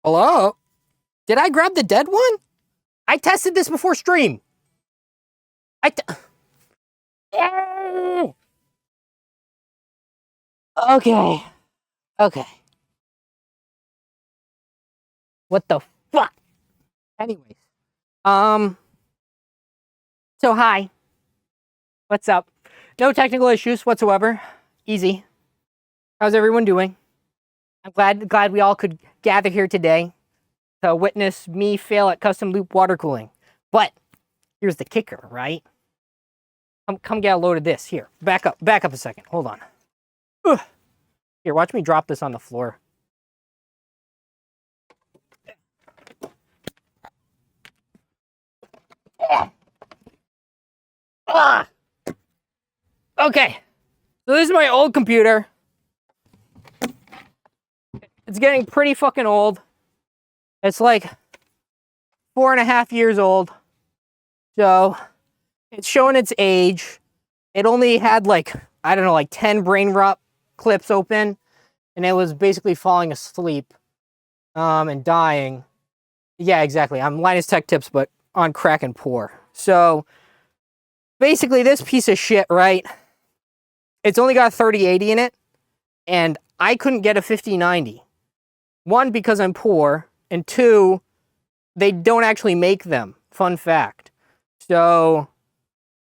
Hello? Did I grab the dead one? I tested this before stream. Oh! Okay. Okay. What the fuck? Anyways. Um, so hi. What's up? No technical issues whatsoever. Easy. How's everyone doing? I'm glad we all could gather here today to witness me fail at custom loop water cooling. But here's the kicker, right? Come get a load of this. Here, back up a second. Hold on. Ugh. Here, watch me drop this on the floor. Ah. Okay, so this is my old computer. It's getting pretty fucking old. It's like 4.5 years old. So it's showing its age. It only had like, I don't know, like 10 brain rot clips open. And it was basically falling asleep and dying. Yeah, exactly. I'm Linus Tech Tips, but on crack and pour. So basically this piece of shit, right? It's only got a 3080 in it. And I couldn't get a 5090. One, because I'm poor. And two, they don't actually make them. Fun fact. So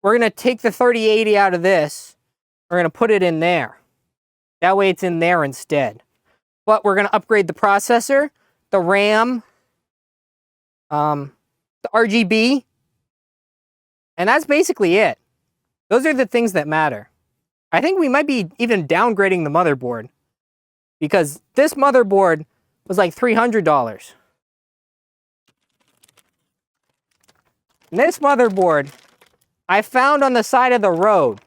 we're going to take the 3080 out of this. We're going to put it in there. That way it's in there instead. But we're going to upgrade the processor, the RAM, the RGB, and that's basically it. Those are the things that matter. I think we might be even downgrading the motherboard because this motherboard was like $300. And this motherboard I found on the side of the road.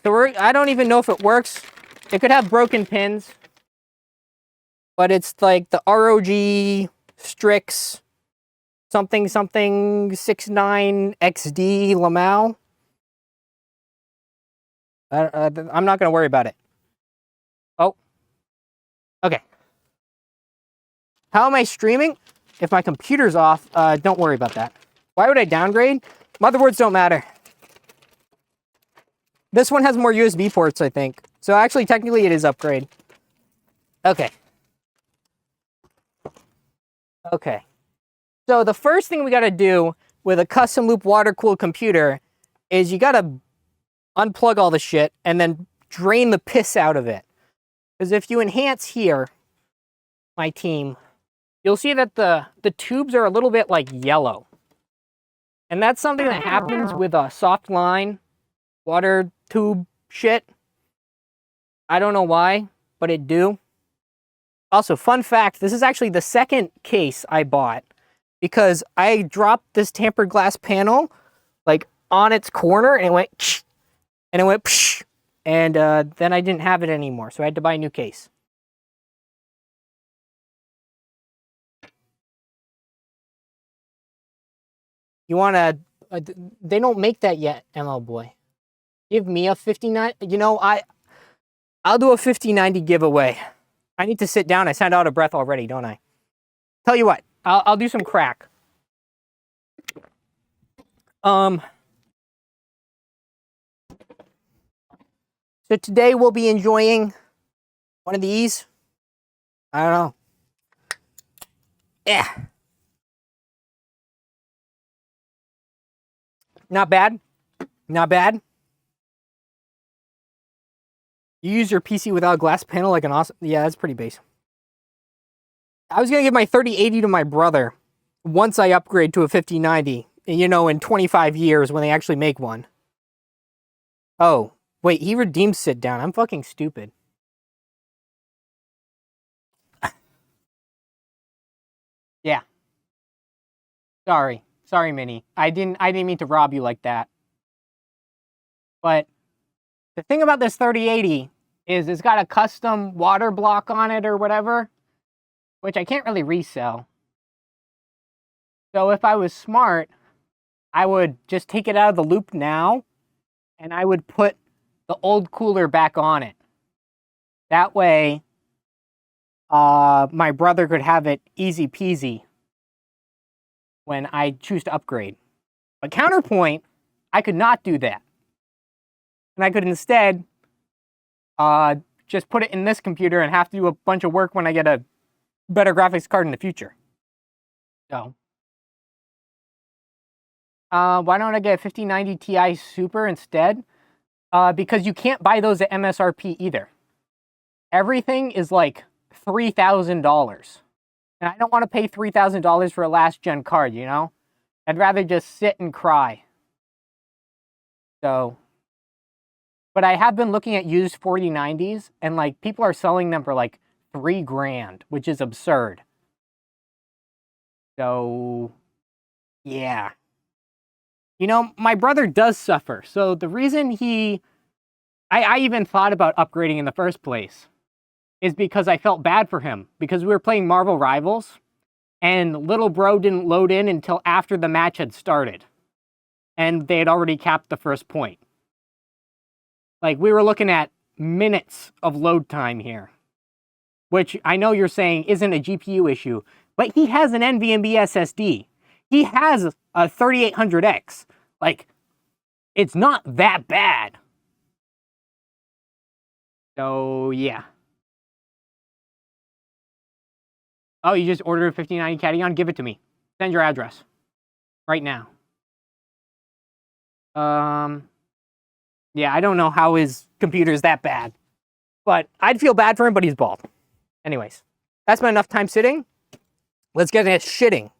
So I don't even know if it works. It could have broken pins. But it's like the ROG Strix something 69XD Lamau. I'm not going to worry about it. Oh. Okay. How am I streaming? If my computer's off, don't worry about that. Why would I downgrade? Motherboards don't matter. This one has more USB ports, I think. So actually, technically, it is upgrade. Okay. Okay. So the first thing we got to do with a custom loop water-cooled computer is you got to unplug all the shit and then drain the piss out of it. Because if you enhance here, my team, you'll see that the tubes are a little bit like yellow. And that's something that happens with a soft line water tube shit. I don't know why, but it do. Also, fun fact, this is actually the second case I bought because I dropped this tampered glass panel like on its corner and it went psh, and it went psh, and then I didn't have it anymore, so I had to buy a new case. You want to... they don't make that yet, ML boy. Give me a 59... You know, I'll do a 5090 giveaway. I need to sit down. I sound out of breath already, don't I? Tell you what, I'll do some crack. So today we'll be enjoying one of these. I don't know. Yeah. Not bad. Not bad. You use your PC without a glass panel like an awesome... Yeah, that's pretty base. I was going to give my 3080 to my brother once I upgrade to a 5090. You know, in 25 years when they actually make one. Oh, wait, he redeemed sit down. I'm fucking stupid. Yeah. Sorry, Minnie. I didn't mean to rob you like that. But the thing about this 3080 is it's got a custom water block on it or whatever, which I can't really resell. So if I was smart, I would just take it out of the loop now, and I would put the old cooler back on it. That way, my brother could have it easy peasy when I choose to upgrade. But counterpoint, I could not do that. And I could instead just put it in this computer and have to do a bunch of work when I get a better graphics card in the future. So, why don't I get a 5090 Ti Super instead? Because you can't buy those at MSRP either. Everything is like $3,000. And I don't want to pay $3,000 for a last gen card, you know? I'd rather just sit and cry. So, but I have been looking at used 4090s, and like people are selling them for like $3,000, which is absurd. So, yeah. You know, my brother does suffer. So the reason I even thought about upgrading in the first place is because I felt bad for him. Because we were playing Marvel Rivals, and little bro didn't load in until after the match had started. And they had already capped the first point. Like, we were looking at minutes of load time here. Which I know you're saying isn't a GPU issue, but he has an NVMe SSD. He has a 3800X. Like, it's not that bad. So, yeah. Oh, you just ordered a 5090 Catyon? Give it to me. Send your address. Right now. Yeah, I don't know how his computer is that bad. But I'd feel bad for him, but he's bald. Anyways, that's been enough time sitting. Let's get into shitting.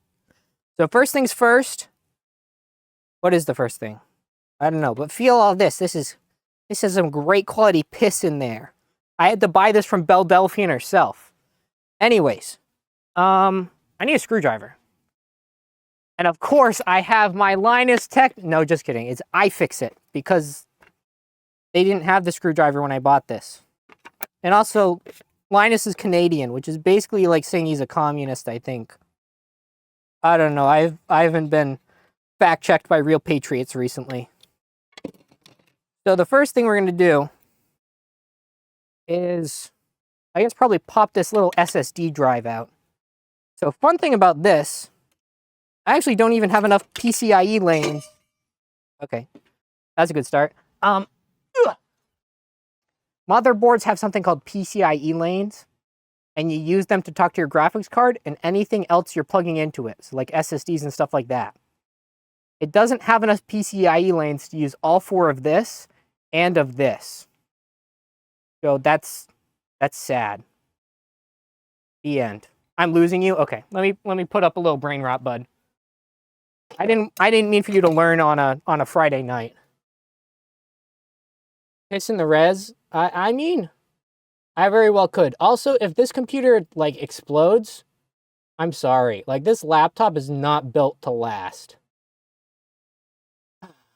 So first things first. What is the first thing? I don't know, but feel all this. This is some great quality piss in there. I had to buy this from Belle Delphine herself. Anyways, I need a screwdriver. And of course, I have my Linus Tech. No, just kidding. It's iFixit because they didn't have the screwdriver when I bought this. And also, Linus is Canadian, which is basically like saying he's a communist, I think. I don't know. I haven't been fact-checked by real patriots recently. So the first thing we're going to do is, I guess, probably pop this little SSD drive out. So fun thing about this, I actually don't even have enough PCIe lanes. Okay, that's a good start. Motherboards have something called PCIe lanes, and you use them to talk to your graphics card and anything else you're plugging into it, so like SSDs and stuff like that. It doesn't have enough PCIe lanes to use all four of this and of this. So that's sad. The end. I'm losing you? Okay, let me put up a little brain rot, bud. I didn't mean for you to learn on a Friday night. Piss in the res? I mean, I very well could. Also, if this computer, like, explodes, I'm sorry. Like, this laptop is not built to last.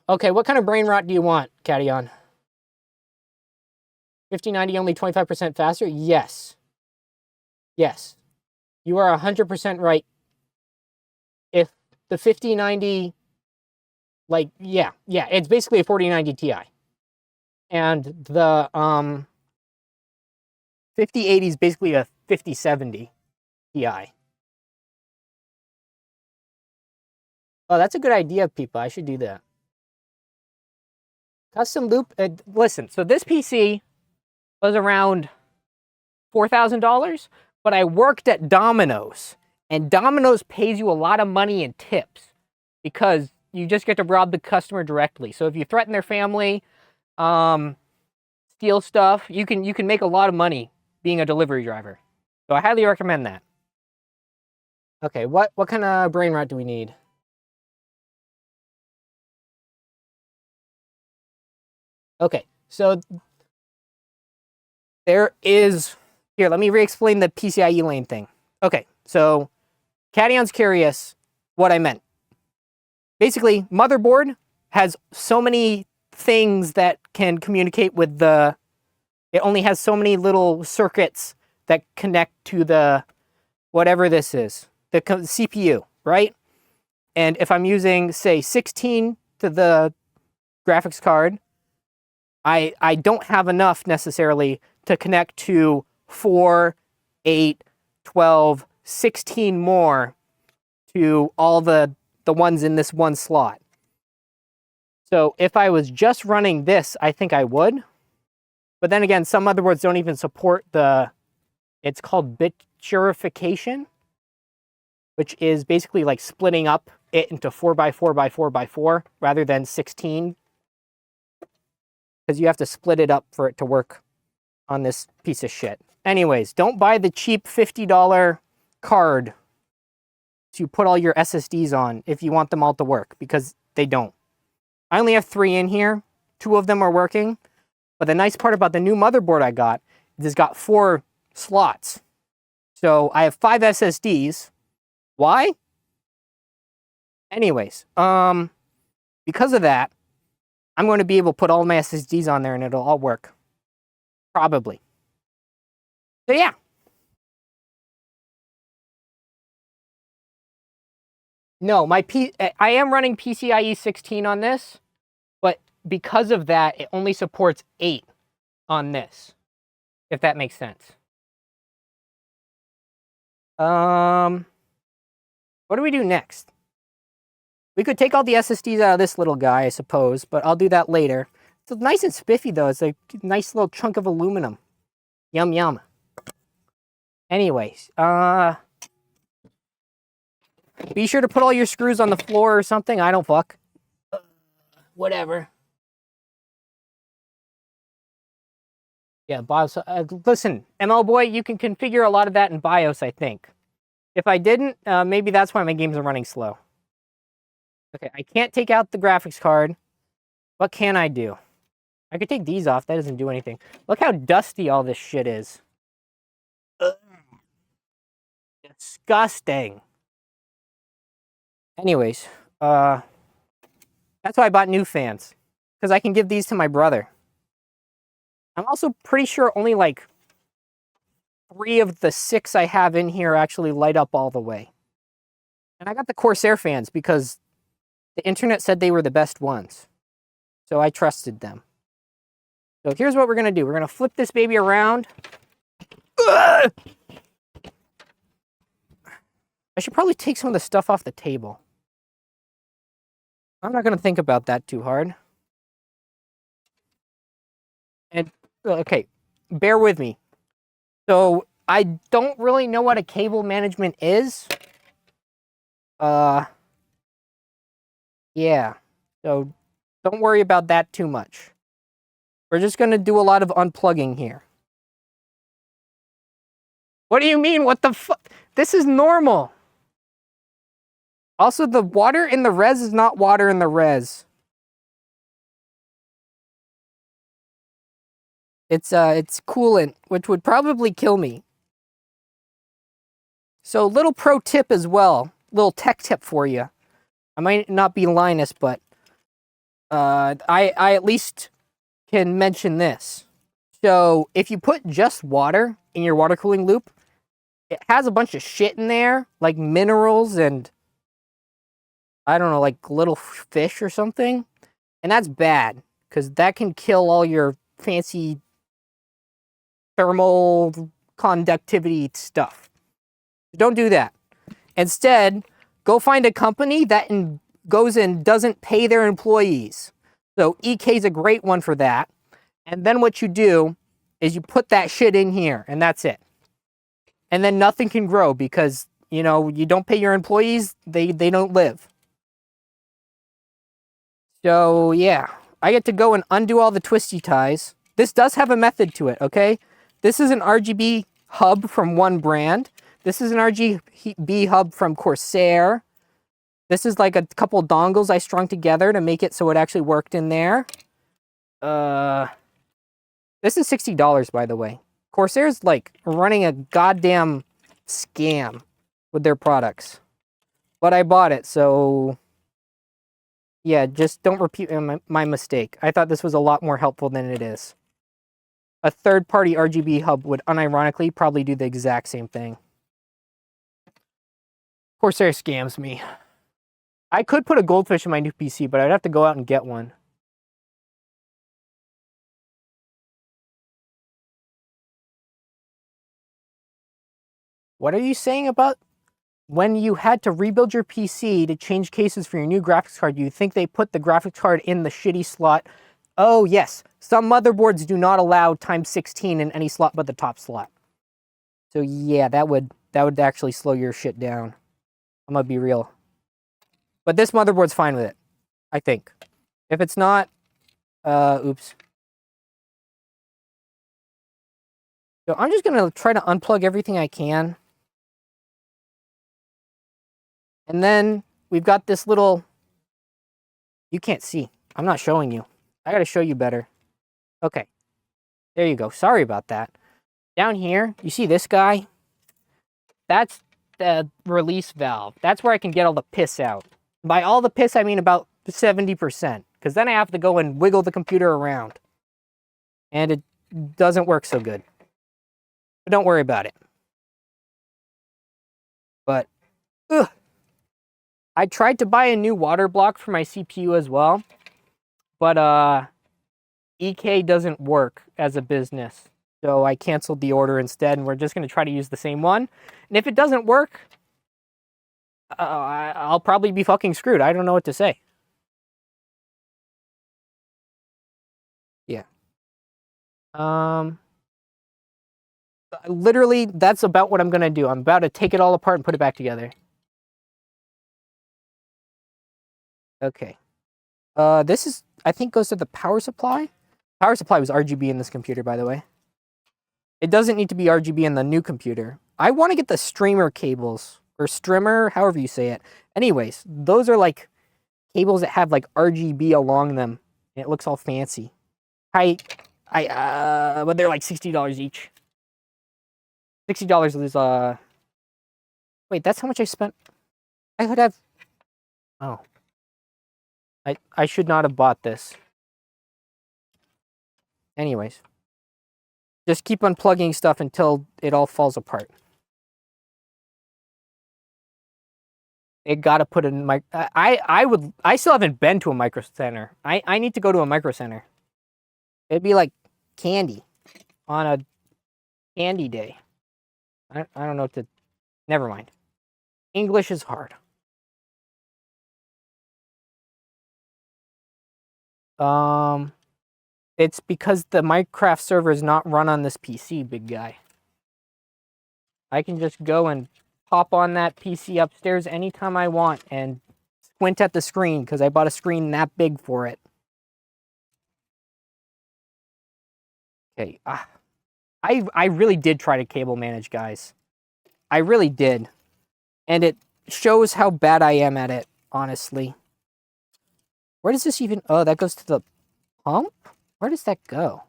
Okay, what kind of brain rot do you want, Catyon? 5090 only 25% faster? Yes. Yes. You are 100% right. If the 5090, like, yeah, it's basically a 4090 Ti. And the 5080 is basically a 5070 Ti. Oh, that's a good idea, people. I should do that. Custom loop. Listen, so this PC was around $4,000, but I worked at Domino's, and Domino's pays you a lot of money in tips because you just get to rob the customer directly. So if you threaten their family, steal stuff, you can make a lot of money being a delivery driver. So I highly recommend that. Okay, what kind of brain rot do we need? Okay, so there is... Here, let me re-explain the PCIe lane thing. Okay, so Catyon's curious what I meant. Basically, motherboard has so many things that can communicate with the... It only has so many little circuits that connect to the... whatever this is. The CPU, right? And if I'm using, say, 16 to the graphics card, I don't have enough necessarily to connect to 4, 8, 12, 16 more to all the ones in this one slot. So if I was just running this, I think I would. But then again, some motherboards don't even support it's called biturification, which is basically like splitting up it into 4x4x4x4 rather than 16. Because you have to split it up for it to work on this piece of shit. Anyways, don't buy the cheap $50 card to put all your SSDs on if you want them all to work, because they don't. I only have 3 in here. 2 of them are working. But the nice part about the new motherboard I got is it's got 4 slots. So I have 5 SSDs. Why? Anyways, because of that, I'm going to be able to put all my SSDs on there and it'll all work. Probably. So yeah. No, I am running PCIe 16 on this, but because of that, it only supports 8 on this, if that makes sense. What do we do next? We could take all the SSDs out of this little guy, I suppose, but I'll do that later. It's nice and spiffy, though. It's a nice little chunk of aluminum. Yum, yum. Anyways, be sure to put all your screws on the floor or something. I don't fuck. Whatever. Yeah, BIOS. Listen, ML Boy, you can configure a lot of that in BIOS, I think. If I didn't, maybe that's why my games are running slow. Okay, I can't take out the graphics card. What can I do? I could take these off. That doesn't do anything. Look how dusty all this shit is. Ugh. Disgusting. Anyways, that's why I bought new fans. Because I can give these to my brother. I'm also pretty sure only like 3 of the 6 I have in here actually light up all the way. And I got the Corsair fans because the internet said they were the best ones. So I trusted them. So here's what we're going to do. We're going to flip this baby around. Ugh! I should probably take some of the stuff off the table. I'm not going to think about that too hard. And, okay, bear with me. So, I don't really know what a cable management is. Yeah. So, don't worry about that too much. We're just going to do a lot of unplugging here. What do you mean? What the fuck? This is normal. Also, the water in the res is not water in the res. It's coolant, which would probably kill me. So, little pro tip as well. Little tech tip for you. I might not be Linus, but I at least can mention this. So, if you put just water in your water cooling loop, it has a bunch of shit in there, like minerals and I don't know, like little fish or something. And that's bad, because that can kill all your fancy thermal conductivity stuff. Don't do that. Instead, go find a company that goes and doesn't pay their employees. So EK is a great one for that. And then what you do is you put that shit in here, and that's it. And then nothing can grow because, you know, you don't pay your employees, they don't live. So, yeah, I get to go and undo all the twisty ties. This does have a method to it, okay? This is an RGB hub from one brand. This is an RGB hub from Corsair. This is like a couple dongles I strung together to make it so it actually worked in there. This is $60, by the way. Corsair's like running a goddamn scam with their products. But I bought it, so yeah, just don't repeat my mistake. I thought this was a lot more helpful than it is. A third-party RGB hub would unironically probably do the exact same thing. Corsair scams me. I could put a goldfish in my new PC, but I'd have to go out and get one. What are you saying about when you had to rebuild your PC to change cases for your new graphics card? You think they put the graphics card in the shitty slot? Oh, yes. Some motherboards do not allow times 16 in any slot but the top slot. So yeah, that would actually slow your shit down. I'm gonna be real. But this motherboard's fine with it, I think. If it's not, oops. So I'm just gonna try to unplug everything I can. And then we've got this little, you can't see. I'm not showing you. I gotta show you better. Okay, there you go. Sorry about that. Down here, you see this guy? That's the release valve. That's where I can get all the piss out. By all the piss, I mean about 70%, because then I have to go and wiggle the computer around. And it doesn't work so good. But don't worry about it. But, ugh. I tried to buy a new water block for my CPU as well, but EK doesn't work as a business. So I canceled the order instead, and we're just going to try to use the same one. And if it doesn't work, I'll probably be fucking screwed. I don't know what to say. Yeah. Literally, that's about what I'm going to do. I'm about to take it all apart and put it back together. Okay. This is, I think, goes to the power supply. Power supply was RGB in this computer, by the way. It doesn't need to be RGB in the new computer. I want to get the streamer cables, or strimmer, however you say it. Anyways, those are like cables that have like RGB along them, and it looks all fancy. But they're like $60 each. $60 is, wait, that's how much I spent? I could have, oh. I should not have bought this. Anyways. Just keep unplugging stuff until it all falls apart. It gotta put in my, I still haven't been to a micro center. I need to go to a micro center. It'd be like candy on a candy day. I don't know what to, never mind. English is hard. It's because the Minecraft server is not run on this PC, big guy. I can just go and pop on that PC upstairs anytime I want and squint at the screen because I bought a screen that big for it. Okay, I really did try to cable manage, guys. I really did. And it shows how bad I am at it, honestly. Where does this even... Oh, that goes to the pump? Where does that go?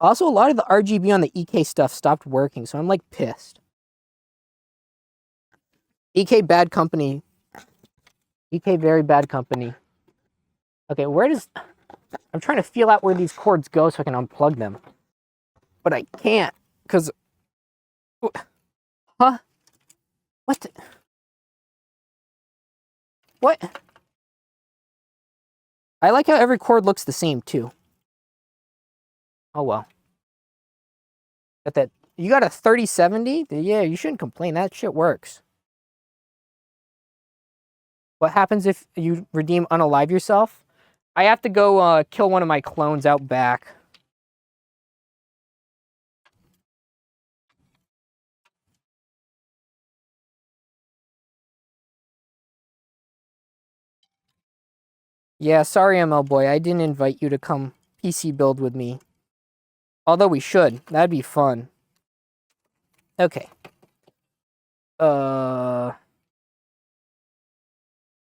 Also, a lot of the RGB on the EK stuff stopped working, so I'm, like, pissed. EK bad company. EK very bad company. Okay, where does... I'm trying to feel out where these cords go so I can unplug them. But I can't, because... Huh? What the... What? I like how every cord looks the same, too. Oh, well. Got that... You got a 3070? Yeah, you shouldn't complain. That shit works. What happens if you redeem unalive yourself? I have to go kill one of my clones out back. Yeah, sorry, ML boy. I didn't invite you to come PC build with me. Although we should. That'd be fun. Okay.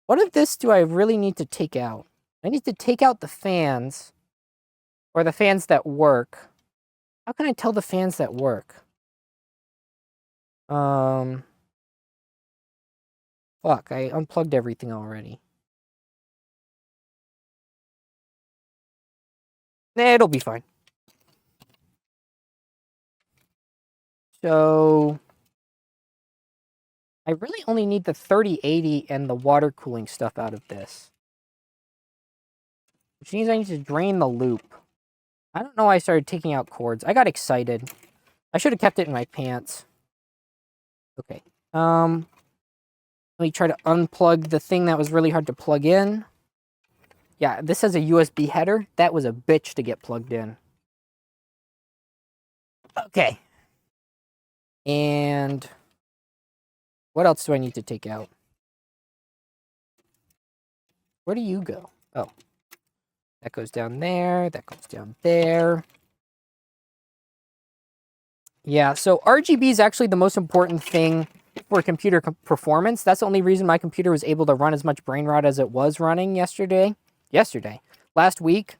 What of this do I really need to take out? I need to take out the fans. Or the fans that work. How can I tell the fans that work? Fuck, I unplugged everything already. Nah, it'll be fine. So... I really only need the 3080 and the water cooling stuff out of this. Which means I need to drain the loop. I don't know why I started taking out cords. I got excited. I should have kept it in my pants. Okay. Let me try to unplug the thing that was really hard to plug in. Yeah, this has a USB header. That was a bitch to get plugged in. Okay. And what else do I need to take out? Where do you go? Oh. That goes down there. That goes down there. Yeah, so RGB is actually the most important thing for computer performance. That's the only reason my computer was able to run as much brain rot as it was running last week.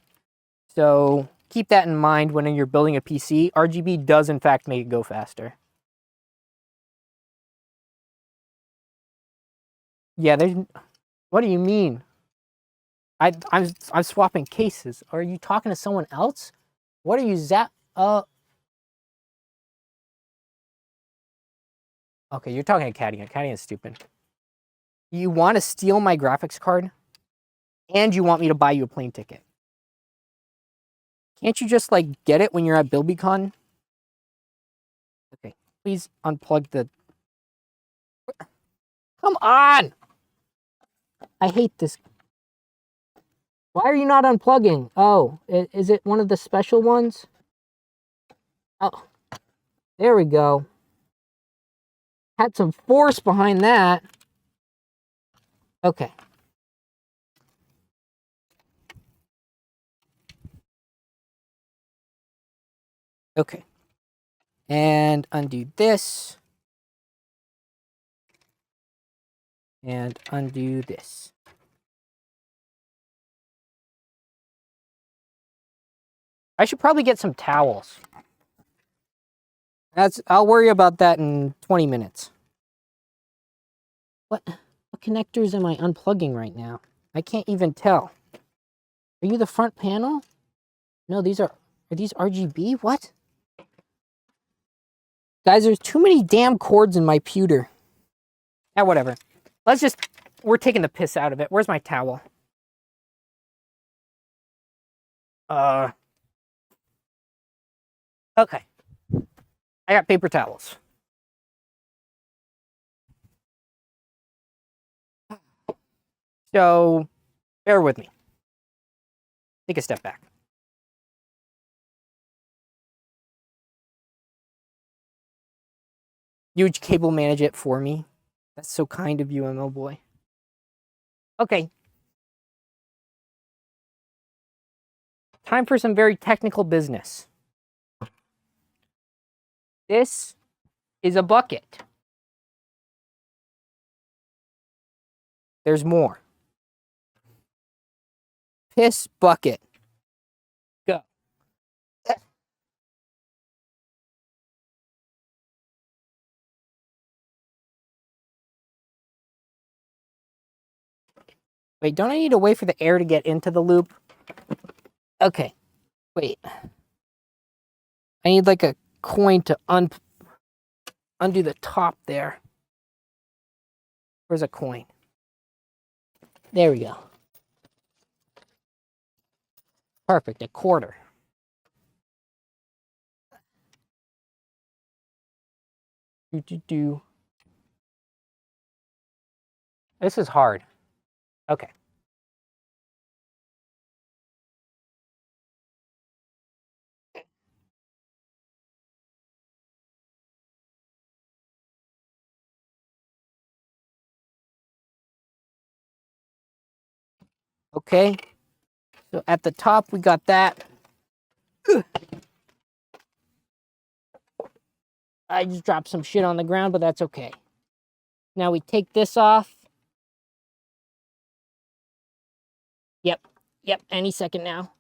So keep that in mind when you're building a PC. RGB does in fact make it go faster. Yeah, what do you mean? I'm swapping cases. Are you talking to someone else? What are you Okay, you're talking to Caddy. Caddy is stupid. You want to steal my graphics card? And you want me to buy you a plane ticket? Can't you just, like, get it when you're at BillbeeCon? Okay, please unplug the... Come on! I hate this. Why are you not unplugging? Oh, is it one of the special ones? Oh, there we go. Had some force behind that. Okay. Okay. And undo this. And undo this. I should probably get some towels. I'll worry about that in 20 minutes. What connectors am I unplugging right now? I can't even tell. Are you the front panel? No, are these RGB? What? Guys, there's too many damn cords in my pewter. Ah, whatever. We're taking the piss out of it. Where's my towel? Okay. I got paper towels. So, bear with me. Take a step back. You would cable manage it for me? That's so kind of you, ML boy. Okay. Time for some very technical business. This is a bucket. There's more. Piss bucket. Go. Wait, don't I need to wait for the air to get into the loop? Okay. Wait. I need like a coin to undo the top there. Where's a coin? There we go. Perfect, a quarter. This is hard. Okay. Okay. So at the top, we got that. I just dropped some shit on the ground, but that's okay. Now we take this off. Yep, any second now.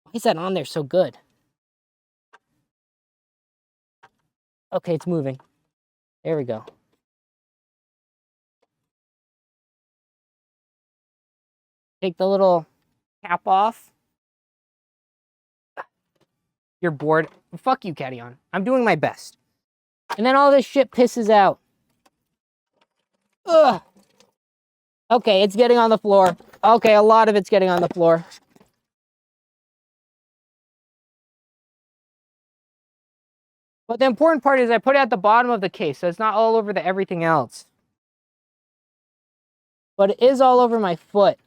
Why is that on there so good? Okay, it's moving. There we go. Take the little cap off. You're bored. Fuck you, Catty-on. I'm doing my best. And then all this shit pisses out. Ugh. Okay, it's getting on the floor. Okay, a lot of it's getting on the floor. But the important part is I put it at the bottom of the case, so it's not all over the everything else. But it is all over my foot.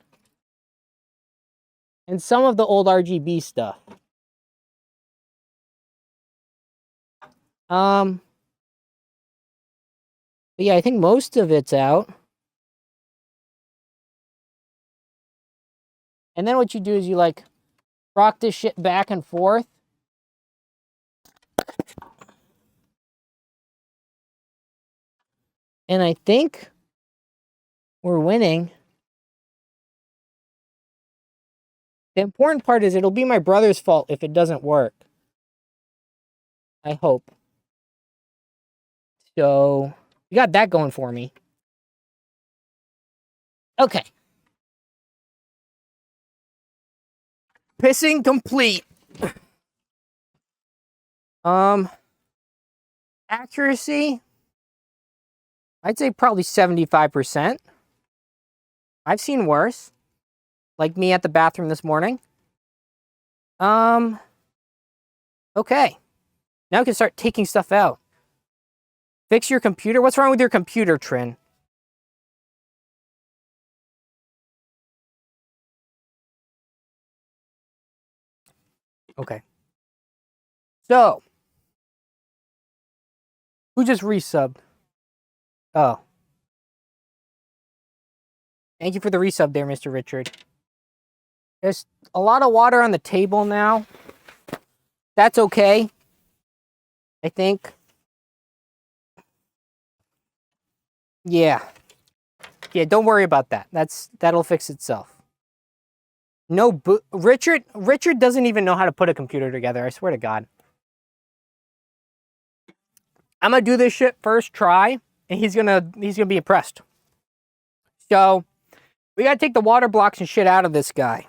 And some of the old RGB stuff. But yeah, I think most of it's out. And then what you do is you like rock this shit back and forth. And I think we're winning. The important part is it'll be my brother's fault if it doesn't work. I hope. So, we got that going for me. Okay. Pissing complete. Accuracy, I'd say probably 75%. I've seen worse. Like me at the bathroom this morning. Okay. Now we can start taking stuff out. Fix your computer. What's wrong with your computer, Trin? Okay. So, who just resubbed? Oh. Thank you for the resub there, Mr. Richard. There's a lot of water on the table now. That's okay. I think. Yeah. Yeah, don't worry about that. That'll fix itself. No, Richard doesn't even know how to put a computer together. I swear to God. I'm gonna do this shit first try, and he's gonna be impressed. So we gotta take the water blocks and shit out of this guy.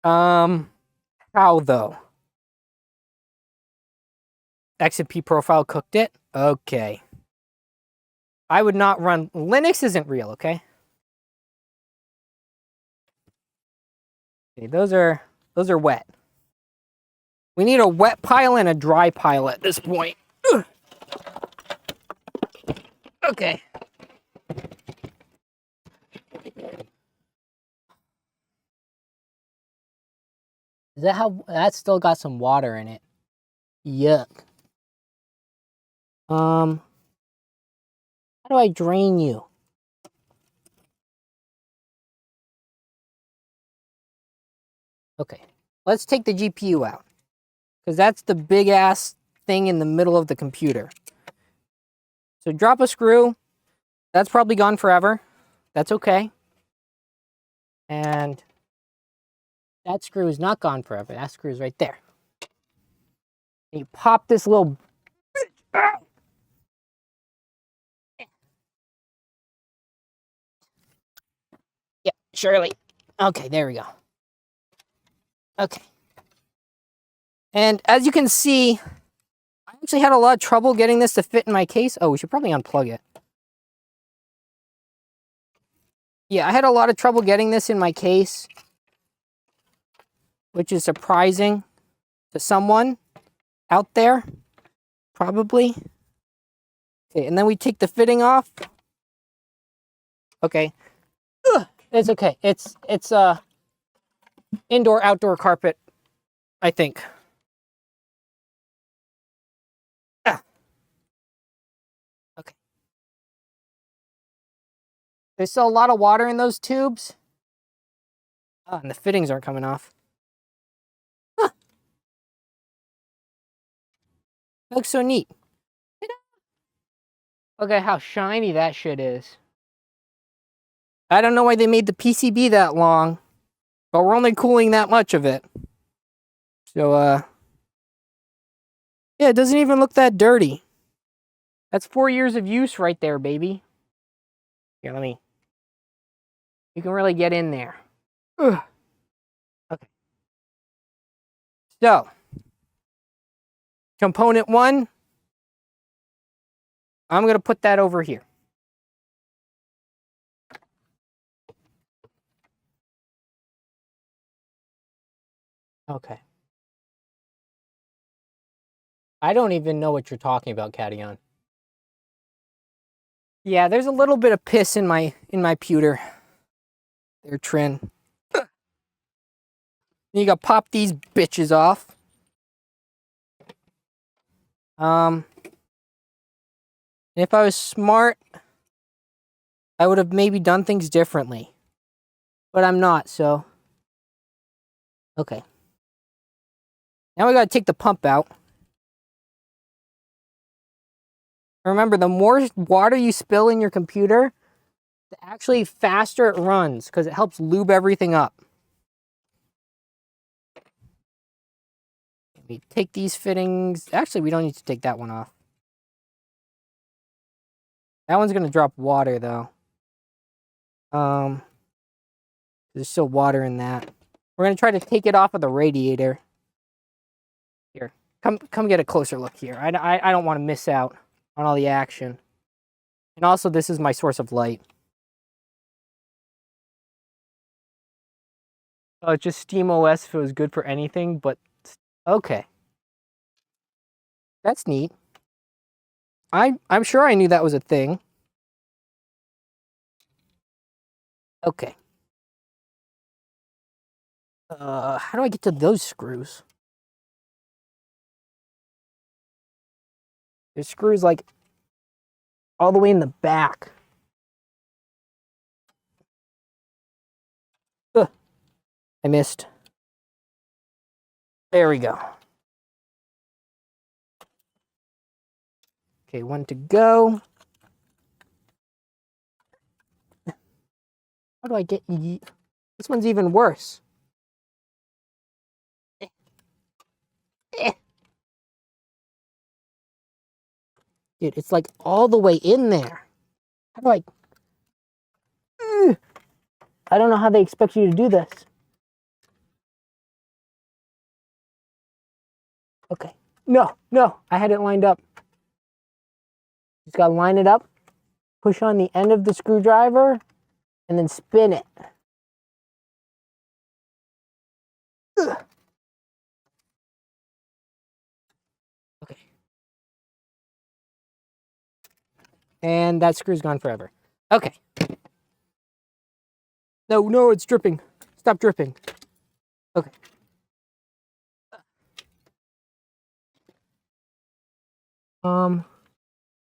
How though? XMP profile cooked it. Okay. I would not run. Linux isn't real. Okay. Okay, those are wet. We need a wet pile and a dry pile at this point. Ugh. Okay. Is that how? That's still got some water in it. Yuck. How do I drain you? Okay. Let's take the GPU out. Because that's the big ass thing in the middle of the computer. So drop a screw. That's probably gone forever. That's okay. And that screw is not gone forever. That screw is right there. And you pop this little bitch out. Yeah, surely. Okay, there we go. Okay. And as you can see, I actually had a lot of trouble getting this to fit in my case. Oh, we should probably unplug it. Yeah, I had a lot of trouble getting this in my case, which is surprising to someone out there, probably. Okay, and then we take the fitting off. Okay. Ugh, it's okay. It's indoor outdoor carpet, I think. Ah. Okay. There's still a lot of water in those tubes. Oh, and the fittings aren't coming off. Huh. Looks so neat. Look at how shiny that shit is. I don't know why they made the PCB that long, but we're only cooling that much of it. So, yeah, it doesn't even look that dirty. That's 4 years of use right there, baby. Here, you can really get in there. Ugh. Okay. So, component 1, I'm going to put that over here. Okay. I don't even know what you're talking about, Cadion. Yeah, there's a little bit of piss in my pewter. There, Trin. You gotta pop these bitches off. If I was smart, I would have maybe done things differently. But I'm not, so. Okay. Now we gotta take the pump out. Remember, the more water you spill in your computer, the actually faster it runs, because it helps lube everything up. We take these fittings. Actually, we don't need to take that one off. That one's gonna drop water, though. There's still water in that. We're gonna try to take it off of the radiator. Here, come get a closer look here. I don't want to miss out on all the action. And also, this is my source of light. Oh, it's just SteamOS if it was good for anything, but okay. That's neat. I'm sure I knew that was a thing. Okay. How do I get to those screws? There's screws like all the way in the back. Ugh. I missed. There we go. Okay, one to go. How do I get... This one's even worse. Dude, it's like all the way in there. How do I... I don't know how they expect you to do this. Okay. No, I had it lined up. Just gotta line it up, push on the end of the screwdriver, and then spin it. Ugh. Okay. And that screw's gone forever. Okay. No, it's dripping. Stop dripping. Okay.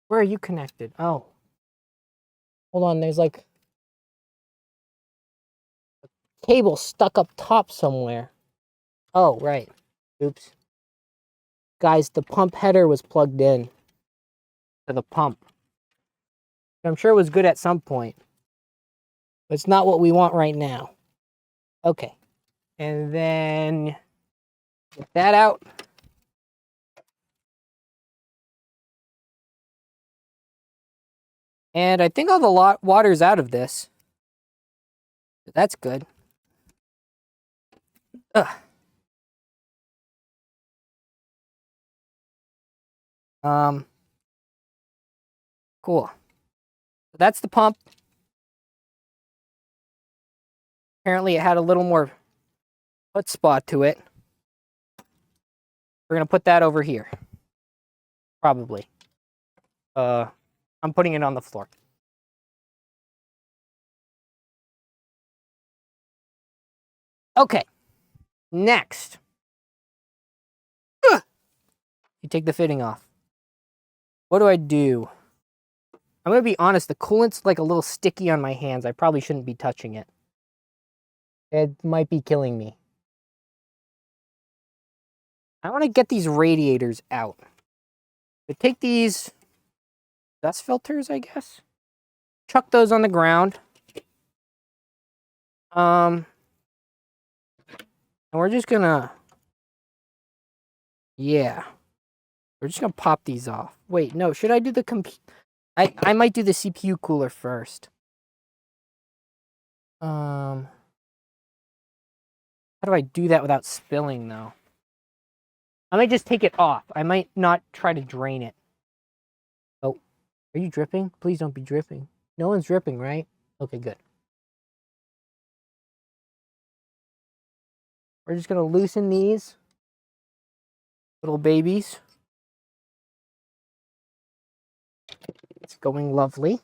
Where are you connected? Oh. Hold on, there's like a cable stuck up top somewhere. Oh, right. Oops. Guys, the pump header was plugged in to the pump. I'm sure it was good at some point. But it's not what we want right now. Okay. And then get that out. And I think all the water's out of this. That's good. Ugh. Cool. That's the pump. Apparently it had a little more foot spot to it. We're gonna put that over here. Probably. I'm putting it on the floor. Okay. Next. Ugh. You take the fitting off. What do I do? I'm gonna be honest, the coolant's like a little sticky on my hands. I probably shouldn't be touching it. It might be killing me. I want to get these radiators out. So take these dust filters, I guess. Chuck those on the ground. And we're just gonna... Yeah. We're just gonna pop these off. Wait, no, should I do the I might do the CPU cooler first. How do I do that without spilling, though? I might just take it off. I might not try to drain it. Oh, are you dripping? Please don't be dripping. No one's dripping, right? Okay, good. We're just gonna loosen these little babies. It's going lovely.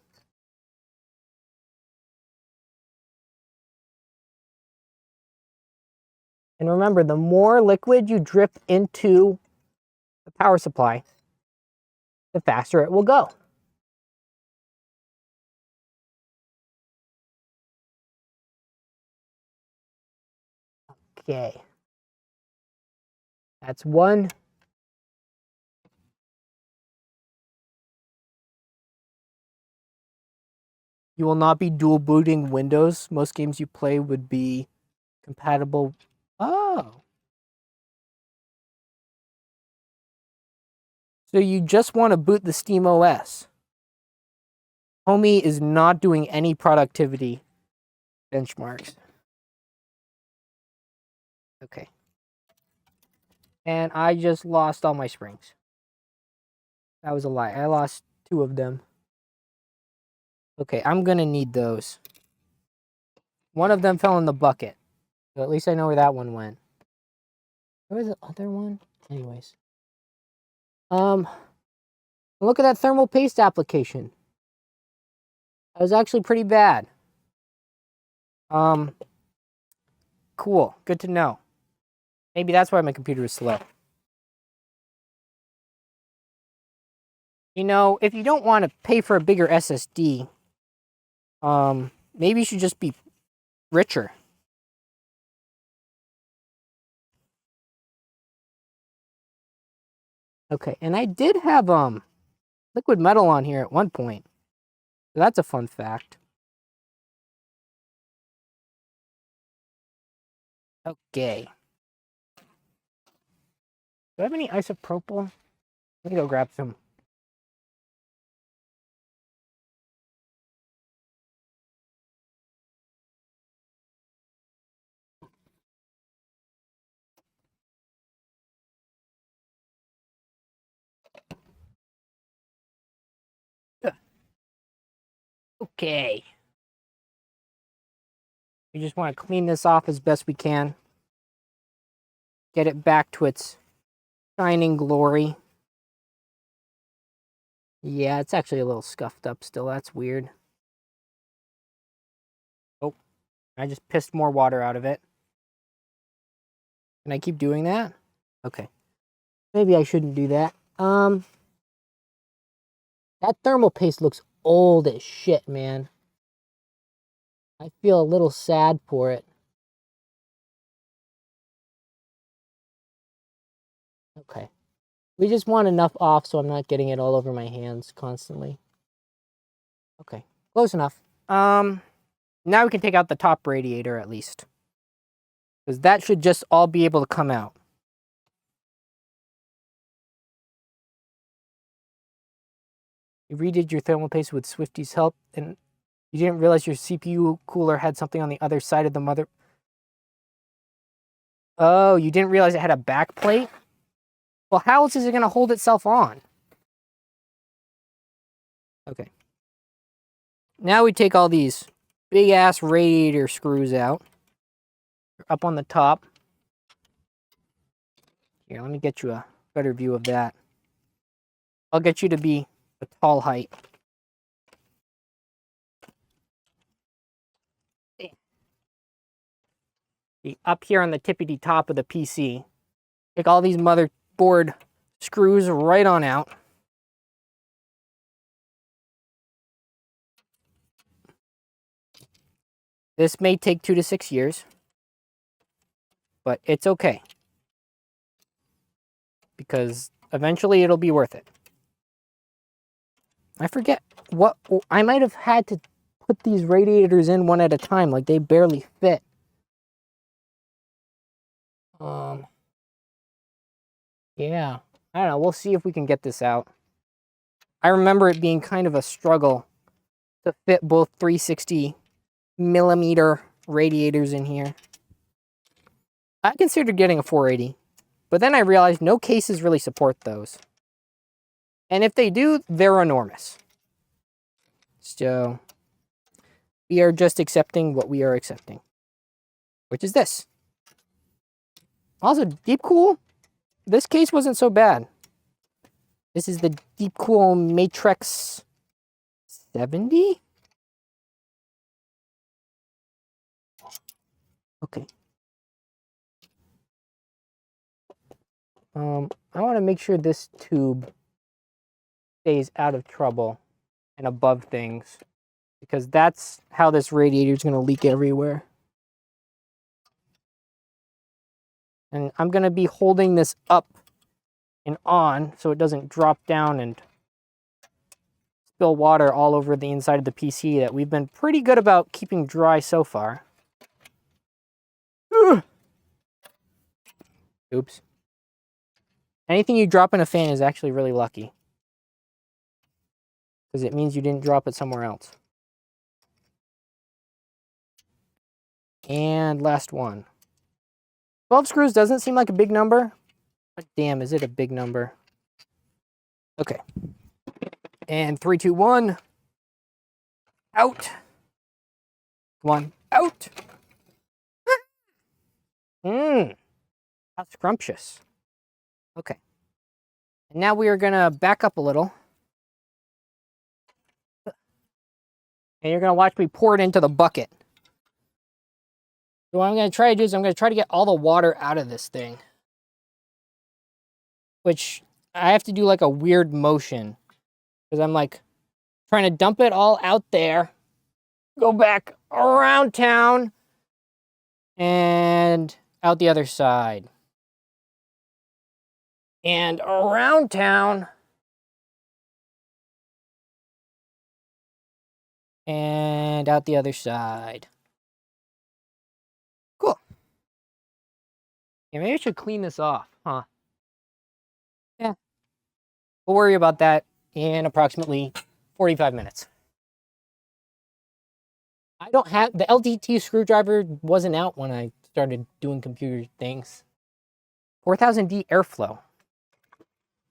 And remember, the more liquid you drip into the power supply, the faster it will go. Okay. That's one. You will not be dual booting Windows. Most games you play would be compatible. Oh. So you just want to boot the Steam OS. Homie is not doing any productivity benchmarks. Okay. And I just lost all my springs. That was a lie. I lost 2 of them. Okay, I'm going to need those. One of them fell in the bucket. So at least I know where that one went. Where was the other one? Anyways. Look at that thermal paste application. That was actually pretty bad. Cool. Good to know. Maybe that's why my computer is slow. You know, if you don't want to pay for a bigger SSD, maybe you should just be richer. Okay, and I did have liquid metal on here at one point. So that's a fun fact. Okay. Do I have any isopropyl? Let me go grab some. Okay. We just want to clean this off as best we can. Get it back to its shining glory. Yeah, it's actually a little scuffed up still. That's weird. Oh, I just pissed more water out of it. Can I keep doing that? Okay. Maybe I shouldn't do that. That thermal paste looks old as shit, man. I feel a little sad for it. Okay. We just want enough off so I'm not getting it all over my hands constantly. Okay. Close enough. Now we can take out the top radiator at least. Because that should just all be able to come out. You redid your thermal paste with Swifty's help, and you didn't realize your CPU cooler had something on the other side of the mother... Oh, you didn't realize it had a back plate? Well, how else is it going to hold itself on? Okay. Now we take all these big-ass radiator screws out. Up on the top. Here, let me get you a better view of that. I'll get you to be a tall height. Up here on the tippity top of the PC. Take all these motherboard screws right on out. This may take 2 to 6 years, but it's okay. Because eventually it'll be worth it. I forget what... I might have had to put these radiators in one at a time, like they barely fit. Yeah. I don't know, we'll see if we can get this out. I remember it being kind of a struggle to fit both 360 millimeter radiators in here. I considered getting a 480, but then I realized no cases really support those. And if they do, they're enormous. So we are just accepting what we are accepting, which is this. Also, Deep Cool, this case wasn't so bad. This is the Deep Cool Matrix 70? Okay. I want to make sure this tube stays out of trouble and above things, because that's how this radiator is going to leak everywhere. And I'm going to be holding this up and on so it doesn't drop down and spill water all over the inside of the PC that we've been pretty good about keeping dry so far. Oops. Anything you drop in a fan is actually really lucky, because it means you didn't drop it somewhere else. And last one. 12 screws doesn't seem like a big number, but damn, is it a big number. Okay. And 3, 2, 1. Out. Come on, out. How scrumptious. Okay. And now we are gonna back up a little. And you're gonna watch me pour it into the bucket. So what I'm gonna try to do is I'm gonna try to get all the water out of this thing. Which I have to do like a weird motion, because I'm like trying to dump it all out there, go back around town, and out the other side. And around town, and out the other side. Cool. Yeah, maybe I should clean this off, huh? Yeah. We'll worry about that in approximately 45 minutes. I don't have, the LDT screwdriver wasn't out when I started doing computer things. 4000D airflow.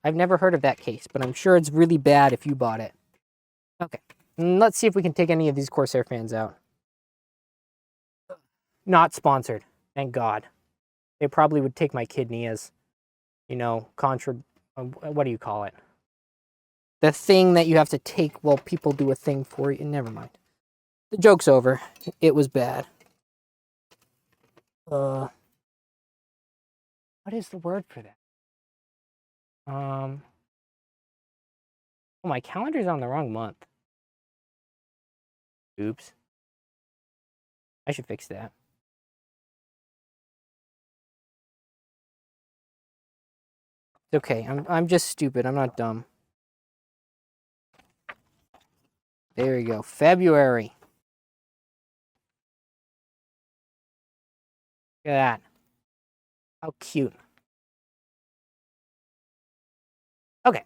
I've never heard of that case, but I'm sure it's really bad if you bought it. Okay, let's see if we can take any of these Corsair fans out. Not sponsored, thank God. They probably would take my kidney as, you know, what do you call it? The thing that you have to take while people do a thing for you. Never mind. The joke's over. It was bad. What is the word for that? Oh, my calendar's on the wrong month. Oops. I should fix that. It's okay. I'm just stupid. I'm not dumb. There we go. February. Look at that. How cute. Okay.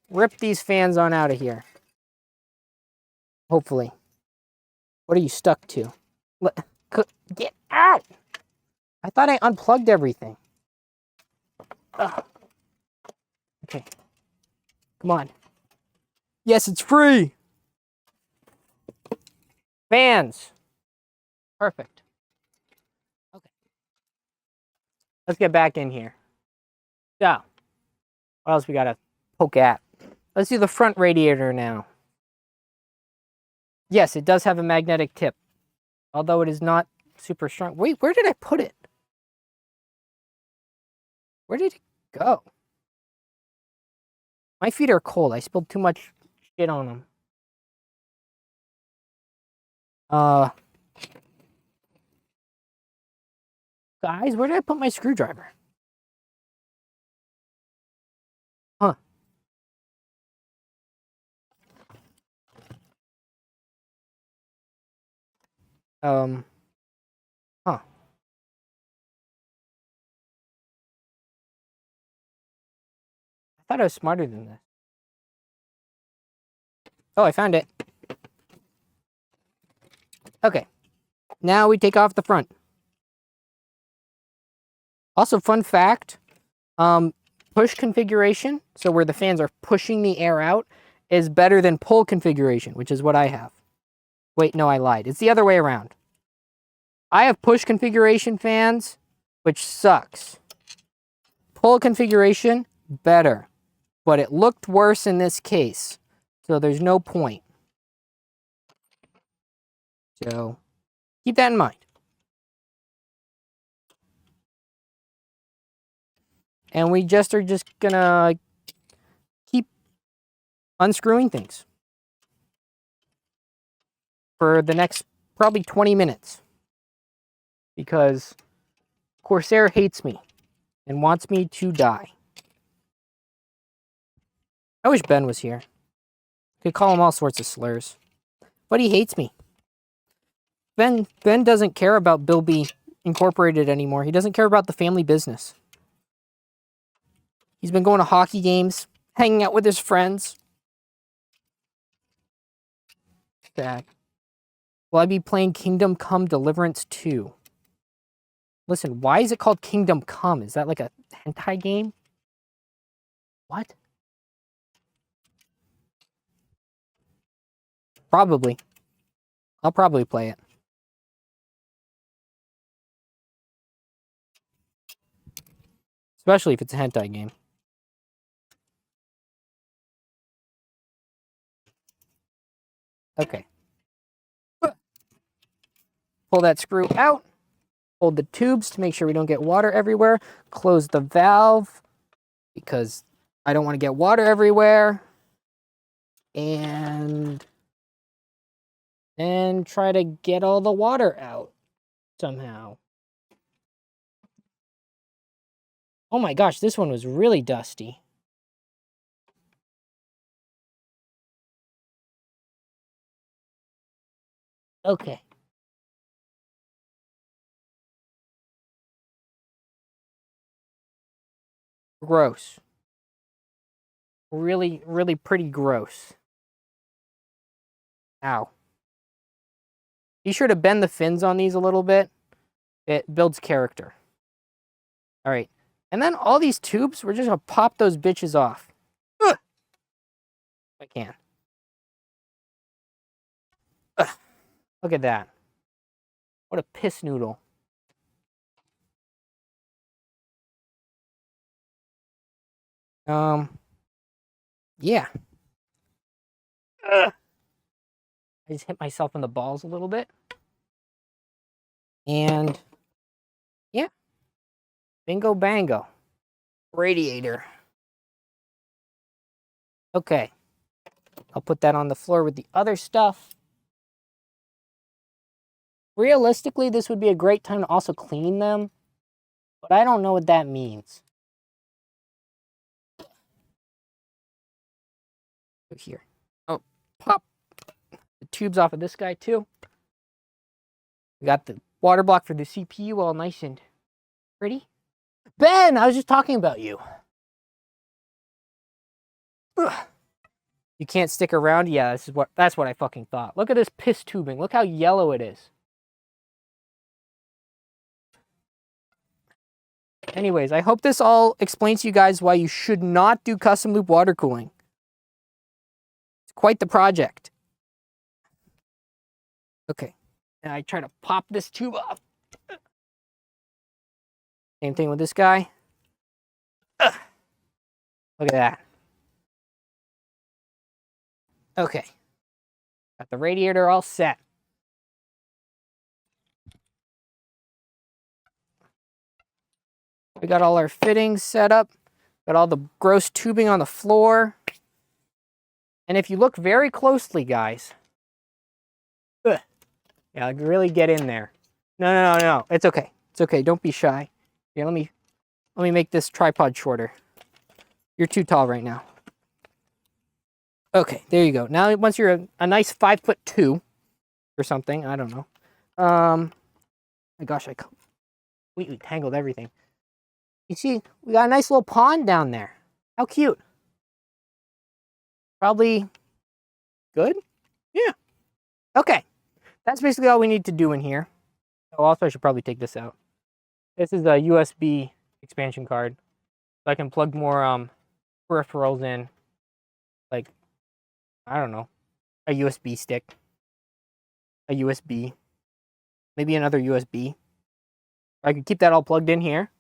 Rip these fans on out of here. Hopefully. What are you stuck to? Get out! I thought I unplugged everything. Ugh. Okay. Come on. Yes, it's free! Fans. Perfect. Okay. Let's get back in here. So, what else we gotta poke at? Let's do the front radiator now. Yes, it does have a magnetic tip, although it is not super strong. Wait, where did I put it? Where did it go? My feet are cold. I spilled too much shit on them. Guys, where did I put my screwdriver? Huh. Huh. I thought I was smarter than this. Oh, I found it. Okay. Now we take off the front. Also, fun fact, push configuration, so where the fans are pushing the air out, is better than pull configuration, which is what I have. Wait, no, I lied. It's the other way around. I have push configuration fans, which sucks. Pull configuration, better. But it looked worse in this case, so there's no point. So keep that in mind. And we are just gonna keep unscrewing things for the next probably 20 minutes. Because Corsair hates me and wants me to die. I wish Ben was here. Could call him all sorts of slurs. But he hates me. Ben doesn't care about Billbee Incorporated anymore. He doesn't care about the family business. He's been going to hockey games, hanging out with his friends. Sad. Will I be playing Kingdom Come Deliverance 2? Listen, why is it called Kingdom Come? Is that like a hentai game? What? Probably. I'll probably play it. Especially if it's a hentai game. Okay. Pull that screw out. Hold the tubes to make sure we don't get water everywhere. Close the valve because I don't want to get water everywhere. And then try to get all the water out somehow. Oh my gosh, this one was really dusty. Okay. Gross. Really, really pretty gross. Ow. Be sure to bend the fins on these a little bit. It builds character. All right. And then all these tubes, we're just going to pop those bitches off. Ugh. If I can. Ugh. Look at that. What a piss noodle. Yeah. Ugh. I just hit myself in the balls a little bit. And yeah. Bingo bango. Radiator. Okay. I'll put that on the floor with the other stuff. Realistically, this would be a great time to also clean them, but I don't know what that means. Here. Oh, pop the tubes off of this guy too. We got the water block for the CPU all nice and pretty. Ben, I was just talking about you. Ugh. You can't stick around? Yeah, that's what I fucking thought. Look at this piss tubing. Look how yellow it is. Anyways, I hope this all explains to you guys why you should not do custom loop water cooling. It's quite the project. Okay. And I try to pop this tube off. Same thing with this guy. Ugh. Look at that. Okay. Got the radiator all set. We got all our fittings set up. Got all the gross tubing on the floor. And if you look very closely, guys. Ugh, yeah, like really get in there. No. It's okay. It's okay. Don't be shy. Here, let me make this tripod shorter. You're too tall right now. Okay, there you go. Now, once you're a nice 5'2" or something, I don't know. My gosh, I completely tangled everything. You see, we got a nice little pond down there. How cute. Probably good? Yeah. Okay. That's basically all we need to do in here. Oh, also, I should probably take this out. This is a USB expansion card. So I can plug more peripherals in. Like, I don't know. A USB stick. A USB. Maybe another USB. I could keep that all plugged in here.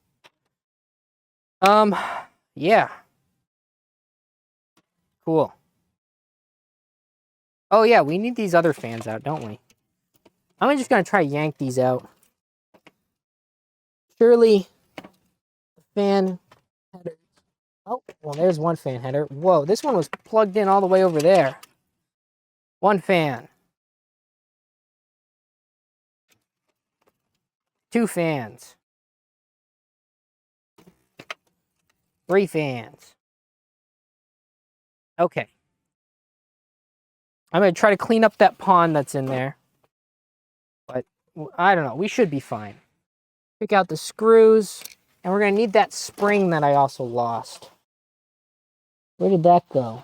Yeah. Cool. Oh yeah, we need these other fans out, don't we? I'm just gonna try to yank these out. Surely the fan header. Oh, well, there's one fan header. Whoa, this one was plugged in all the way over there. One fan. Two fans. Three fans. Okay. I'm going to try to clean up that pond that's in there. But I don't know. We should be fine. Pick out the screws. And we're going to need that spring that I also lost. Where did that go?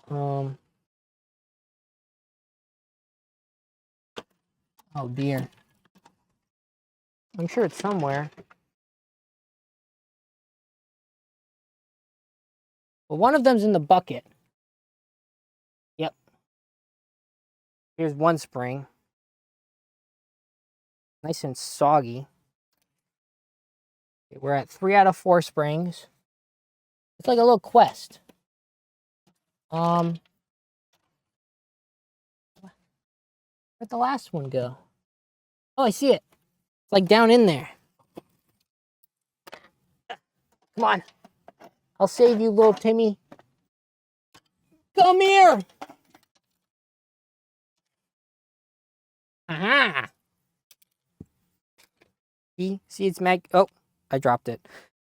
Oh dear. I'm sure it's somewhere. Well, one of them's in the bucket. Yep. Here's one spring. Nice and soggy. Okay, we're at 3 out of 4 springs. It's like a little quest. Where'd the last one go? Oh, I see it. It's like down in there. Come on. I'll save you, little Timmy. Come here. Aha. See, it's oh, I dropped it.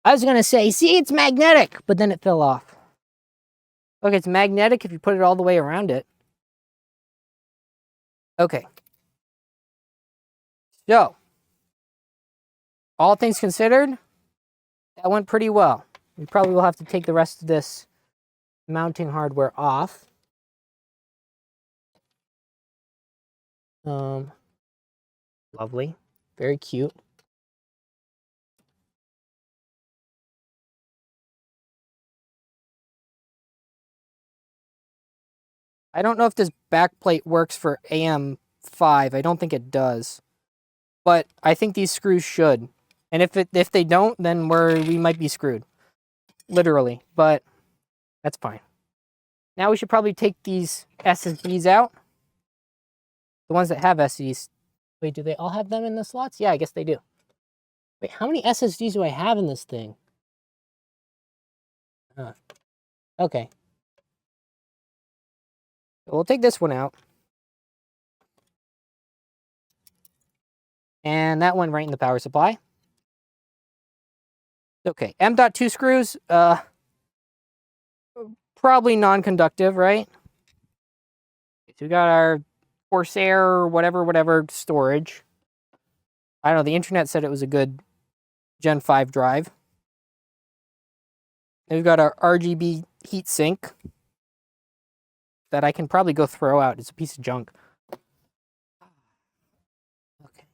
I was going to say, see, it's magnetic, but then it fell off. Okay, it's magnetic if you put it all the way around it. Okay. So, all things considered, that went pretty well. We probably will have to take the rest of this mounting hardware off. Lovely. Very cute. I don't know if this backplate works for AM5. I don't think it does. But I think these screws should. And if they don't, then we might be screwed. Literally. But that's fine. Now we should probably take these SSDs out. The ones that have SSDs. Wait, do they all have them in the slots? Yeah, I guess they do. Wait, how many SSDs do I have in this thing? Okay. We'll take this one out. And that went right in the power supply. Okay, M.2 screws, probably non-conductive, right? So we got our Corsair, whatever storage. I don't know, the internet said it was a good Gen 5 drive. And we've got our RGB heatsink that I can probably go throw out. It's a piece of junk. Okay.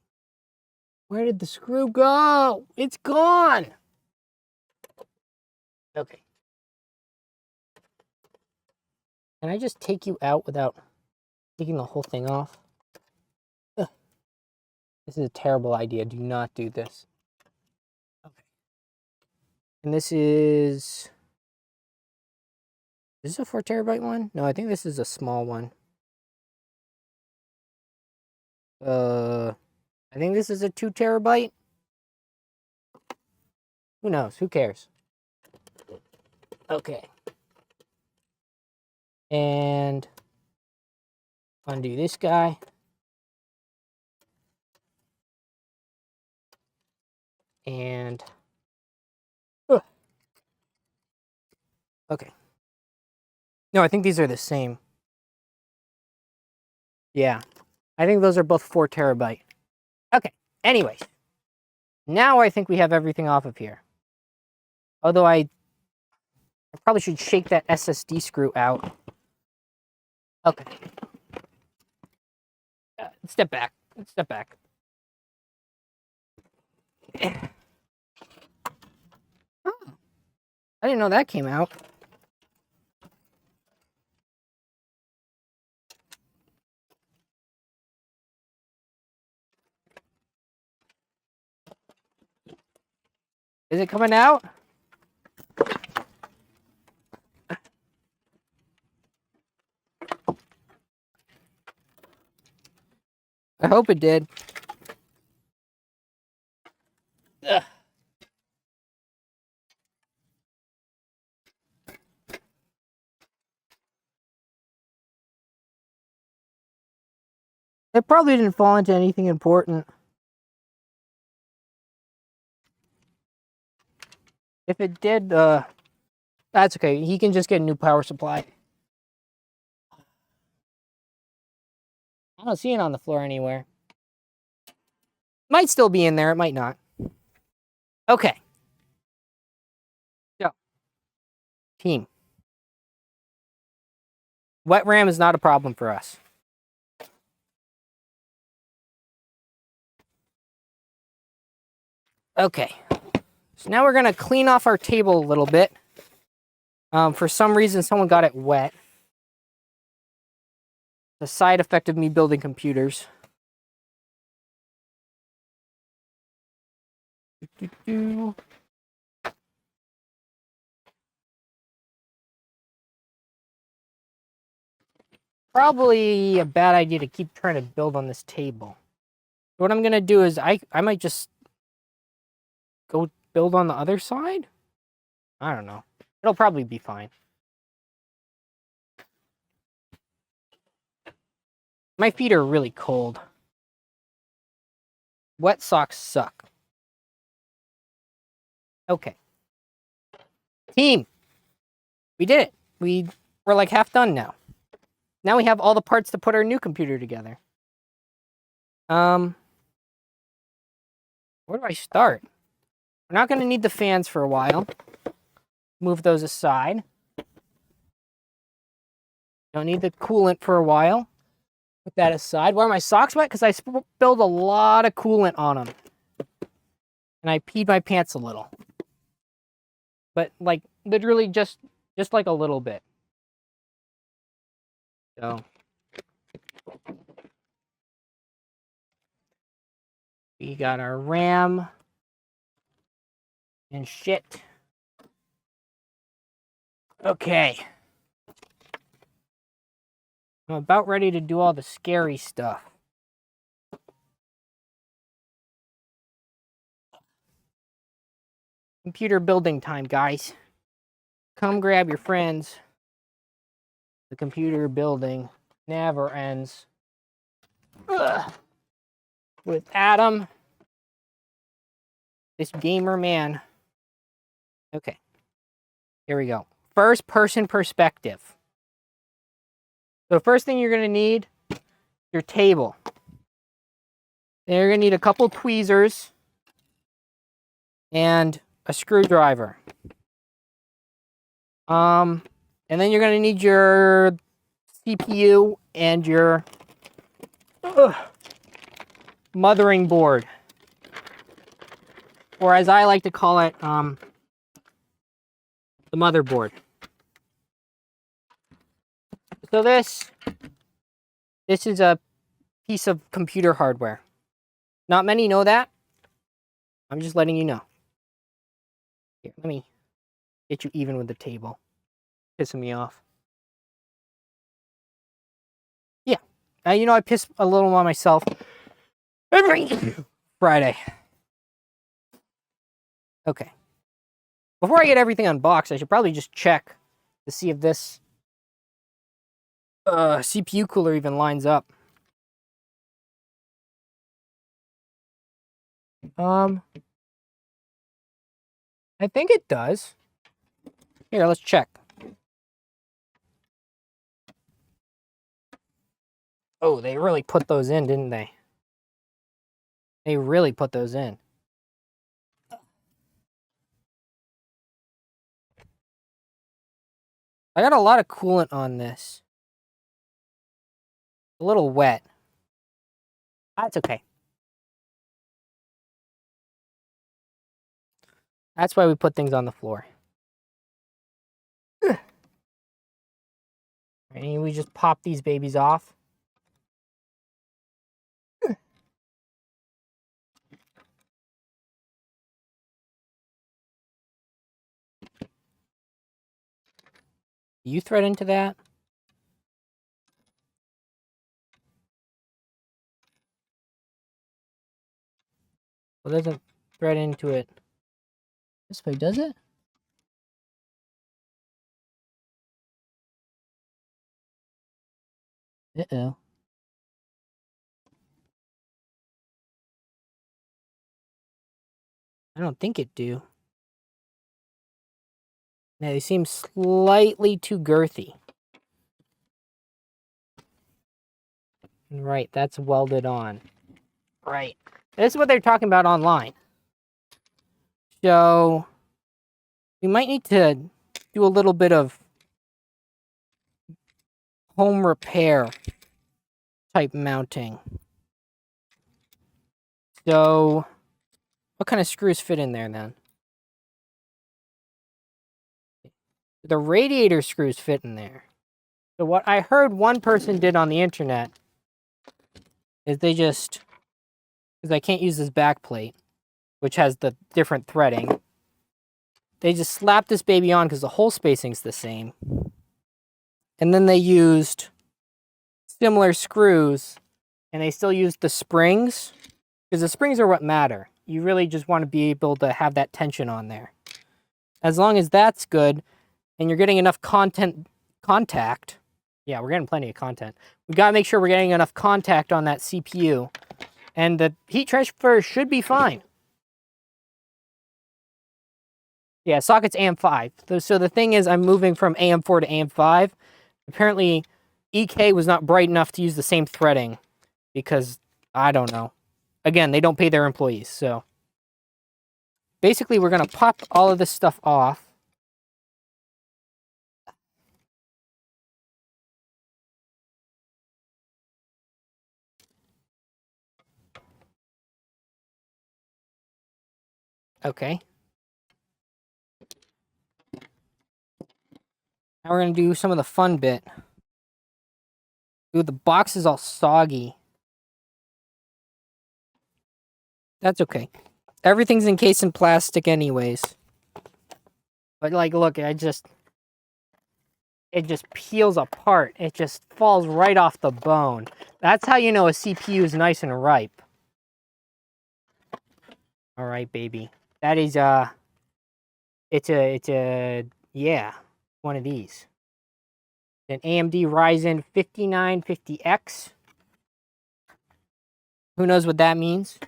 Where did the screw go? It's gone! Okay. Can I just take you out without taking the whole thing off? Ugh. This is a terrible idea. Do not do this. Okay. And this is this a 4 terabyte one? No, I think this is a small one. I think this is a 2 terabyte. Who knows? Who cares? Okay. And undo this guy. And okay. No, I think these are the same. Yeah. I think those are both 4 terabyte. Okay. Anyways. Now I think we have everything off of here. Although I probably should shake that SSD screw out. Okay. Step back. Step back. Oh, I didn't know that came out. Is it coming out? I hope it did. Ugh. It probably didn't fall into anything important. If it did, that's okay. He can just get a new power supply. I don't see it on the floor anywhere. Might still be in there. It might not. Okay. So, team. Wet ram is not a problem for us. Okay. So now we're going to clean off our table a little bit. For some reason, someone got it wet. The side effect of me building computers. Probably a bad idea to keep trying to build on this table. What I'm going to do is I might just go build on the other side? I don't know. It'll probably be fine. My feet are really cold. Wet socks suck. Okay. Team. We did it. We're like half done now. Now we have all the parts to put our new computer together. Where do I start? We're not going to need the fans for a while. Move those aside. Don't need the coolant for a while. Put that aside. Why are my socks wet? Because I spilled a lot of coolant on them. And I peed my pants a little. But like literally just like a little bit. So we got our RAM and shit. Okay. I'm about ready to do all the scary stuff. Computer building time, guys. Come grab your friends. The computer building never ends. Ugh. With Adam, this gamer man. Okay, here we go. First person perspective. So the first thing you're going to need, your table. Then you're going to need a couple tweezers and a screwdriver. And then you're going to need your CPU and your mothering board. Or as I like to call it, the motherboard. So this is a piece of computer hardware. Not many know that. I'm just letting you know. Here, let me get you even with the table. Pissing me off. Yeah. You know, I piss a little on myself every Friday. Okay. Before I get everything unboxed, I should probably just check to see if this CPU cooler even lines up. I think it does. Here, let's check. Oh, they really put those in, didn't they? They really put those in. I got a lot of coolant on this. A little wet. That's okay. That's why we put things on the floor. And we just pop these babies off. You thread into that? it doesn't thread into it. This way, does it? Uh-oh. I don't think it do. Yeah, they seem slightly too girthy. Right, that's welded on. Right. This is what they're talking about online. So, we might need to do a little bit of home repair type mounting. So, what kind of screws fit in there then? The radiator screws fit in there. So what I heard one person did on the internet is they just, because I can't use this back plate, which has the different threading, they just slapped this baby on because the hole spacing's the same. And then they used similar screws, and they still used the springs, because the springs are what matter. You really just want to be able to have that tension on there. As long as that's good, and you're getting enough contact, yeah, we're getting plenty of content. We got to make sure we're getting enough contact on that CPU, and the heat transfer should be fine. Yeah, socket's AM5. So the thing is, I'm moving from AM4 to AM5. Apparently, EK was not bright enough to use the same threading because, I don't know. Again, they don't pay their employees, so. Basically, we're going to pop all of this stuff off. Okay. Now we're going to do some of the fun bit. Ooh, the box is all soggy. That's okay. Everything's encased in plastic anyways. But like, look, it just peels apart. It just falls right off the bone. That's how you know a CPU is nice and ripe. All right, baby. That is, yeah, one of these. An AMD Ryzen 5950X. Who knows what that means?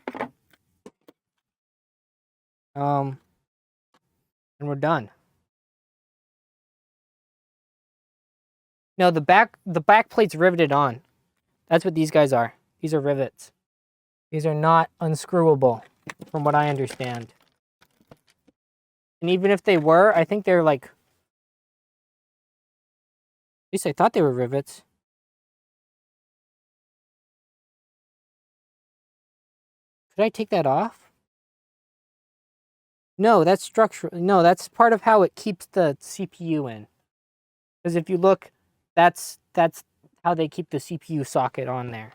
And we're done. No, the back plate's riveted on. That's what these guys are. These are rivets. These are not unscrewable, from what I understand. And even if they were, I think they're like... At least I thought they were rivets. Could I take that off? No, that's structural. No, that's part of how it keeps the CPU in. Because if you look, that's how they keep the CPU socket on there.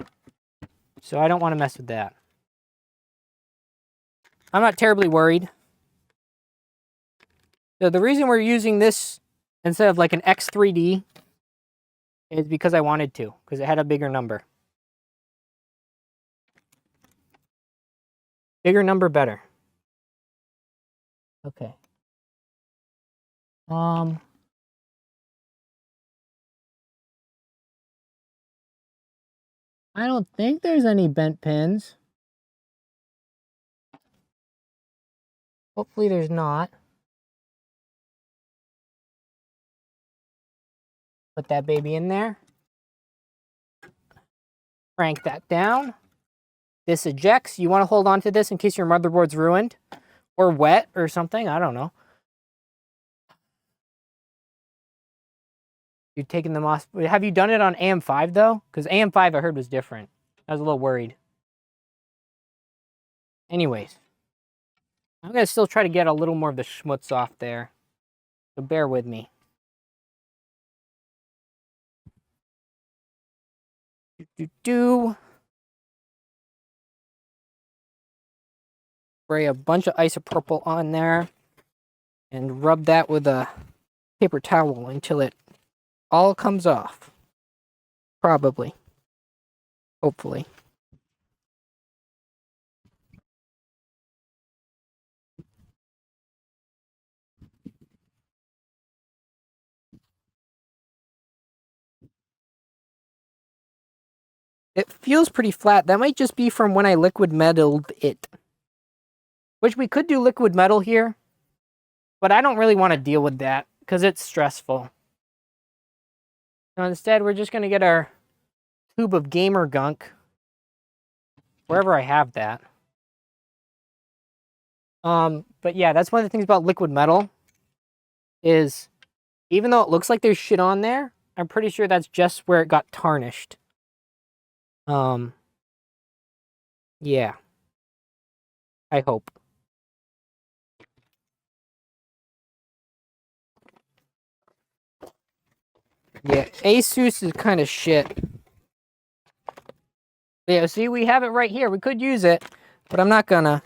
So I don't want to mess with that. I'm not terribly worried. So the reason we're using this instead of like an X3D is because I wanted to, because it had a bigger number. Bigger number, better. Okay. I don't think there's any bent pins. Hopefully there's not. Put that baby in there. Crank that down. This ejects. You want to hold on to this in case your motherboard's ruined or wet or something. I don't know. You're taking them off. Have you done it on AM5 though? Because AM5 I heard was different. I was a little worried. Anyways, I'm going to still try to get a little more of the schmutz off there. So bear with me. Spray a bunch of isopropyl on there and rub that with a paper towel until it all comes off. Probably. Hopefully. It feels pretty flat. That might just be from when I liquid metalled it. Which we could do liquid metal here, but I don't really want to deal with that because it's stressful. So instead, we're just going to get our tube of gamer gunk, wherever I have that. But yeah, that's one of the things about liquid metal is even though it looks like there's shit on there, I'm pretty sure that's just where it got tarnished. Yeah. I hope. Yeah, Asus is kind of shit. Yeah, see, we have it right here. We could use it, but I'm not gonna.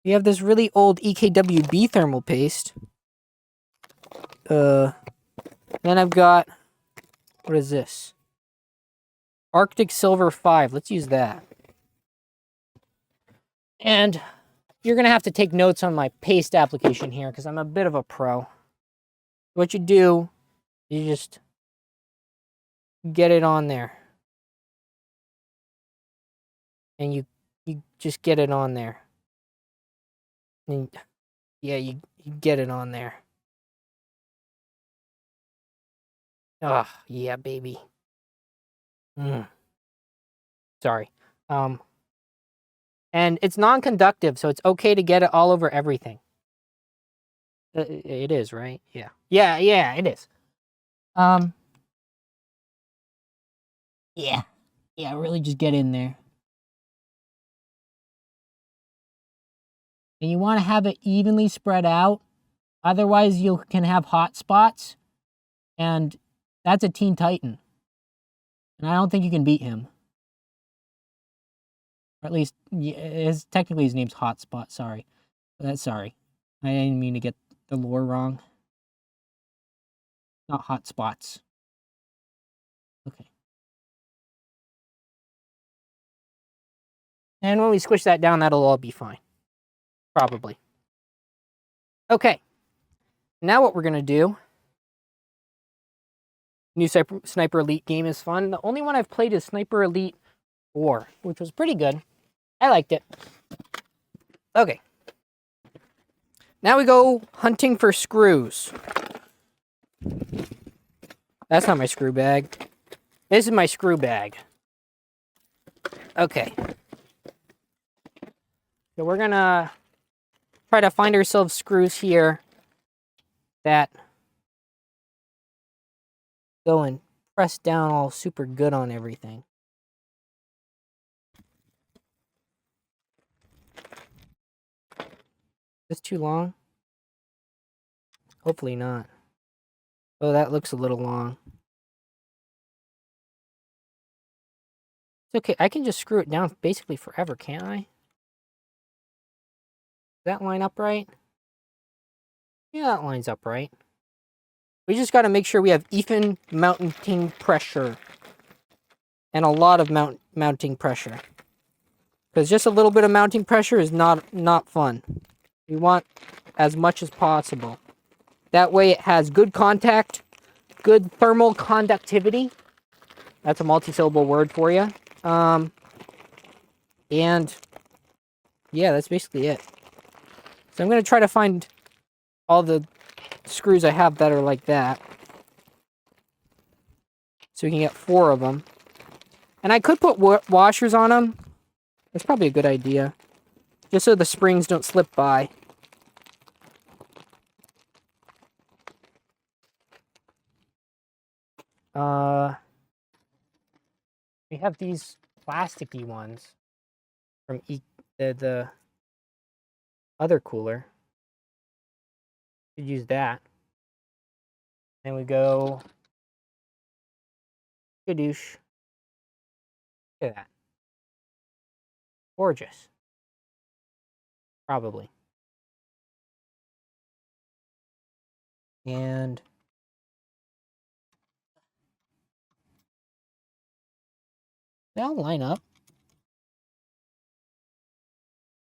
We have this really old EKWB thermal paste. Then I've got, what is this? Arctic Silver 5. Let's use that. And you're gonna have to take notes on my paste application here because I'm a bit of a pro. What you do, you just get it on there. And you just get it on there. And yeah, you get it on there. Oh, yeah, baby. Sorry. And it's non-conductive, so it's okay to get it all over everything. It is, right? Yeah. Yeah, it is. Yeah. Yeah, really just get in there. And you want to have it evenly spread out. Otherwise, you can have hot spots. And that's a Teen Titan. And I don't think you can beat him. Or at least, technically his name's Hotspot, sorry. Sorry. I didn't mean to get the lore wrong. Not Hotspots. Okay. And when we squish that down, that'll all be fine. Probably. Okay. Now what we're going to do... New Sniper Elite game is fun. The only one I've played is Sniper Elite 4, which was pretty good. I liked it. Okay. Now we go hunting for screws. That's not my screw bag. This is my screw bag. Okay. So we're gonna try to find ourselves screws here that go and press down all super good on everything. Is this too long? Hopefully not. Oh, that looks a little long. It's okay, I can just screw it down basically forever, can't I? Does that line up right? Yeah, that lines up right. We just got to make sure we have even mounting pressure. And a lot of mounting pressure. Because just a little bit of mounting pressure is not fun. We want as much as possible. That way it has good contact, good thermal conductivity. That's a multi-syllable word for you. And yeah, that's basically it. So I'm going to try to find all the screws I have that are like that. So we can get 4 of them. And I could put washers on them. That's probably a good idea. Just so the springs don't slip by. We have these plasticky ones from the other cooler. Could use that. And we go skadoosh. Look at that. Gorgeous. Probably. And they'll line up.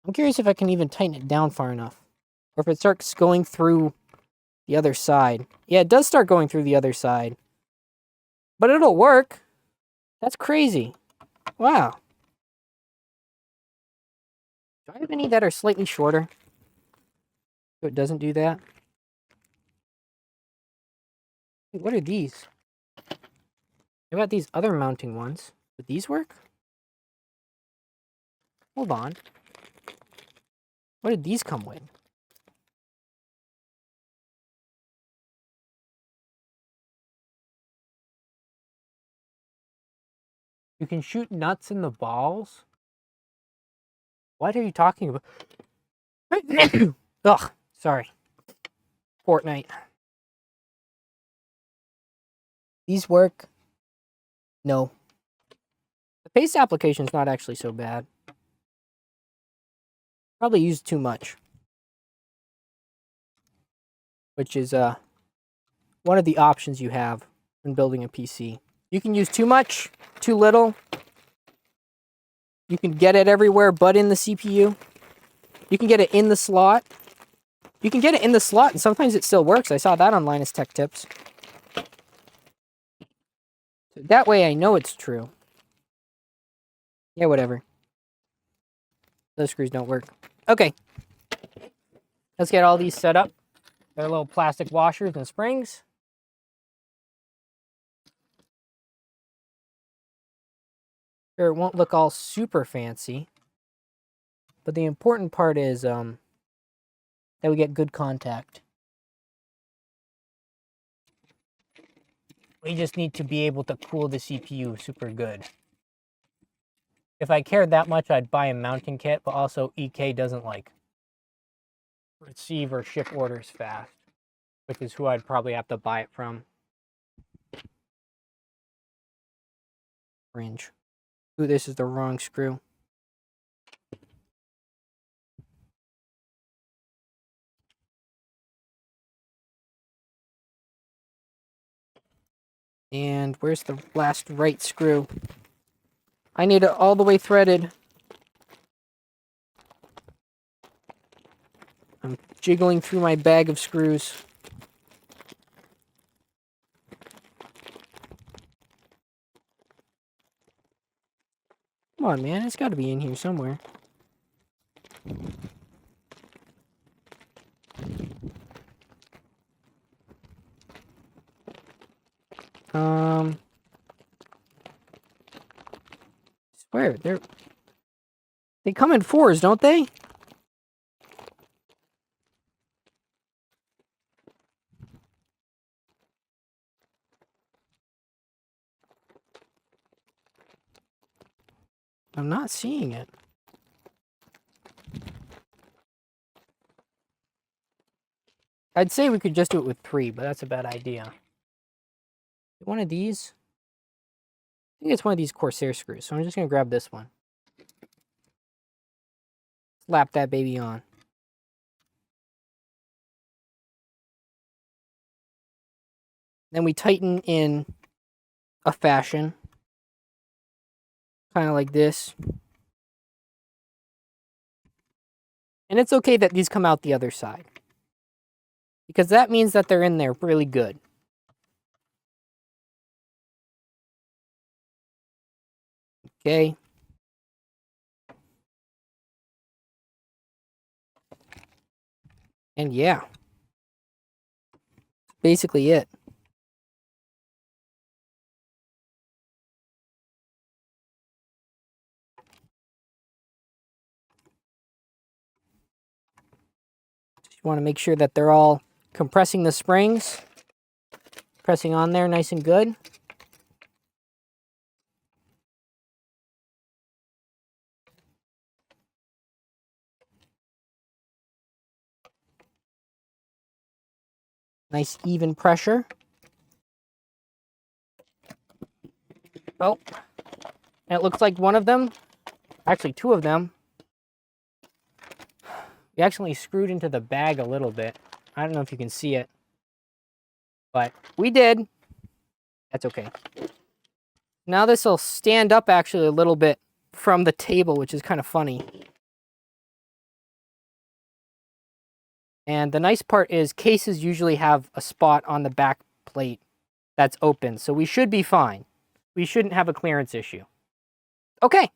I'm curious if I can even tighten it down far enough. Or if it starts going through The other side. Yeah, it does start going through the other side. But it'll work. That's crazy. Wow. Do I have any that are slightly shorter? So it doesn't do that? Wait, what are these? What about these other mounting ones? Would these work? Hold on. What did these come with? You can shoot nuts in the balls? What are you talking about? Ugh, sorry. Fortnite. These work? No. The paste application's not actually so bad. Probably used too much. Which is one of the options you have when building a PC. You can use too much, too little. You can get it everywhere but in the CPU. You can get it in the slot. You can get it in the slot and sometimes it still works. I saw that on Linus Tech Tips. So that way I know it's true. Yeah, whatever. Those screws don't work. Okay. Let's get all these set up. They're little plastic washers and springs. Sure, it won't look all super fancy. But the important part is that we get good contact. We just need to be able to cool the CPU super good. If I cared that much, I'd buy a mounting kit, but also EK doesn't like receive or ship orders fast, which is who I'd probably have to buy it from. Fringe. Ooh, this is the wrong screw. And where's the last right screw? I need it all the way threaded. I'm jiggling through my bag of screws. Come on, man. It's got to be in here somewhere. Swear, they come in fours, don't they? I'm not seeing it. I'd say we could just do it with 3, but that's a bad idea. One of these? I think it's one of these Corsair screws, so I'm just going to grab this one. Slap that baby on. Then we tighten in a fashion. Kind of like this. And it's okay that these come out the other side, because that means that they're in there really good. Okay. And yeah. Basically it. Just want to make sure that they're all compressing the springs. Pressing on there nice and good. Nice even pressure. Oh, and it looks like one of them, actually 2 of them, we actually screwed into the bag a little bit. I don't know if you can see it, but we did. That's okay. Now this will stand up actually a little bit from the table, which is kind of funny. And the nice part is cases usually have a spot on the back plate that's open, so we should be fine. We shouldn't have a clearance issue. Okay,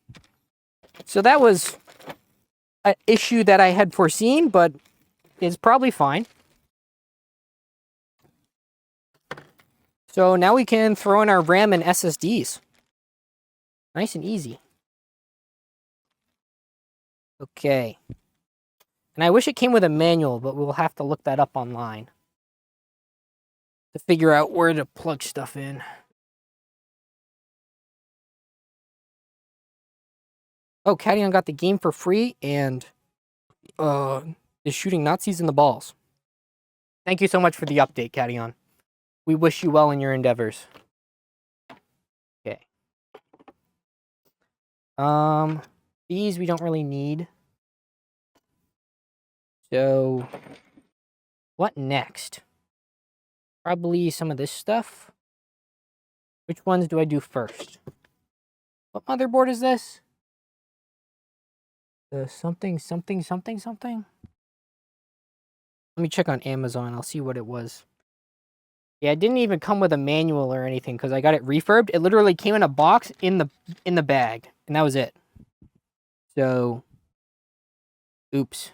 so that was an issue that I had foreseen, but is probably fine. So now we can throw in our RAM and SSDs. Nice and easy. Okay. And I wish it came with a manual, but we'll have to look that up online to figure out where to plug stuff in. Oh, Cadion got the game for free and is shooting Nazis in the balls. Thank you so much for the update, Cadion. We wish you well in your endeavors. Okay. These we don't really need. So, what next? Probably some of this stuff. Which ones do I do first? What motherboard is this? The something. Let me check on Amazon. I'll see what it was. Yeah, it didn't even come with a manual or anything because I got it refurbed. It literally came in a box in the bag, and that was it. So, oops.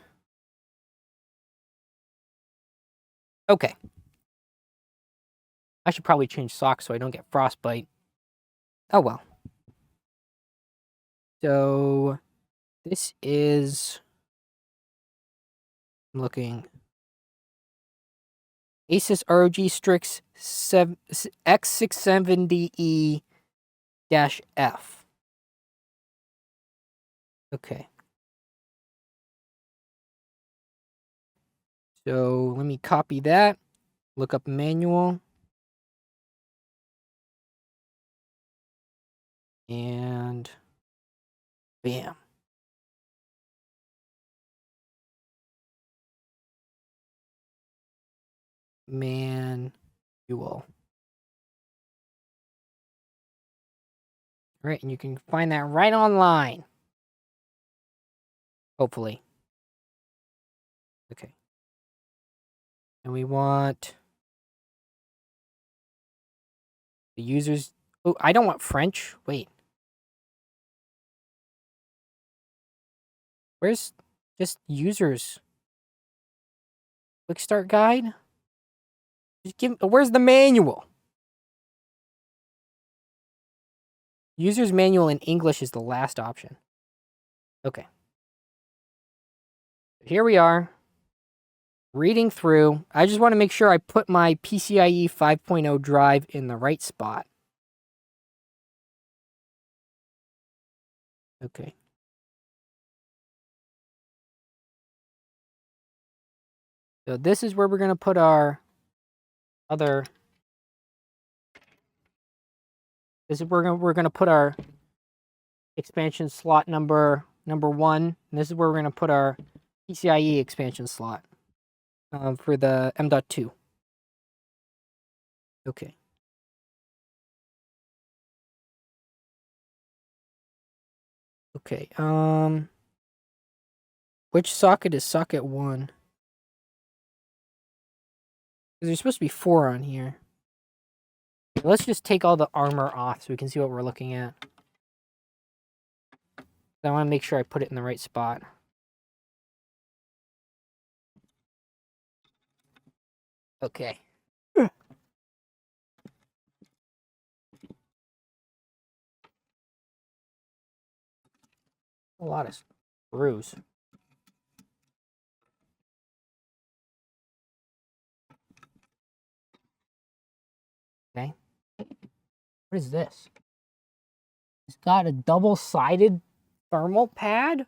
Okay. I should probably change socks so I don't get frostbite. Oh well. So, this is... I'm looking... Asus ROG Strix X670E-F. Okay. So let me copy that. Look up manual. And bam. Manual. All right, and you can find that right online. Hopefully. Okay. And we want the users. Oh, I don't want French. Wait. Where's just users? Quick start guide? Just give. Where's the manual? User's manual in English is the last option. Okay. Here we are. Reading through. I just want to make sure I put my PCIe 5.0 drive in the right spot. Okay. So this is where we're going to put our other... This is where we're going to put our expansion slot number 1. And this is where we're going to put our PCIe expansion slot for the M.2. Okay. Okay. Which socket is socket 1? Because there's supposed to be 4 on here. Let's just take all the armor off so we can see what we're looking at. I want to make sure I put it in the right spot. Okay. A lot of screws. Okay. What is this? It's got a double-sided thermal pad?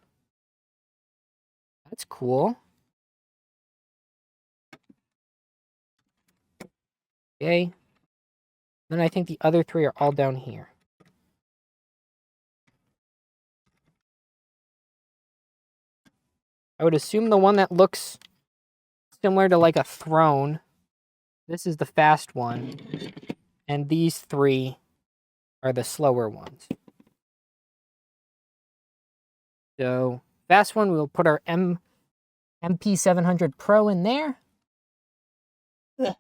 That's cool. Okay. Then I think the other 3 are all down here. I would assume the one that looks similar to like a throne. This is the fast one. And these 3 are the slower ones. So, fast one, we'll put our M MP700 Pro in there. Ugh.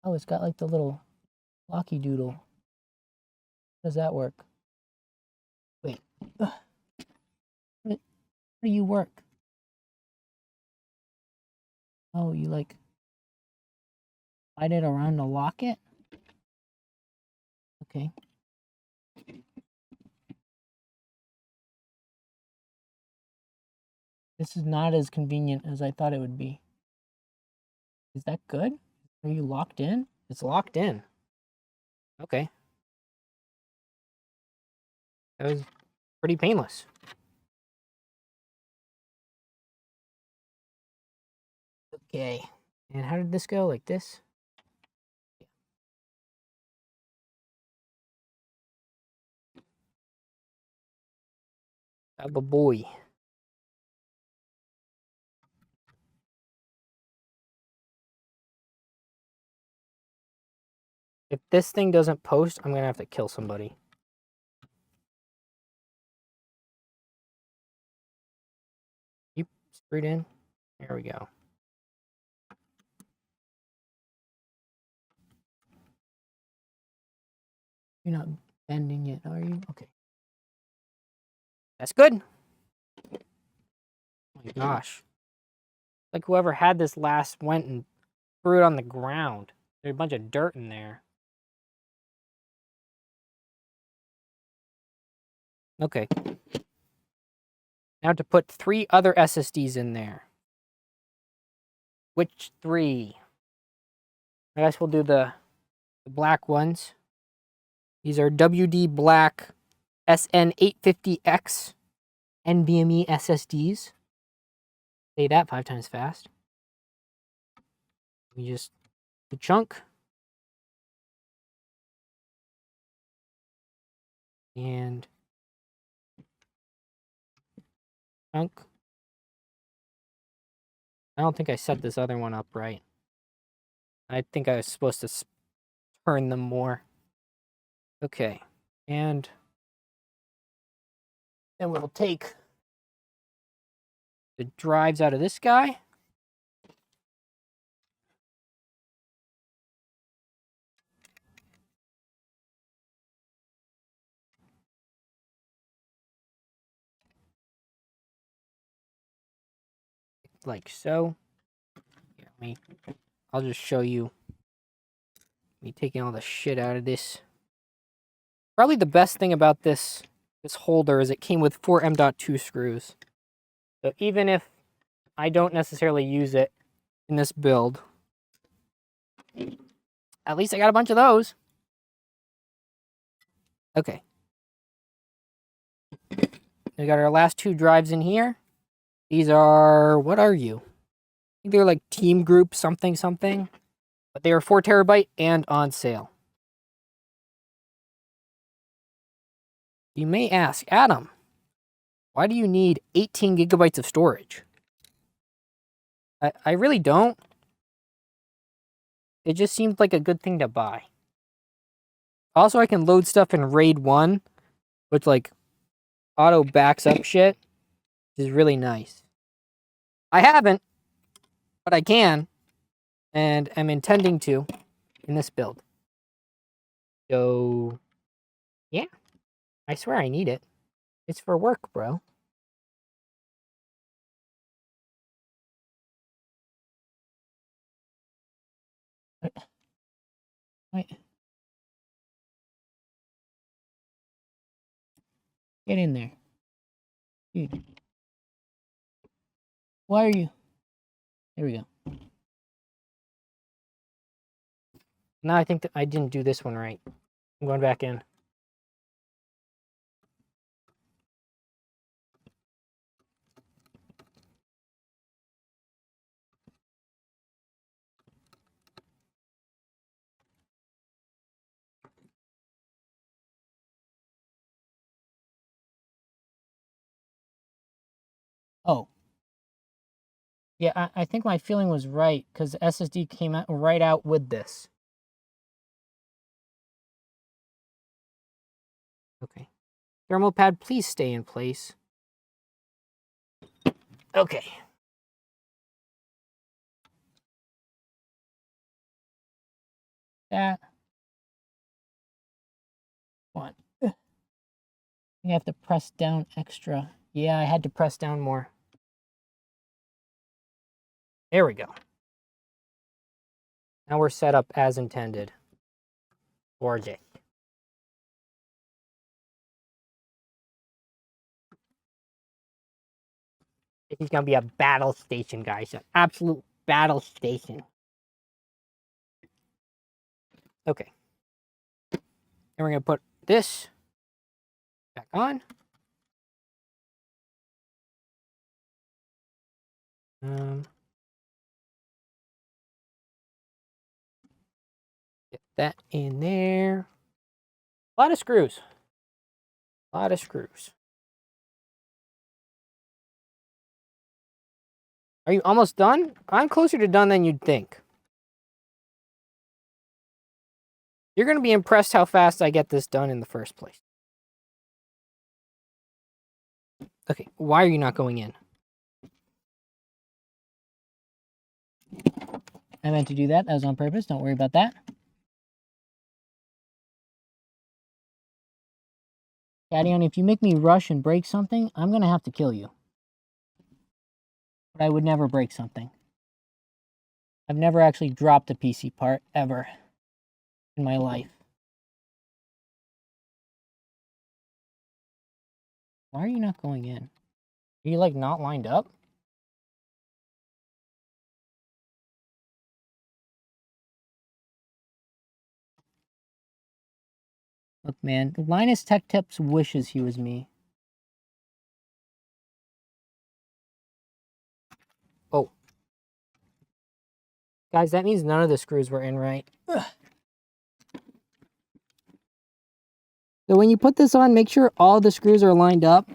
Oh, it's got like the little locky doodle. How does that work? Wait. Ugh. How do you work? Oh, you like slide it around to lock it? Okay. This is not as convenient as I thought it would be. Is that good? Are you locked in? It's locked in. Okay. That was pretty painless. Okay. And how did this go? Like this? Have a boy. If this thing doesn't post, I'm gonna have to kill somebody. You screwed in? There we go. You're not bending it, are you? Okay. That's good. Oh my gosh. Like whoever had this last went and threw it on the ground. There's a bunch of dirt in there. Okay. Now to put 3 other SSDs in there. Which 3? I guess we'll do the black ones. These are WD Black SN850X NVMe SSDs. Say that 5 times fast. We just the chunk. And chunk. I don't think I set this other one up right. I think I was supposed to turn them more. Okay. And then we'll take the drives out of this guy. Like so. Here, I'll just show you me taking all the shit out of this. Probably the best thing about this holder is it came with 4 M.2 screws. So even if I don't necessarily use it in this build, at least I got a bunch of those. Okay. We got our last 2 drives in here. These are, what are you? I think they're like Team Group something something. But they are 4 terabyte and on sale. You may ask, Adam, why do you need 18 gigabytes of storage? I really don't. It just seems like a good thing to buy. Also, I can load stuff in RAID 1, which like auto backs up shit, which is really nice. I haven't, but I can, and I'm intending to in this build. So, yeah, I swear I need it. It's for work, bro. Wait. Get in there. Dude. Why are you? There we go. Now I think that I didn't do this one right. I'm going back in. Oh. Yeah, I think my feeling was right because the SSD came out right out with this. Okay. Thermal pad, please stay in place. Okay. that. One. You have to press down extra. Yeah, I had to press down more. There we go. Now we're set up as intended. Gorgeous. This is going to be a battle station, guys. An absolute battle station. Okay. And we're going to put this back on. Get that in there. A lot of screws. A lot of screws. Are you almost done? I'm closer to done than you'd think. You're going to be impressed how fast I get this done in the first place. Okay, why are you not going in? I meant to do that. That was on purpose. Don't worry about that. Cadion, if you make me rush and break something, I'm going to have to kill you. But I would never break something. I've never actually dropped a PC part, ever, in my life. Why are you not going in? Are you, like, not lined up? Look, man, Linus Tech Tips wishes he was me. Oh. Guys, that means none of the screws were in right. Ugh. So when you put this on, make sure all the screws are lined up.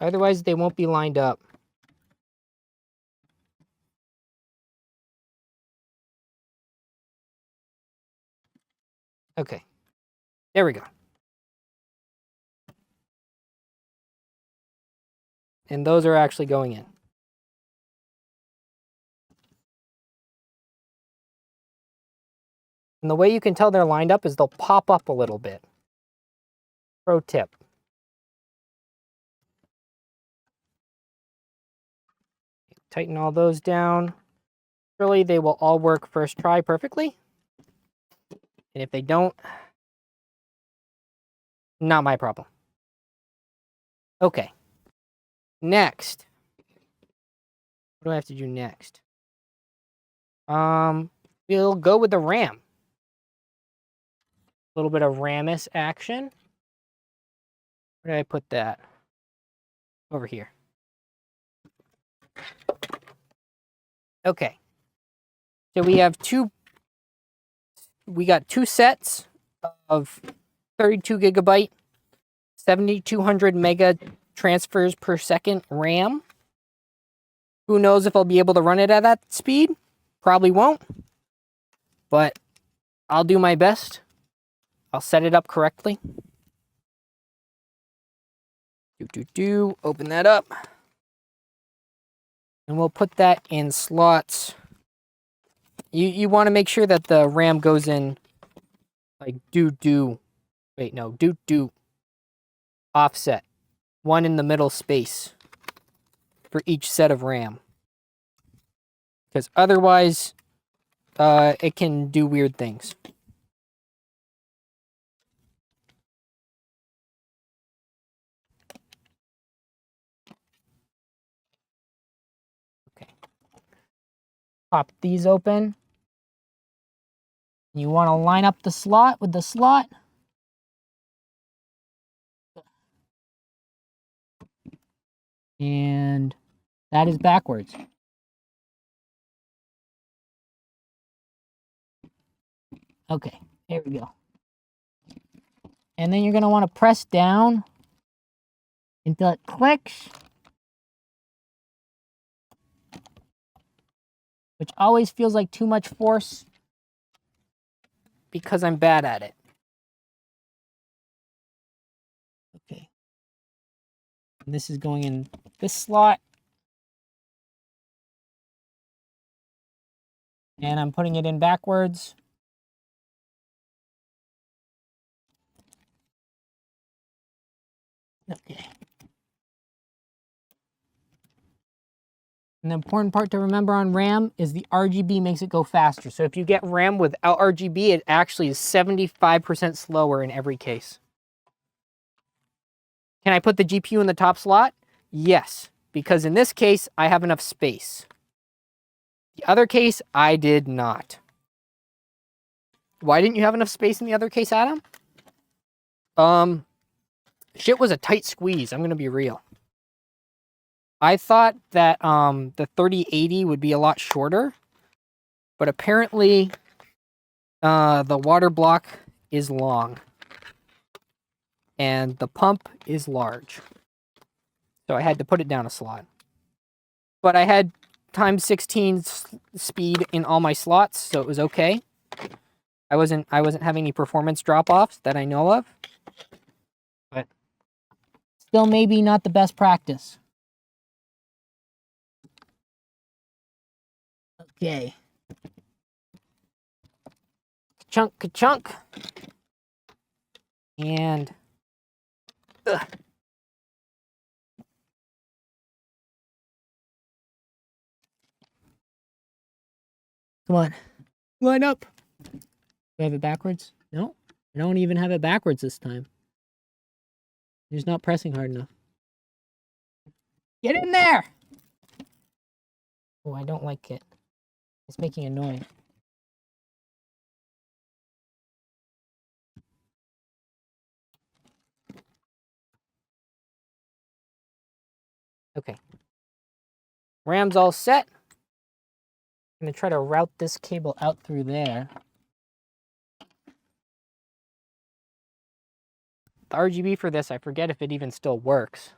Otherwise, they won't be lined up. Okay. There we go. And those are actually going in. And the way you can tell they're lined up is they'll pop up a little bit. Pro tip. Tighten all those down. Surely they will all work first try perfectly. And if they don't, not my problem. Okay. Next. What do I have to do next? We'll go with the RAM. A little bit of Ramus action. Where did I put that? Over here. Okay. So we have got two sets of 32 gigabyte, 7200 mega transfers per second RAM. Who knows if I'll be able to run it at that speed? Probably won't. But I'll do my best. I'll set it up correctly. Open that up. And we'll put that in slots. You want to make sure that the RAM goes in like offset. One in the middle space for each set of RAM. Because otherwise, it can do weird things. Okay. Pop these open. You want to line up the slot with the slot. And that is backwards. Okay, there we go. And then you're going to want to press down until it clicks. Which always feels like too much force because I'm bad at it. Okay. And this is going in this slot. And I'm putting it in backwards. Okay. And the important part to remember on RAM is the RGB makes it go faster. So if you get RAM without RGB, it actually is 75% slower in every case. Can I put the GPU in the top slot? Yes, because in this case, I have enough space. The other case, I did not. Why didn't you have enough space in the other case, Adam? Shit was a tight squeeze, I'm gonna be real. I thought that the 3080 would be a lot shorter, but apparently the water block is long and the pump is large. So I had to put it down a slot. But I had times 16 speed in all my slots, so it was okay. I wasn't having any performance drop-offs that I know of. But still maybe not the best practice. Okay. Chunk ka-chunk. And ugh. Come on. Line up. Do I have it backwards? No. I don't even have it backwards this time. It's not pressing hard enough. Get in there! Oh, I don't like it. It's making a noise. Okay. RAM's all set. I'm going to try to route this cable out through there. The RGB for this, I forget if it even still works.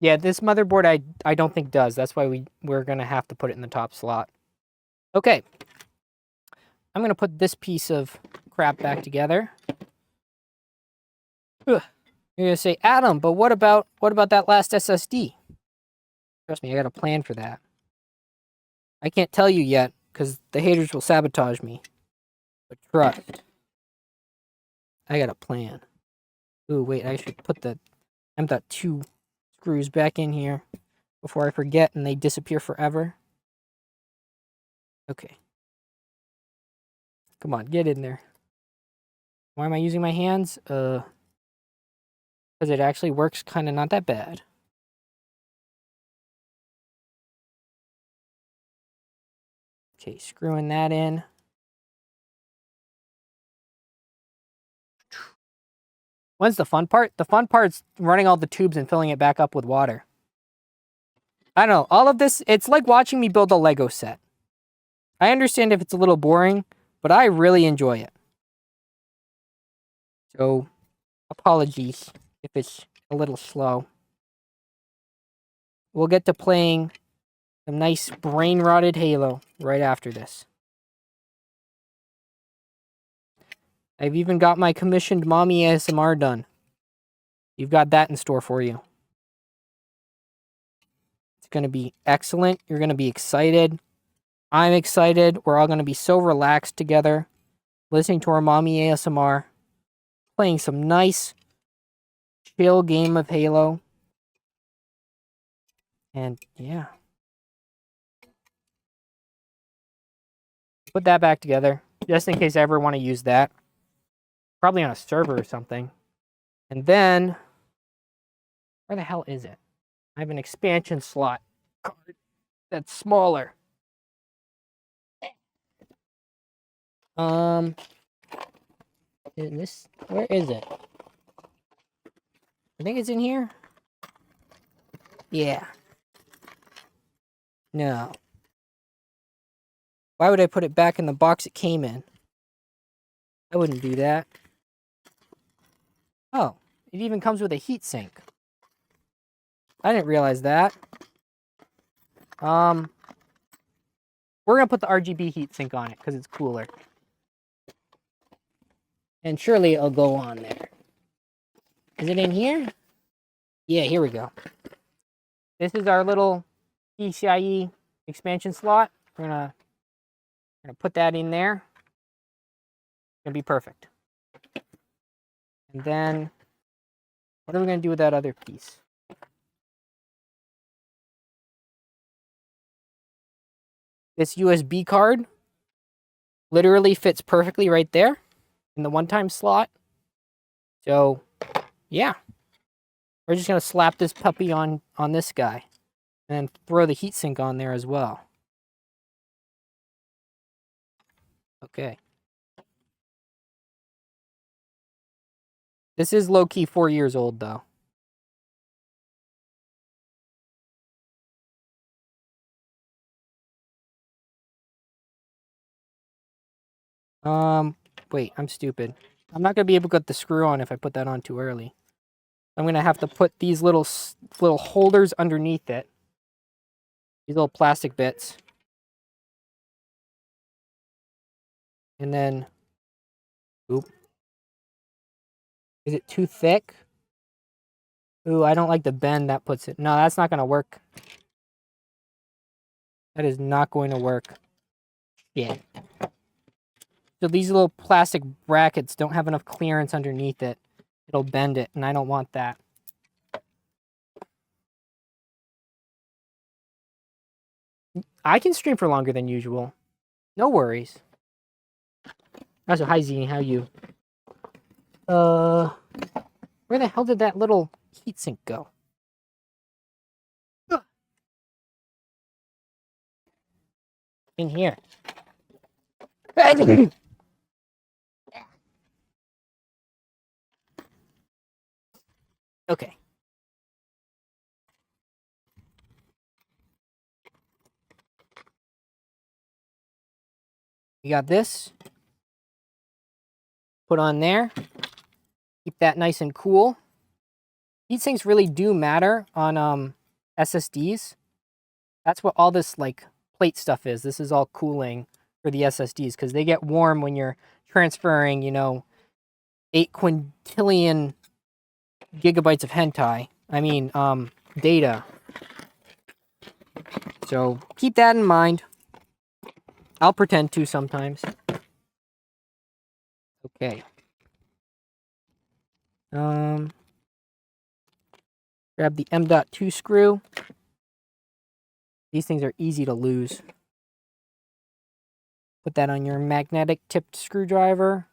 Yeah, this motherboard I don't think does. That's why we're going to have to put it in the top slot. Okay. I'm going to put this piece of crap back together. Ugh. You're going to say, Adam, but what about that last SSD? Trust me, I got a plan for that. I can't tell you yet, because the haters will sabotage me. But trust. I got a plan. Ooh, wait, I should put the M.2 screws back in here before I forget and they disappear forever. Okay. Come on, get in there. Why am I using my hands? Because it actually works kind of not that bad. Okay, screwing that in. When's the fun part? The fun part's running all the tubes and filling it back up with water. I don't know, all of this, it's like watching me build a Lego set. I understand if it's a little boring, but I really enjoy it. So, apologies if it's a little slow. We'll get to playing some nice brain-rotted Halo right after this. I've even got my commissioned mommy ASMR done. You've got that in store for you. It's going to be excellent. You're going to be excited. I'm excited. We're all going to be so relaxed together, listening to our mommy ASMR, playing some nice, chill game of Halo. And yeah. Put that back together, just in case I ever want to use that. Probably on a server or something. And then, where the hell is it? I have an expansion slot card that's smaller. Where is it? I think it's in here. Yeah. No. Why would I put it back in the box it came in? I wouldn't do that. Oh, it even comes with a heat sink. I didn't realize that. We're gonna put the RGB heat sink on it because it's cooler. And surely it'll go on there. Is it in here? Yeah, here we go. This is our little PCIe expansion slot. We're gonna put that in there. It's gonna be perfect. And then, what are we gonna do with that other piece? This USB card literally fits perfectly right there in the one-time slot. So, yeah. We're just gonna slap this puppy on this guy and throw the heatsink on there as well. Okay. This is low-key 4 years old, though. Wait, I'm stupid. I'm not gonna be able to get the screw on if I put that on too early. I'm gonna have to put these little holders underneath it. These little plastic bits. And then, oop. Is it too thick? Ooh, I don't like the bend that puts it. No, that's not gonna work. That is not going to work. Yeah. So these little plastic brackets don't have enough clearance underneath it. It'll bend it, and I don't want that. I can stream for longer than usual. No worries. Also, hi Z, how you? Where the hell did that little heatsink go? In here. Okay. We got this. Put on there. Keep that nice and cool. These things really do matter on SSDs. That's what all this like plate stuff is. This is all cooling for the SSDs because they get warm when you're transferring, 8 quintillion gigabytes of hentai. I mean, data. So keep that in mind. I'll pretend to sometimes. Okay. Grab the M.2 screw. These things are easy to lose. Put that on your magnetic tipped screwdriver.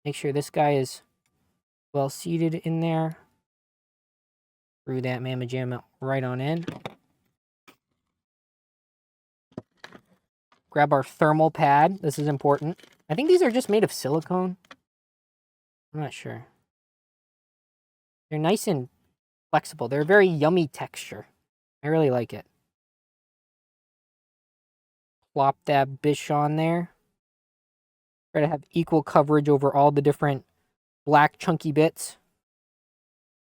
Make sure this guy is well seated in there. Screw that mamma jamma right on in. Grab our thermal pad. This is important. I think these are just made of silicone. I'm not sure. They're nice and flexible. They're a very yummy texture. I really like it. Plop that bish on there. Try to have equal coverage over all the different black chunky bits.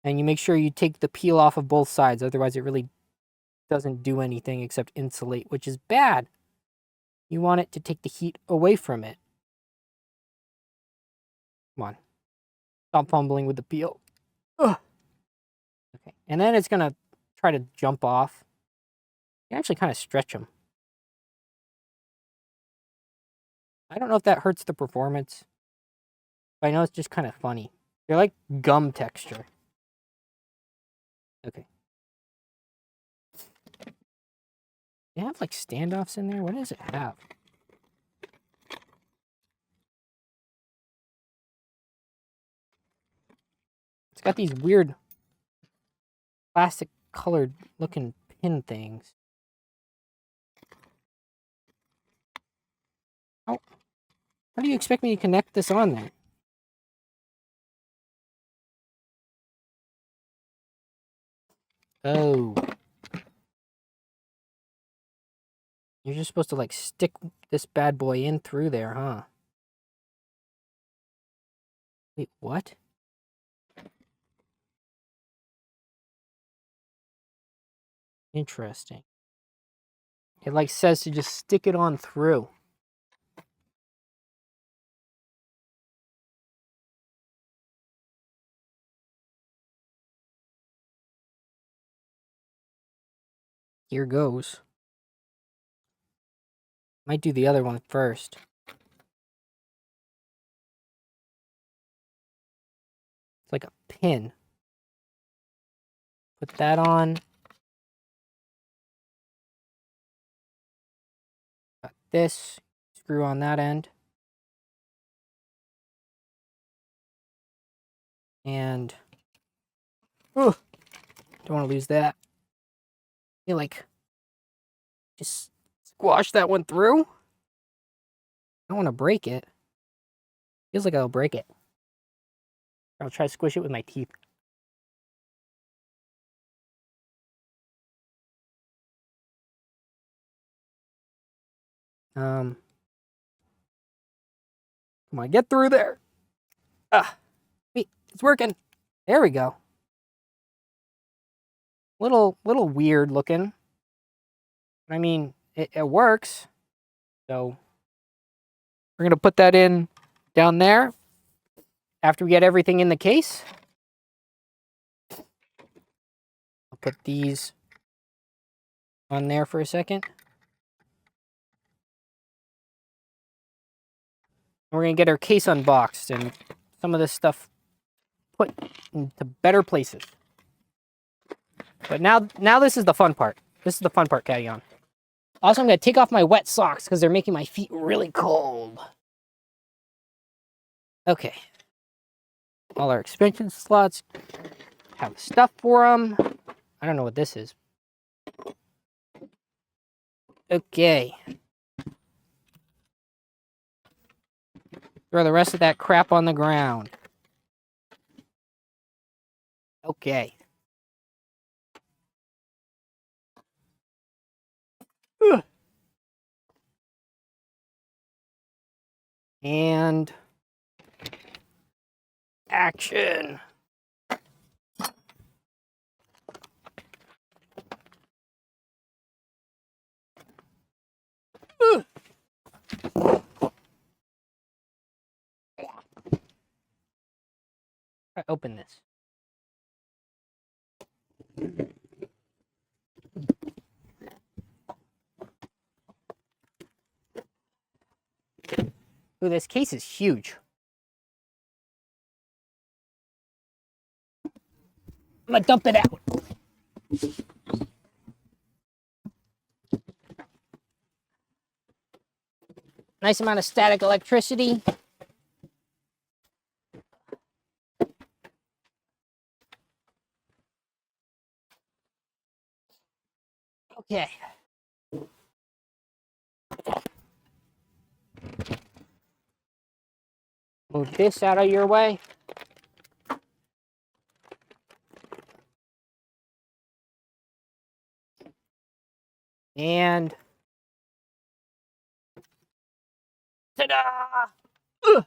And you make sure you take the peel off of both sides. Otherwise, it really doesn't do anything except insulate, which is bad. You want it to take the heat away from it. Come on. Stop fumbling with the peel. Ugh. Okay. And then it's going to try to jump off. You actually kind of stretch them. I don't know if that hurts the performance. But I know it's just kind of funny. They're like gum texture. Okay. They have like standoffs in there? What does it have? It's got these weird plastic colored looking pin things. How do you expect me to connect this on there? Oh. You're just supposed to like stick this bad boy in through there, huh? Wait, what? Interesting. It like says to just stick it on through. Here goes. Might do the other one first. It's like a pin. Put that on. Got this. Screw on that end. And don't want to lose that. You like just squash that one through. I don't want to break it. Feels like I'll break it. I'll try to squish it with my teeth. Come on, get through there. Wait, it's working. There we go. Little weird looking. I mean, it works. So we're gonna put that in down there after we get everything in the case. I'll put these on there for a second. We're gonna get our case unboxed and some of this stuff put into better places. But now this is the fun part. This is the fun part, Caddy on. Also, I'm gonna take off my wet socks because they're making my feet really cold. Okay. All our expansion slots have stuff for them. I don't know what this is. Okay. Throw the rest of that crap on the ground. Okay. Ugh. And action. Ugh. I open this. Ooh, this case is huge. I'm gonna dump it out. Nice amount of static electricity. Okay. Move this out of your way. And ta-da! Ugh.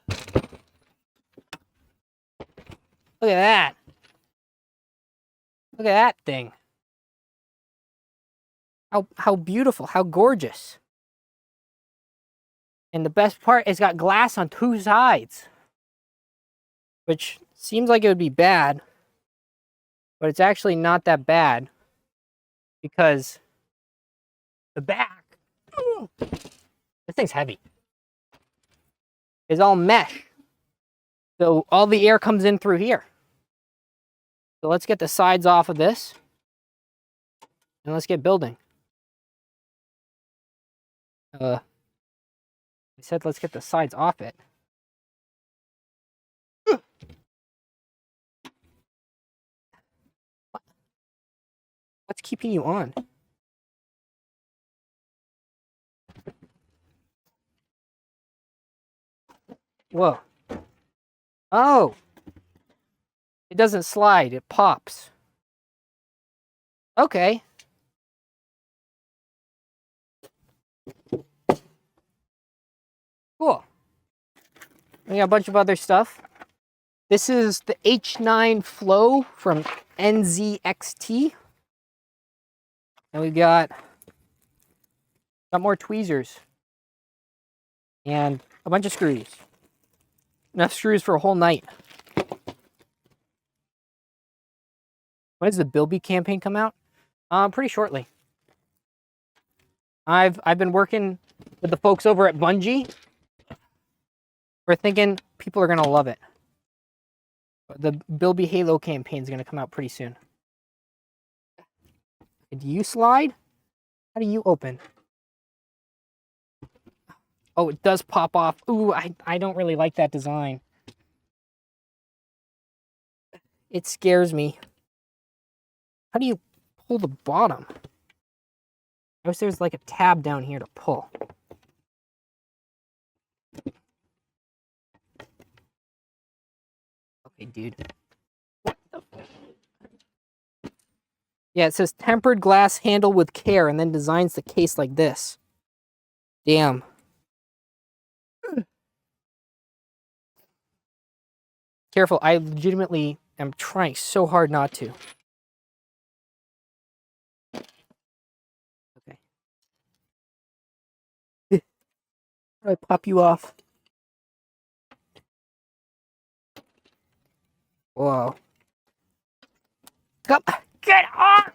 Look at that. Look at that thing. How beautiful, how gorgeous. And the best part, it's got glass on two sides. Which seems like it would be bad. But it's actually not that bad. Because the back, this thing's heavy. It's all mesh. So all the air comes in through here. So let's get the sides off of this. And let's get building. I said let's get the sides off it. What's keeping you on? Whoa. Oh. It doesn't slide, it pops. Okay. Cool. We got a bunch of other stuff. This is the H9 Flow from NZXT. And we got more tweezers. And a bunch of screws. Enough screws for a whole night. When does the Billbee campaign come out? Pretty shortly. I've been working with the folks over at Bungie. We're thinking people are gonna love it. The Billbee Halo campaign is gonna come out pretty soon. Do you slide? How do you open? Oh, it does pop off. Ooh, I don't really like that design. It scares me. How do you pull the bottom? I wish there was like a tab down here to pull. Okay, dude. What the fuck? Yeah, it says tempered glass handle with care and then designs the case like this. Damn. Careful, I legitimately am trying so hard not to. Okay. How do I pop you off? Whoa. Come, get off!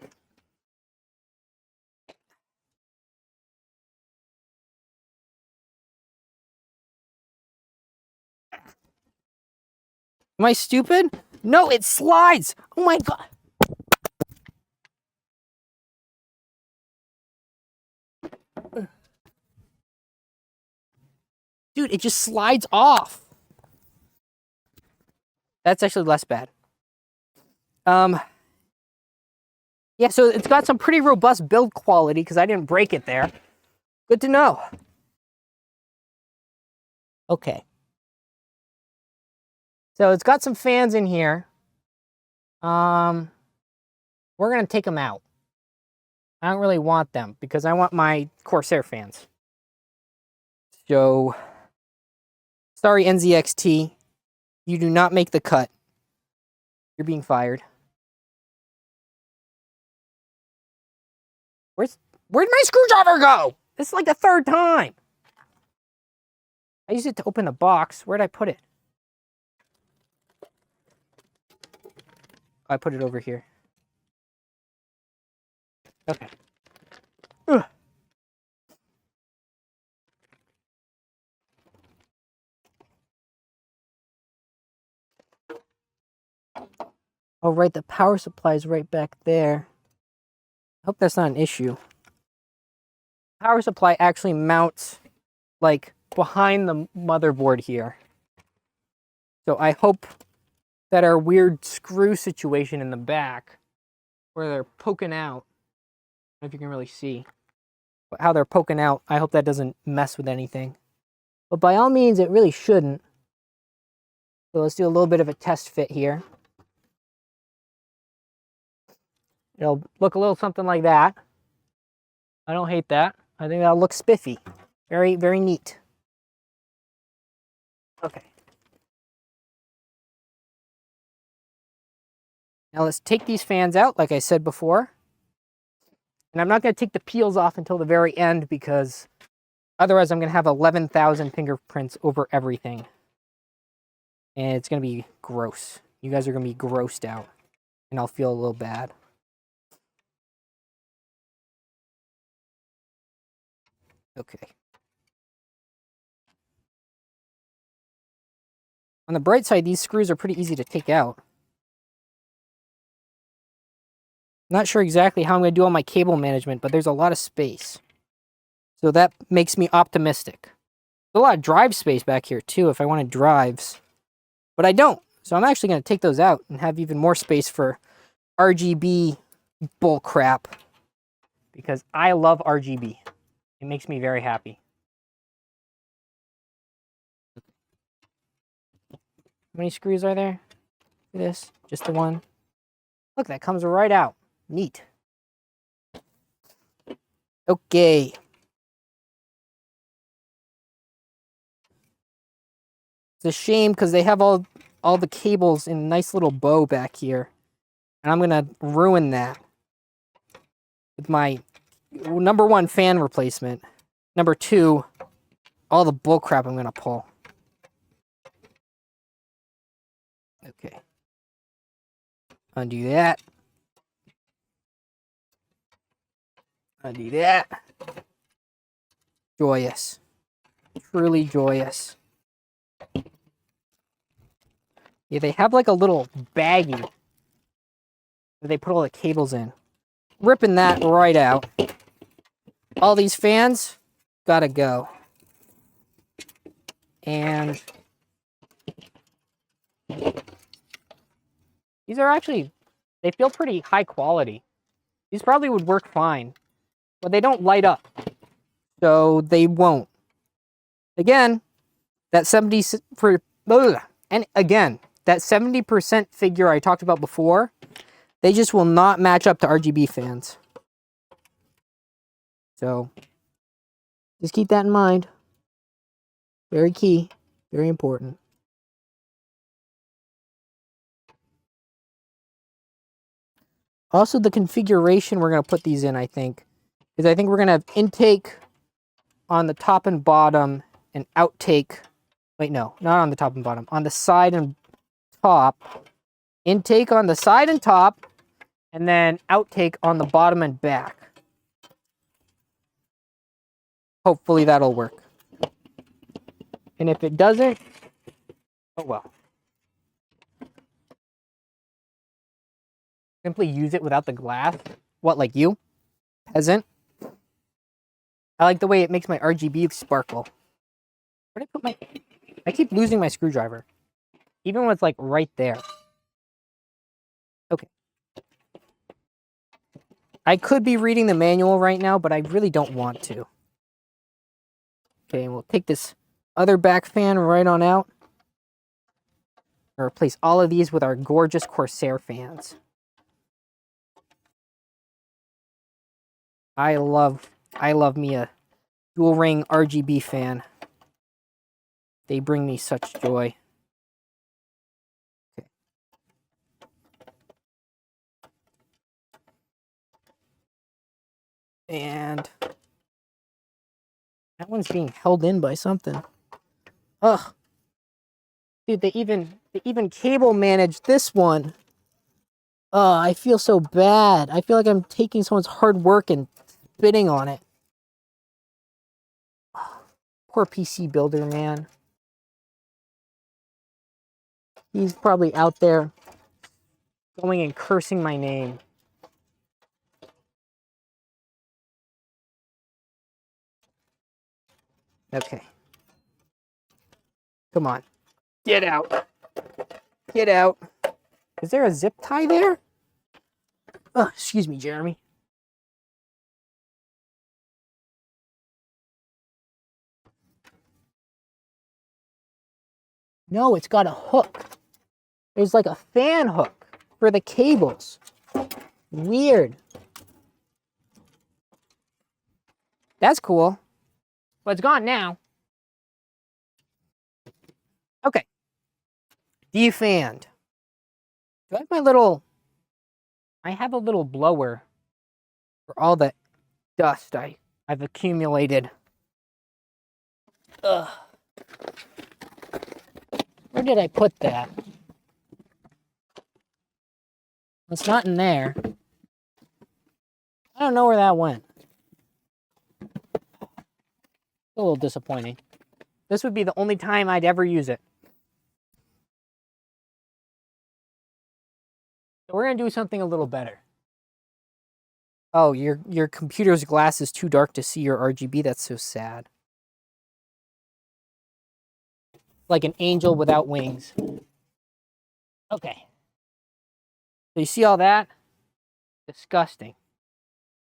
Am I stupid? No, it slides! Oh my god! Dude, it just slides off. That's actually less bad. Yeah, so it's got some pretty robust build quality because I didn't break it there. Good to know. Okay. So it's got some fans in here. We're gonna take them out. I don't really want them because I want my Corsair fans. So, sorry NZXT, you do not make the cut. You're being fired. Where'd my screwdriver go? This is like the third time. I used it to open the box. Where'd I put it? I put it over here. Okay. Ugh. Oh, right, the power supply is right back there. I hope that's not an issue. Power supply actually mounts, like, behind the motherboard here. So I hope that our weird screw situation in the back, where they're poking out, I don't know if you can really see, but how they're poking out, I hope that doesn't mess with anything. But by all means, it really shouldn't. So let's do a little bit of a test fit here. It'll look a little something like that. I don't hate that. I think that'll look spiffy. Very, very neat. Okay. Now let's take these fans out, like I said before. And I'm not going to take the peels off until the very end because otherwise I'm going to have 11,000 fingerprints over everything. And it's going to be gross. You guys are going to be grossed out. And I'll feel a little bad. Okay. On the bright side, these screws are pretty easy to take out. Not sure exactly how I'm going to do all my cable management, but there's a lot of space. So that makes me optimistic. There's a lot of drive space back here too if I wanted drives. But I don't. So I'm actually going to take those out and have even more space for RGB bull crap. Because I love RGB. It makes me very happy. How many screws are there? Look at this. Just the one. Look, that comes right out. Neat. Okay. It's a shame because they have all the cables in a nice little bow back here. And I'm going to ruin that with my number one fan replacement. Number two, all the bull crap I'm going to pull. Okay. Undo that. Undo that. Joyous. Truly joyous. Yeah, they have like a little baggie that they put all the cables in. Ripping that right out. All these fans gotta go. And these are actually, they feel pretty high quality. These probably would work fine, but they don't light up. So they won't. Again, that 70 for, and again, that 70% figure I talked about before, they just will not match up to RGB fans. So just keep that in mind. Very key, very important. Also, the configuration we're going to put these in, I think, is I think we're going to have intake on the top and bottom and outtake. Wait, no, not on the top and bottom. On the side and top. Intake on the side and top, and then outtake on the bottom and back. Hopefully that'll work. And if it doesn't, oh well. Simply use it without the glass. What, like you? Peasant? I like the way it makes my RGB sparkle. Where did I put my... I keep losing my screwdriver. Even when it's like right there. Okay. I could be reading the manual right now, but I really don't want to. Okay, and we'll take this other back fan right on out. And replace all of these with our gorgeous Corsair fans. I love me a dual ring RGB fan. They bring me such joy. Okay. And that one's being held in by something. Ugh. Dude, they even cable managed this one. I feel so bad. I feel like I'm taking someone's hard work and spitting on it. Poor PC builder, man. He's probably out there going and cursing my name. Okay. Come on. Get out. Get out. Is there a zip tie there? Oh, excuse me, Jeremy. No, it's got a hook. There's like a fan hook for the cables. Weird. That's cool. But it's gone now. Okay. Defanned. Do I have my little... I have a little blower for all the dust I've accumulated. Ugh. Where did I put that? It's not in there. I don't know where that went. A little disappointing. This would be the only time I'd ever use it. So we're going to do something a little better. Oh, your computer's glass is too dark to see your RGB. That's so sad. Like an angel without wings. Okay. So you see all that? Disgusting.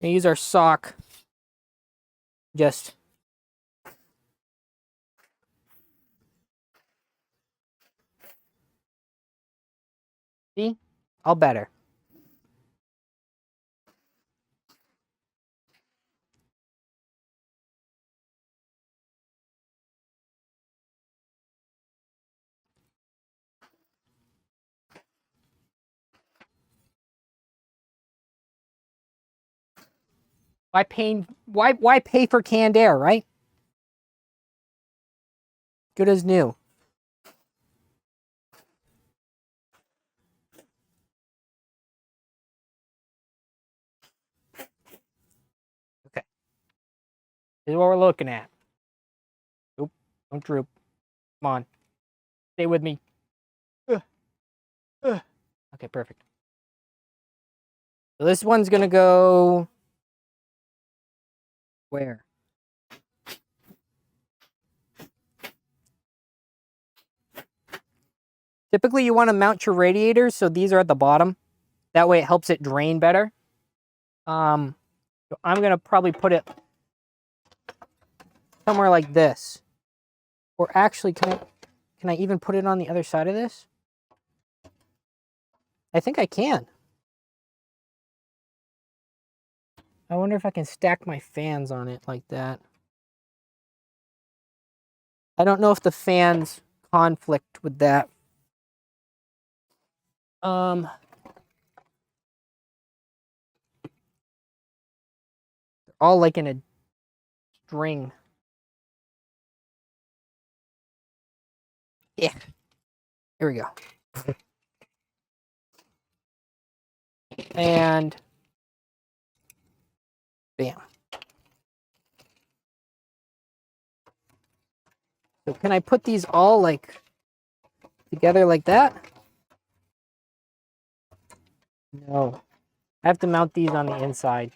We use our sock. Just... See? All better. Why pay for canned air, right? Good as new. Okay. This is what we're looking at. Don't droop. Come on. Stay with me. Okay, perfect. So this one's gonna go where? Typically you want to mount your radiators so these are at the bottom. That way it helps it drain better. So I'm gonna probably put it somewhere like this. Or actually, can I even put it on the other side of this? I think I can. I wonder if I can stack my fans on it like that. I don't know if the fans conflict with that. They're all like in a string. Yeah. Here we go. And bam. So can I put these all like together like that? No. I have to mount these on the inside.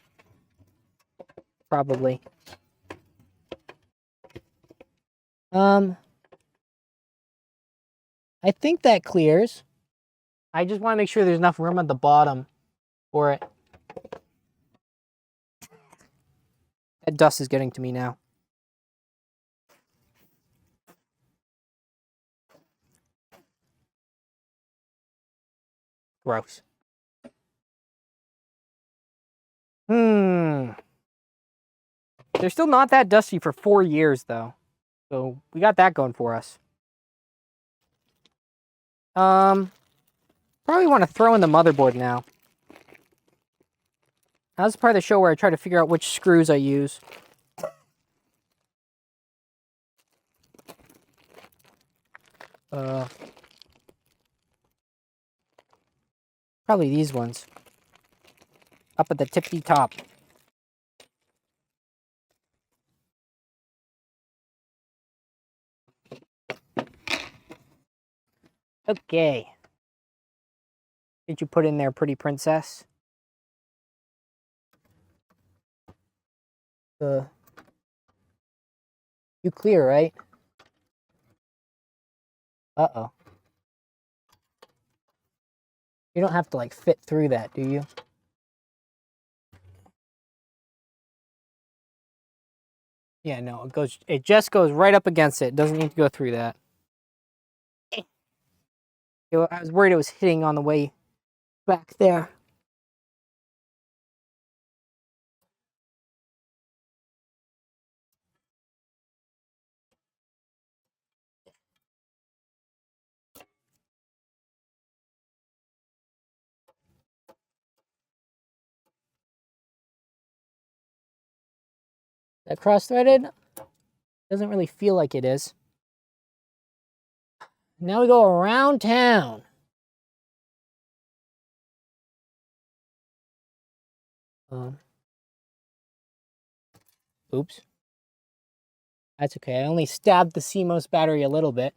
Probably. I think that clears. I just want to make sure there's enough room at the bottom for it. That dust is getting to me now. Gross. They're still not that dusty for 4 years, though. So we got that going for us. Probably want to throw in the motherboard now. That's part of the show where I try to figure out which screws I use. Probably these ones. Up at the tippy top. Okay. Did you put in there, pretty princess? You clear, right? Uh-oh. You don't have to like fit through that, do you? Yeah, no, it just goes right up against it. It doesn't need to go through that. I was worried it was hitting on the way back there. That cross-threaded doesn't really feel like it is. Now we go around town. Oops. That's okay. I only stabbed the CMOS battery a little bit.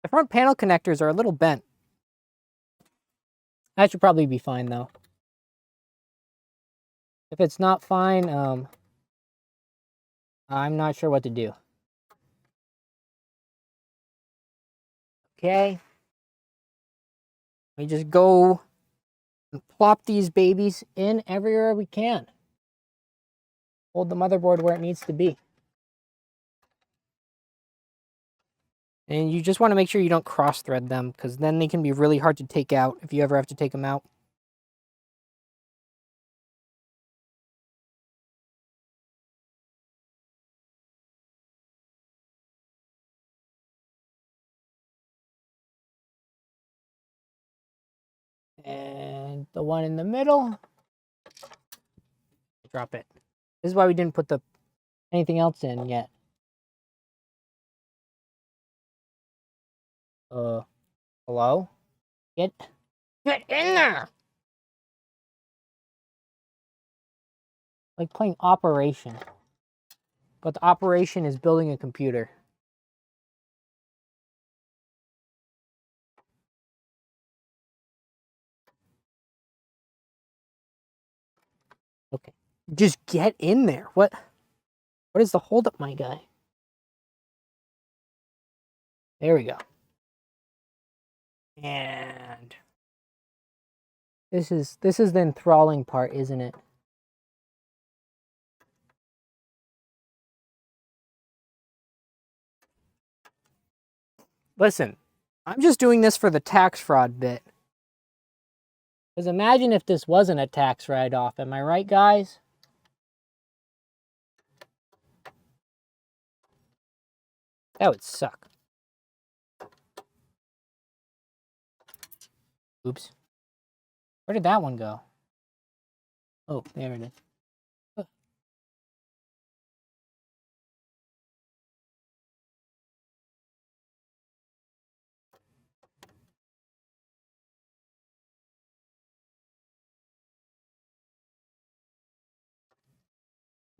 The front panel connectors are a little bent. That should probably be fine, though. If it's not fine, I'm not sure what to do. Okay. We just go and plop these babies in everywhere we can. Hold the motherboard where it needs to be. And you just want to make sure you don't cross-thread them, because then they can be really hard to take out if you ever have to take them out. And the one in the middle, drop it. This is why we didn't put anything else in yet. Hello? Get in there! Like playing Operation. But the operation is building a computer. Okay. Just get in there. What is the holdup, my guy? There we go. And this is the enthralling part, isn't it? Listen, I'm just doing this for the tax fraud bit. Because imagine if this wasn't a tax write-off. Am I right, guys? That would suck. Oops. Where did that one go? Oh, there it is. Oh.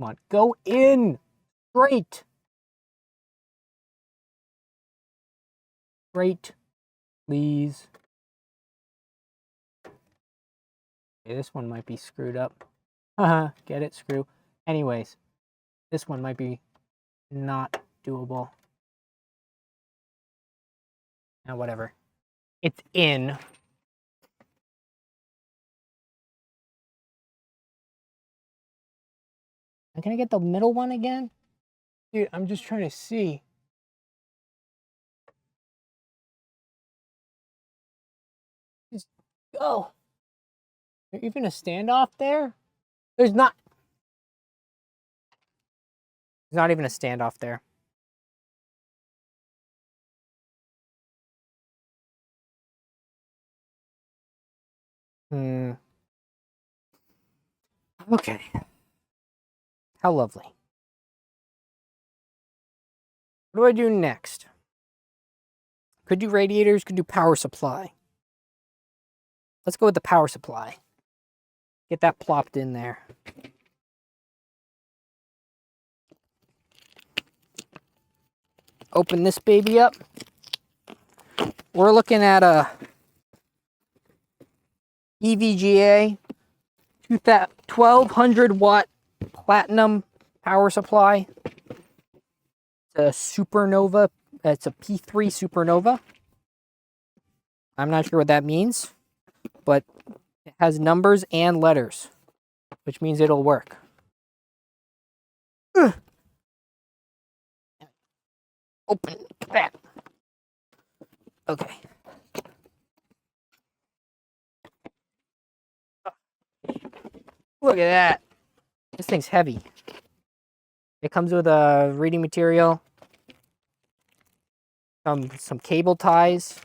Come on, go in! Straight! Straight, please. Okay, this one might be screwed up. Haha, get it? Screw. Anyways, this one might be not doable. Now, whatever. It's in. And can I get the middle one again? Dude, I'm just trying to see. Just go. There even a standoff there? There's not. There's not even a standoff there. Okay. How lovely. What do I do next? Could do radiators, could do power supply. Let's go with the power supply. Get that plopped in there. Open this baby up. We're looking at a EVGA 1200 watt platinum power supply. It's a supernova. It's a P3 supernova. I'm not sure what that means, but it has numbers and letters, which means it'll work. Ugh. Open that. Okay. Look at that. This thing's heavy. It comes with a reading material, some cable ties,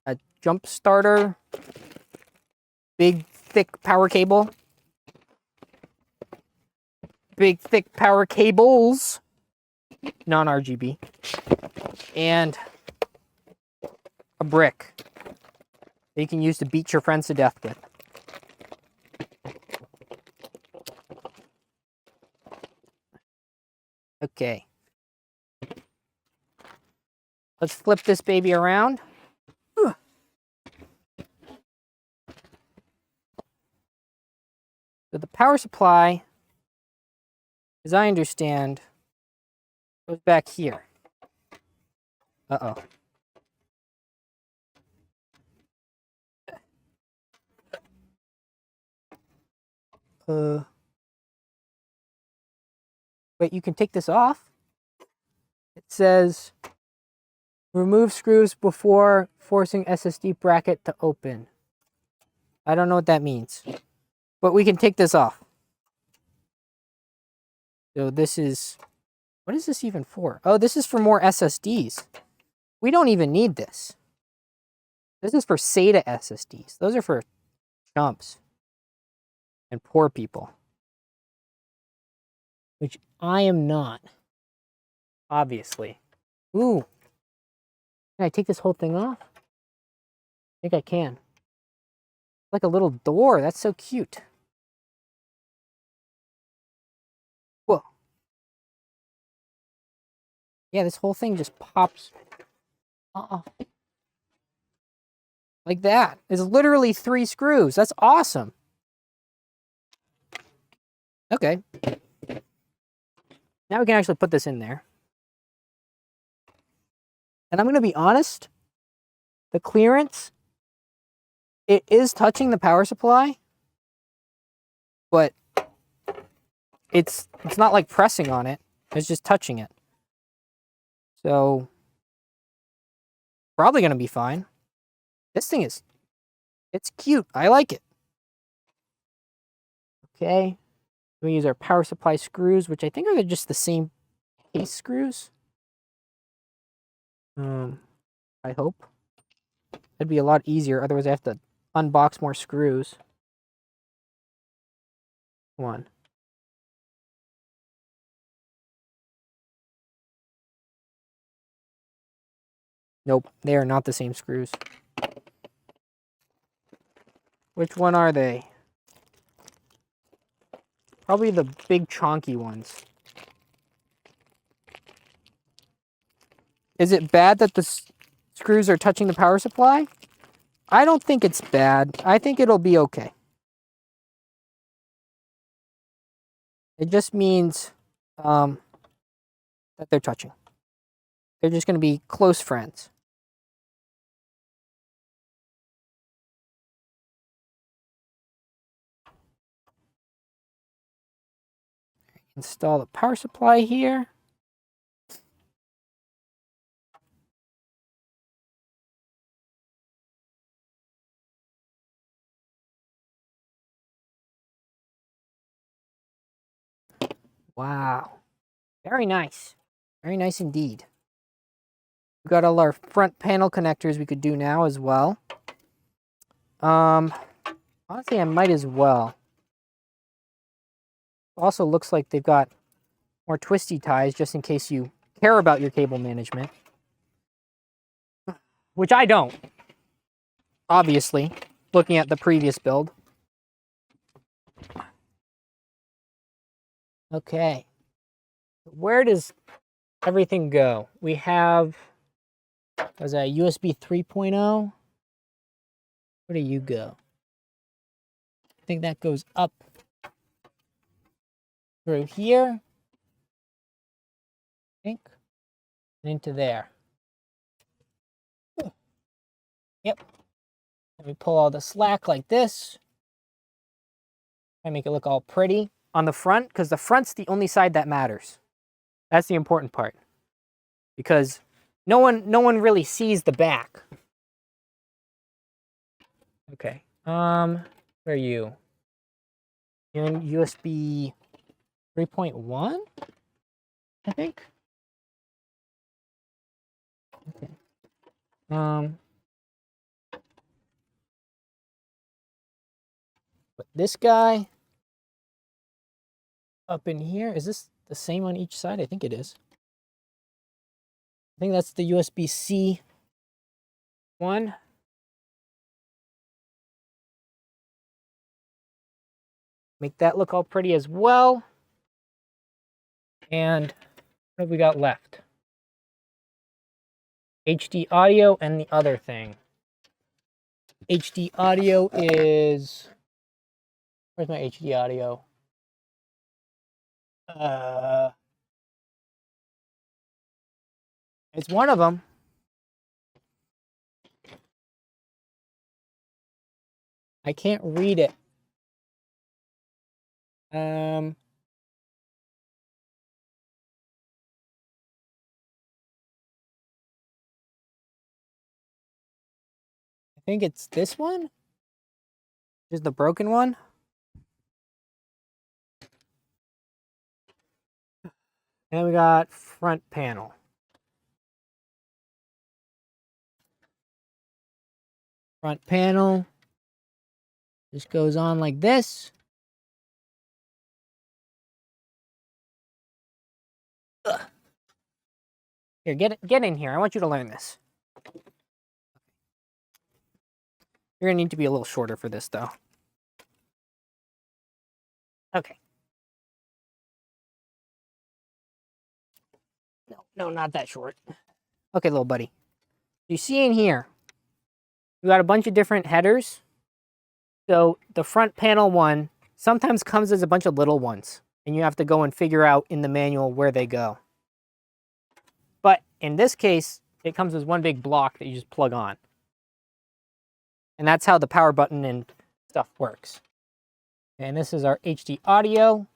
a jump starter, big thick power cable, big thick power cables, non-RGB, and a brick that you can use to beat your friends to death with. Okay. Let's flip this baby around. So the power supply, as I understand, goes back here. Uh-oh. Wait, you can take this off? It says, remove screws before forcing SSD bracket to open. I don't know what that means, but we can take this off. So this is, what is this even for? Oh, this is for more SSDs. We don't even need this. This is for SATA SSDs. Those are for chumps and poor people, which I am not, obviously. Ooh, Can I take this whole thing off? I think I can. Like a little door. That's so cute. Whoa. Yeah, this whole thing just pops. Like that. It's literally 3 screws. That's awesome. Okay. Now we can actually put this in there. And I'm going to be honest. The clearance, it is touching the power supply. But it's not like pressing on it. It's just touching it. So, probably going to be fine. This thing is, it's cute. I like it. Okay. We use our power supply screws, which I think are just the same case screws. I hope. It'd be a lot easier. Otherwise, I have to unbox more screws. Come on. Nope, they are not the same screws. Which one are they? Probably the big chonky ones. Is it bad that the screws are touching the power supply? I don't think it's bad. I think it'll be okay. It just means that they're touching. They're just going to be close friends. Install the power supply here. Wow. Very nice. Very nice indeed. We've got all our front panel connectors we could do now as well. Honestly, I might as well. Also looks like they've got more twisty ties just in case you care about your cable management. Which I don't. Obviously, looking at the previous build. Okay. Where does everything go? We have, was that USB 3.0? Where do you go? I think that goes up through here. I think. And into there. Yep. Let me pull all the slack like this. I make it look all pretty on the front, because the front's the only side that matters. That's the important part. Because no one really sees the back. Okay. Where are you? You're in USB 3.1, I think. Okay. Put this guy up in here. Is this the same on each side? I think it is. I think that's the USB-C one. Make that look all pretty as well. And what have we got left? HD audio and the other thing. HD audio is... Where's my HD audio? It's one of them. I can't read it. I think it's this one. Is the broken one? And we got front panel. Front panel just goes on like this. Ugh. Here, get in here. I want you to learn this. You're gonna need to be a little shorter for this, though. Okay. No, not that short. Okay, little buddy. You see in here, we got a bunch of different headers. So the front panel one sometimes comes as a bunch of little ones, and you have to go and figure out in the manual where they go. But in this case, it comes as one big block that you just plug on. And that's how the power button and stuff works. And this is our HD audio.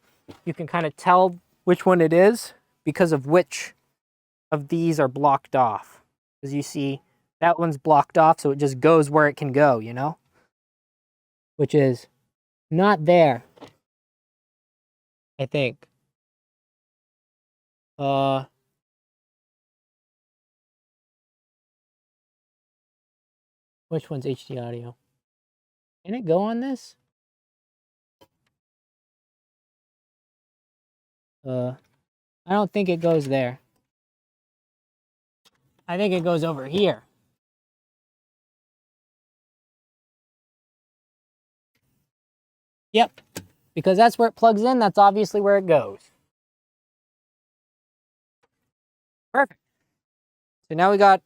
You can kind of tell which one it is because of which of these are blocked off. As you see, that one's blocked off, so it just goes where it can go, you know? Which is not there, I think. Which one's HD audio? Can it go on this? I don't think it goes there. I think it goes over here. Yep, because that's where it plugs in. That's obviously where it goes. Perfect. So now we got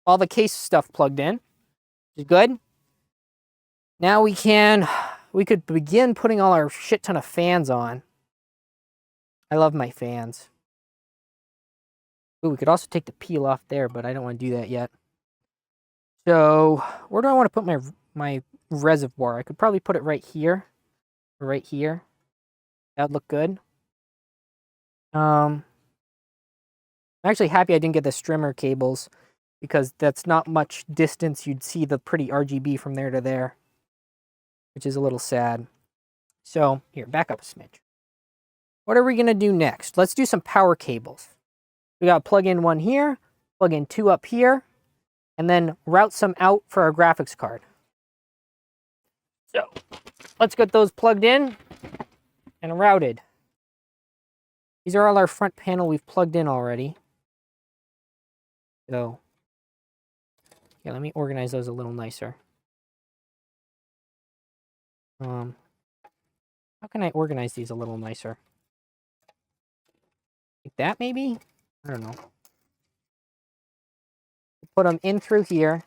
all the case stuff plugged in, which is good. Now we could begin putting all our shit ton of fans on. I love my fans. Ooh, we could also take the peel off there, but I don't want to do that yet. So where do I want to put my reservoir? I could probably put it right here. Right here. That'd look good. I'm actually happy I didn't get the strimmer cables because that's not much distance. You'd see the pretty RGB from there to there, which is a little sad. So here, back up a smidge. What are we going to do next? Let's do some power cables. We got to plug in one here, plug in two up here, and then route some out for our graphics card. So let's get those plugged in and routed. These are all our front panel we've plugged in already. So yeah, let me organize those a little nicer. How can I organize these a little nicer? Like that, maybe? I don't know. Put them in through here.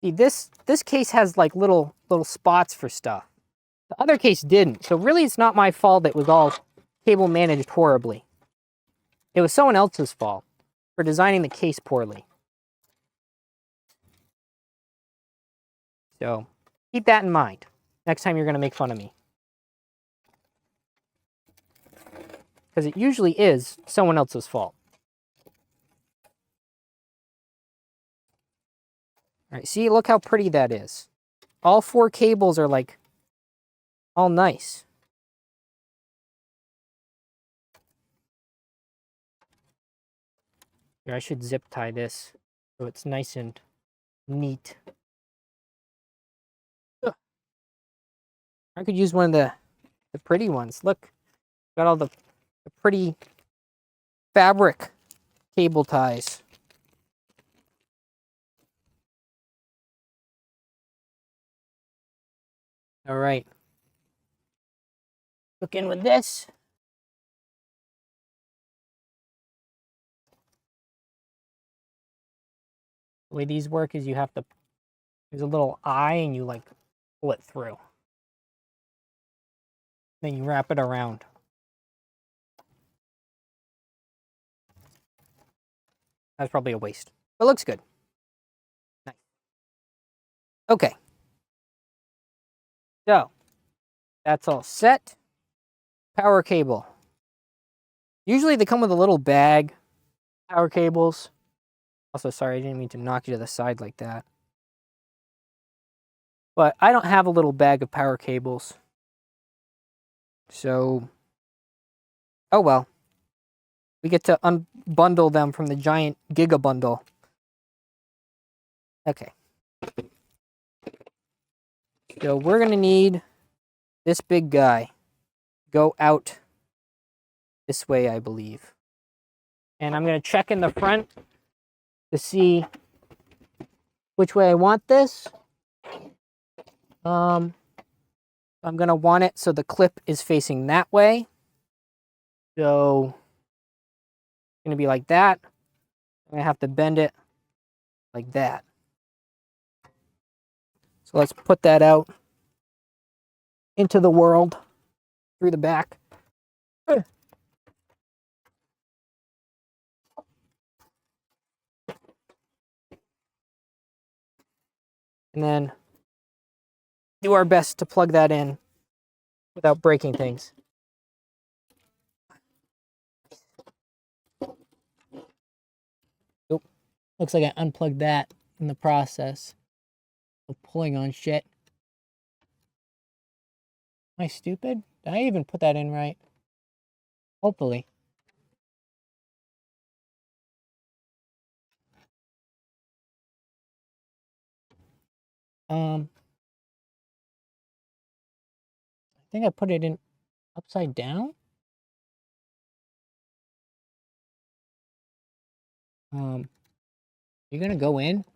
See, this case has like little spots for stuff. The other case didn't. So really it's not my fault it was all cable managed horribly. It was someone else's fault for designing the case poorly. So keep that in mind next time you're going to make fun of me. Because it usually is someone else's fault. All right, see, look how pretty that is. All four cables are like all nice. Here, I should zip tie this so it's nice and neat. Ugh. I could use one of the pretty ones. Look, got all the pretty fabric cable ties. All right. Look in with this. The way these work is you have to, there's a little eye and you like pull it through. Then you wrap it around. That's probably a waste. But it looks good. Nice. Okay. So, that's all set. Power cable. Usually they come with a little bag. Power cables. Also, sorry, I didn't mean to knock you to the side like that. But I don't have a little bag of power cables. So, oh well. We get to unbundle them from the giant Giga bundle. Okay. So we're going to need this big guy. Go out this way, I believe. And I'm going to check in the front to see which way I want this. I'm going to want it so the clip is facing that way. So it's going to be like that. I'm going to have to bend it like that. So let's put that out into the world through the back. And then do our best to plug that in without breaking things. Oop. Looks like I unplugged that in the process of pulling on shit. Am I stupid? Did I even put that in right? Hopefully. I think I put it in upside down. You're gonna go in.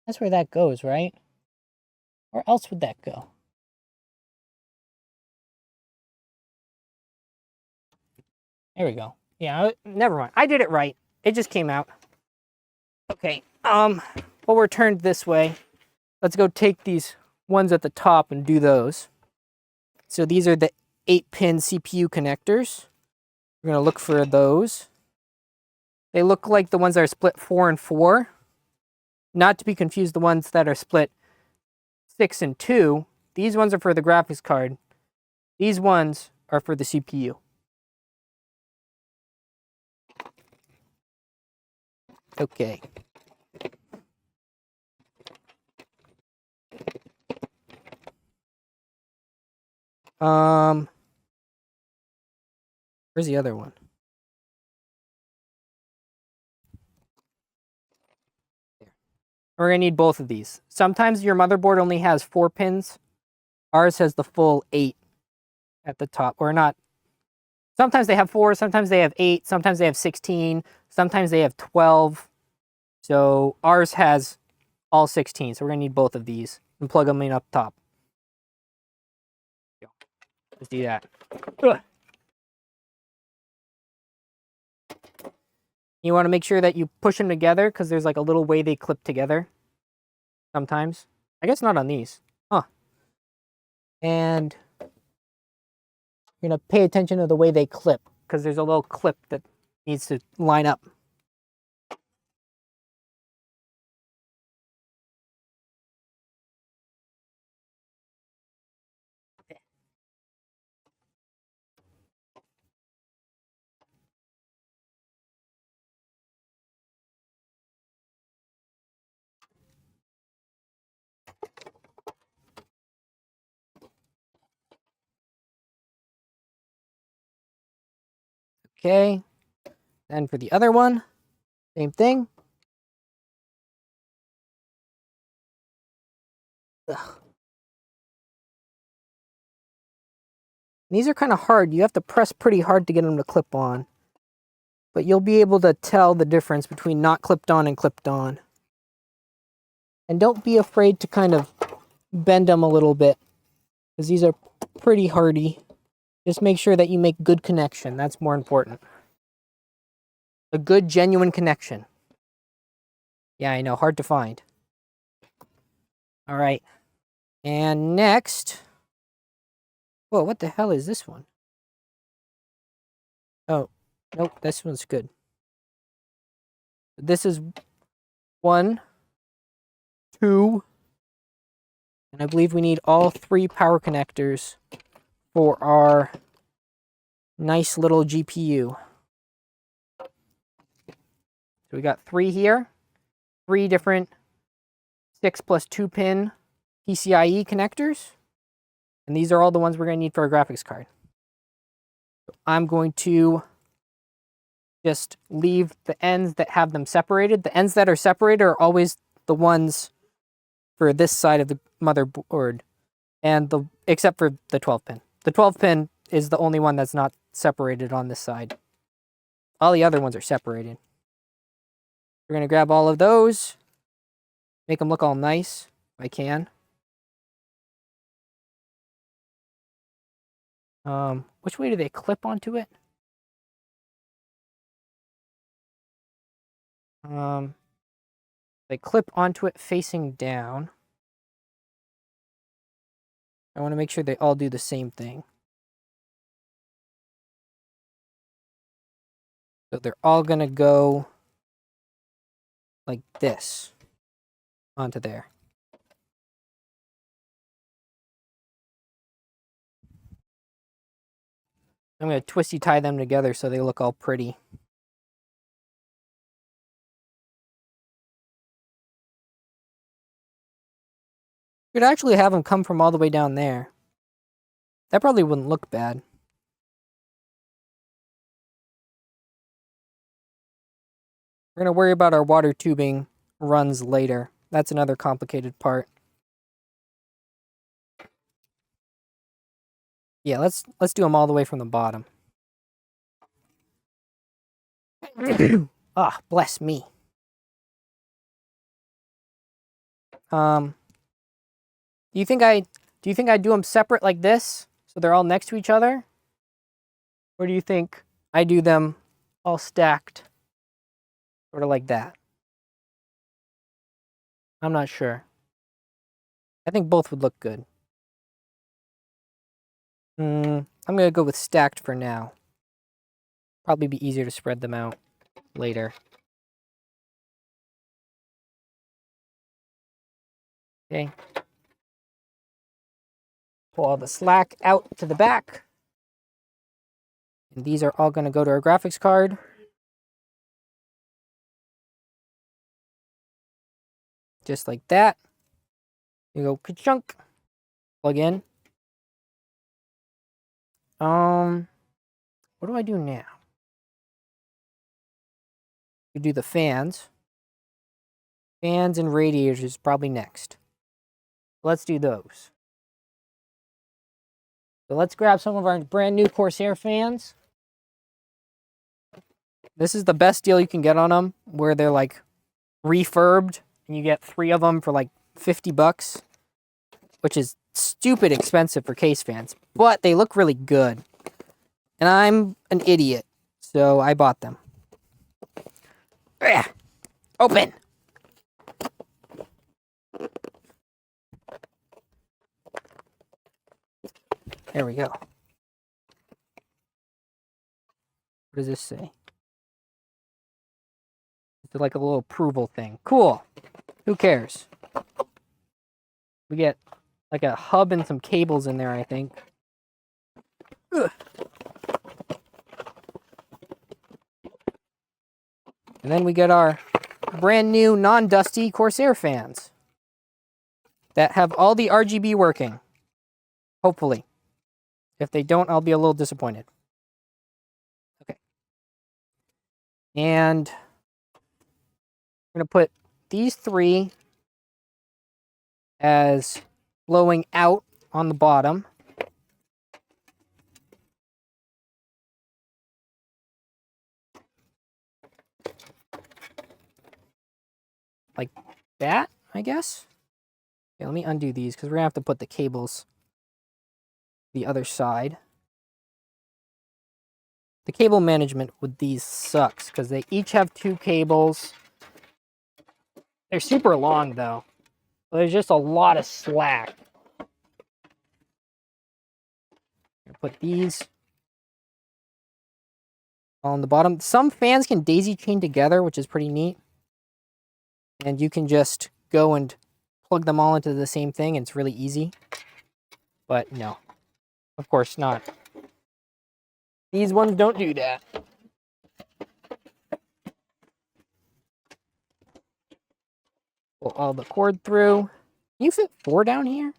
That's where that goes, right? Where else would that go? There we go. Yeah, never mind. I did it right. It just came out. Okay, well, we're turned this way. Let's go take these ones at the top and do those. So these are the 8-pin CPU connectors. We're gonna look for those. They look like the ones that are split 4 and 4. Not to be confused, the ones that are split 6 and 2. These ones are for the graphics card. These ones are for the CPU. Okay. Where's the other one? There. We're gonna need both of these. Sometimes your motherboard only has 4 pins. Ours has the full 8 at the top, or not. Sometimes they have 4, sometimes they have 8, sometimes they have 16, sometimes they have 12. So ours has all 16, so we're gonna need both of these and plug them in up top. Let's do that. Ugh. You want to make sure that you push them together because there's like a little way they clip together sometimes. I guess not on these. Huh. And you're going to pay attention to the way they clip because there's a little clip that needs to line up. Okay. Then for the other one, same thing. Ugh. These are kind of hard. You have to press pretty hard to get them to clip on. But you'll be able to tell the difference between not clipped on and clipped on. And don't be afraid to kind of bend them a little bit, because these are pretty hardy. Just make sure that you make good connection. That's more important. A good, genuine connection. Yeah, I know, hard to find. All right. And next... Whoa, what the hell is this one? Oh, nope, this one's good. This is 1, 2, and I believe we need all 3 power connectors for our nice little GPU. So we got 3 here, 3 different 6 plus 2 pin PCIe connectors, and these are all the ones we're going to need for our graphics card. So I'm going to just leave the ends that have them separated. The ends that are separated are always the ones for this side of the motherboard, and except for the 12 pin. The 12 pin is the only one that's not separated on this side. All the other ones are separated. We're gonna grab all of those, make them look all nice if I can. Which way do they clip onto it? They clip onto it facing down. I want to make sure they all do the same thing. So they're all going to go like this onto there. I'm going to twisty tie them together so they look all pretty. You could actually have them come from all the way down there. That probably wouldn't look bad. We're going to worry about our water tubing runs later. That's another complicated part. Yeah, let's do them all the way from the bottom. Ah, bless me. Do you think I do them separate like this so they're all next to each other? Or do you think I do them all stacked sort of like that? I'm not sure. I think both would look good. I'm going to go with stacked for now. Probably be easier to spread them out later. Okay. Pull all the slack out to the back. And these are all going to go to our graphics card. Just like that. You go ka-chunk. Plug in. What do I do now? We do the fans. Fans and radiators is probably next. Let's do those. So let's grab some of our brand new Corsair fans. This is the best deal you can get on them, where they're like refurbed and you get 3 of them for like $50, which is stupid expensive for case fans, but they look really good. And I'm an idiot, so I bought them. Open! There we go. What does this say? It's like a little approval thing. Cool. Who cares? We get like a hub and some cables in there, I think. Ugh. And then we get our brand new non-dusty Corsair fans that have all the RGB working. Hopefully. If they don't, I'll be a little disappointed. Okay. And I'm going to put these 3 as blowing out on the bottom. Like that, I guess. Okay, let me undo these because we're going to have to put the cables the other side. The cable management with these sucks because they each have 2 cables. They're super long though. There's just a lot of slack. Put these on the bottom. Some fans can daisy chain together, which is pretty neat. And you can just go and plug them all into the same thing, and it's really easy. But no, of course not. These ones don't do that. Pull all the cord through. Can you fit 4 down here?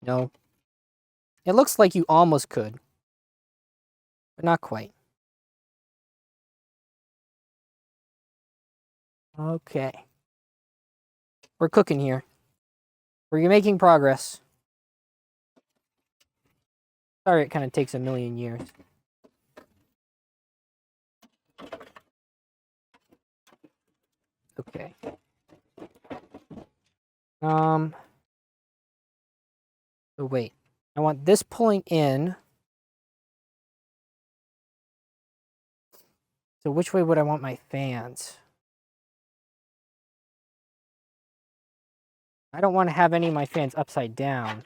No. It looks like you almost could, but not quite. Okay. We're cooking here. We're making progress. Sorry, it kind of takes a million years. Okay. So wait. I want this pulling in. So which way would I want my fans? I don't want to have any of my fans upside down.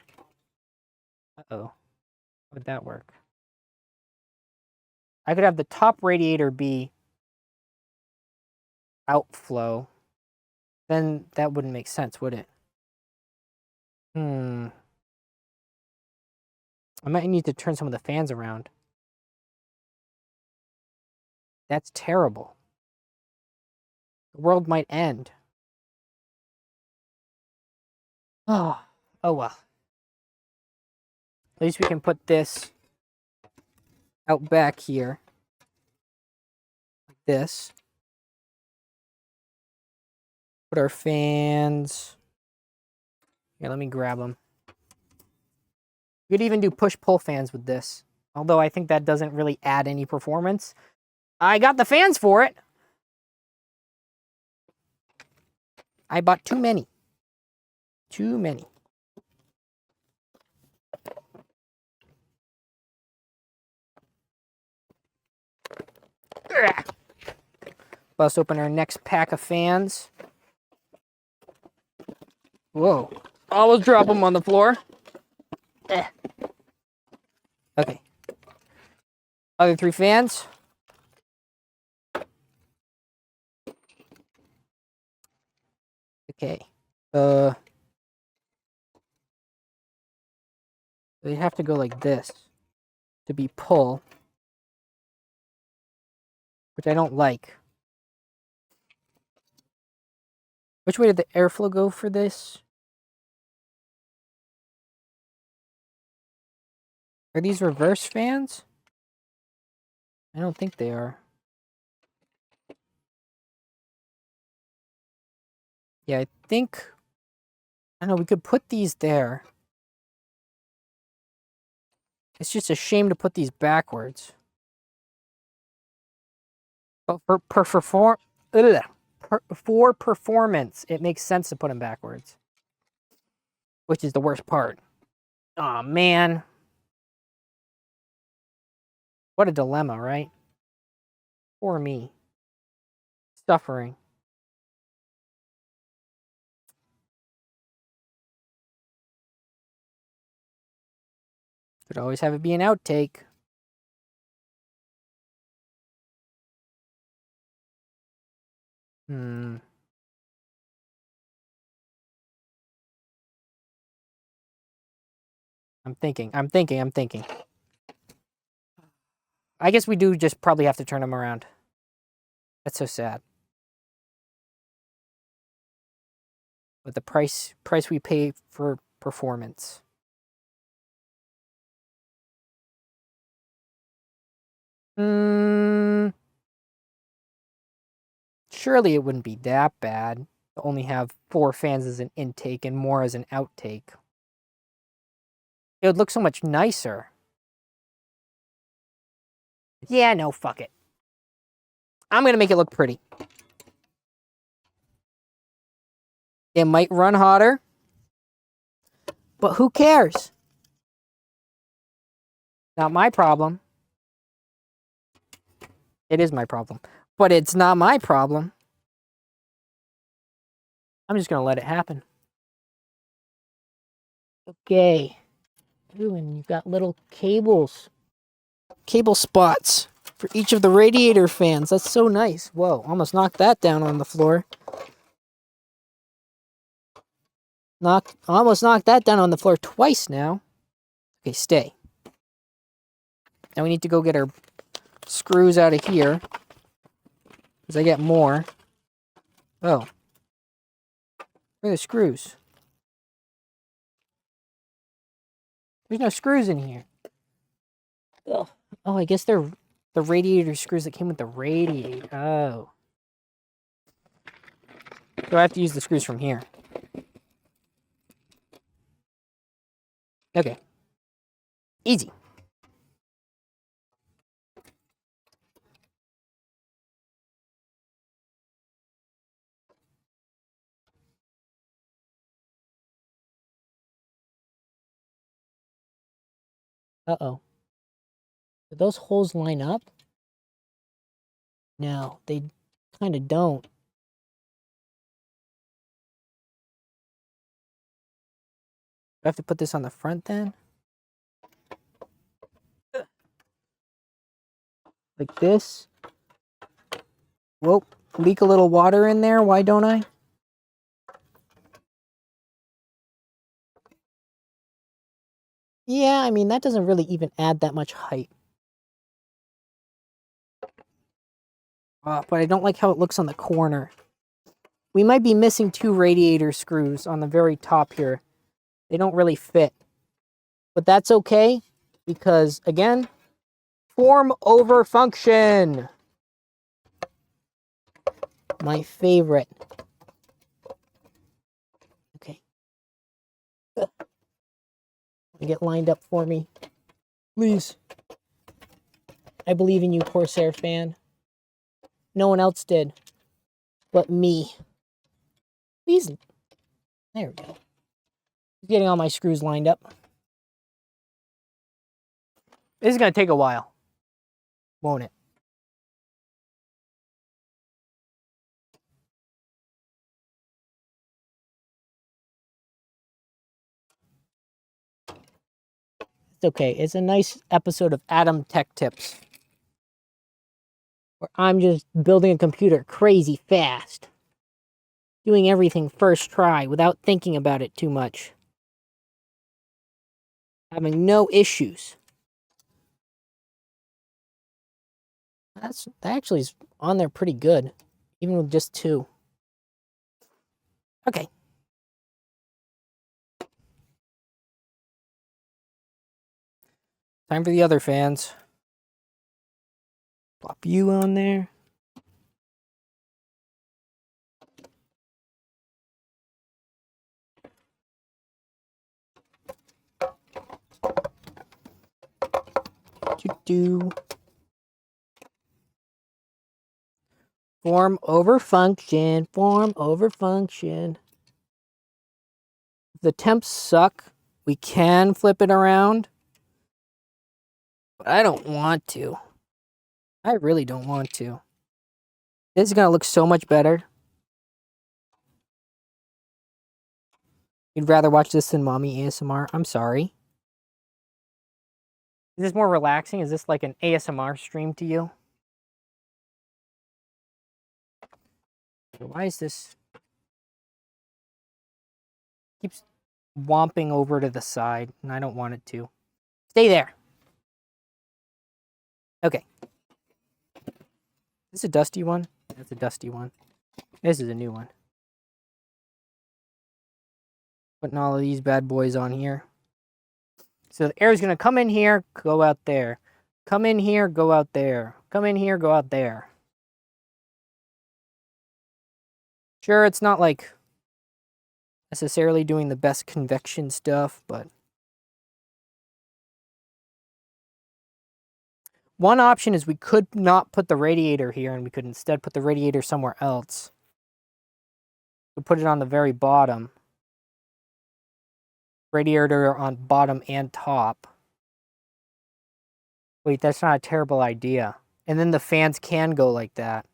Uh-oh. How would that work? I could have the top radiator be outflow. Then that wouldn't make sense, would it? I might need to turn some of the fans around. That's terrible. The world might end. Oh well. At least we can put this out back here. Like this. Put our fans. Yeah, let me grab them. You could even do push-pull fans with this. Although I think that doesn't really add any performance. I got the fans for it. I bought too many. Too many. Bust open our next pack of fans. Whoa. Almost drop them on the floor. Okay. Other 3 fans. Okay. They have to go like this to be pull, which I don't like. Which way did the airflow go for this? Are these reverse fans? I don't think they are. Yeah, I think... I don't know, we could put these there. It's just a shame to put these backwards. But for performance, it makes sense to put them backwards. Which is the worst part. Aw, man. What a dilemma, right? Poor me. Suffering. Could always have it be an outtake. I'm thinking. I guess we do just probably have to turn them around. That's so sad. But the price we pay for performance. Surely it wouldn't be that bad to only have 4 fans as an intake and more as an outtake. It would look so much nicer. Yeah, no, fuck it. I'm gonna make it look pretty. It might run hotter, but who cares? Not my problem. It is my problem, but it's not my problem. I'm just gonna let it happen. Okay. Ooh, and you've got little cables. Cable spots for each of the radiator fans. That's so nice. Whoa, almost knocked that down on the floor. Almost knocked that down on the floor twice now. Okay, stay. Now we need to go get our screws out of here. Because I get more. Oh. Where are the screws? There's no screws in here. Ugh. Oh, I guess they're the radiator screws that came with the radiator. Oh. So I have to use the screws from here. Okay. Easy. Uh-oh. Do those holes line up? No, they kind of don't. Do I have to put this on the front then? Like this? Whoa, leak a little water in there. Why don't I? Yeah, I mean, that doesn't really even add that much height. But I don't like how it looks on the corner. We might be missing 2 radiator screws on the very top here. They don't really fit. But that's okay, because, again, form over function. My favorite. Okay. Get lined up for me. Please. I believe in you, Corsair fan. No one else did. But me. Please. There we go. Getting all my screws lined up. This is going to take a while. Won't it? It's okay. It's a nice episode of Adam Tech Tips, where I'm just building a computer crazy fast. Doing everything first try without thinking about it too much. Having no issues. That actually is on there pretty good, even with just 2. Okay. Time for the other fans. Plop you on there. Do. Form over function. Form over function. If the temps suck, we can flip it around. But I don't want to. I really don't want to. This is going to look so much better. You'd rather watch this than mommy ASMR? I'm sorry. Is this more relaxing? Is this like an ASMR stream to you? Why is this? Keeps womping over to the side, and I don't want it to. Stay there. Okay. Is this a dusty one? That's a dusty one. This is a new one. Putting all of these bad boys on here. So the air is going to come in here, go out there. Come in here, go out there. Come in here, go out there. Sure, it's not like necessarily doing the best convection stuff, but one option is we could not put the radiator here and we could instead put the radiator somewhere else. We put it on the very bottom. Radiator on bottom and top. Wait, that's not a terrible idea. And then the fans can go like that.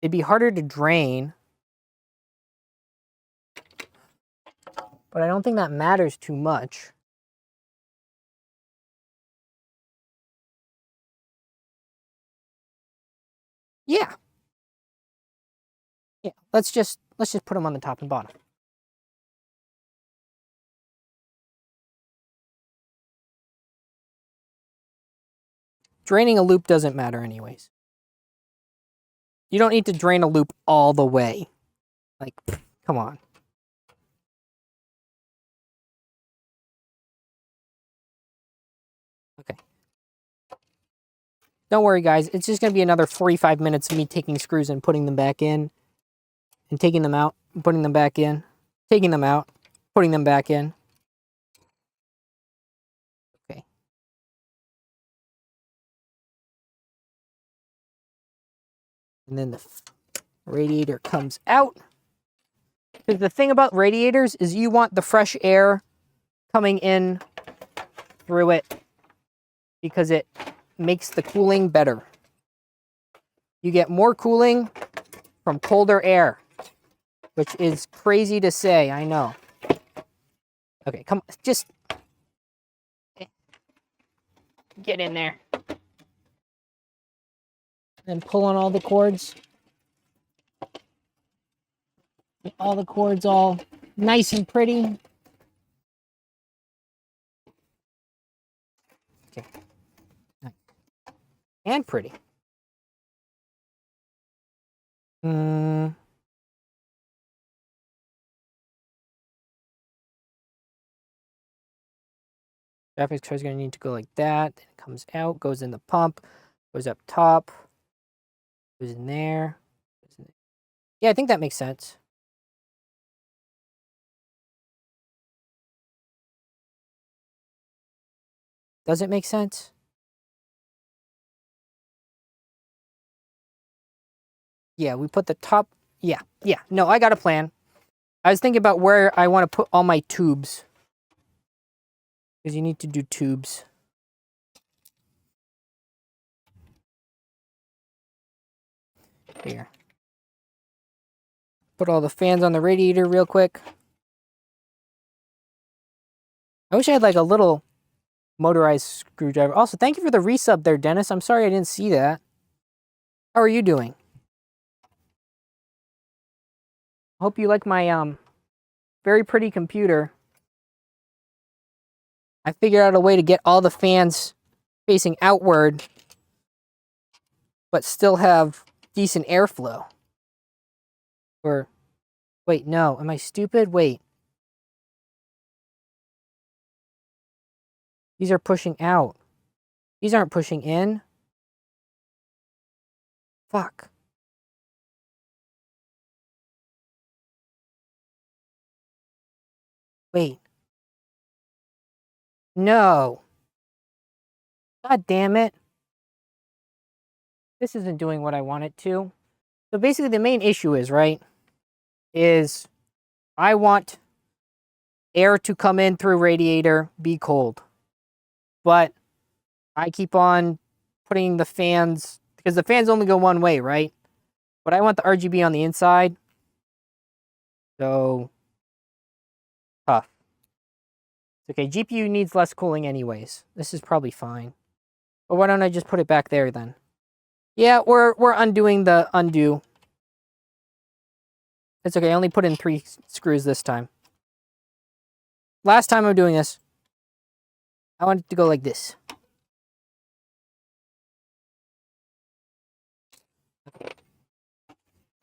It'd be harder to drain. But I don't think that matters too much. Yeah. Yeah, let's just put them on the top and bottom. Draining a loop doesn't matter anyways. You don't need to drain a loop all the way. Like, come on. Okay. Don't worry, guys. It's just going to be another 45 minutes of me taking screws and putting them back in. And taking them out, and putting them back in. Taking them out, putting them back in. Okay. And then the radiator comes out. Because the thing about radiators is you want the fresh air coming in through it because it makes the cooling better. You get more cooling from colder air, which is crazy to say, I know. Okay, come on, just get in there. And pull on all the cords. Get all the cords all nice and pretty. Okay. Nice. And pretty. Graphics card is going to need to go like that. Then it comes out, goes in the pump, goes up top, goes in there. Yeah, I think that makes sense. Does it make sense? Yeah, we put the top. Yeah. No, I got a plan. I was thinking about where I want to put all my tubes. Because you need to do tubes. Here. Put all the fans on the radiator real quick. I wish I had like a little motorized screwdriver. Also, thank you for the resub there, Dennis. I'm sorry I didn't see that. How are you doing? Hope you like my very pretty computer. I figured out a way to get all the fans facing outward, but still have decent airflow. Or, wait, no, am I stupid? Wait. These are pushing out. These aren't pushing in. Fuck. Wait. No. God damn it. This isn't doing what I want it to. So basically the main issue is, right, is I want air to come in through radiator, be cold. But I keep on putting the fans, because the fans only go one way, right? But I want the RGB on the inside. So, tough. It's okay, GPU needs less cooling anyways. This is probably fine. But why don't I just put it back there then? Yeah, we're undoing the undo. It's okay, I only put in 3 screws this time. Last time I'm doing this, I want it to go like this.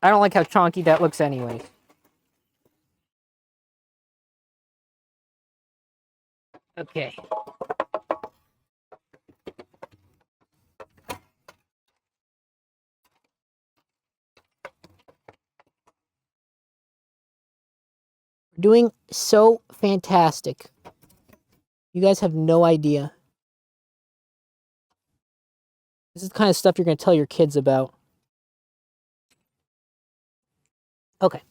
I don't like how chonky that looks anyways. Okay. We're doing so fantastic. You guys have no idea. This is the kind of stuff you're going to tell your kids about. Okay.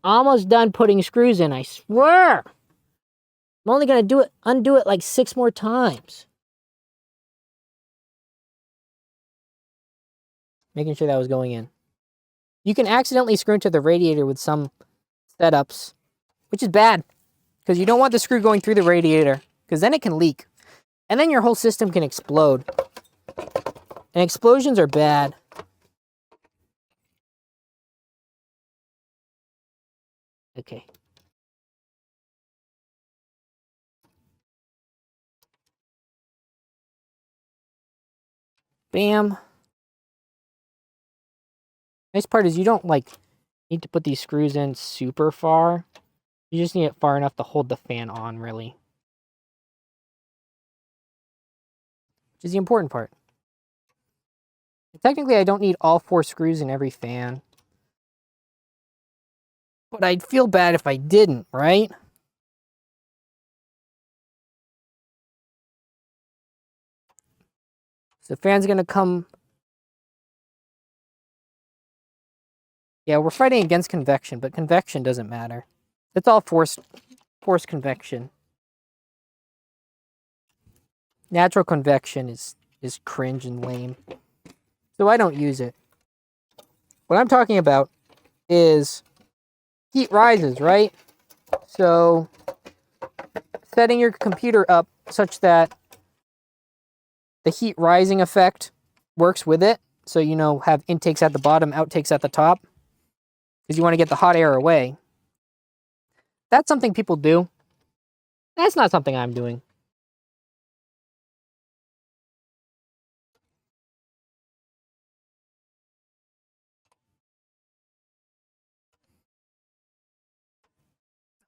Almost done putting screws in, I swear. I'm only going to undo it like 6 more times. Making sure that was going in. You can accidentally screw into the radiator with some setups, which is bad. Because you don't want the screw going through the radiator, because then it can leak. And then your whole system can explode. And explosions are bad. Okay. Bam. Nice part is you don't need to put these screws in super far. You just need it far enough to hold the fan on, really. which is the important part. Technically, I don't need all 4 screws in every fan. But I'd feel bad if I didn't, right? So the fan's going to come... Yeah, we're fighting against convection, but convection doesn't matter. It's all forced convection. Natural convection is cringe and lame. So I don't use it. What I'm talking about is heat rises, right? So setting your computer up such that the heat rising effect works with it. So, you know, have intakes at the bottom, outtakes at the top. Because you want to get the hot air away. That's something people do. That's not something I'm doing.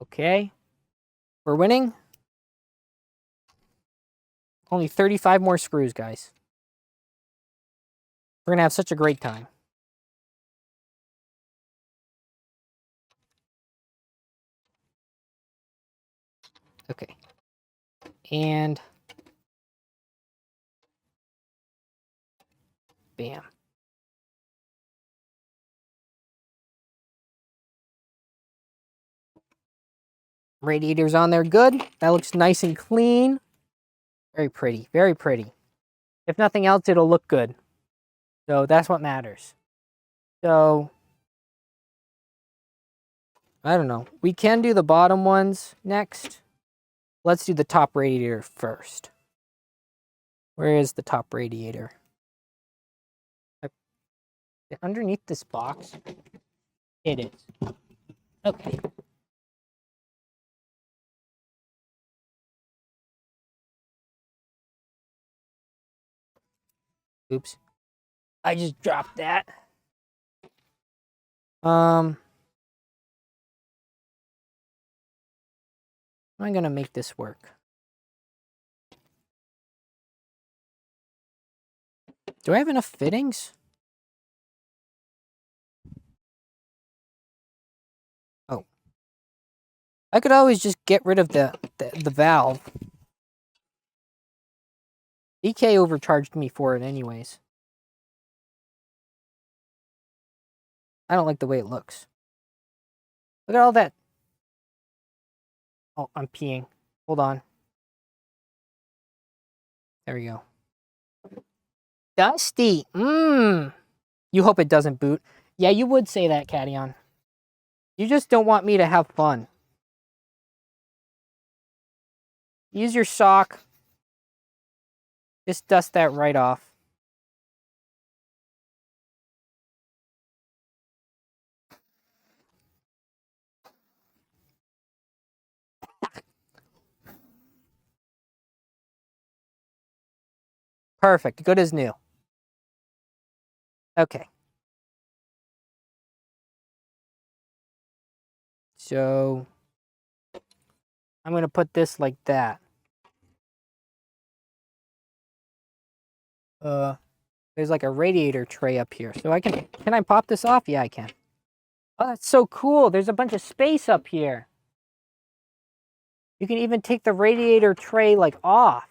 Okay. We're winning. Only 35 more screws, guys. We're going to have such a great time. Okay. And bam. Radiator's on there good. That looks nice and clean. Very pretty. Very pretty. If nothing else, it'll look good. So that's what matters. So I don't know. We can do the bottom ones next. Let's do the top radiator first. Where is the top radiator? Underneath this box? It is. Okay. Oops. I just dropped that. How am I gonna make this work? Do I have enough fittings? Oh. I could always just get rid of the valve. DK overcharged me for it anyways. I don't like the way it looks. Look at all that. Oh, I'm peeing. Hold on. There we go. Dusty. You hope it doesn't boot. Yeah, you would say that, Catyon. You just don't want me to have fun. Use your sock. Just dust that right off. Perfect. Good as new. Okay. So I'm going to put this like that. There's like a radiator tray up here. So can I pop this off? Yeah, I can. Oh, that's so cool. There's a bunch of space up here. You can even take the radiator tray like off.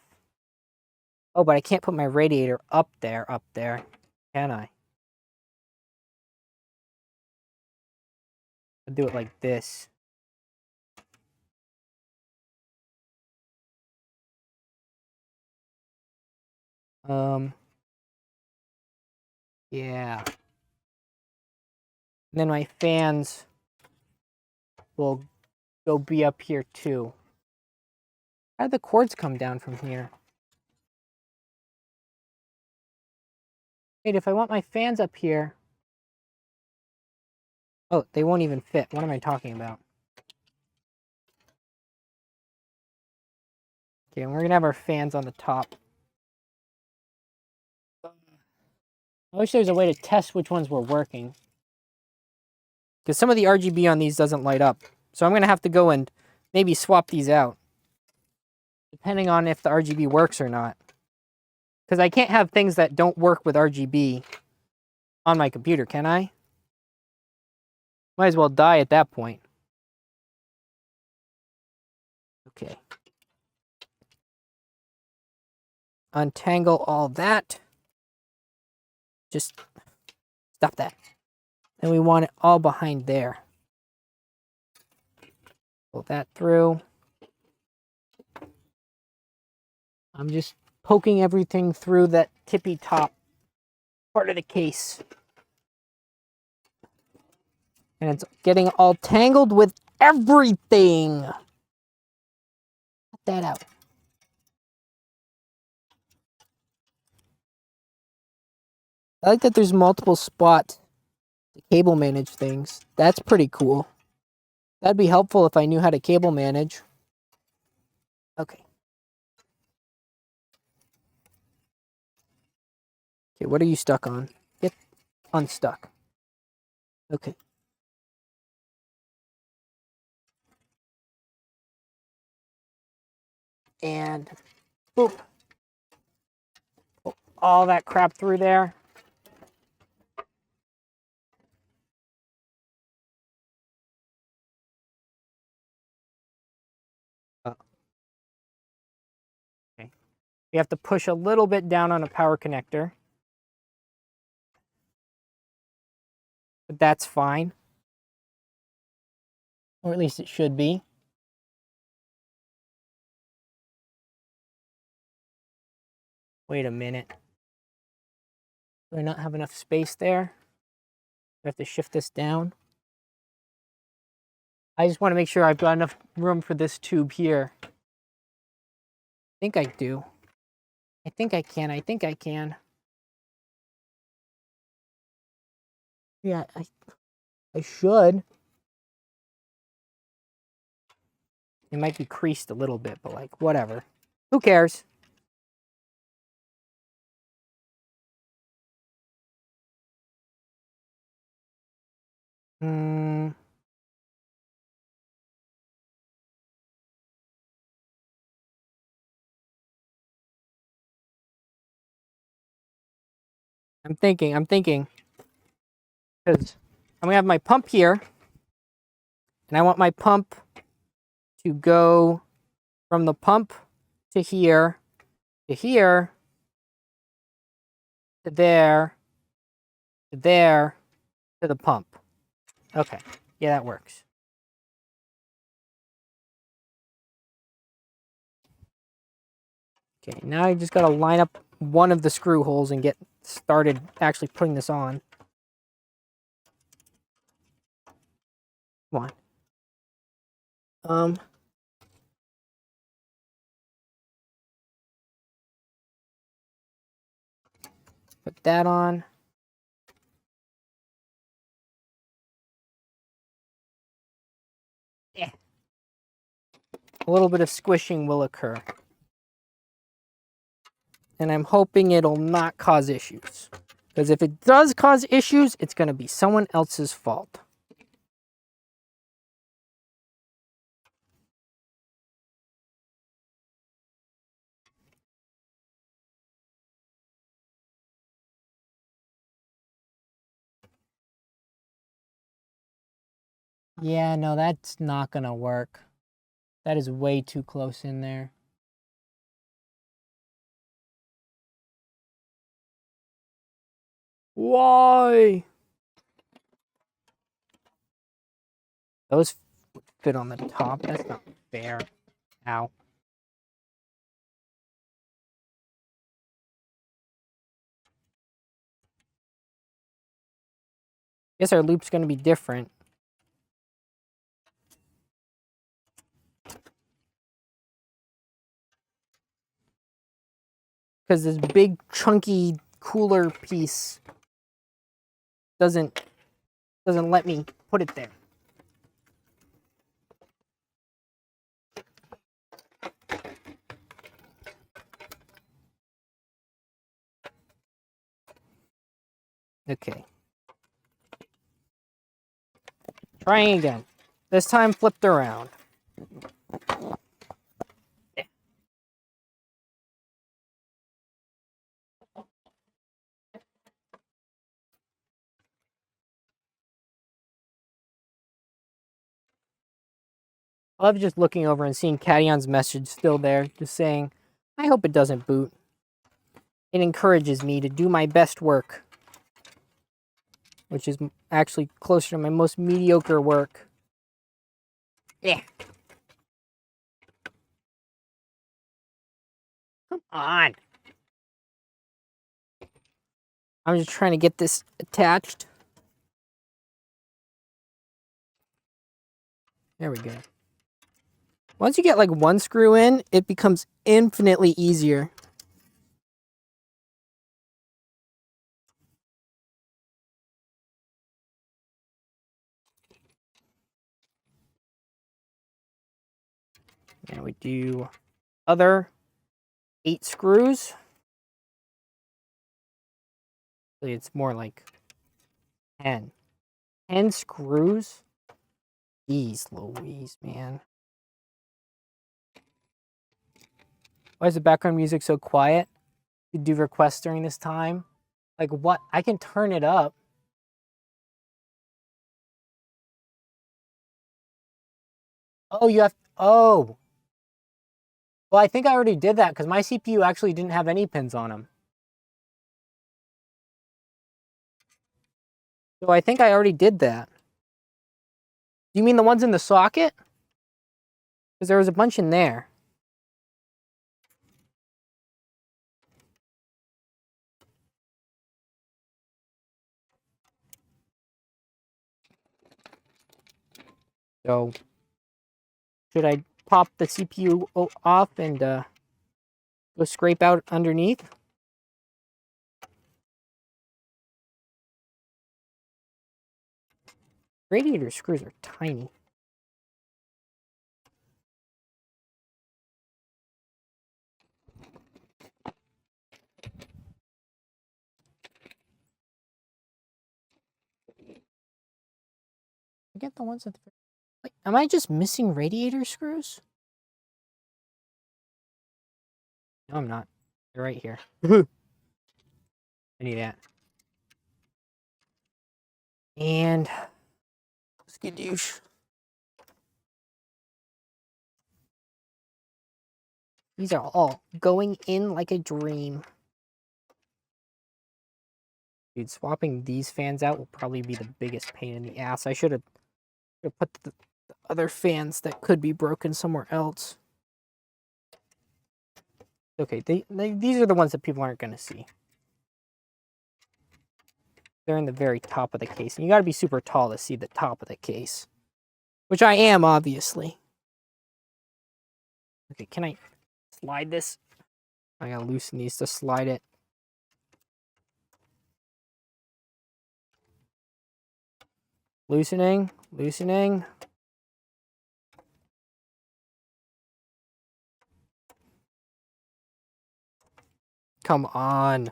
Oh, but I can't put my radiator up there, can I? I'll do it like this. Yeah. And then my fans will go be up here too. How did the cords come down from here? Wait, if I want my fans up here... Oh, they won't even fit. What am I talking about? Okay, and we're going to have our fans on the top. I wish there was a way to test which ones were working. Because some of the RGB on these doesn't light up. So I'm going to have to go and maybe swap these out. Depending on if the RGB works or not. Because I can't have things that don't work with RGB on my computer, can I? Might as well die at that point. Okay. Untangle all that. Just stop that. And we want it all behind there. Pull that through. I'm just poking everything through that tippy top part of the case. And it's getting all tangled with everything. Cut that out. I like that there's multiple spots to cable manage things. That's pretty cool. That'd be helpful if I knew how to cable manage. Okay. Okay, what are you stuck on? Get unstuck. Okay. And boop. Pull all that crap through there. Okay. You have to push a little bit down on a power connector. But that's fine. Or at least it should be. Wait a minute. Do I not have enough space there? I have to shift this down. I just want to make sure I've got enough room for this tube here. I think I do. I think I can. I think I can. Yeah, I should. It might be creased a little bit, but like, whatever. Who cares? I'm thinking. Because I'm going to have my pump here. And I want my pump to go from the pump to here, to here, to there, to there, to the pump. Okay. Yeah, that works. Okay, now I just got to line up one of the screw holes and get started actually putting this on. Come on. Put that on. Yeah. A little bit of squishing will occur. And I'm hoping it'll not cause issues. Because if it does cause issues, it's going to be someone else's fault. Yeah, no, that's not going to work. That is way too close in there. Why? Those fit on the top. That's not fair. Ow. Guess our loop's going to be different. Because this big, chunky, cooler piece doesn't let me put it there. Okay. Trying again. This time flipped around. I love just looking over and seeing Cadion's message still there, just saying, I hope it doesn't boot. It encourages me to do my best work, which is actually closer to my most mediocre work. Yeah. Come on. I'm just trying to get this attached. There we go. Once you get like one screw in, it becomes infinitely easier. Now we do other 8 screws. It's more like 10. 10 screws? Jeez Louise, man. Why is the background music so quiet? You do requests during this time? Like what? I can turn it up. Oh, you have... Oh. Well, I think I already did that because my CPU actually didn't have any pins on them. So I think I already did that. You mean the ones in the socket? Because there was a bunch in there. So, should I pop the CPU off and go scrape out underneath? Radiator screws are tiny. I get the ones at the... Wait, am I just missing radiator screws? No, I'm not. They're right here. I need that. And skadoosh. These are all going in like a dream. Dude, swapping these fans out will probably be the biggest pain in the ass. I should have put the other fans that could be broken somewhere else. Okay, these are the ones that people aren't going to see. They're in the very top of the case. And you got to be super tall to see the top of the case. Which I am, obviously. Okay, can I slide this? I gotta loosen these to slide it. Loosening, loosening. Come on.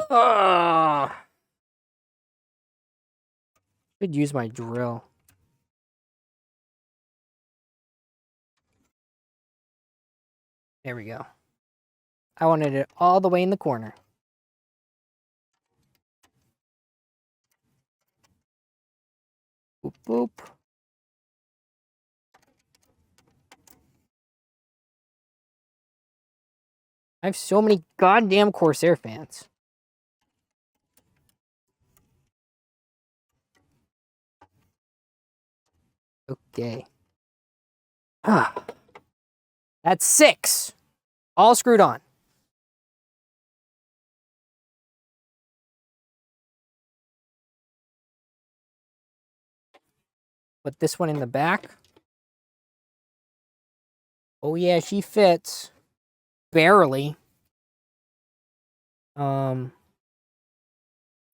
Ugh. Could use my drill. There we go. I wanted it all the way in the corner. Boop, boop. I have so many goddamn Corsair fans. Okay. Ah. That's 6. All screwed on. Put this one in the back. Oh yeah, she fits. Barely.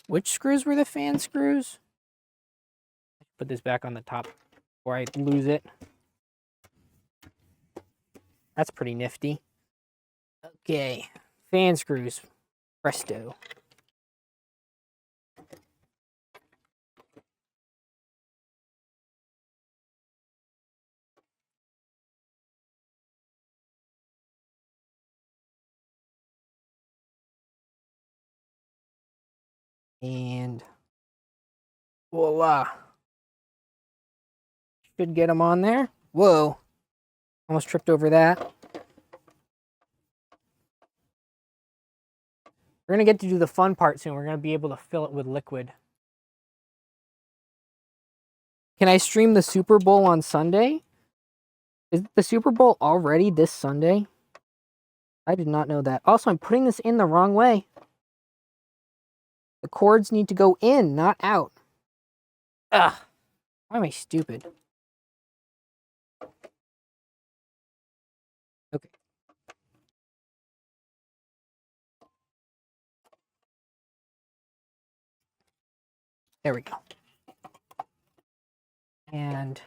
Which screws were the fan screws? Put this back on the top before I lose it. That's pretty nifty. Okay, fan screws. Presto. And voila. Should get them on there. Whoa. Almost tripped over that. We're going to get to do the fun part soon. We're going to be able to fill it with liquid. Can I stream the Super Bowl on Sunday? Is the Super Bowl already this Sunday? I did not know that. Also, I'm putting this in the wrong way. The cords need to go in, not out. Ugh. Why am I stupid? Okay. There we go. And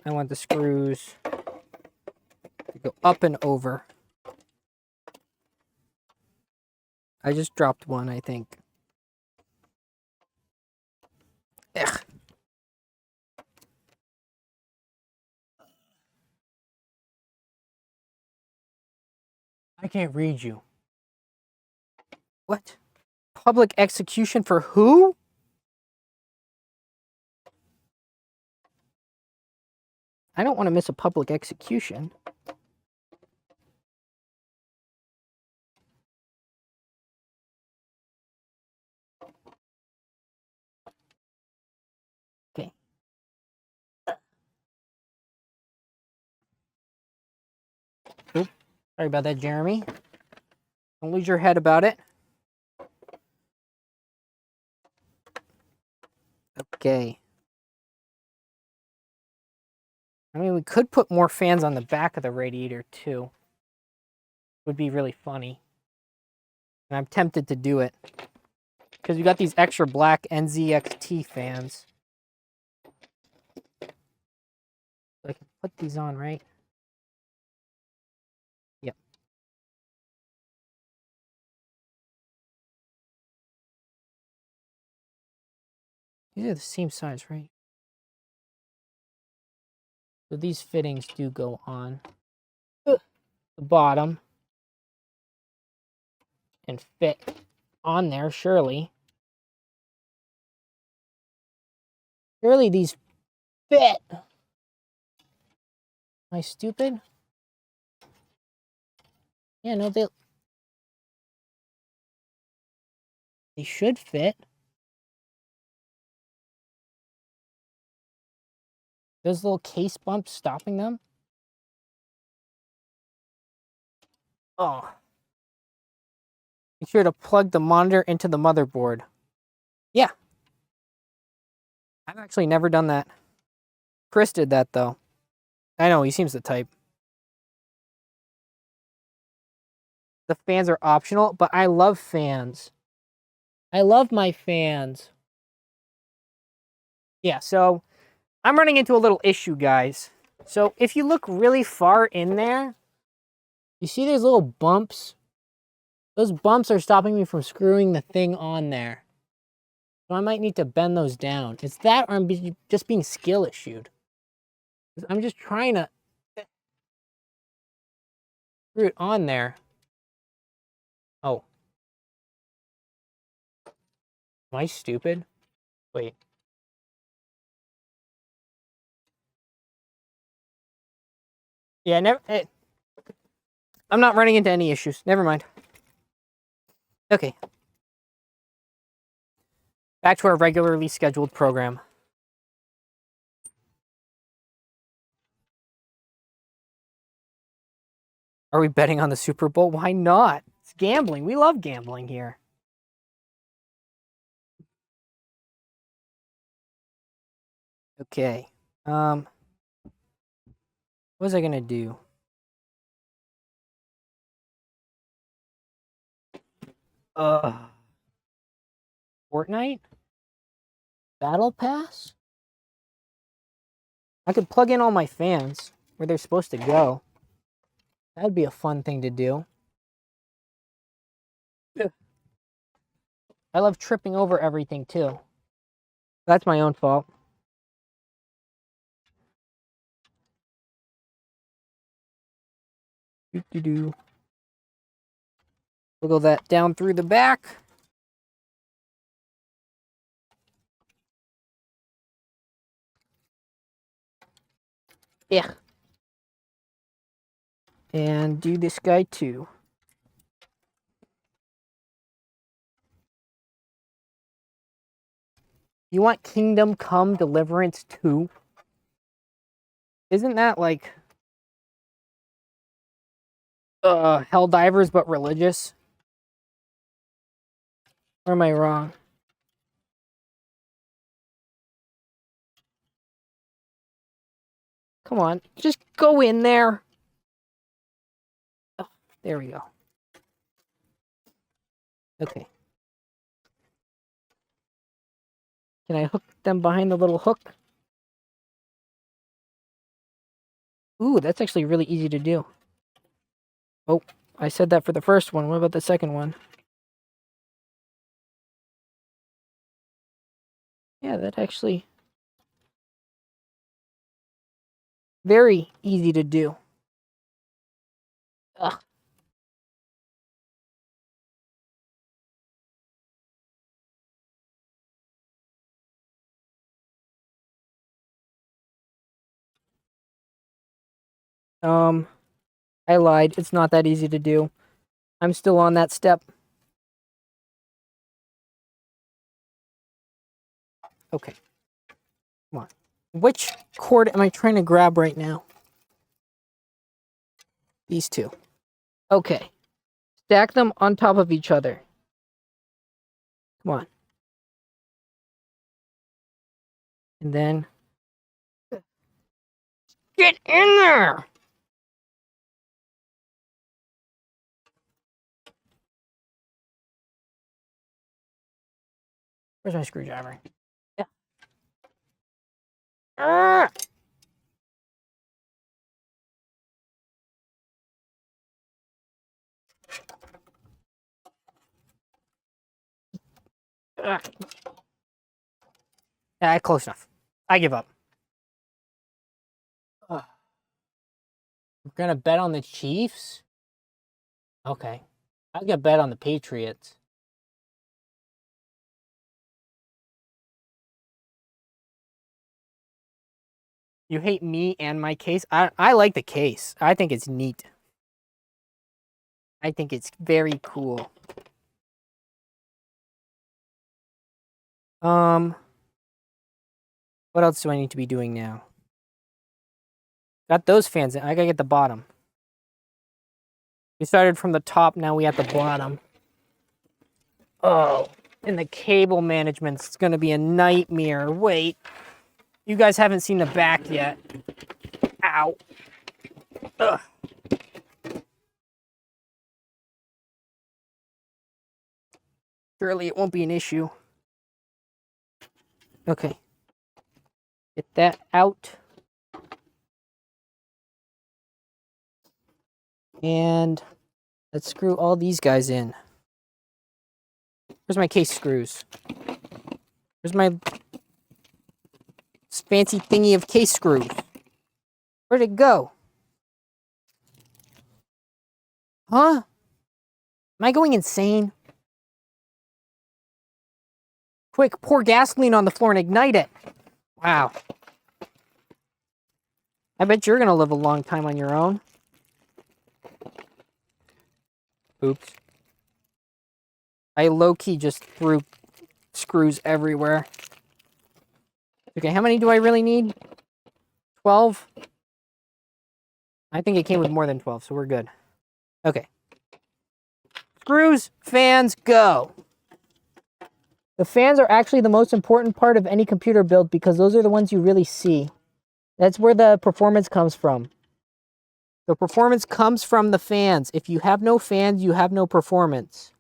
I want the screws to go up and over. I just dropped one, I think. Ugh. I can't read you. What? Public execution for who? I don't want to miss a public execution. Okay. Oop. Sorry about that, Jeremy. Don't lose your head about it. Okay. I mean, we could put more fans on the back of the radiator, too. Would be really funny. And I'm tempted to do it. Because we got these extra black NZXT fans. I can put these on, right? Yep. These are the same size, right? So these fittings do go on the bottom and fit on there, surely. Surely these fit. Am I stupid? Yeah, no, they should fit. Those little case bumps stopping them. Oh. Make sure to plug the monitor into the motherboard. Yeah. I've actually never done that. Chris did that, though. I know, he seems the type. The fans are optional, but I love fans. I love my fans. Yeah, so I'm running into a little issue, guys. So if you look really far in there, you see these little bumps? Those bumps are stopping me from screwing the thing on there. So I might need to bend those down. It's that or I'm just being skill issued. I'm just trying to screw it on there. Oh. Am I stupid? Wait. Yeah, I'm not running into any issues. Never mind. Okay. Back to our regularly scheduled program. Are we betting on the Super Bowl? Why not? It's gambling. We love gambling here. Okay. What was I gonna do? Fortnite? Battle Pass? I could plug in all my fans where they're supposed to go. That'd be a fun thing to do. I love tripping over everything too. That's my own fault. Wiggle that down through the back. Yeah. And do this guy too. You want Kingdom Come Deliverance 2? Isn't that like Helldivers but religious? Or am I wrong? Come on, just go in there. Oh, there we go. Okay. Can I hook them behind the little hook? Ooh, that's actually really easy to do. Oh, I said that for the first one. What about the second one? Yeah, that actually... very easy to do. Ugh. I lied. It's not that easy to do. I'm still on that step. Okay. Come on. Which cord am I trying to grab right now? These two. Okay. Stack them on top of each other. Come on. And then... get in there! Where's my screwdriver? Yeah. Ah! Ah. Yeah, close enough. I give up. Ugh. We're gonna bet on the Chiefs? Okay. I'll get bet on the Patriots. You hate me and my case? I like the case. I think it's neat. I think it's very cool. What else do I need to be doing now? Got those fans in. I gotta get the bottom. We started from the top, now we at the bottom. Oh, and the cable management's gonna be a nightmare. Wait. You guys haven't seen the back yet. Ow. Ugh. Surely it won't be an issue. Okay. Get that out. And let's screw all these guys in. Where's my case screws? Where's my fancy thingy of case screws? Where'd it go? Huh? Am I going insane? Quick, pour gasoline on the floor and ignite it. Wow. I bet you're gonna live a long time on your own. Oops. I low-key just threw screws everywhere. Okay, how many do I really need? 12? I think it came with more than 12, so we're good. Okay. Screws, fans, go. The fans are actually the most important part of any computer build because those are the ones you really see. That's where the performance comes from. The performance comes from the fans. If you have no fans, you have no performance.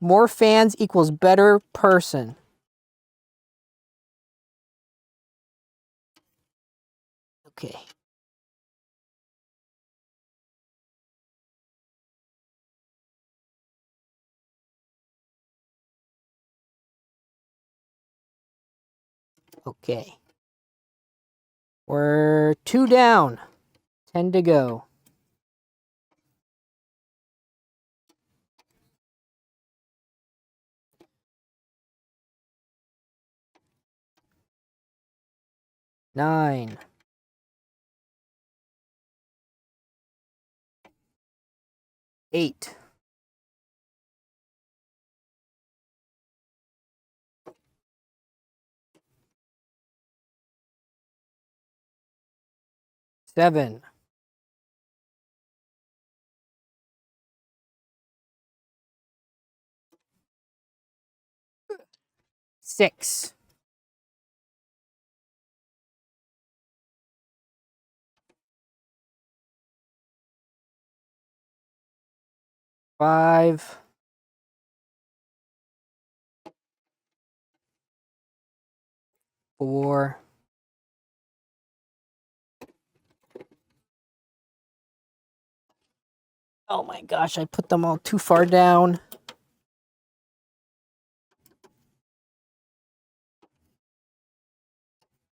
More fans equals better person. Okay. Okay. We're 2 down. 10 to go. 9. 8. 7. 6. 5. 4. 'Oh my gosh, I put them all too far down.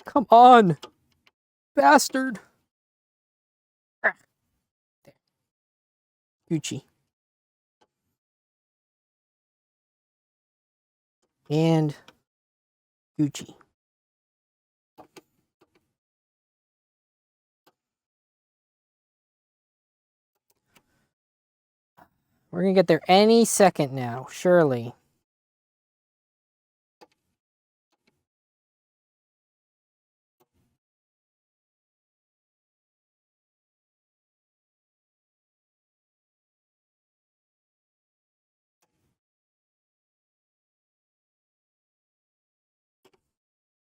Come on, bastard. Gucci. And Gucci. We're going to get there any second now, surely.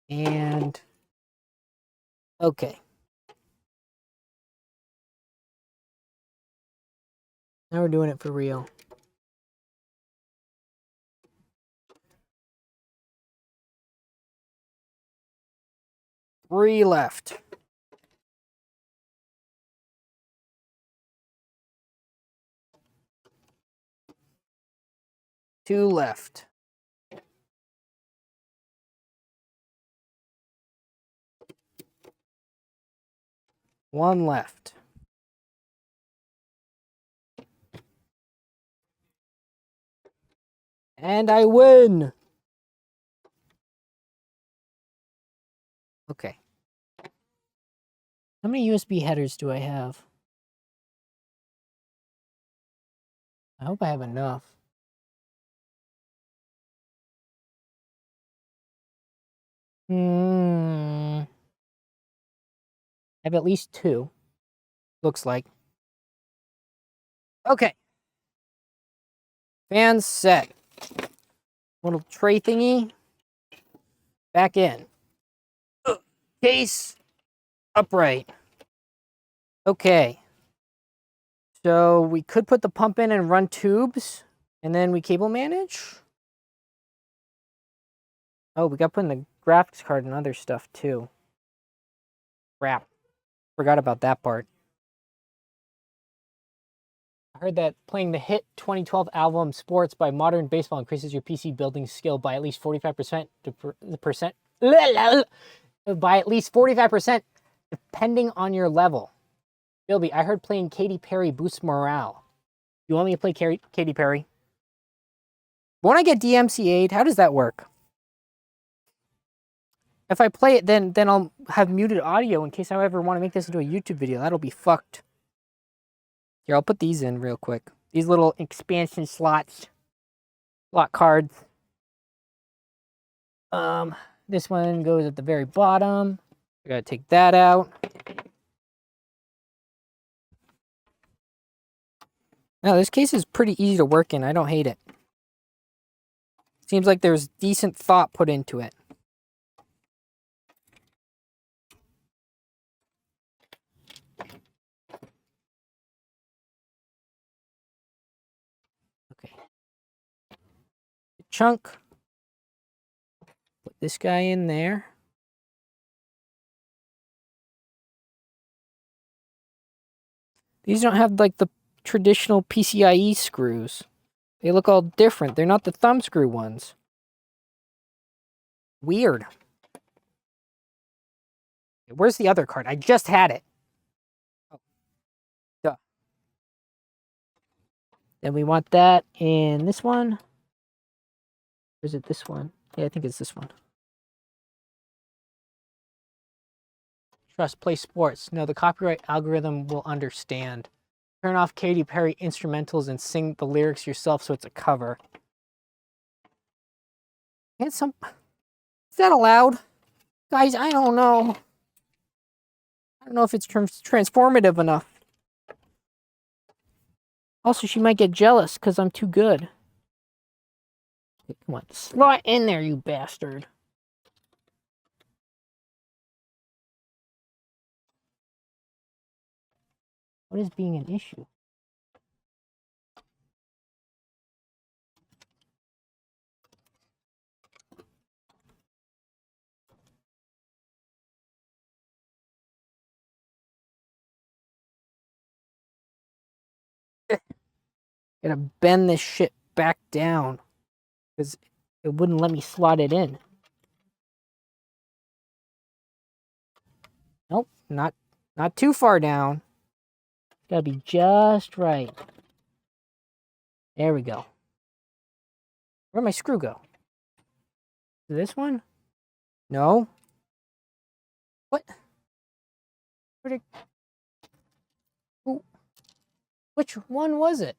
And okay. Now we're doing it for real. 3 left. 2 left. 1 left. And I win. Okay. How many USB headers do I have? I hope I have enough. I have at least 2. Looks like. Okay. Fans set. Little tray thingy. Back in. Case upright. Okay. So we could put the pump in and run tubes, and then we cable manage. Oh, we got to put in the graphics card and other stuff too. Crap. Forgot about that part. I heard that playing the hit 2012 album Sports by Modern Baseball increases your PC building skill by at least 45% by at least 45% depending on your level. Billbee, I heard playing Katy Perry boosts morale. You want me to play Katy Perry? Won't I get DMCA'd? How does that work? If I play it, then I'll have muted audio in case I ever want to make this into a YouTube video. That'll be fucked. Here, I'll put these in real quick. These little expansion slots. Slot cards. This one goes at the very bottom. I gotta take that out. Now, this case is pretty easy to work in. I don't hate it. Seems like there's decent thought put into it. Okay. Chunk. Put this guy in there. These don't have like the traditional PCIe screws. They look all different. They're not the thumb screw ones. Weird. Where's the other card? I just had it. Oh. Duh. Then we want that in this one. Or is it this one? Yeah, I think it's this one. Trust, play sports. No, the copyright algorithm will understand. Turn off Katy Perry instrumentals and sing the lyrics yourself so it's a cover. Is that allowed? Guys, I don't know. I don't know if it's transformative enough. Also, she might get jealous because I'm too good. Okay, come on, slot in there, you bastard. What is being an issue? Gotta bend this shit back down because it wouldn't let me slot it in. Nope, not too far down. Gotta be just right. There we go. Where'd my screw go? This one? No. What? Where'd it... Ooh. Which one was it?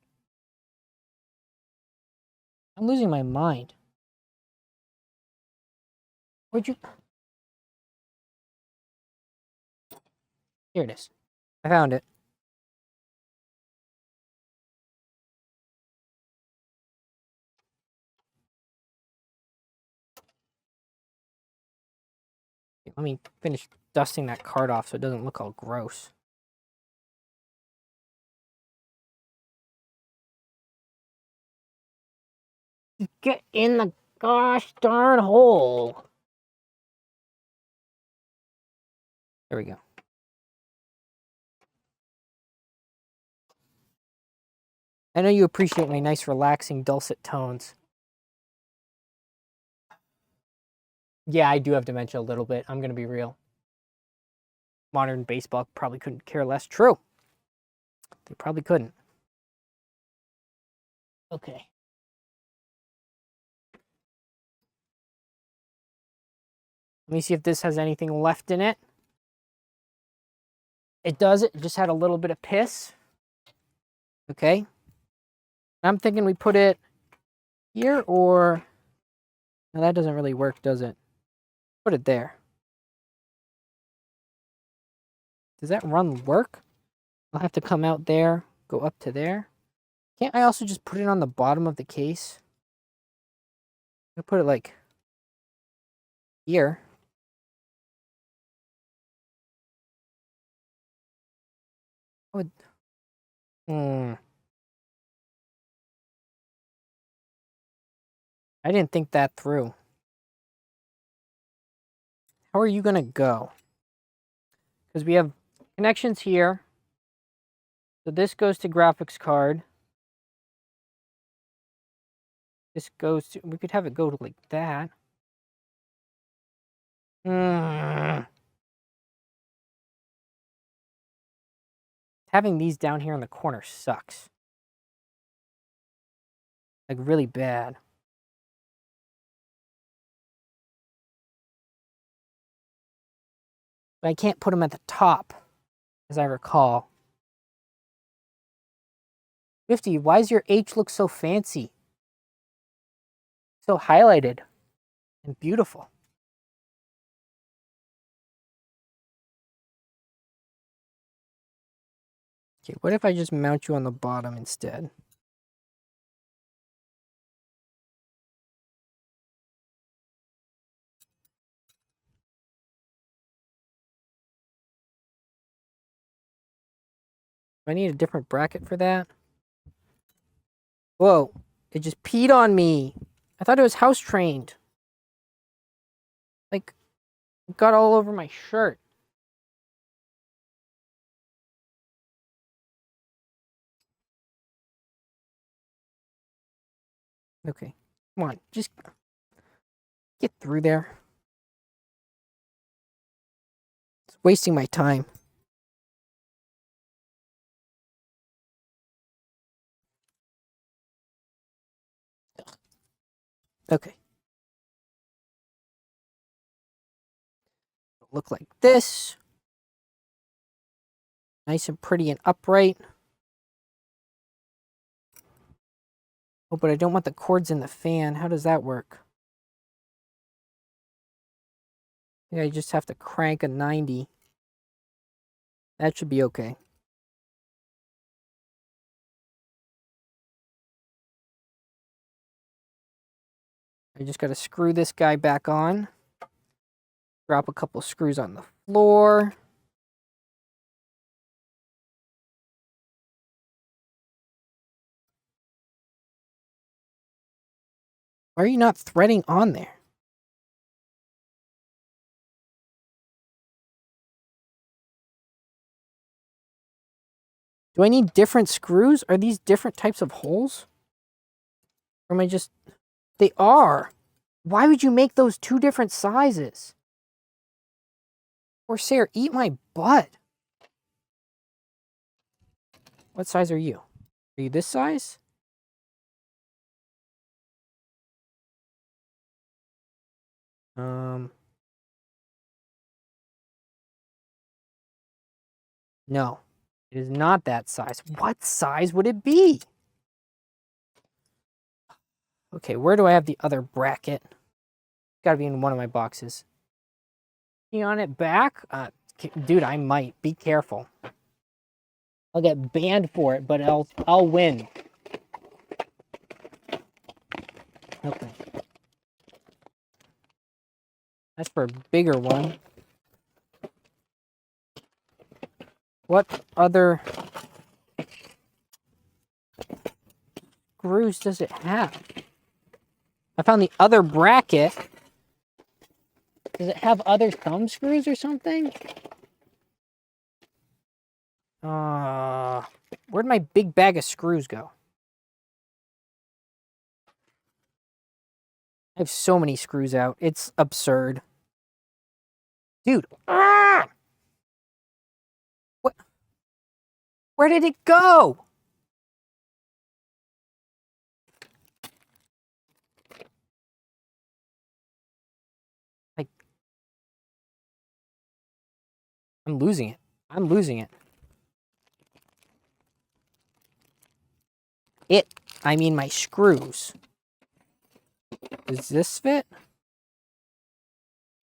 I'm losing my mind. Where'd you... Here it is. I found it. Let me finish dusting that card off so it doesn't look all gross. Get in the gosh darn hole. There we go. I know you appreciate my nice, relaxing, dulcet tones. Yeah, I do have dementia a little bit. I'm going to be real. Modern baseball probably couldn't care less. True. They probably couldn't. Okay. Let me see if this has anything left in it. It does. It just had a little bit of piss. Okay. I'm thinking we put it here or... No, that doesn't really work, does it? Put it there. Does that run work? I'll have to come out there, go up to there. Can't I also just put it on the bottom of the case? I put it like here. I would... I didn't think that through. How are you gonna go? Because we have connections here. So this goes to graphics card. This goes to... We could have it go to like that. Having these down here in the corner sucks. Like really bad. But I can't put them at the top, as I recall. 50, why does your H look so fancy? So highlighted and beautiful. Okay, what if I just mount you on the bottom instead? Do I need a different bracket for that? Whoa, it just peed on me. I thought it was house trained. Like, it got all over my shirt. Okay, come on, just get through there. It's wasting my time. Okay. Look like this. Nice and pretty and upright. Oh, but I don't want the cords in the fan. How does that work? I think I just have to crank a 90. That should be okay. I just got to screw this guy back on. Drop a couple screws on the floor. Why are you not threading on there? Do I need different screws? Are these different types of holes? Or am I just... They are. Why would you make those two different sizes? Corsair, eat my butt. What size are you? Are you this size? No, it is not that size. What size would it be? Okay, where do I have the other bracket? Gotta be in one of my boxes. On it back? Dude, I might. Be careful. I'll get banned for it, but I'll win. Okay. That's for a bigger one. What other screws does it have? I found the other bracket. Does it have other thumb screws or something? Where'd my big bag of screws go? I have so many screws out. It's absurd. Dude. Ah! What? Where did it go? Like, I'm losing it. I'm losing it. I mean my screws. Does this fit?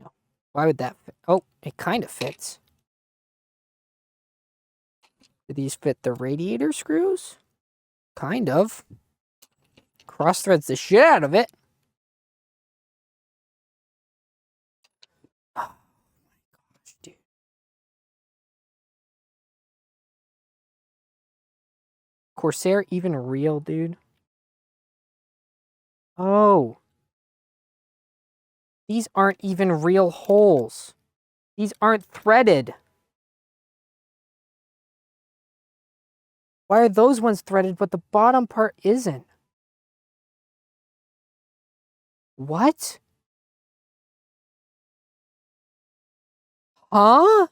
No. Why would that fit? Oh, it kind of fits. Do these fit the radiator screws? Kind of. Cross threads the shit out of it. Oh my gosh, dude. Corsair even real, dude? Oh. These aren't even real holes. These aren't threaded. Why are those ones threaded, but the bottom part isn't? What? Huh?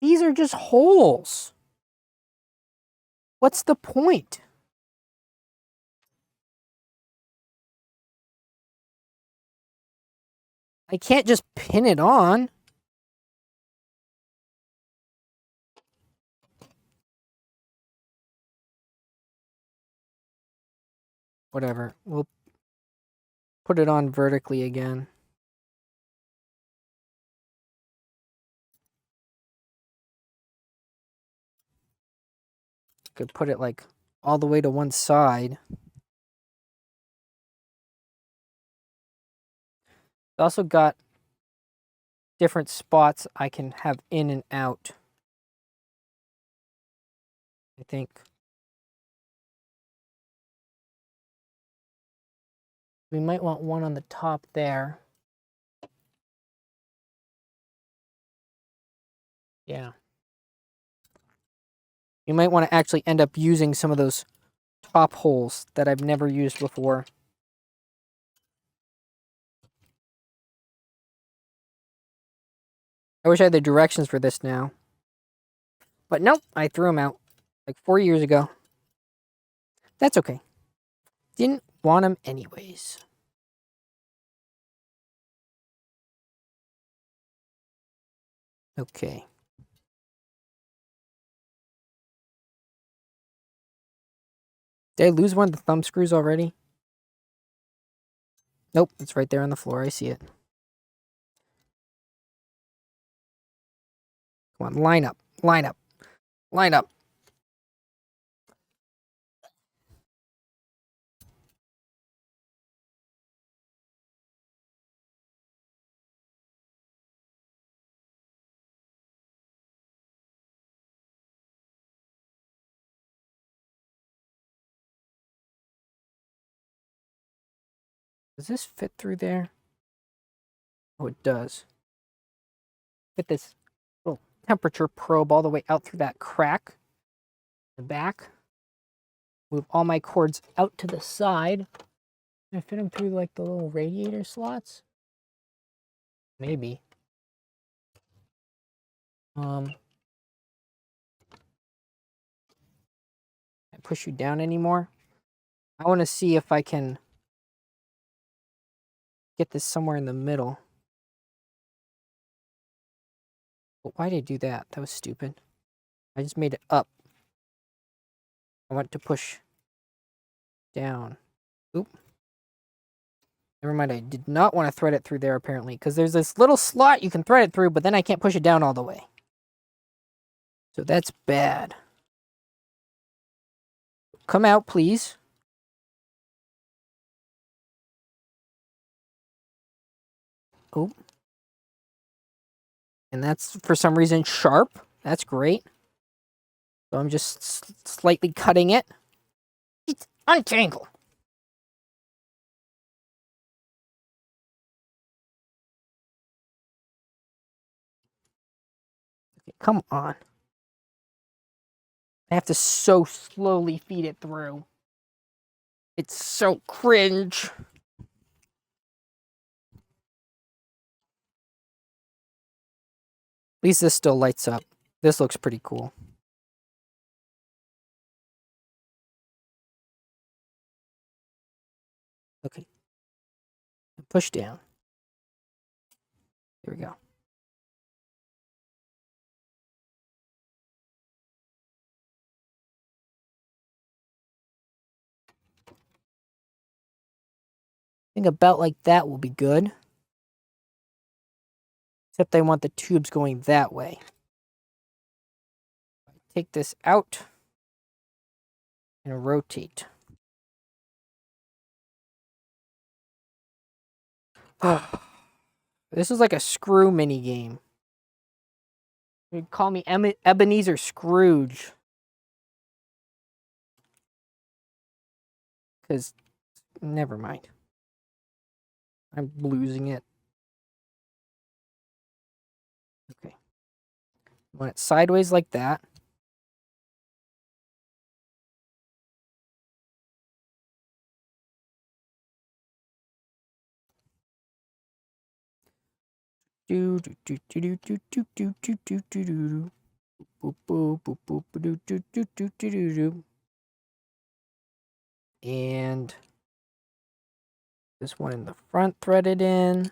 These are just holes. What's the point? I can't just pin it on. Whatever. We'll put it on vertically again. Could put it like all the way to one side. It's also got different spots I can have in and out. I think. We might want one on the top there. Yeah. You might want to actually end up using some of those top holes that I've never used before. I wish I had the directions for this now. But nope, I threw them out like 4 years ago. That's okay. Didn't want them anyways. Okay. Did I lose one of the thumb screws already? Nope, it's right there on the floor. I see it. Come on, line up, line up, line up. Does this fit through there? Oh, it does. Fit this little temperature probe all the way out through that crack in the back. Move all my cords out to the side. Can I fit them through like the little radiator slots? Maybe. Can't push you down anymore. I want to see if I can get this somewhere in the middle. But why did I do that? That was stupid. I just made it up. I want to push down. Oop. Never mind, I did not want to thread it through there apparently, because there's this little slot you can thread it through, but then I can't push it down all the way. So that's bad. Come out, please. Oh. And that's, for some reason, sharp. That's great. So I'm just slightly cutting it. It's untangle. Okay, come on. I have to so slowly feed it through. It's so cringe. At least this still lights up. This looks pretty cool. Okay. Push down. There we go. I think about like that will be good. Except I want the tubes going that way. Take this out and rotate. This is like a screw mini game. You'd call me Ebenezer Scrooge. Because, never mind. I'm losing it. Okay. Want it sideways like that. Do do do do do do do do do do do. Boop boop boop boop do do do do do do do. And this one in the front threaded in.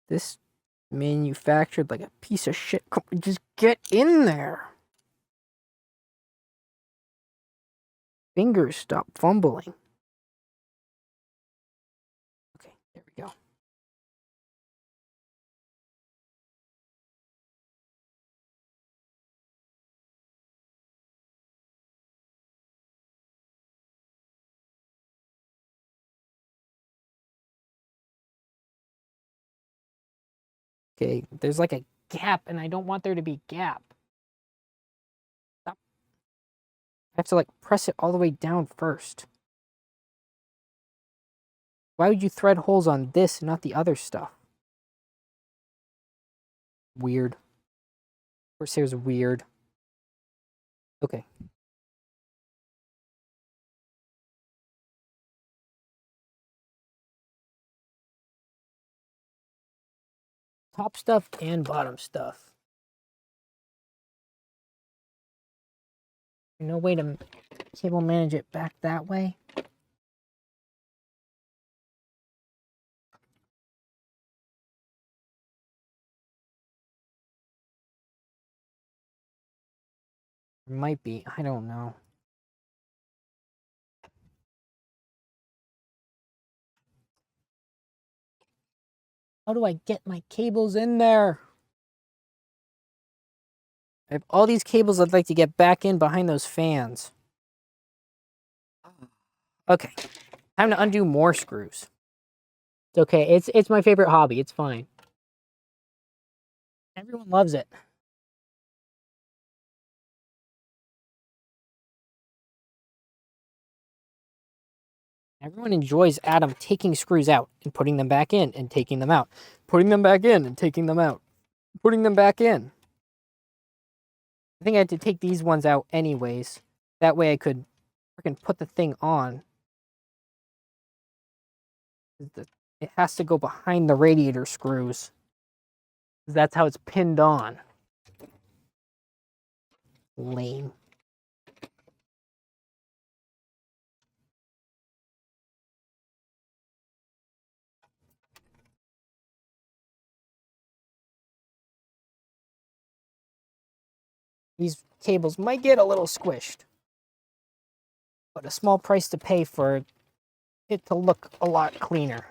This manufactured like a piece of shit. Just get in there. Fingers stop fumbling. Okay, there we go. Okay, there's like a gap and I don't want there to be a gap. Stop. I have to like press it all the way down first. Why would you thread holes on this and not the other stuff? Weird. Corsair's weird. Okay. Top stuff and bottom stuff. No way to cable manage it back that way. Might be. I don't know. How do I get my cables in there? I have all these cables I'd like to get back in behind those fans. Okay, time to undo more screws. It's okay, it's my favorite hobby, it's fine. Everyone loves it. Everyone enjoys Adam taking screws out and putting them back in and taking them out. Putting them back in and taking them out. Putting them back in. I think I had to take these ones out anyways. That way I could freaking put the thing on. It has to go behind the radiator screws. That's how it's pinned on. Lame. These cables might get a little squished, but a small price to pay for it to look a lot cleaner.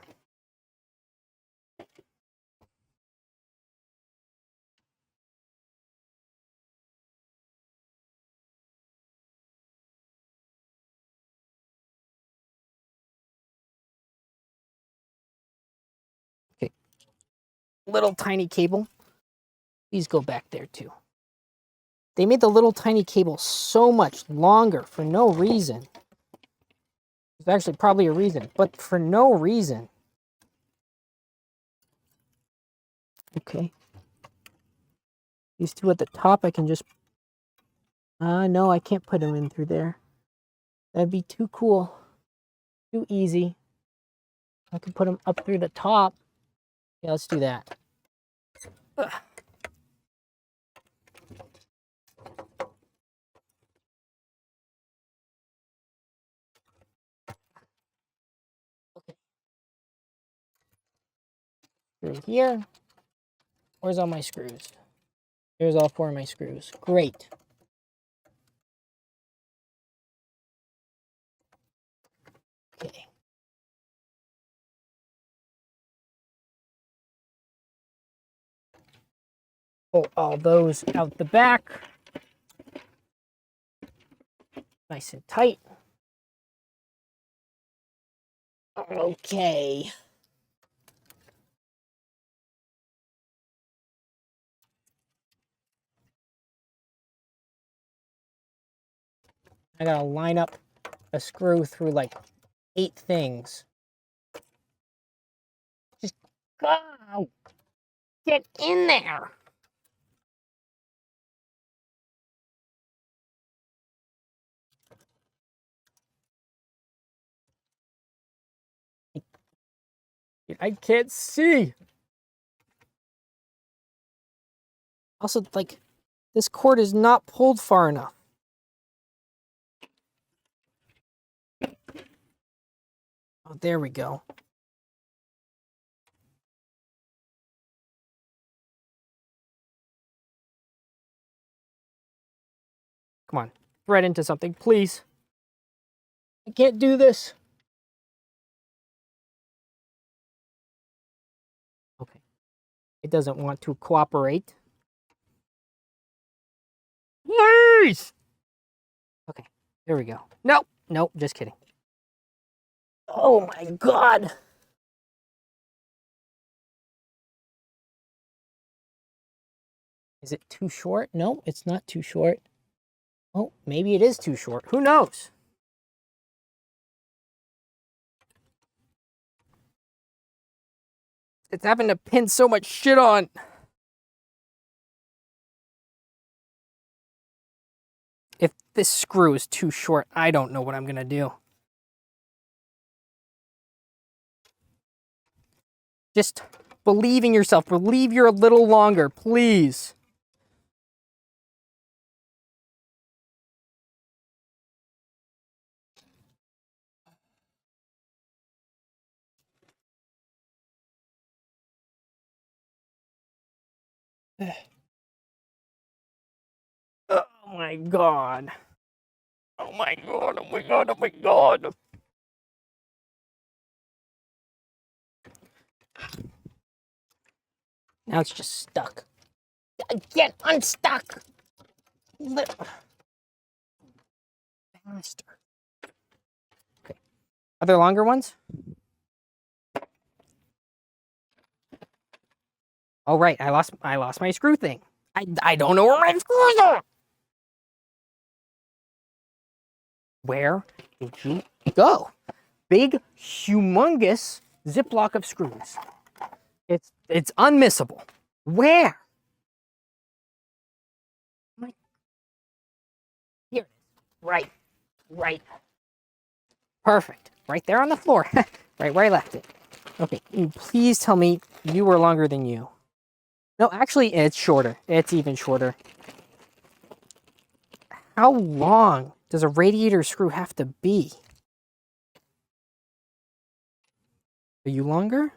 Okay, little tiny cable. These go back there too. They made the little tiny cable so much longer for no reason. There's actually probably a reason, but for no reason. Okay. These two at the top, I can just... no, I can't put them in through there. That'd be too cool. Too easy. I can put them up through the top. Yeah, let's do that. Ugh. Okay. Through here. Where's all my screws? There's all 4 of my screws. Great. Okay. Pull all those out the back. Nice and tight. Okay. I gotta line up a screw through like 8 things. Just go! Get in there! I can't see! Also, like, this cord is not pulled far enough. Oh, there we go. Come on, thread into something, please. I can't do this. Okay. It doesn't want to cooperate. Please! Okay, there we go. Nope, nope, just kidding. Oh my god! Is it too short? No, it's not too short. Oh, maybe it is too short. Who knows? It's having to pin so much shit on. If this screw is too short, I don't know what I'm gonna do. Just believe in yourself. Believe you're a little longer, please. Oh my god. Oh my god, oh my god, oh my god. Now it's just stuck. Get unstuck! Faster. Okay. Are there longer ones? Oh right, I lost my screw thing. I don't know where my screws are. Where did you go? Big, humongous Ziploc of screws. It's unmissable. Where? Here it is. Right. Perfect. Right there on the floor. Right where I left it. Okay, please tell me you were longer than you. No, actually, it's shorter. It's even shorter. How long does a radiator screw have to be? Are you longer?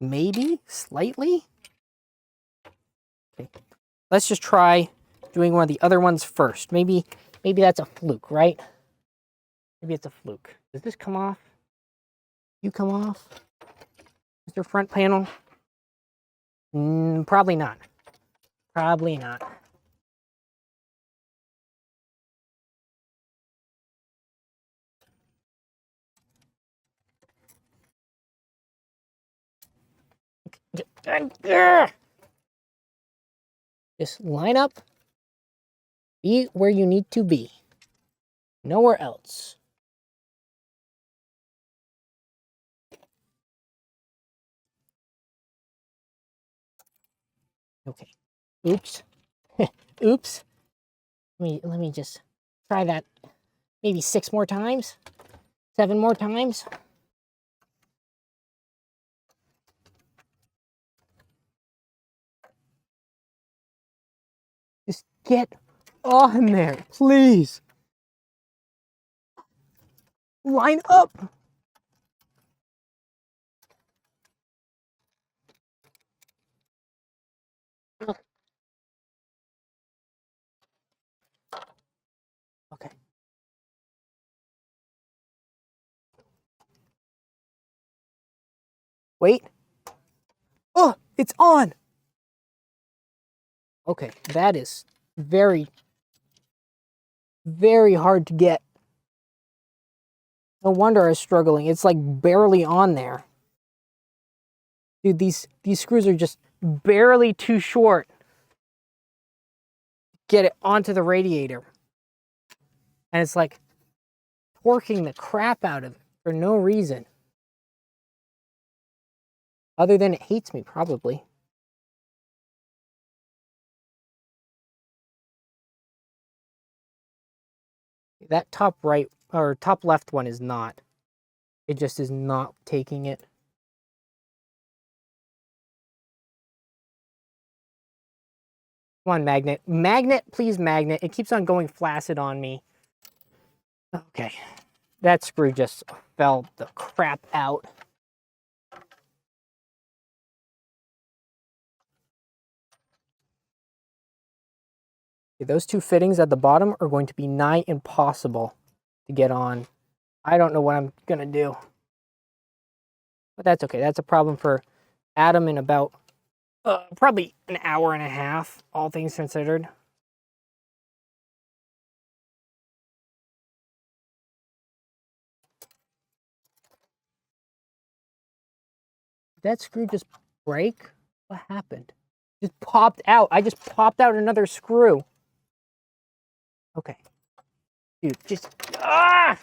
Maybe? Slightly? Okay. Let's just try doing one of the other ones first. Maybe that's a fluke, right? Maybe it's a fluke. Does this come off? You come off? Is there front panel? Probably not. Probably not. Just line up. Be where you need to be. Nowhere else. Okay. Oops. Oops. Let me just try that maybe 6 more times. 7 more times. Just get on there, please. Line up. Okay. Wait. Oh, it's on. Okay, that is very, very hard to get. No wonder I was struggling. It's like barely on there. Dude, these screws are just barely too short to get it onto the radiator. And it's like torquing the crap out of it for no reason. Other than it hates me, probably. That top right or top left one is not. It just is not taking it. Come on, magnet. Magnet, please, magnet. It keeps on going flaccid on me. Okay. That screw just fell the crap out. Those 2 fittings at the bottom are going to be nigh impossible to get on. I don't know what I'm going to do. But that's okay. That's a problem for Adam in about probably an hour and a half, all things considered. Did that screw just break? What happened? Just popped out. I just popped out another screw. Okay. Dude, just... Ah!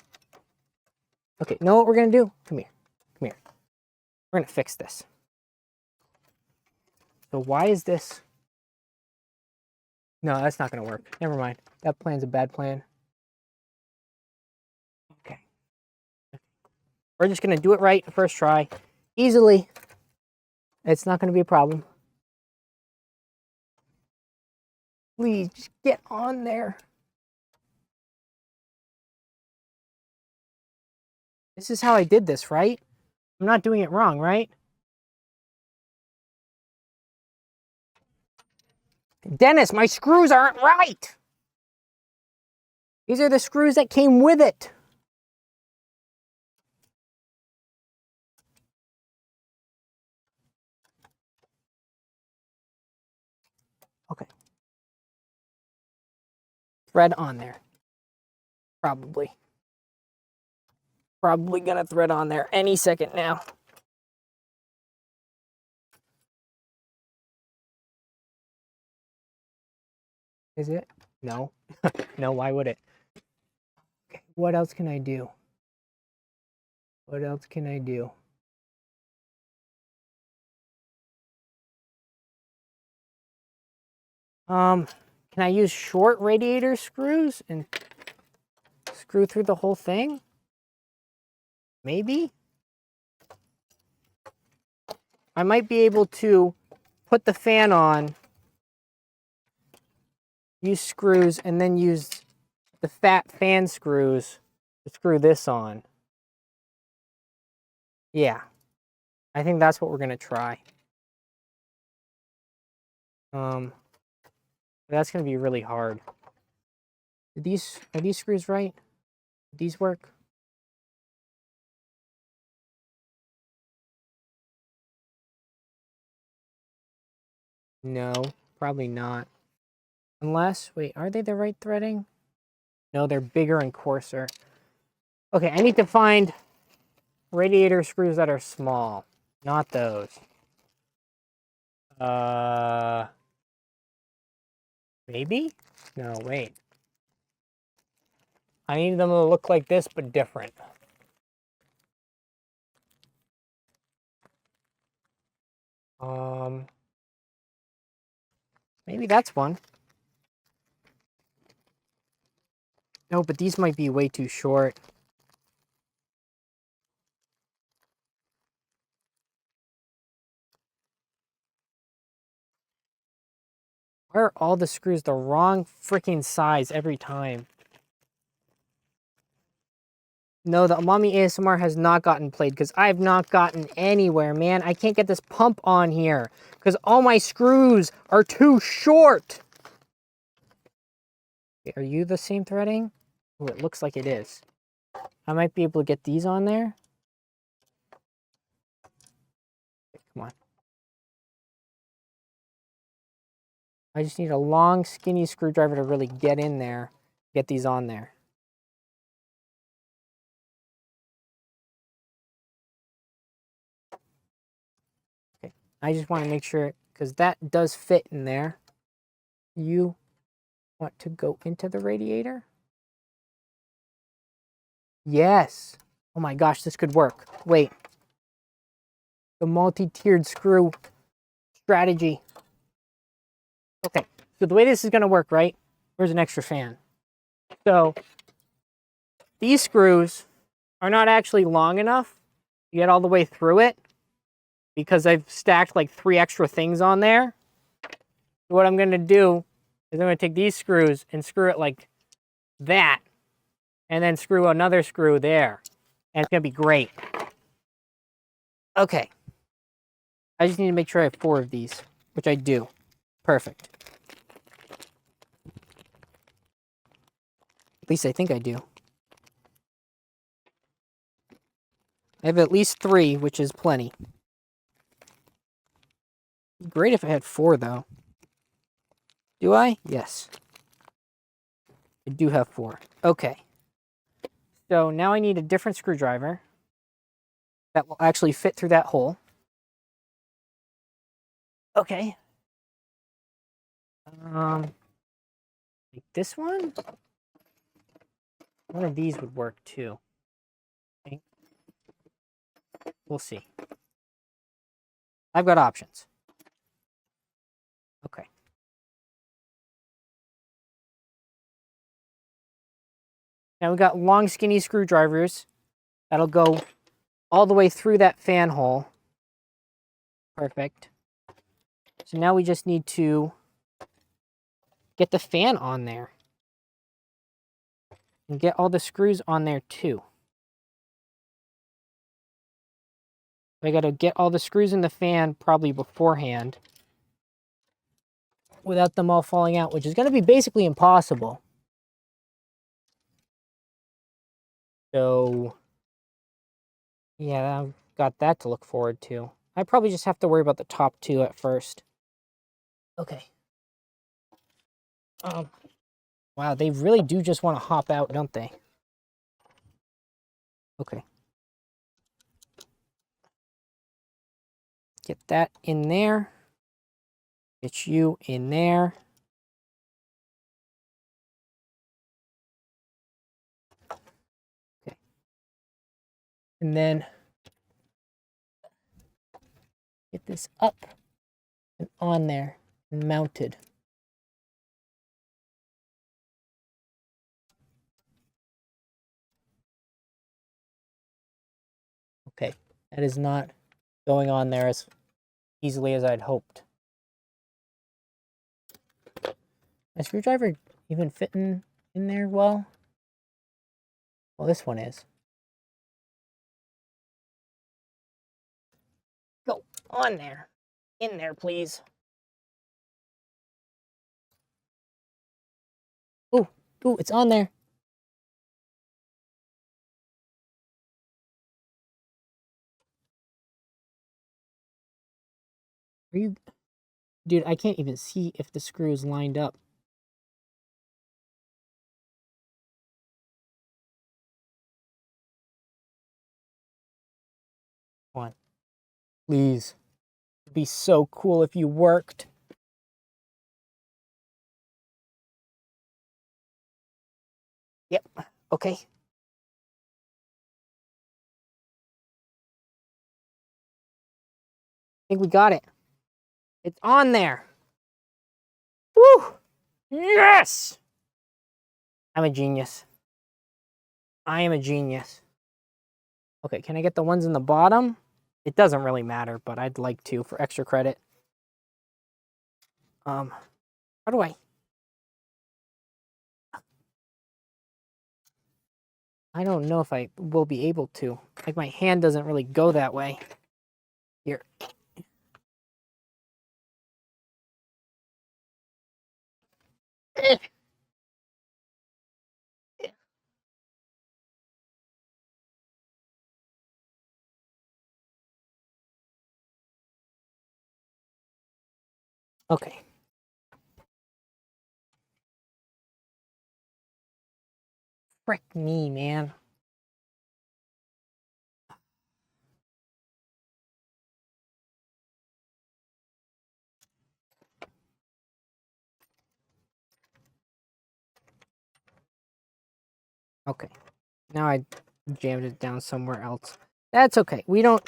Okay, know what we're going to do? Come here. Come here. We're going to fix this. So why is this... No, that's not going to work. Never mind. That plan's a bad plan. Okay. We're just going to do it right first try. Easily. It's not going to be a problem. Please, just get on there. This is how I did this, right? I'm not doing it wrong, right? Dennis, my screws aren't right. These are the screws that came with it. Okay. Thread on there. Probably. Probably gonna thread on there any second now. Is it? No. No, why would it? Okay, what else can I do? What else can I do? Can I use short radiator screws and screw through the whole thing? Maybe? I might be able to put the fan on, use screws, and then use the fat fan screws to screw this on. Yeah, I think that's what we're gonna try. That's gonna be really hard. Are these screws right? Did these work? No, probably not. Unless, wait, are they the right threading? No, they're bigger and coarser. Okay, I need to find radiator screws that are small. Not those. Maybe? No, wait. I need them to look like this, but different. Maybe that's one. No, but these might be way too short. Why are all the screws the wrong freaking size every time? No, the Mommy ASMR has not gotten played because I've not gotten anywhere, man. I can't get this pump on here because all my screws are too short. Are you the same threading? Oh, it looks like it is. I might be able to get these on there. Okay, come on. I just need a long, skinny screwdriver to really get in there, get these on there. Okay, I just want to make sure, because that does fit in there. You want to go into the radiator? Yes. Oh my gosh, this could work. Wait. The multi-tiered screw strategy. Okay, so the way this is going to work, right? Where's an extra fan? So these screws are not actually long enough to get all the way through it because I've stacked like 3 extra things on there. So what I'm going to do is I'm going to take these screws and screw it like that and then screw another screw there. And it's going to be great. Okay. I just need to make sure I have 4 of these, which I do. Perfect. At least I think I do. I have at least 3, which is plenty. Great if I had 4, though. Do I? Yes. I do have 4. Okay. So now I need a different screwdriver that will actually fit through that hole. Okay. Like this one? One of these would work too. Okay. We'll see. I've got options. Okay. Now we've got long, skinny screwdrivers that'll go all the way through that fan hole. Perfect. So now we just need to get the fan on there. And get all the screws on there too. I gotta get all the screws in the fan probably beforehand without them all falling out, which is gonna be basically impossible. So, yeah, I've got that to look forward to. I probably just have to worry about the top 2 at first. Okay. Wow, they really do just want to hop out, don't they? Okay. Get that in there. Get you in there. Okay. And then get this up and on there and mounted. Okay, that is not going on there as easily as I'd hoped. My screwdriver even fitting in there well? Well, this one is. Go on there. In there, please. Ooh, ooh, it's on there. Are you... Dude, I can't even see if the screw is lined up. Come on. Please. It'd be so cool if you worked. Yep. Okay. I think we got it. It's on there. Woo! Yes! I'm a genius. I am a genius. Okay, can I get the ones in the bottom? It doesn't really matter, but I'd like to for extra credit. How do I? I don't know if I will be able to. Like, my hand doesn't really go that way. Here. Okay. Frick me, man. Okay. Now I jammed it down somewhere else. That's okay. We don't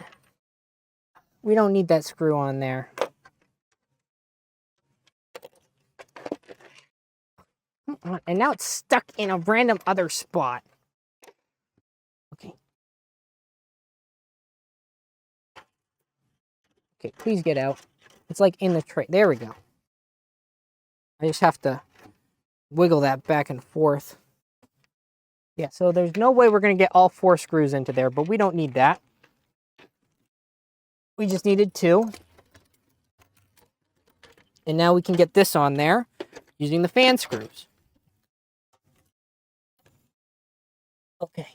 need that screw on there. Come on. And now it's stuck in a random other spot. Okay. Okay, please get out. It's like in the tray. There we go. I just have to wiggle that back and forth. Yeah, so there's no way we're going to get all 4 screws into there, but we don't need that. We just needed 2. And now we can get this on there using the fan screws. Okay.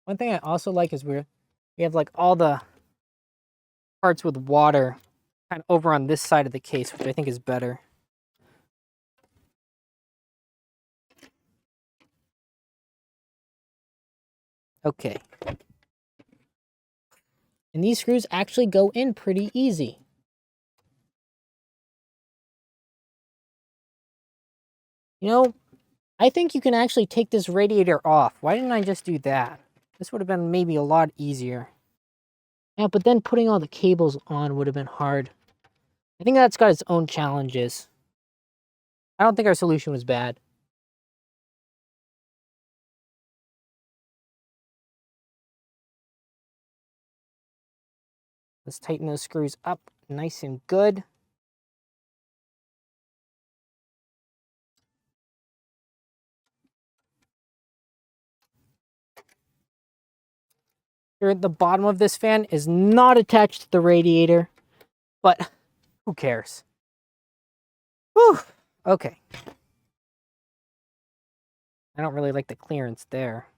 One thing I also like is we have like all the parts with water kind of over on this side of the case, which I think is better. Okay. And these screws actually go in pretty easy. You know, I think you can actually take this radiator off. Why didn't I just do that? This would have been maybe a lot easier. Yeah, but then putting all the cables on would have been hard. I think that's got its own challenges. I don't think our solution was bad. Let's tighten those screws up nice and good. Here at the bottom of this fan is not attached to the radiator, but who cares? Whew, okay. I don't really like the clearance there.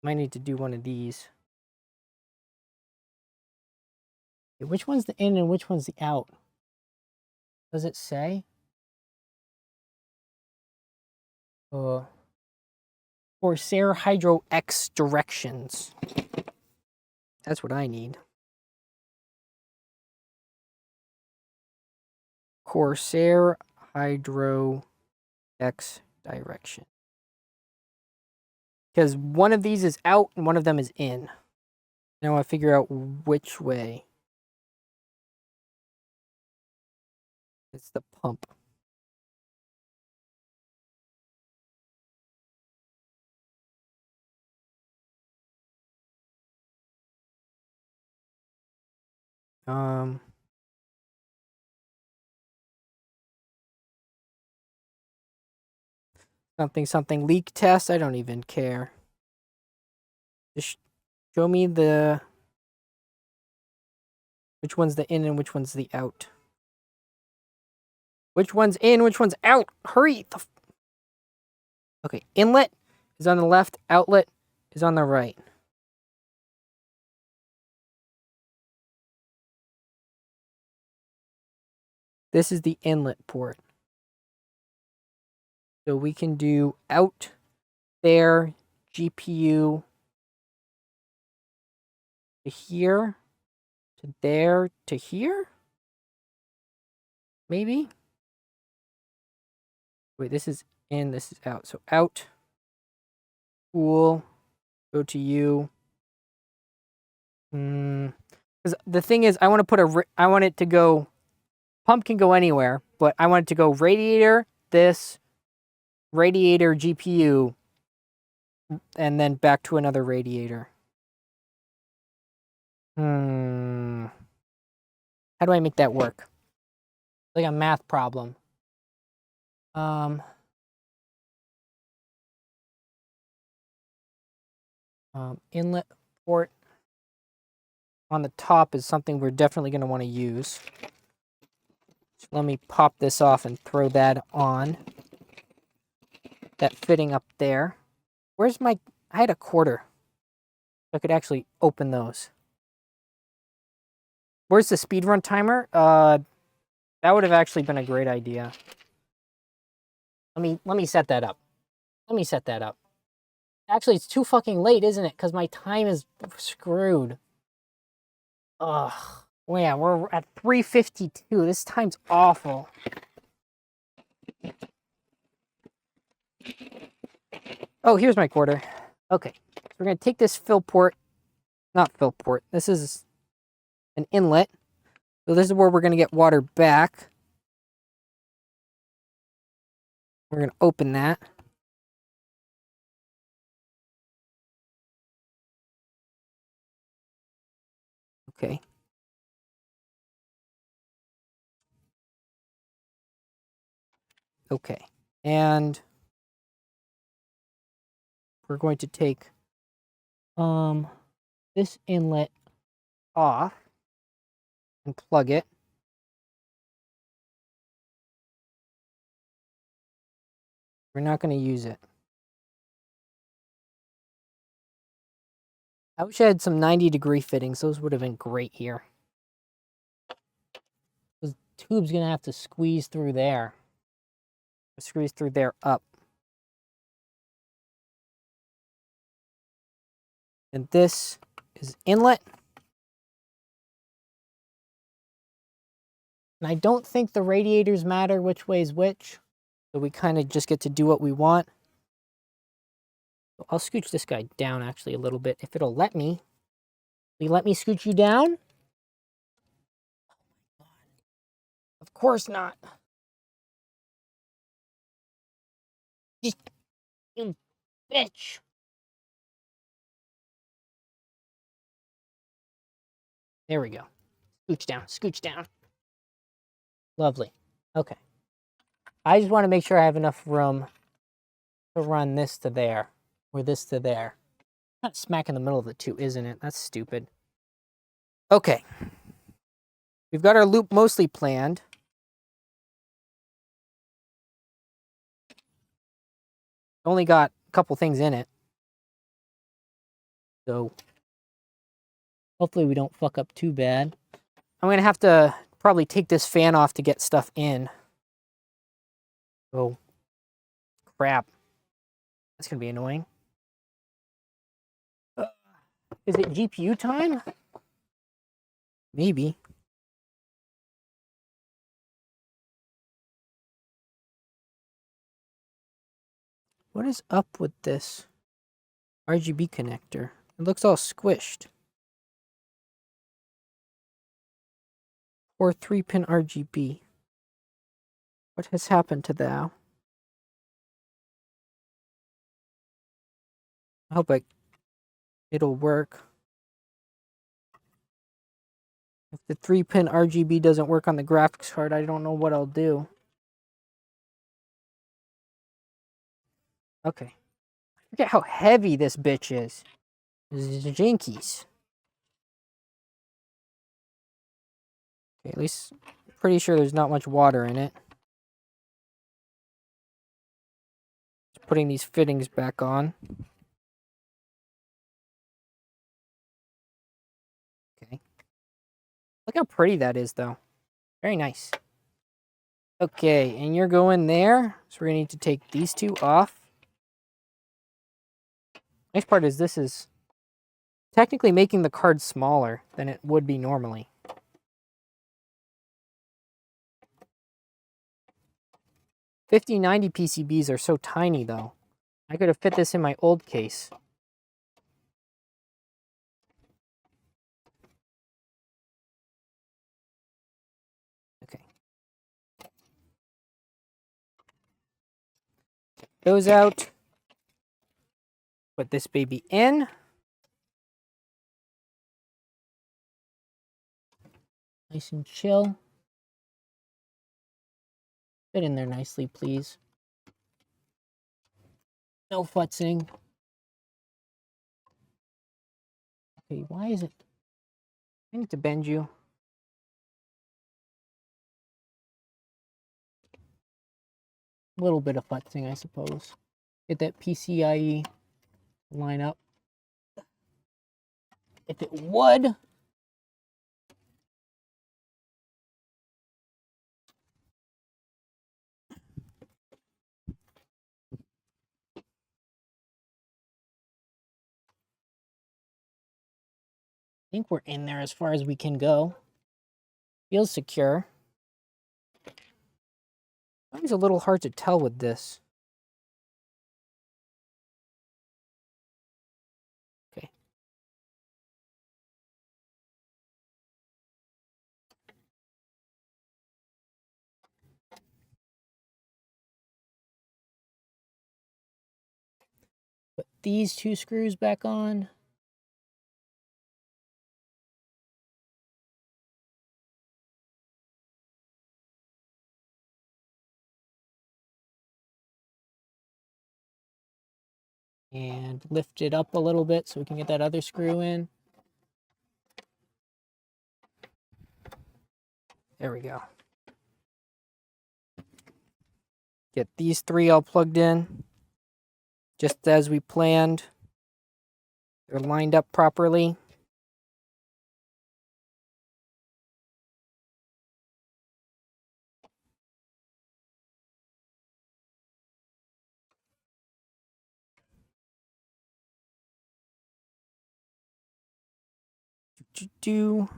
Might need to do one of these. Which one's the in and which one's the out? Does it say? Corsair Hydro X directions. That's what I need. Corsair Hydro X direction. Because one of these is out and one of them is in. Now I figure out which way. It's the pump. Something leak test. I don't even care. Just show me the which one's the in and which one's the out. Which one's in, which one's out? Hurry! Okay, inlet is on the left, outlet is on the right. This is the inlet port. So we can do out there, GPU to here, to there, to here? Maybe? Wait, this is in, this is out. So out, cool, go to you. Because the thing is, I want to put I want it to go, pump can go anywhere, but I want it to go radiator, this, radiator, GPU, and then back to another radiator. How do I make that work? Like a math problem. Inlet port on the top is something we're definitely going to want to use. So let me pop this off and throw that on. That fitting up there. Where's my... I had a quarter. I could actually open those. Where's the speedrun timer? That would have actually been a great idea. Let me set that up. Let me set that up. Actually, it's too fucking late, isn't it? Because my time is screwed. Ugh. Well, yeah, we're at 3:52. This time's awful. Oh, here's my quarter. Okay. So we're going to take this fill port. Not fill port. This is an inlet. So this is where we're going to get water back. We're going to open that. Okay. Okay. And we're going to take this inlet off and plug it. We're not going to use it. I wish I had some 90-degree fittings. Those would have been great here. The tube's going to have to squeeze through there. Squeeze through there up. And this is inlet. And I don't think the radiators matter which way is which. So we kind of just get to do what we want. So I'll scooch this guy down actually a little bit if it'll let me. Will you let me scooch you down? Of course not. Just, you bitch. There we go. Scooch down, scooch down. Lovely. Okay. I just want to make sure I have enough room to run this to there, or this to there. Not smack in the middle of the two, isn't it? That's stupid. Okay. We've got our loop mostly planned. Only got a couple things in it. So hopefully we don't fuck up too bad. I'm going to have to probably take this fan off to get stuff in. Oh, crap. That's going to be annoying. Is it GPU time? Maybe. What is up with this RGB connector? It looks all squished. Or 3-pin RGB. What has happened to that? I hope it'll work. If the 3-pin RGB doesn't work on the graphics card, I don't know what I'll do. Okay. Forget how heavy this bitch is. This is jinkies. Okay, at least pretty sure there's not much water in it. Just putting these fittings back on. Okay. Look how pretty that is, though. Very nice. Okay, and you're going there. So we're going to need to take these two off. Nice part is this is technically making the card smaller than it would be normally. $5090 PCBs are so tiny, though. I could have fit this in my old case. Okay. Get those out. Put this baby in. Nice and chill. Fit in there nicely, please. No futzing. Okay, why is it? I need to bend you. A little bit of futzing, I suppose. Get that PCIe line up. If it would. I think we're in there as far as we can go. Feels secure. It's a little hard to tell with this. Okay. Put these two screws back on. And lift it up a little bit so we can get that other screw in. There we go. Get these three all plugged in, just as we planned. They're lined up properly. Do.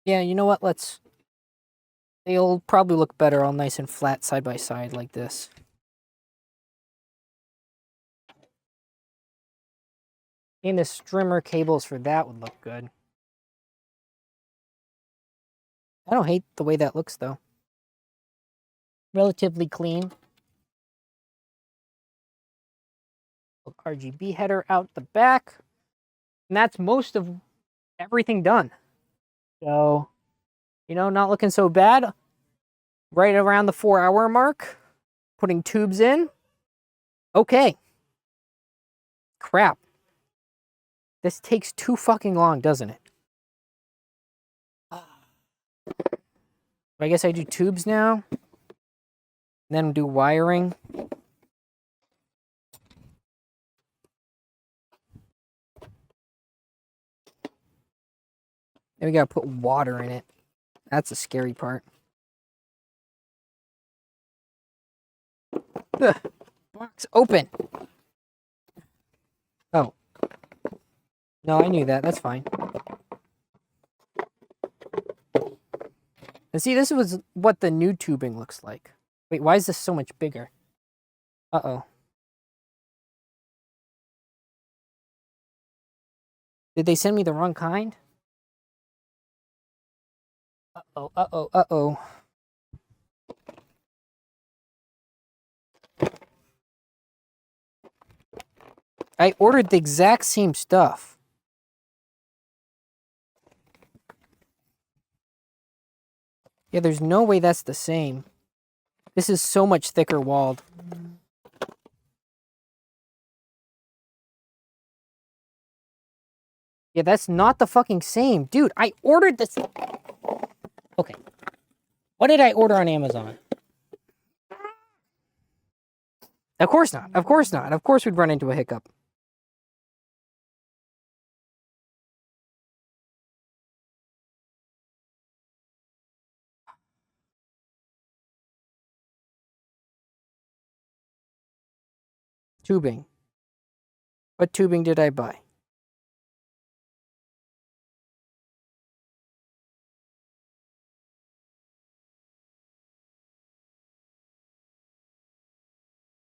Yeah, you know what? They'll probably look better all nice and flat side by side like this. And the strimmer cables for that would look good. I don't hate the way that looks, though. Relatively clean. RGB header out the back. And that's most of everything done. So, you know, not looking so bad. Right around the 4-hour mark. Putting tubes in. Okay. Crap. This takes too fucking long, doesn't it? I guess I do tubes now. then do wiring. Then we gotta put water in it. That's the scary part. Ugh. Box open. Oh. No, I knew that. That's fine. And see, this was what the new tubing looks like. Wait, why is this so much bigger? Uh-oh. Did they send me the wrong kind? Uh-oh, uh-oh, uh-oh. I ordered the exact same stuff. Yeah, there's no way that's the same. This is so much thicker walled. Yeah, that's not the fucking same. Dude, I ordered this. Okay. What did I order on Amazon? Of course not. Of course not. Of course we'd run into a hiccup. Tubing. What tubing did I buy?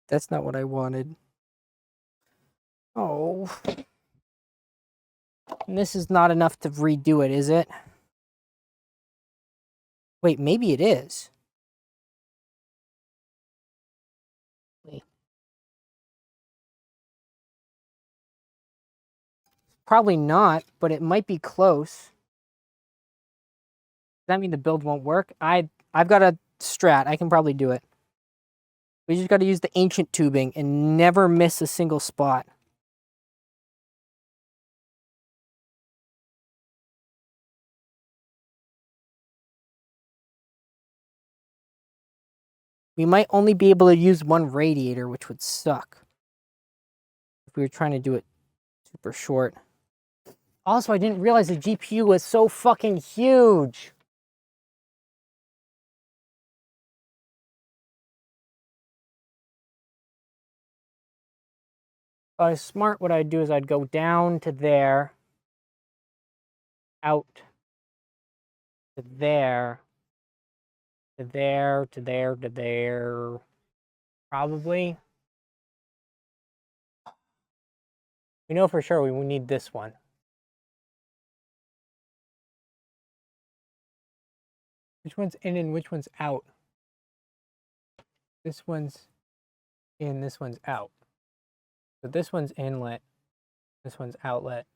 That's not what I wanted. Oh. And this is not enough to redo it, is it? Wait, maybe it is. Wait. Probably not, but it might be close. Does that mean the build won't work? I've got a strat. I can probably do it. We just got to use the ancient tubing and never miss a single spot. We might only be able to use one radiator, which would suck if we were trying to do it super short. Also, I didn't realize the GPU was so fucking huge. If I was smart, what I'd do is I'd go down to there, out to there, to there, to there, to there. Probably. We know for sure we need this one. Which one's in and which one's out? This one's in, this one's out. So this one's inlet, this one's outlet.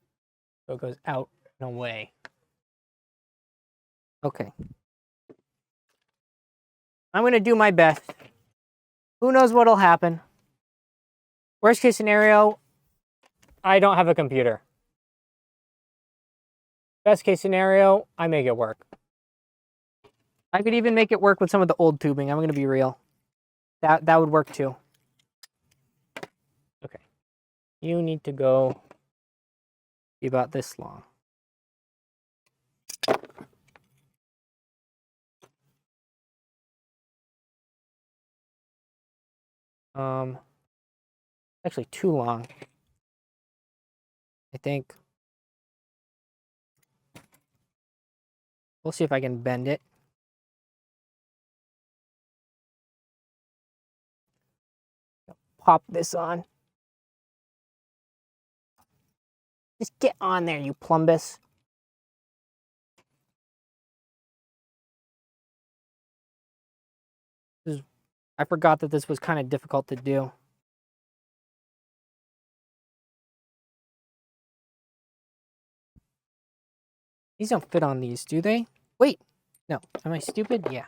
So it goes out and away. Okay. I'm going to do my best. Who knows what'll happen? Worst case scenario, I don't have a computer. Best case scenario, I make it work. I could even make it work with some of the old tubing. I'm going to be real. That would work too. Okay. You need to go be about this long. Actually too long. I think. We'll see if I can bend it. Pop this on. Just get on there, you plumbus. I forgot that this was kind of difficult to do. These don't fit on these, do they? Wait, no. Am I stupid? Yeah.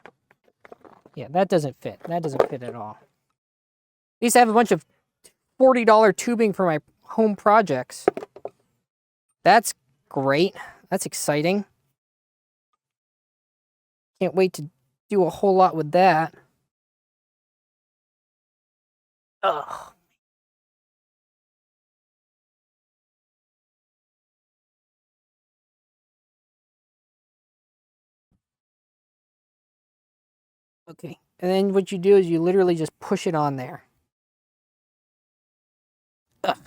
Yeah, that doesn't fit. That doesn't fit at all. At least I have a bunch of $40 tubing for my home projects. That's great. That's exciting. Can't wait to do a whole lot with that. Ugh. Okay. And then what you do is you literally just push it on there. Ugh.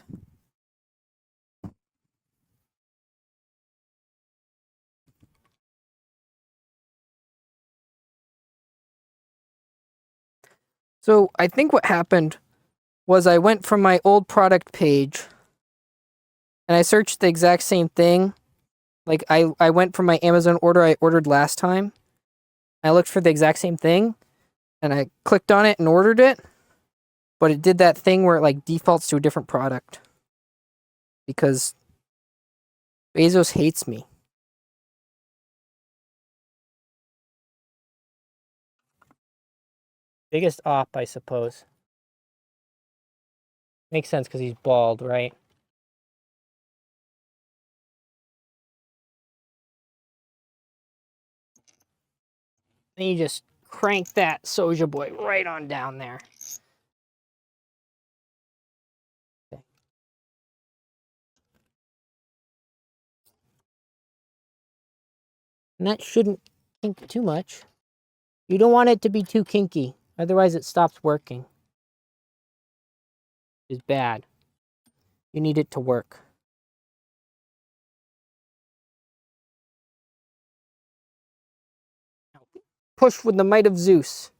So I think what happened was I went from my old product page and I searched the exact same thing. Like I went from my Amazon order I ordered last time. I looked for the exact same thing and I clicked on it and ordered it. But it did that thing where it like defaults to a different product. Because Bezos hates me. Biggest op, I suppose. Makes sense because he's bald, right? Then you just crank that Soja Boy right on down there. Okay. And that shouldn't kink too much. You don't want it to be too kinky, otherwise it stops working. It's bad. You need it to work. Push with the might of Zeus.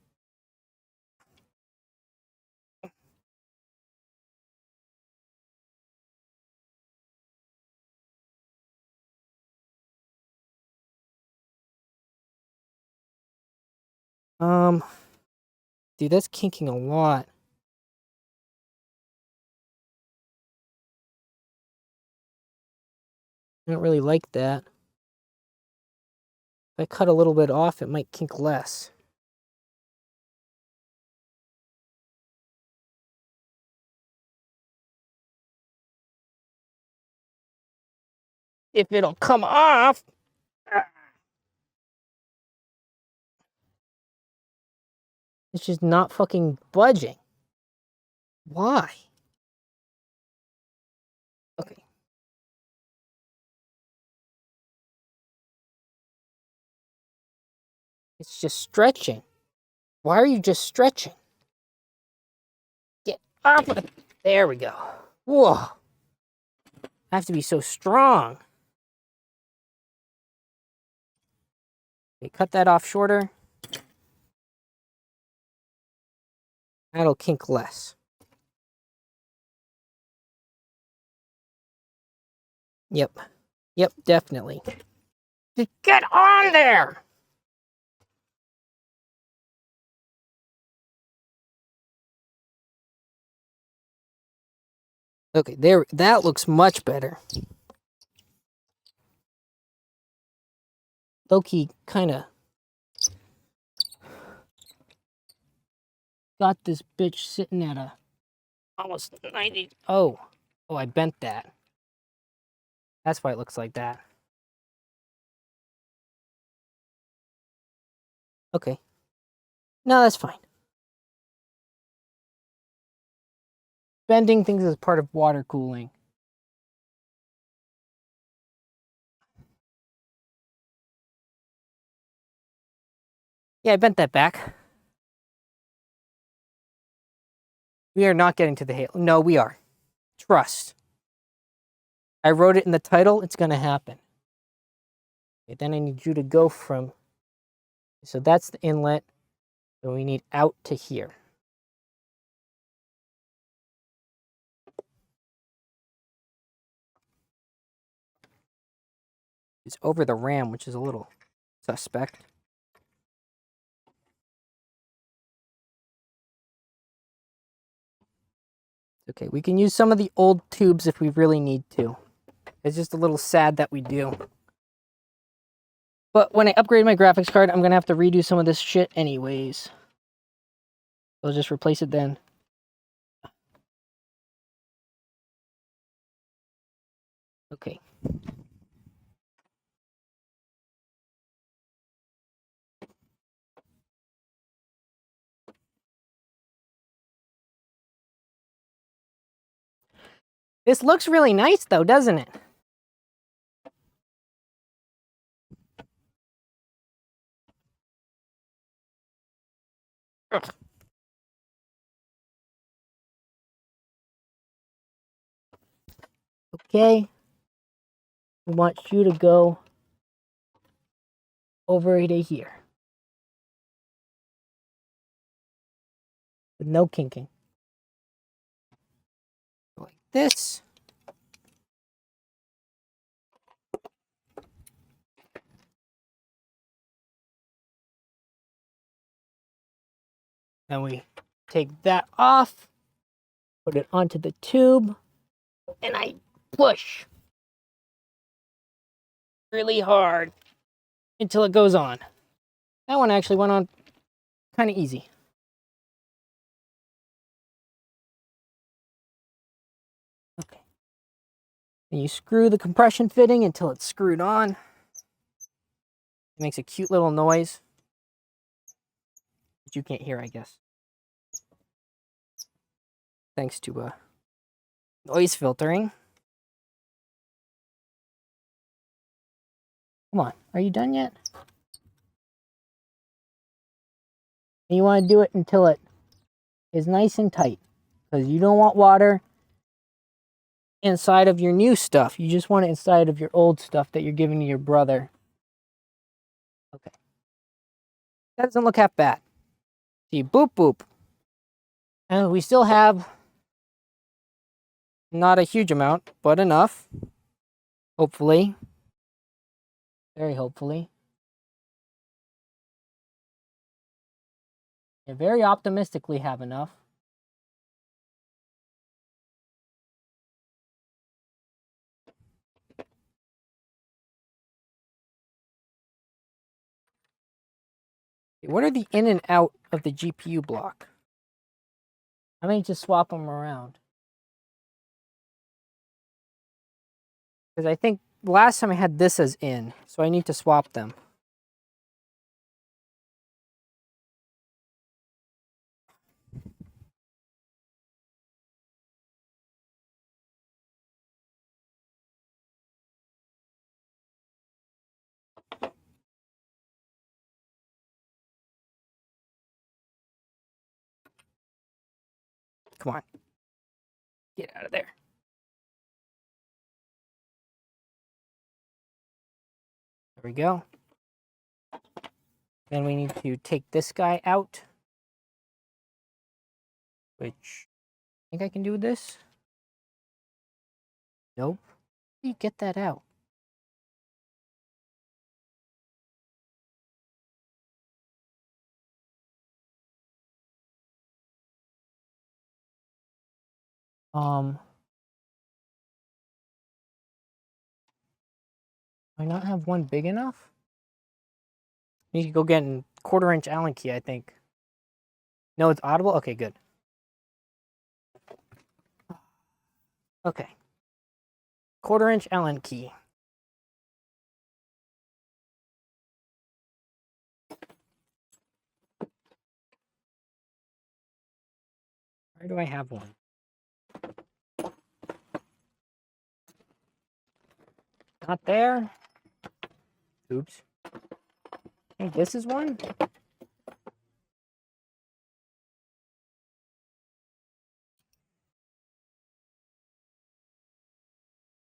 Dude, that's kinking a lot. I don't really like that. If I cut a little bit off, it might kink less. If it'll come off. It's just not fucking budging. Why? Okay. It's just stretching. Why are you just stretching? Get up. There we go. Whoa. I have to be so strong. Okay, cut that off shorter. That'll kink less. Yep. Yep, definitely. Just get on there! Okay, there. That looks much better. Loki kind of got this bitch sitting at a almost 90. Oh, I bent that. That's why it looks like that. Okay. No, that's fine. Bending things is part of water cooling. Yeah, I bent that back. We are not getting to the halo. No, we are. Trust. I wrote it in the title. It's going to happen. Okay, then I need you to go from... So that's the inlet. So we need out to here. It's over the ram, which is a little suspect. Okay, we can use some of the old tubes if we really need to. It's just a little sad that we do. But when I upgrade my graphics card, I'm going to have to redo some of this shit anyways. I'll just replace it then. Okay. This looks really nice though, doesn't it? Ugh. Okay. We want you to go over to here. With no kinking. Like this. And we take that off, put it onto the tube, and I push really hard until it goes on. That one actually went on kind of easy. Okay. And you screw the compression fitting until it's screwed on. It makes a cute little noise that you can't hear, I guess. Thanks to noise filtering. Come on, are you done yet? And you want to do it until it is nice and tight, because you don't want water inside of your new stuff. You just want it inside of your old stuff that you're giving to your brother. Okay. That doesn't look half bad. See, boop, boop. And we still have not a huge amount, but enough. Hopefully. Very hopefully. I very optimistically have enough. What are the in and out of the GPU block? I may just swap them around. Because I think last time I had this as in, so I need to swap them. Come on. Get out of there. There we go. Then we need to take this guy out. Which, I think I can do this. Nope. How do you get that out? Do I not have one big enough? I need to go get a 1/4-inch Allen key, I think. No, it's audible? Okay, good. Okay. 1/4-inch Allen key. Where do I have one? Not there. Oops. I think this is one.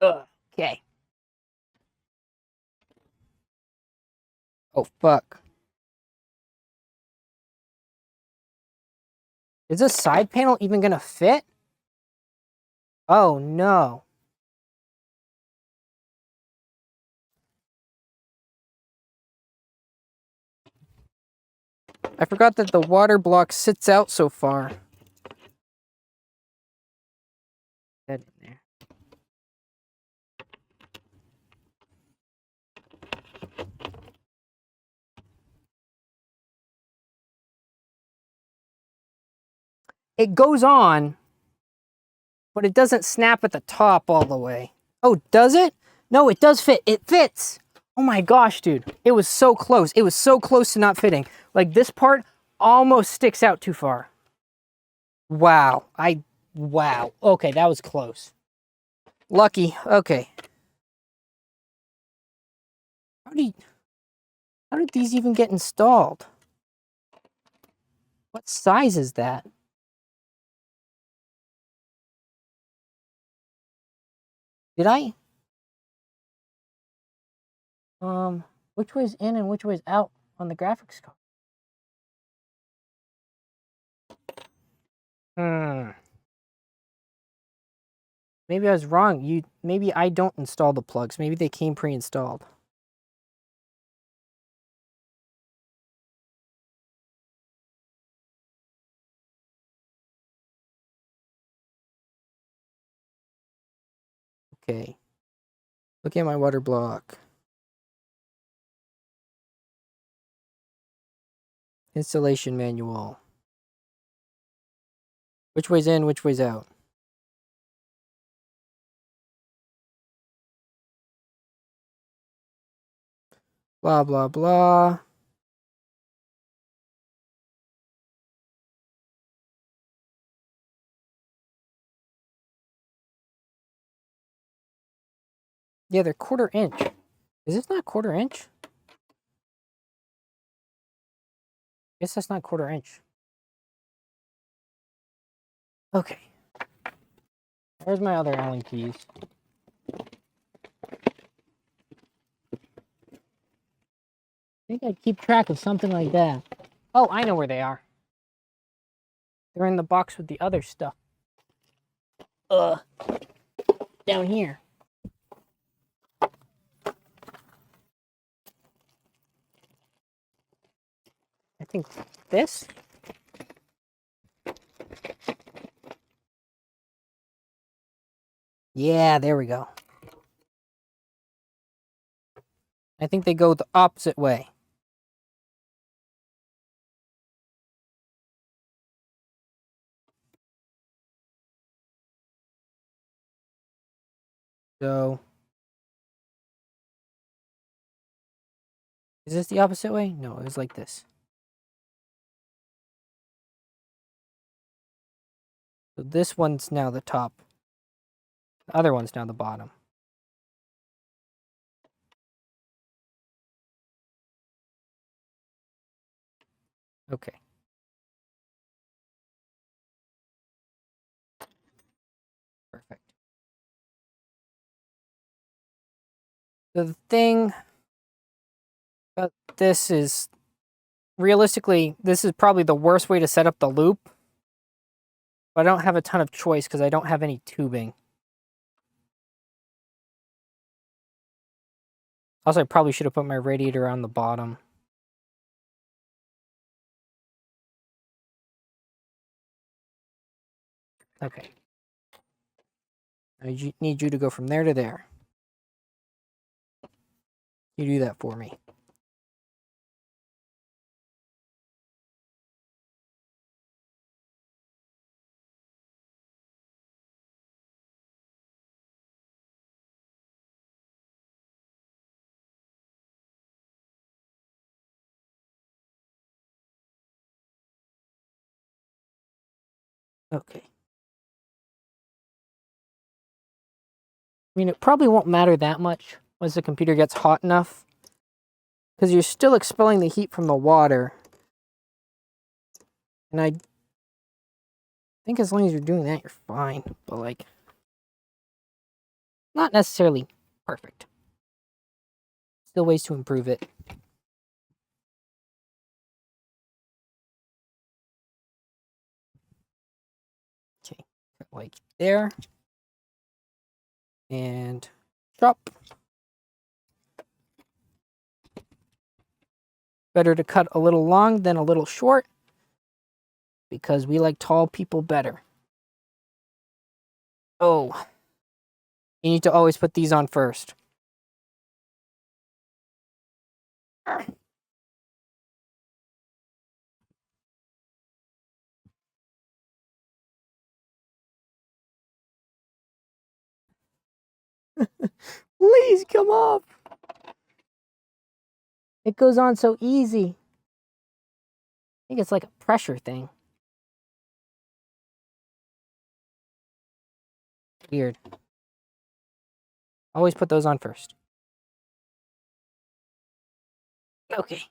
Ugh. Okay. Oh, fuck. Is this side panel even gonna fit? Oh, no. I forgot that the water block sits out so far. That in there. It goes on, but it doesn't snap at the top all the way. Oh, does it? No, it does fit. It fits. Oh my gosh, dude. It was so close. It was so close to not fitting. Like, this part almost sticks out too far. Wow. Wow. Okay, that was close. Lucky. Okay. How did these even get installed? What size is that? Did I? Which way's in and which way's out on the graphics card? Maybe I was wrong. Maybe I don't install the plugs. Maybe they came pre-installed. Okay. Look at my water block. Installation manual. Which way's in, which way's out? Blah, blah, blah. Yeah, they're 1/4 inch. Is this not 1/4 inch? Guess that's not 1/4 inch. Okay. Where's my other Allen keys? I think I'd keep track of something like that. Oh, I know where they are. They're in the box with the other stuff. Down here. I think this. Yeah, there we go. I think they go the opposite way. So, is this the opposite way? No, it was like this. So this one's now the top. The other one's now the bottom. Okay. Perfect. So the thing about this is, realistically, this is probably the worst way to set up the loop. But I don't have a ton of choice because I don't have any tubing. Also, I probably should have put my radiator on the bottom. Okay. I need you to go from there to there. You do that for me. Okay. I mean, it probably won't matter that much once the computer gets hot enough, because you're still expelling the heat from the water. And I think as long as you're doing that, you're fine. But, like, not necessarily perfect. Still ways to improve it. Okay, like there. And drop. Better to cut a little long than a little short, because we like tall people better. Oh, you need to always put these on first. Please come up. It goes on so easy. I think it's like a pressure thing. Weird. Always put those on first. Okay.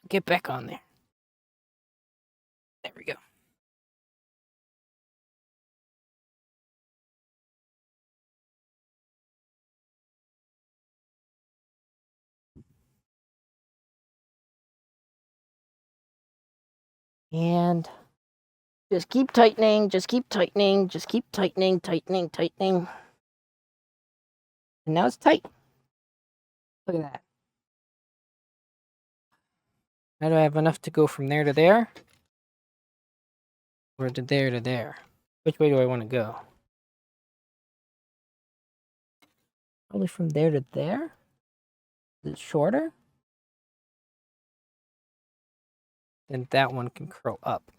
Get back on there. There we go. And just keep tightening, just keep tightening, just keep tightening, tightening, tightening. And now it's tight. Look at that. Now do I have enough to go from there to there? Or to there to there? Which way do I want to go? Probably from there to there? Is it shorter? Then that one can curl up.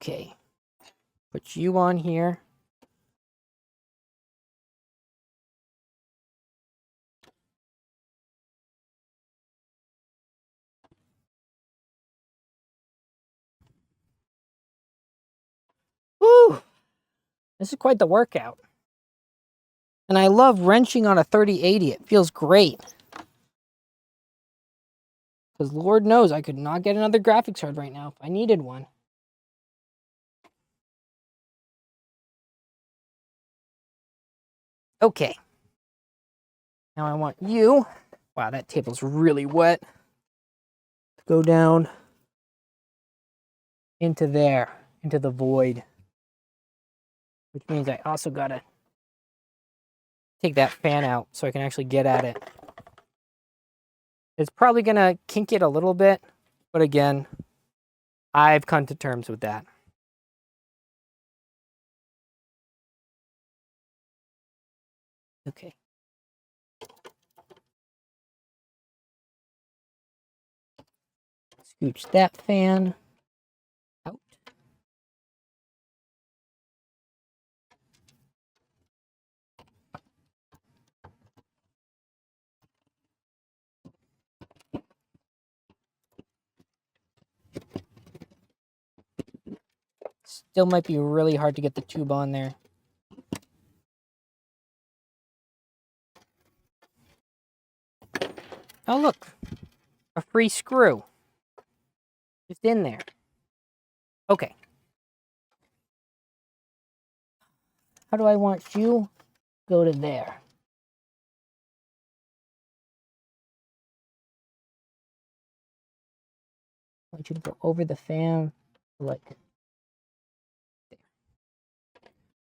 Okay. Put you on here. Woo! This is quite the workout. And I love wrenching on a 3080. It feels great. Because Lord knows I could not get another graphics card right now if I needed one. Okay. Now I want you. Wow, that table's really wet. To go down into there, into the void. Which means I also gotta take that fan out so I can actually get at it. It's probably gonna kink it a little bit, but again, I've come to terms with that. Okay. Scooch that fan out. Still might be really hard to get the tube on there. Oh, look. A free screw. Just in there. Okay. How do I want you? Go to there. I want you to go over the fan. Like there.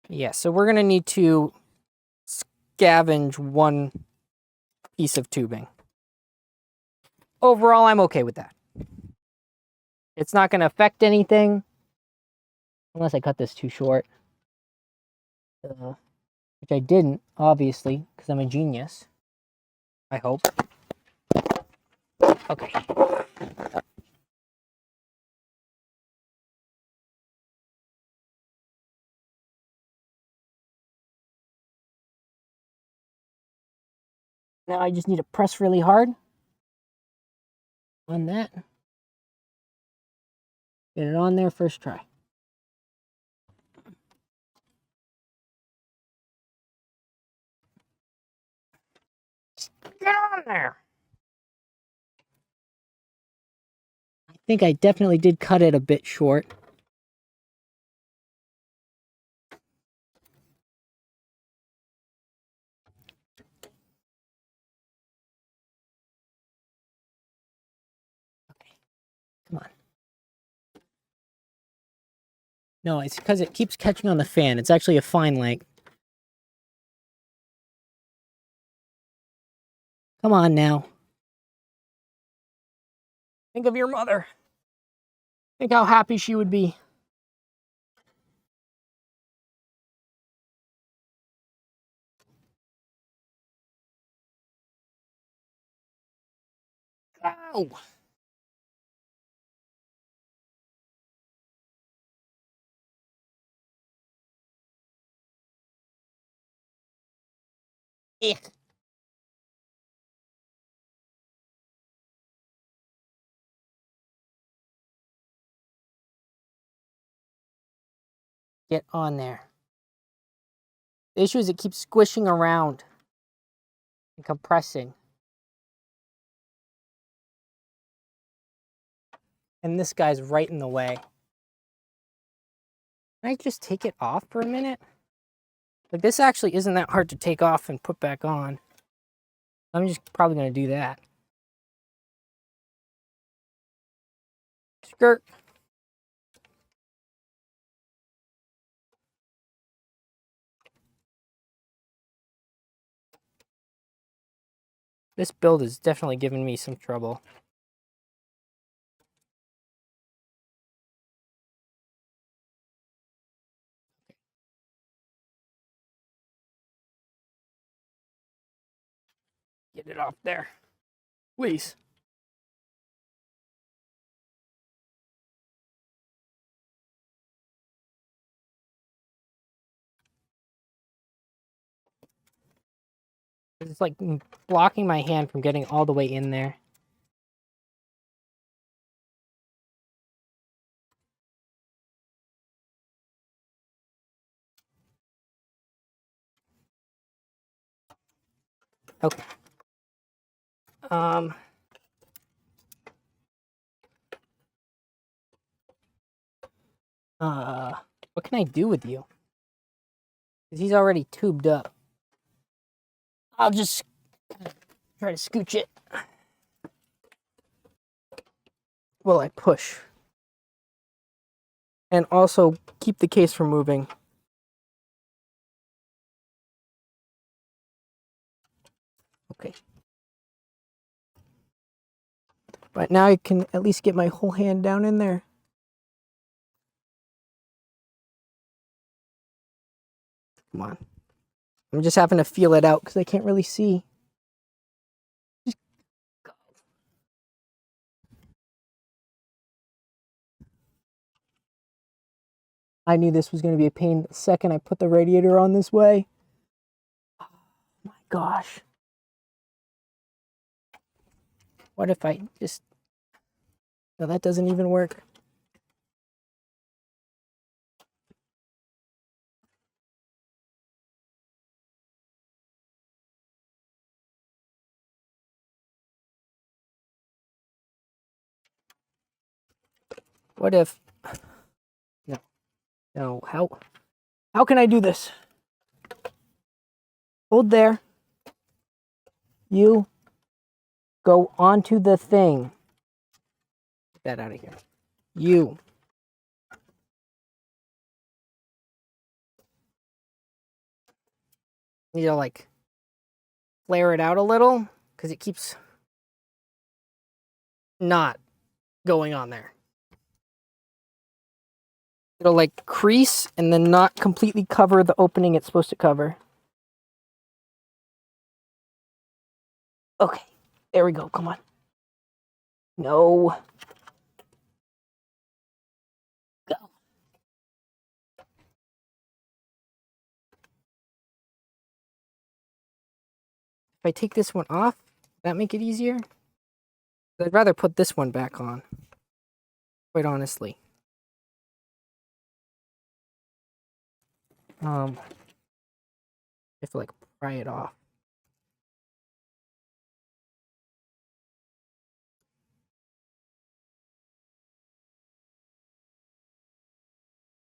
Yeah, so we're going to need to scavenge one piece of tubing. Overall, I'm okay with that. It's not going to affect anything. Unless I cut this too short. Which I didn't, obviously, because I'm a genius. I hope. Okay. Now I just need to press really hard on that. Get it on there first try. Get on there. I think I definitely did cut it a bit short. Okay. Come on. No, it's because it keeps catching on the fan. It's actually a fine length. Come on now. Think of your mother. Think how happy she would be. Ow! Eh. get on there. The issue is it keeps squishing around and compressing. And this guy's right in the way. Can I just take it off for a minute? Like, this actually isn't that hard to take off and put back on. I'm just probably going to do that. Skirt. This build is definitely giving me some trouble. Get it off there, please. It's like blocking my hand from getting all the way in there. Okay. What can I do with you? Because he's already tubed up. I'll just try to scooch it while I push. And also keep the case from moving. Okay. But now I can at least get my whole hand down in there. Come on. I'm just having to feel it out because I can't really see. Just go. I knew this was going to be a pain the second I put the radiator on this way. Oh my gosh. What if I just... No, that doesn't even work. What if... No. No, how can I do this? Hold there. You go onto the thing. Get that out of here. You. Need to like flare it out a little because it keeps not going on there. It'll like crease and then not completely cover the opening it's supposed to cover. Okay, there we go. Come on. No. Go. If I take this one off, does that make it easier? I'd rather put this one back on, quite honestly. I have to like pry it off.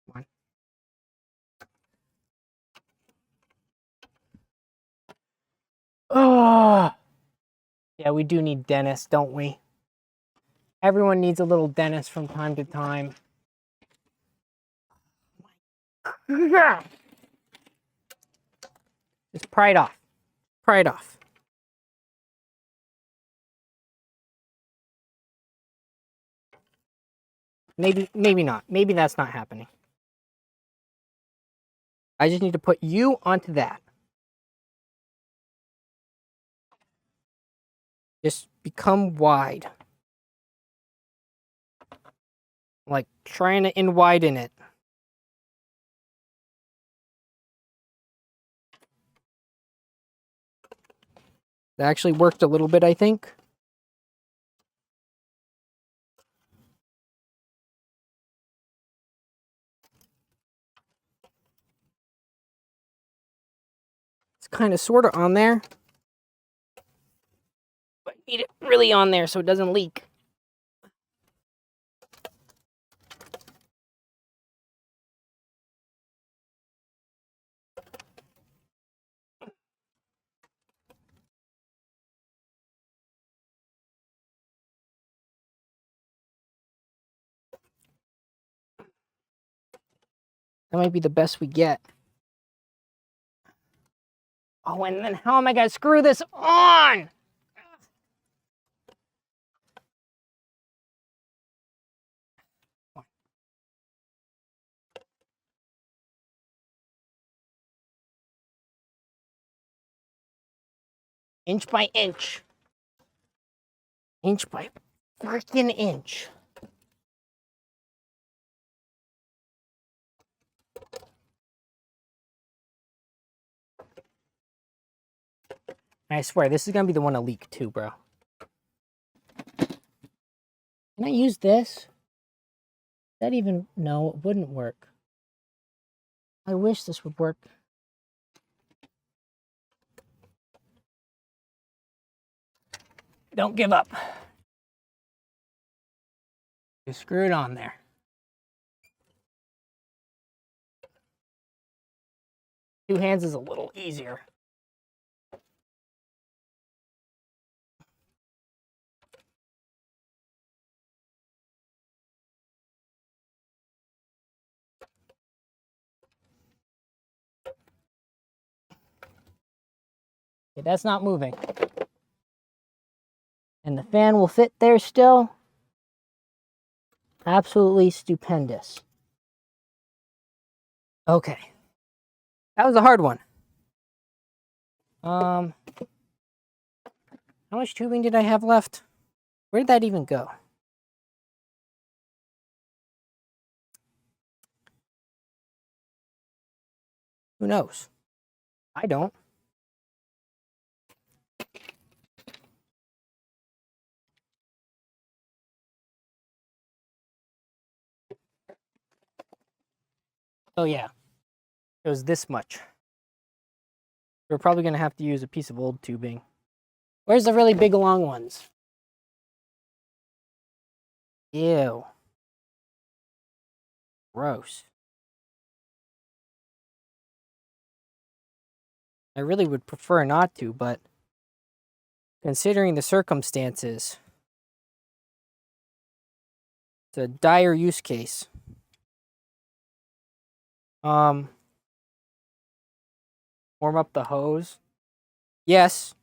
Come on. Oh, yeah, we do need dentists, don't we? Everyone needs a little dentist from time to time. Just pry it off. Pry it off. Maybe not. Maybe that's not happening. I just need to put you onto that. Just become wide. Like trying to widen it. That actually worked a little bit, I think. It's kind of sort of on there. But I need it really on there so it doesn't leak. That might be the best we get. Oh, and then how am I going to screw this on? Inch by inch. Inch by freaking inch. I swear, this is going to be the one to leak too, bro. Can I use this? That even... No, it wouldn't work. I wish this would work. Don't give up. Just screw it on there. Two hands is a little easier. Okay, that's not moving. And the fan will fit there still. Absolutely stupendous. Okay. That was a hard one. How much tubing did I have left? Where did that even go? Who knows? I don't. Oh yeah, it was this much. We're probably going to have to use a piece of old tubing. Where's the really big long ones? Ew. Gross. I really would prefer not to, but considering the circumstances, it's a dire use case. Warm up the hose. Yes.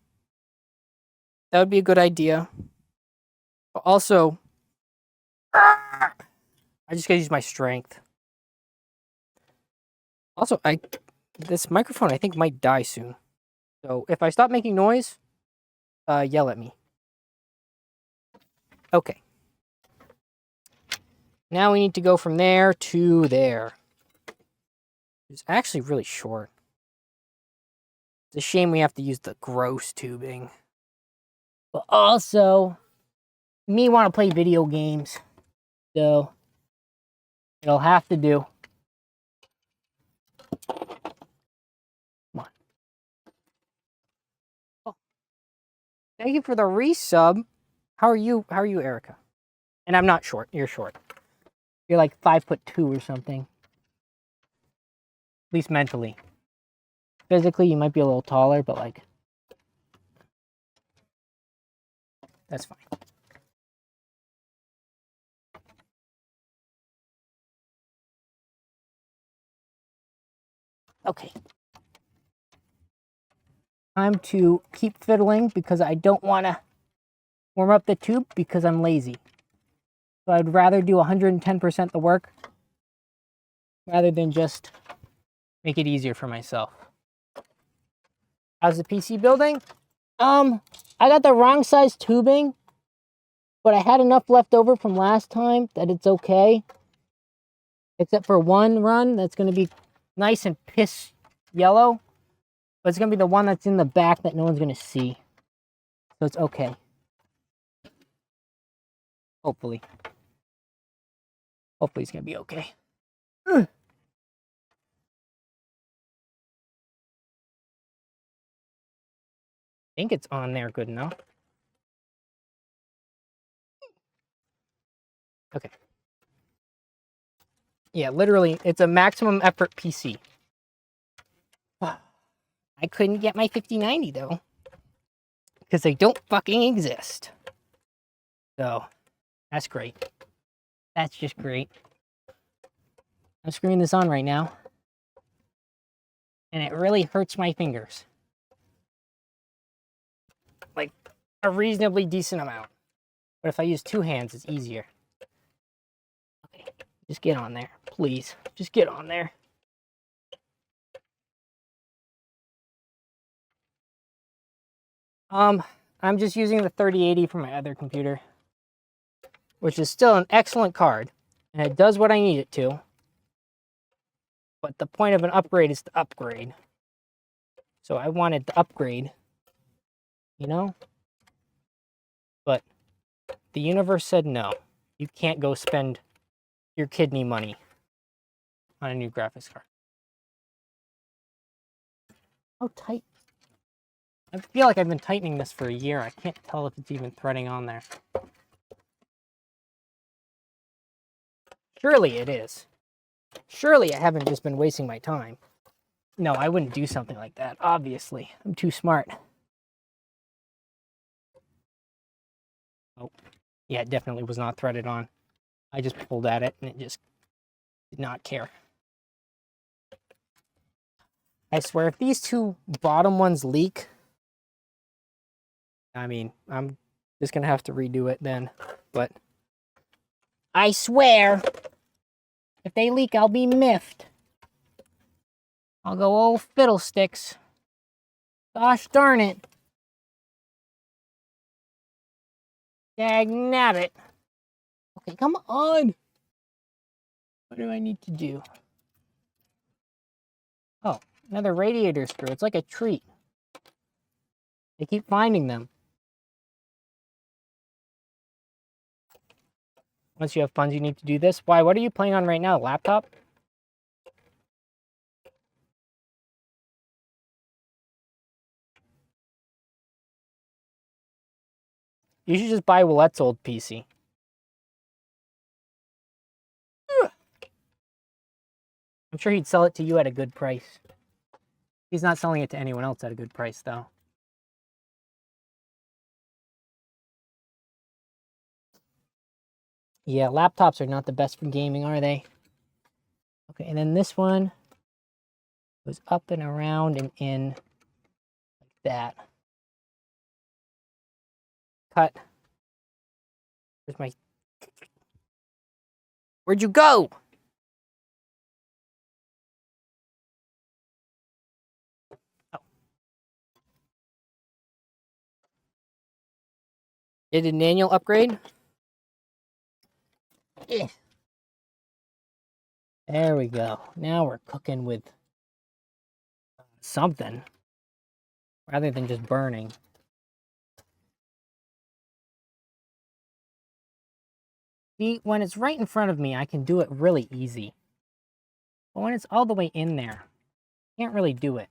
That would be a good idea. But also, I just gotta use my strength. Also, this microphone I think might die soon. So if I stop making noise, yell at me. Okay. Now we need to go from there to there. It's actually really short. It's a shame we have to use the gross tubing. But also, me want to play video games. So, it'll have to do. Come on. Oh. Thank you for the resub. How are you, Erica? And I'm not short. You're short. You're like 5'2" or something. At least mentally. Physically, you might be a little taller, but like... That's fine. Okay. Time to keep fiddling because I don't want to warm up the tube because I'm lazy. So I'd rather do 110% the work rather than just make it easier for myself. How's the PC building? I got the wrong size tubing, but I had enough left over from last time that it's okay. Except for one run that's going to be nice and piss yellow. But it's going to be the one that's in the back that no one's going to see. So it's okay. Hopefully. Hopefully it's going to be okay. think it's on there good enough. Okay. Yeah, literally, it's a maximum effort PC. I couldn't get my 5090 though, because they don't fucking exist. So, that's great. That's just great. I'm screwing this on right now, and it really hurts my fingers. Like, a reasonably decent amount. But if I use two hands, it's easier. Okay, just get on there, please. Just get on there. I'm just using the 3080 for my other computer, which is still an excellent card, and it does what I need it to. But the point of an upgrade is to upgrade. So I wanted to upgrade, you know? But the universe said no. You can't go spend your kidney money on a new graphics card. How tight? I feel like I've been tightening this for a year. I can't tell if it's even threading on there. Surely it is. Surely I haven't just been wasting my time. No, I wouldn't do something like that, obviously. I'm too smart. Oh, yeah, it definitely was not threaded on. I just pulled at it and it just did not care. I swear, if these two bottom ones leak, I mean, I'm just gonna have to redo it then. But I swear, if they leak, I'll be miffed. I'll go, oh, fiddlesticks. Gosh darn it. Dag nabbit. Okay, come on. What do I need to do? Oh, another radiator screw. It's like a treat. I keep finding them. Once you have funds, you need to do this. Why? What are you playing on right now? Laptop? You should just buy Willette's old PC. I'm sure he'd sell it to you at a good price. He's not selling it to anyone else at a good price, though. Yeah, laptops are not the best for gaming, are they? Okay, and then this one goes up and around and in like that. Cut. Where's my... Where'd you go? Oh. Did an annual upgrade? Yeah. There we go. Now we're cooking with something rather than just burning. See, when it's right in front of me, I can do it really easy. But when it's all the way in there, I can't really do it.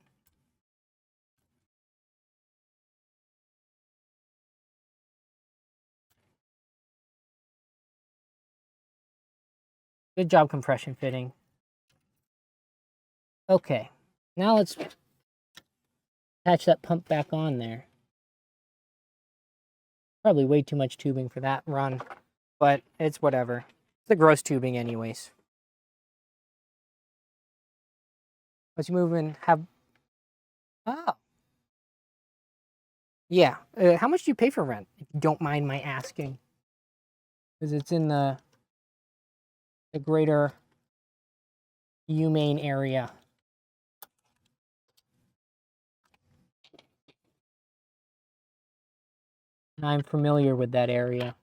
Good job compression fitting. Okay, now let's attach that pump back on there. Probably way too much tubing for that run, but it's whatever. It's the gross tubing anyways. Let's move and have... Oh. Yeah, how much do you pay for rent, if you don't mind my asking? Because it's in the greater UMaine area. I'm familiar with that area.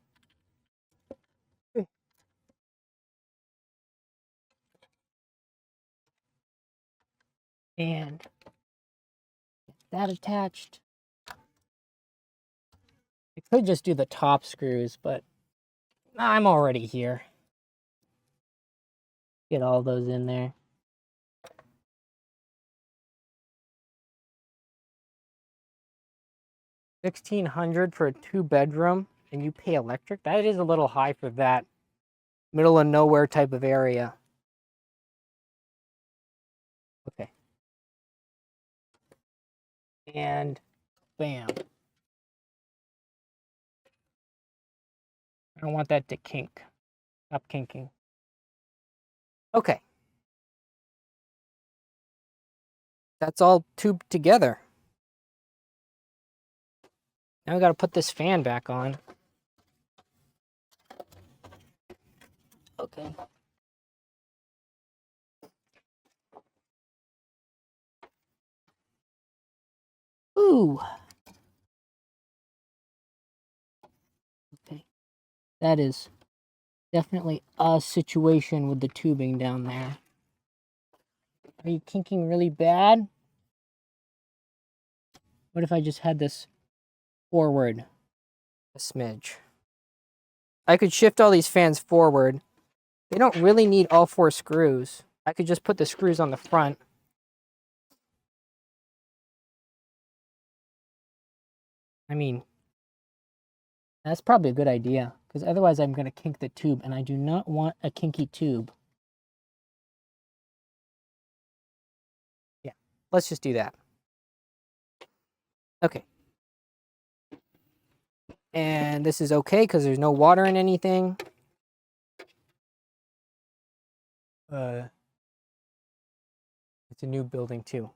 And get that attached. I could just do the top screws, but I'm already here. Get all those in there. $1,600 for a 2-bedroom, and you pay electric? That is a little high for that middle of nowhere type of area. Okay. And bam. I don't want that to kink. Stop kinking. Okay. That's all tubed together. Now we got to put this fan back on. Okay. Ooh. Okay. That is definitely a situation with the tubing down there. Are you kinking really bad? What if I just had this forward a smidge? I could shift all these fans forward. They don't really need all 4 screws. I could just put the screws on the front. I mean, that's probably a good idea, because otherwise I'm going to kink the tube, and I do not want a kinky tube. Yeah, let's just do that. Okay. And this is okay, because there's no water in anything. It's a new building, too.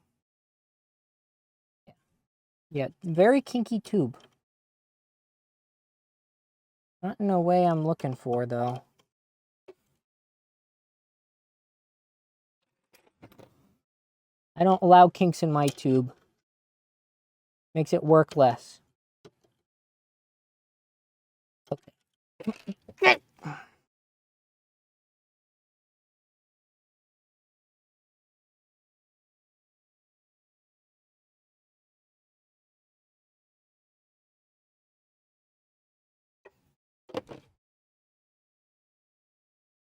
Yeah, very kinky tube. Not in a way I'm looking for, though. I don't allow kinks in my tube. Makes it work less. Okay.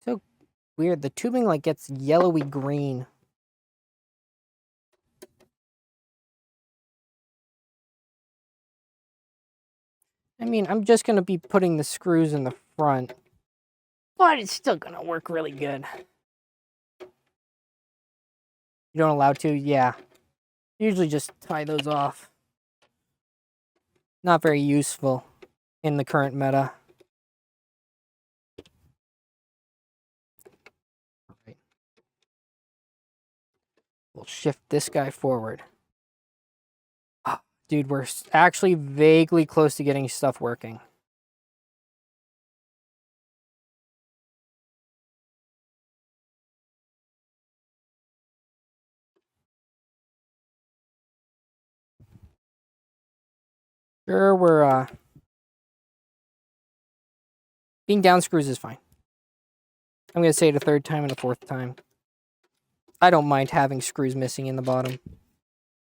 So weird. The tubing like gets yellowy green. I mean, I'm just going to be putting the screws in the front, but it's still going to work really good. You don't allow to? Yeah. Usually just tie those off. Not very useful in the current meta. Right. We'll shift this guy forward. Oh, dude, we're actually vaguely close to getting stuff working. Sure, we're being down screws is fine. I'm going to say it a 3rd time and a 4th time. I don't mind having screws missing in the bottom.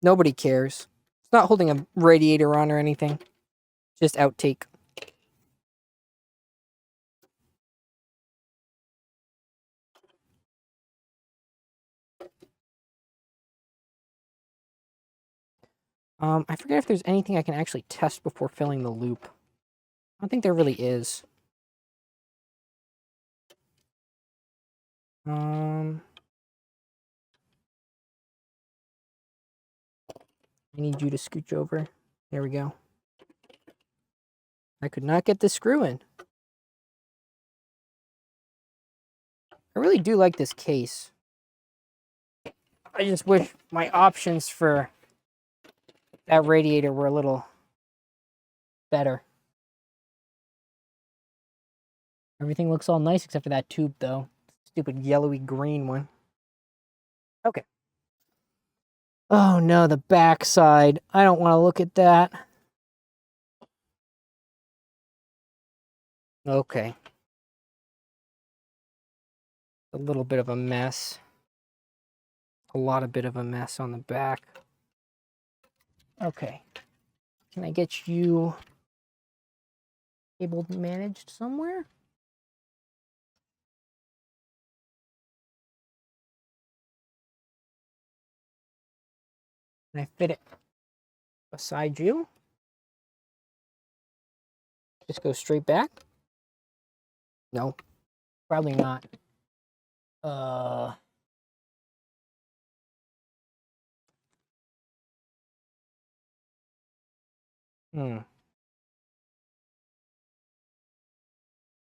Nobody cares. It's not holding a radiator on or anything. Just outtake. I forget if there's anything I can actually test before filling the loop. I don't think there really is. I need you to scooch over. There we go. I could not get this screw in. I really do like this case. I just wish my options for that radiator were a little better. Everything looks all nice except for that tube, though. Stupid yellowy green one. Okay. Oh no, the backside. I don't want to look at that. Okay. A little bit of a mess. A bit of a mess on the back. Okay. Can I get you able managed somewhere? Can I fit it beside you? Just go straight back? No, probably not.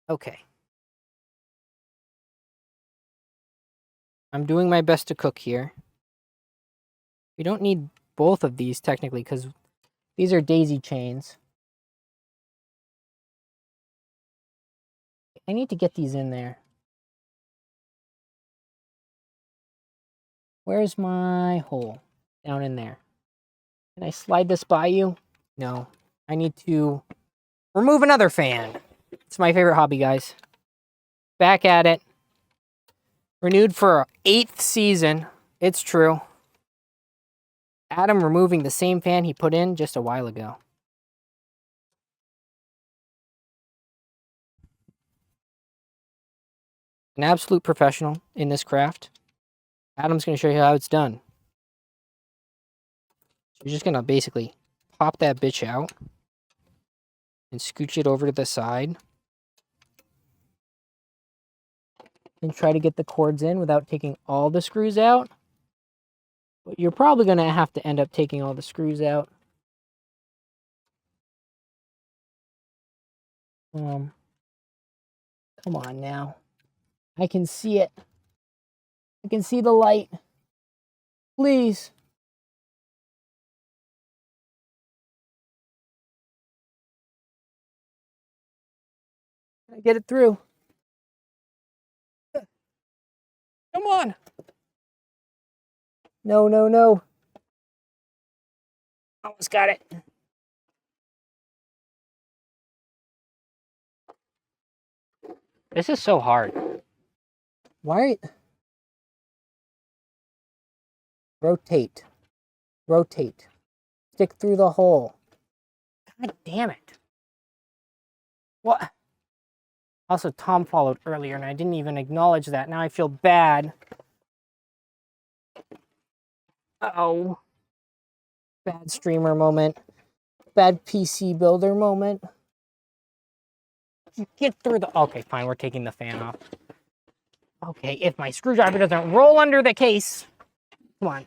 Okay. I'm doing my best to cook here. We don't need both of these technically because these are daisy chains. I need to get these in there. Where's my hole? Down in there. Can I slide this by you? No. I need to remove another fan. It's my favorite hobby, guys. Back at it. Renewed for our 8th season. It's true. Adam removing the same fan he put in just a while ago. An absolute professional in this craft. Adam's going to show you how it's done. So you're just going to basically pop that bitch out and scooch it over to the side. And try to get the cords in without taking all the screws out. But you're probably going to have to end up taking all the screws out. Come on now. I can see it. I can see the light. Please. Can I get it through? Come on. No, no, no. Almost got it. This is so hard. Why? Rotate. Rotate. Stick through the hole. God damn it. What? Also, Tom followed earlier, and I didn't even acknowledge that. Now I feel bad. Uh-oh. Bad streamer moment. Bad PC builder moment. Get through the... Okay, fine. We're taking the fan off. Okay, if my screwdriver doesn't roll under the case... Come on.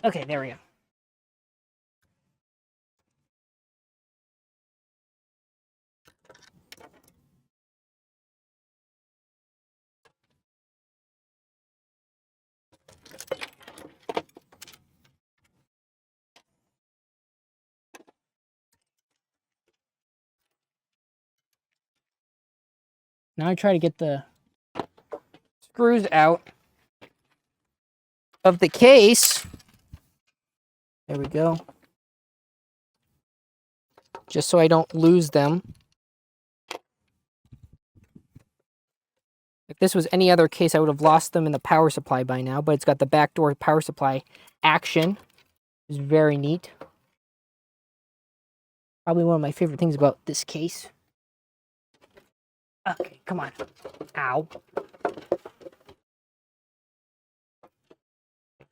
Okay, there we go. Now I try to get the screws out of the case. There we go. Just so I don't lose them. If this was any other case, I would have lost them in the power supply by now, but it's got the backdoor power supply action. It's very neat. Probably one of my favorite things about this case. Okay, come on. Ow.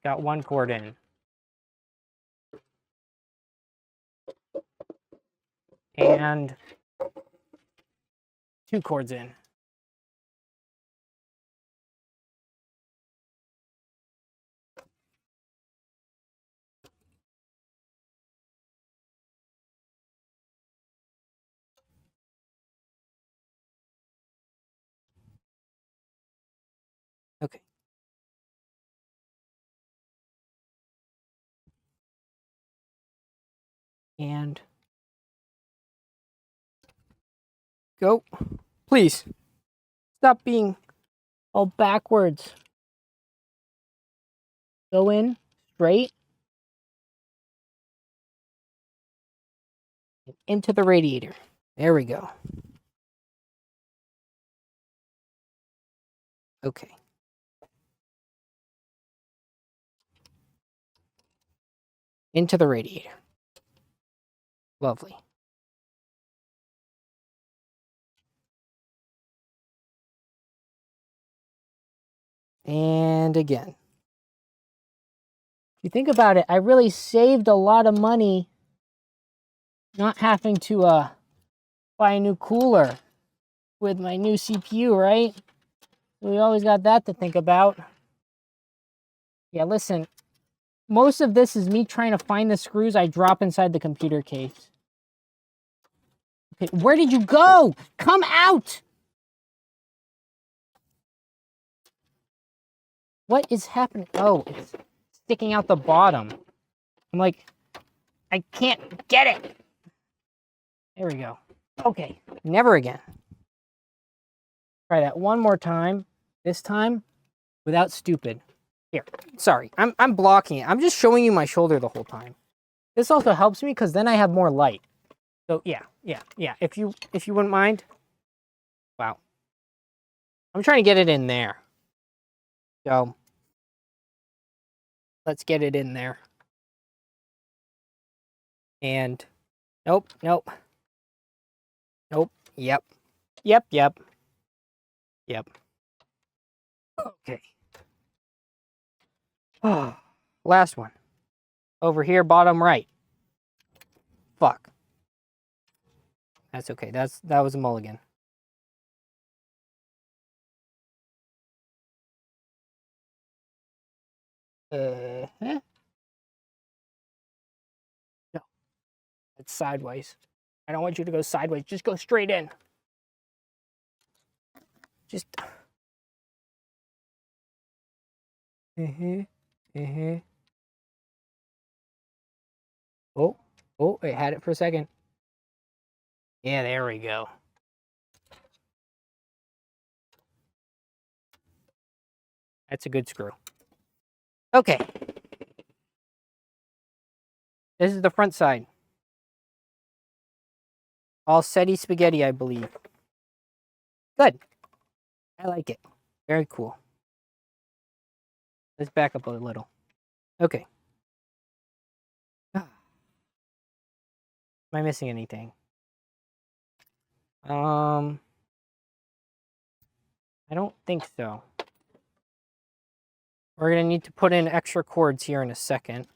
Got one cord in. And 2 cords in. Okay. And go. Please. Stop being all backwards. Go in straight. And into the radiator. There we go. Okay. Into the radiator. Lovely. And again. If you think about it, I really saved a lot of money not having to buy a new cooler with my new CPU, right? We always got that to think about. Yeah, listen, most of this is me trying to find the screws I drop inside the computer case. Okay, where did you go? Come out! What is happening? Oh, it's sticking out the bottom. I'm like, I can't get it. There we go. Okay, never again. Try that one more time. This time, without stupid. Here, sorry, I'm blocking it. I'm just showing you my shoulder the whole time. This also helps me because then I have more light. So yeah. If you wouldn't mind. Wow. I'm trying to get it in there. So let's get it in there. And nope. Yep. Okay. Oh, last one. Over here, bottom right. Fuck. That's okay. That was a mulligan. No. It's sideways. I don't want you to go sideways. Just go straight in. Just. Oh, it had it for a second. Yeah, there we go. That's a good screw. Okay. This is the front side. All SETI spaghetti, I believe. Good. I like it. Very cool. Let's back up a little. Okay. Am I missing anything? I don't think so. We're gonna need to put in extra cords here in a second.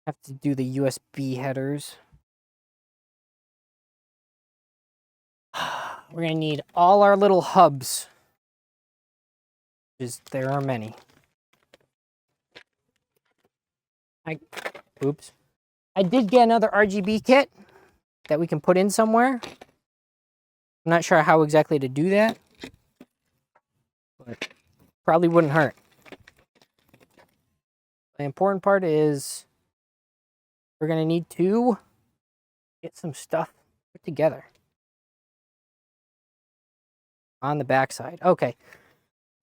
Have to do the USB headers. We're gonna need all our little hubs. There are many. Oops. I did get another RGB kit that we can put in somewhere. I'm not sure how exactly to do that, but probably wouldn't hurt. The important part is we're gonna need to get some stuff put together on the backside. Okay,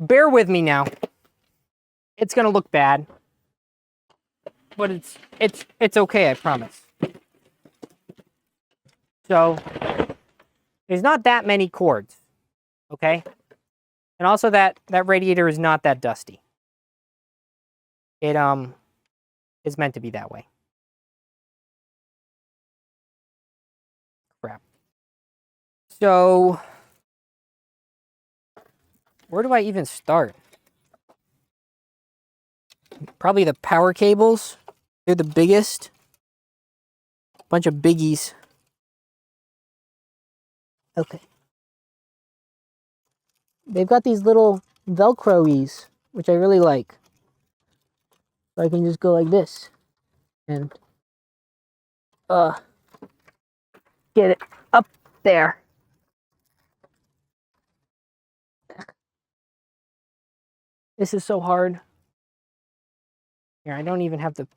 bear with me now. It's gonna look bad, but it's okay, I promise. So there's not that many cords, okay? And also that radiator is not that dusty. It is meant to be that way. Crap. So where do I even start? Probably the power cables. They're the biggest. Bunch of biggies. Okay. They've got these little Velcro-ies, which I really like. So I can just go like this and get it up there. This is so hard. Here, I don't even have the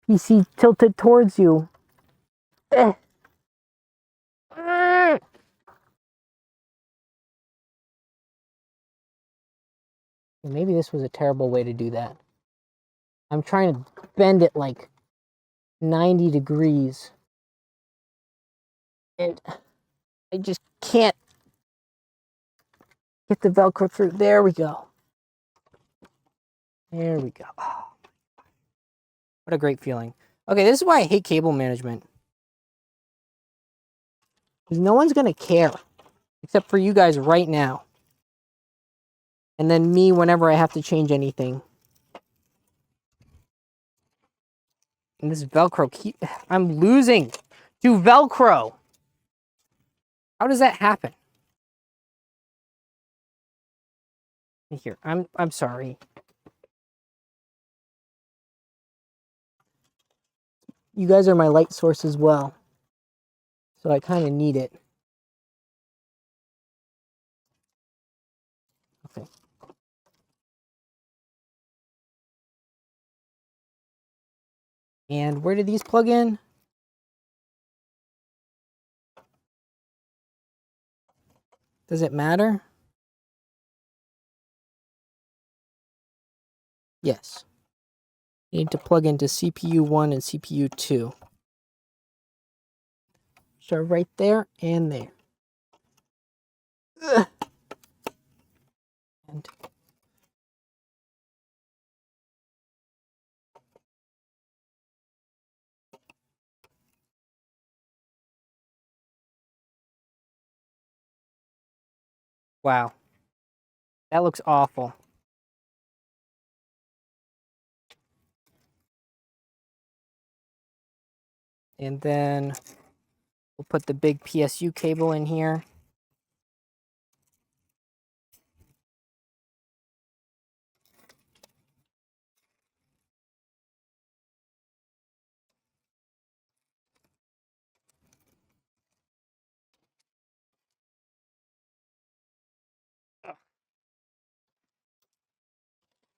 PC tilted towards you. Maybe this was a terrible way to do that. I'm trying to bend it like 90 degrees. And I just can't get the Velcro through. There we go. There we go. Oh, what a great feeling. Okay, this is why I hate cable management. Because no one's going to care. Except for you guys right now. And then me whenever I have to change anything. And this Velcro I'm losing to Velcro. How does that happen? Here, I'm sorry. You guys are my light source as well. So I kind of need it. Okay. And where do these plug in? Does it matter? Yes. You need to plug into CPU 1 and CPU 2. So right there and there. Ugh. And wow. That looks awful. And then we'll put the big PSU cable in here.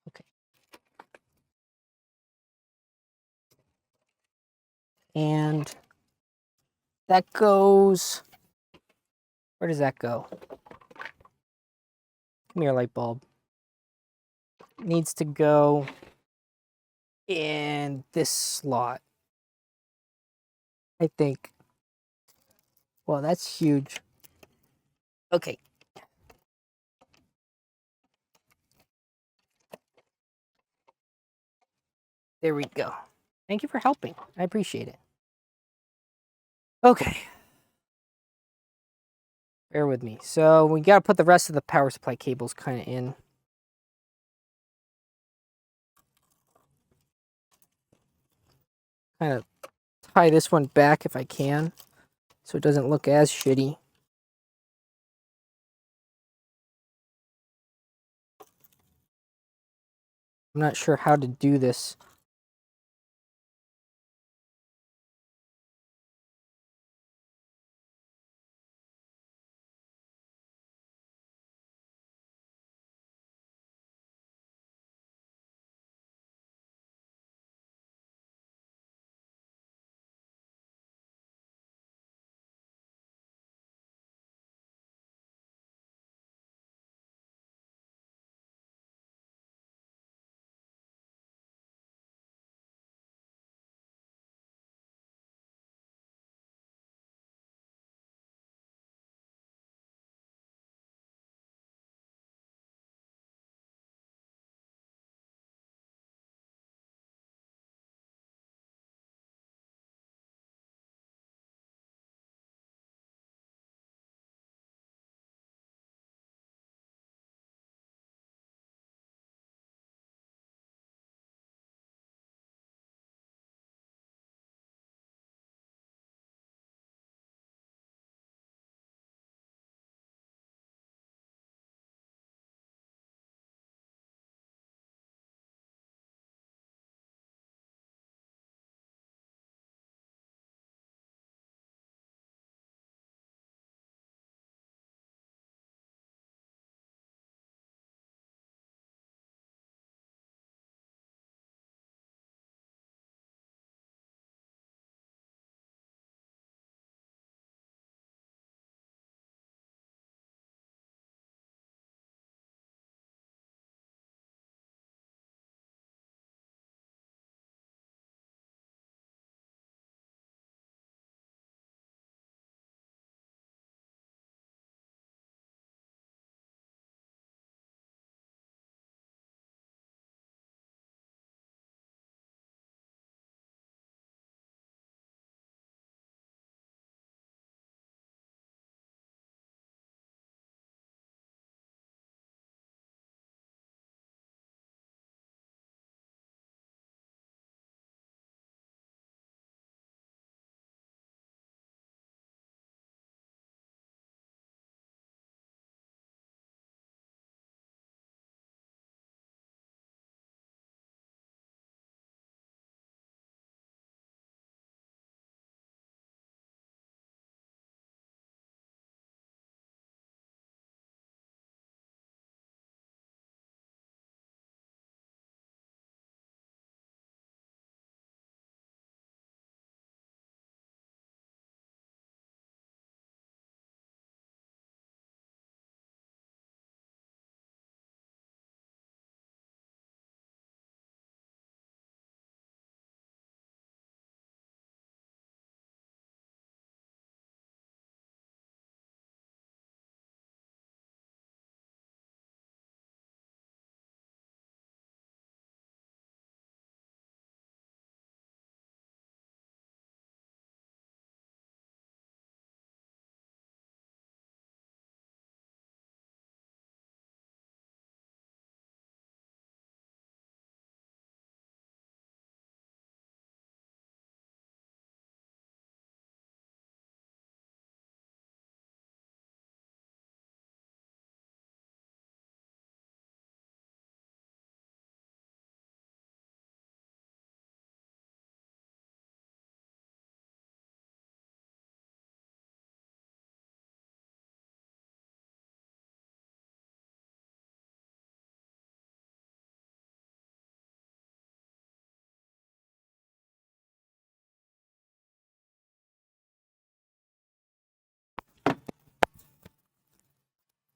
Okay. And that goes, where does that go? Come here, light bulb. It needs to go in this slot, I think. Well, that's huge. Okay. There we go. Thank you for helping. I appreciate it. Okay. Bear with me. So we got to put the rest of the power supply cables kind of in. Kind of tie this one back if I can, so it doesn't look as shitty. I'm not sure how to do this.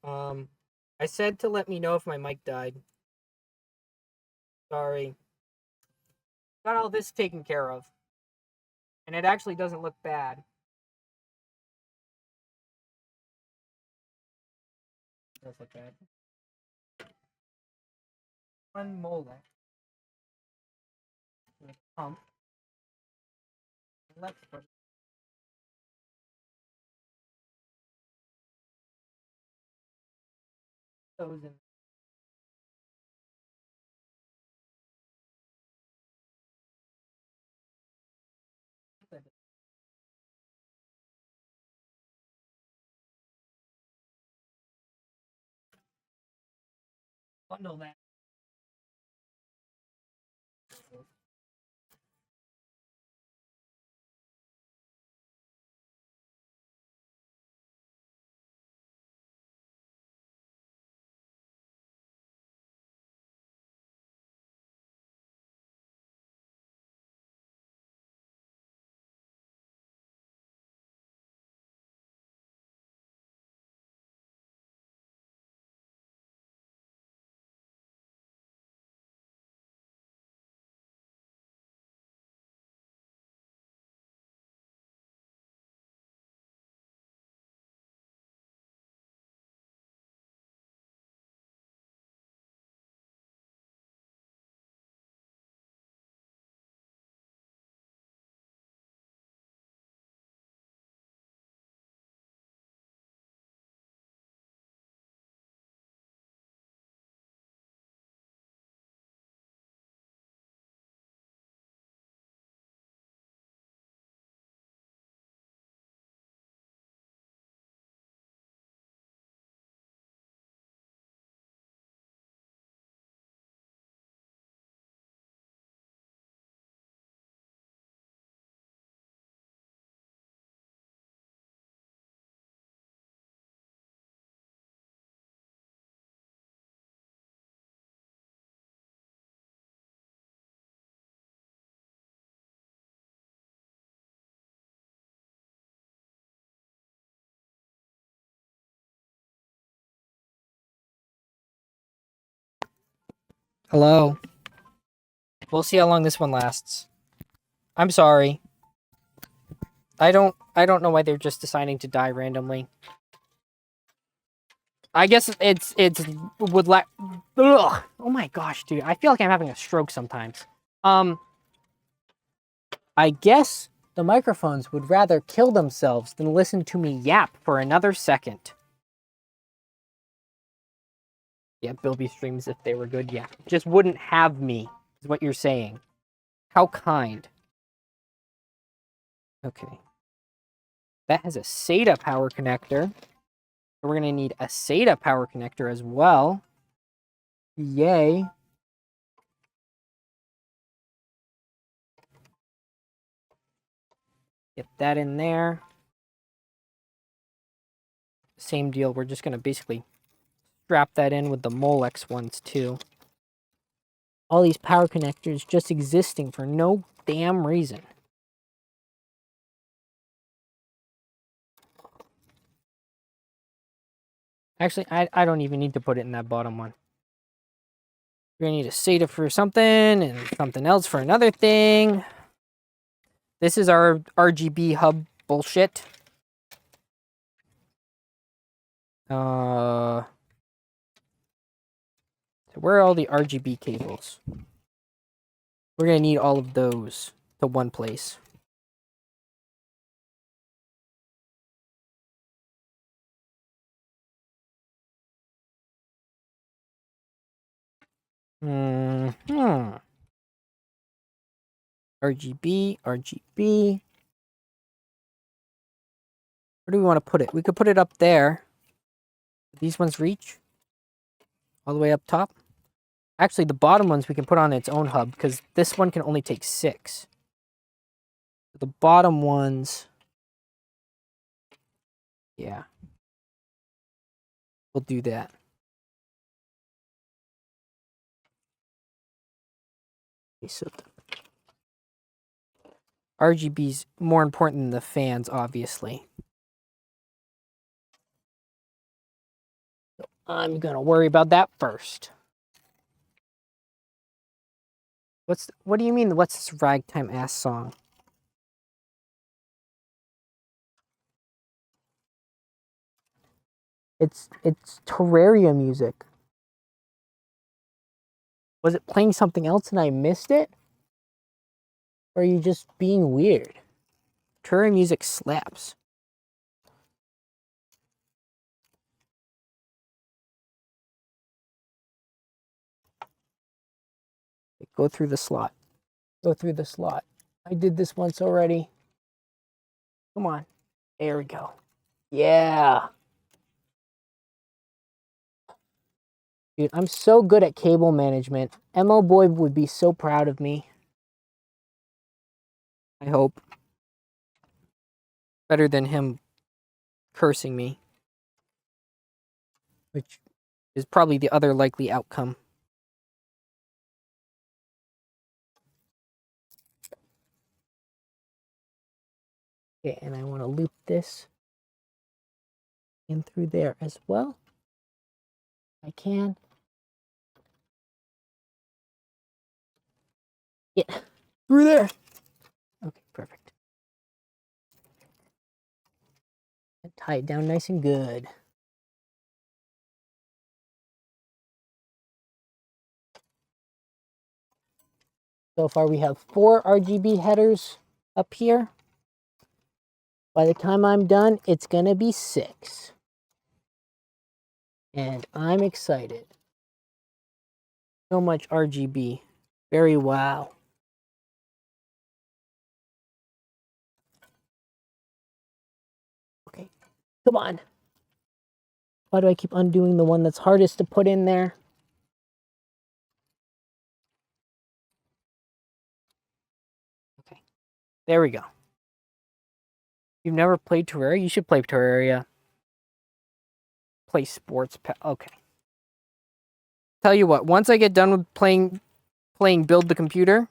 I said to let me know if my mic died. Sorry. Got all this taken care of. And it actually doesn't look bad. It does look bad. One molar. Pump. Let's put those in. Bundle that. Hello. We'll see how long this one lasts. I'm sorry. I don't know why they're just deciding to die randomly. I guess it's would let. Ugh. Oh my gosh, dude! I feel like I'm having a stroke sometimes. I guess the microphones would rather kill themselves than listen to me yap for another second. Yeah, Billbee streams if they were good. Yeah, just wouldn't have me. Is what you're saying? How kind. Okay. That has a SATA power connector. We're gonna need a SATA power connector as well. Yay. Get that in there. Same deal. We're just gonna basically strap that in with the Molex ones too. All these power connectors just existing for no damn reason. Actually, I don't even need to put it in that bottom one. We're gonna need a SATA for something and something else for another thing. This is our RGB hub bullshit. So where are all the RGB cables? We're gonna need all of those to one place. RGB. Where do we want to put it? We could put it up there. These ones reach all the way up top. Actually, the bottom ones we can put on its own hub because this one can only take 6. The bottom ones, yeah, we'll do that. So RGB's more important than the fans, obviously. I'm gonna worry about that first. What do you mean, what's this ragtime ass song? It's Terraria music. Was it playing something else and I missed it? Or are you just being weird? Terraria music slaps. Go through the slot. Go through the slot. I did this once already. Come on. There we go. Yeah. Dude, I'm so good at cable management. MO Boy would be so proud of me. I hope. Better than him cursing me. Which is probably the other likely outcome. Okay, and I want to loop this in through there as well. I can. Yeah, through there. Okay, perfect. And tie it down nice and good. So far we have 4 RGB headers up here. By the time I'm done, it's gonna be 6. And I'm excited. So much RGB. Very wow. Okay, come on. Why do I keep undoing the one that's hardest to put in there? Okay, there we go. You've never played Terraria? You should play Terraria. Play sports. Okay. Tell you what, once I get done with playing Build the Computer,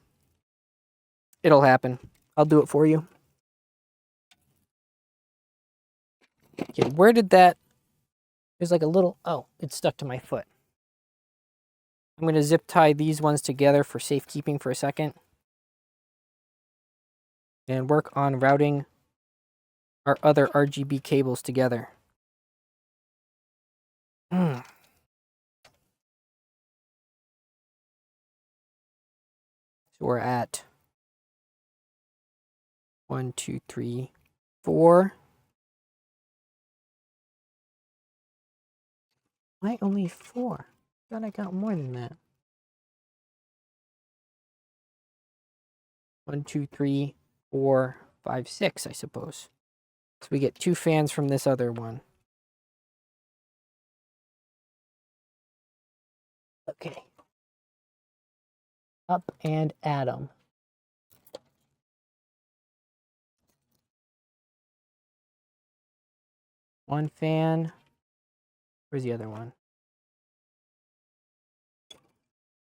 it'll happen. I'll do it for you. Okay, where did that... There's like a little... Oh, it's stuck to my foot. I'm going to zip tie these ones together for safekeeping for a second. And work on routing our other RGB cables together. So we're at 1, 2, 3, 4. Why only 4? I thought I got more than that. 1, 2, 3, 4, 5, 6, I suppose. So we get 2 fans from this other one. Okay. Up and Atom. One fan. Where's the other one?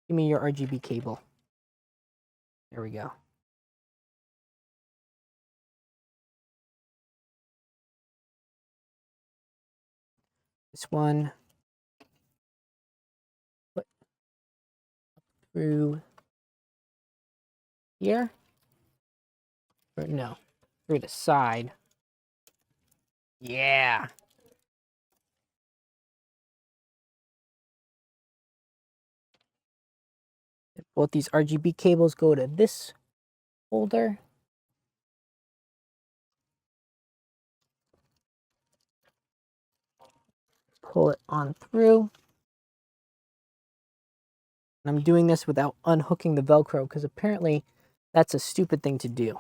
Give me your RGB cable. There we go. This one. Put through here. Or no, through the side. Yeah. Both these RGB cables go to this holder. Pull it on through. And I'm doing this without unhooking the Velcro because apparently that's a stupid thing to do.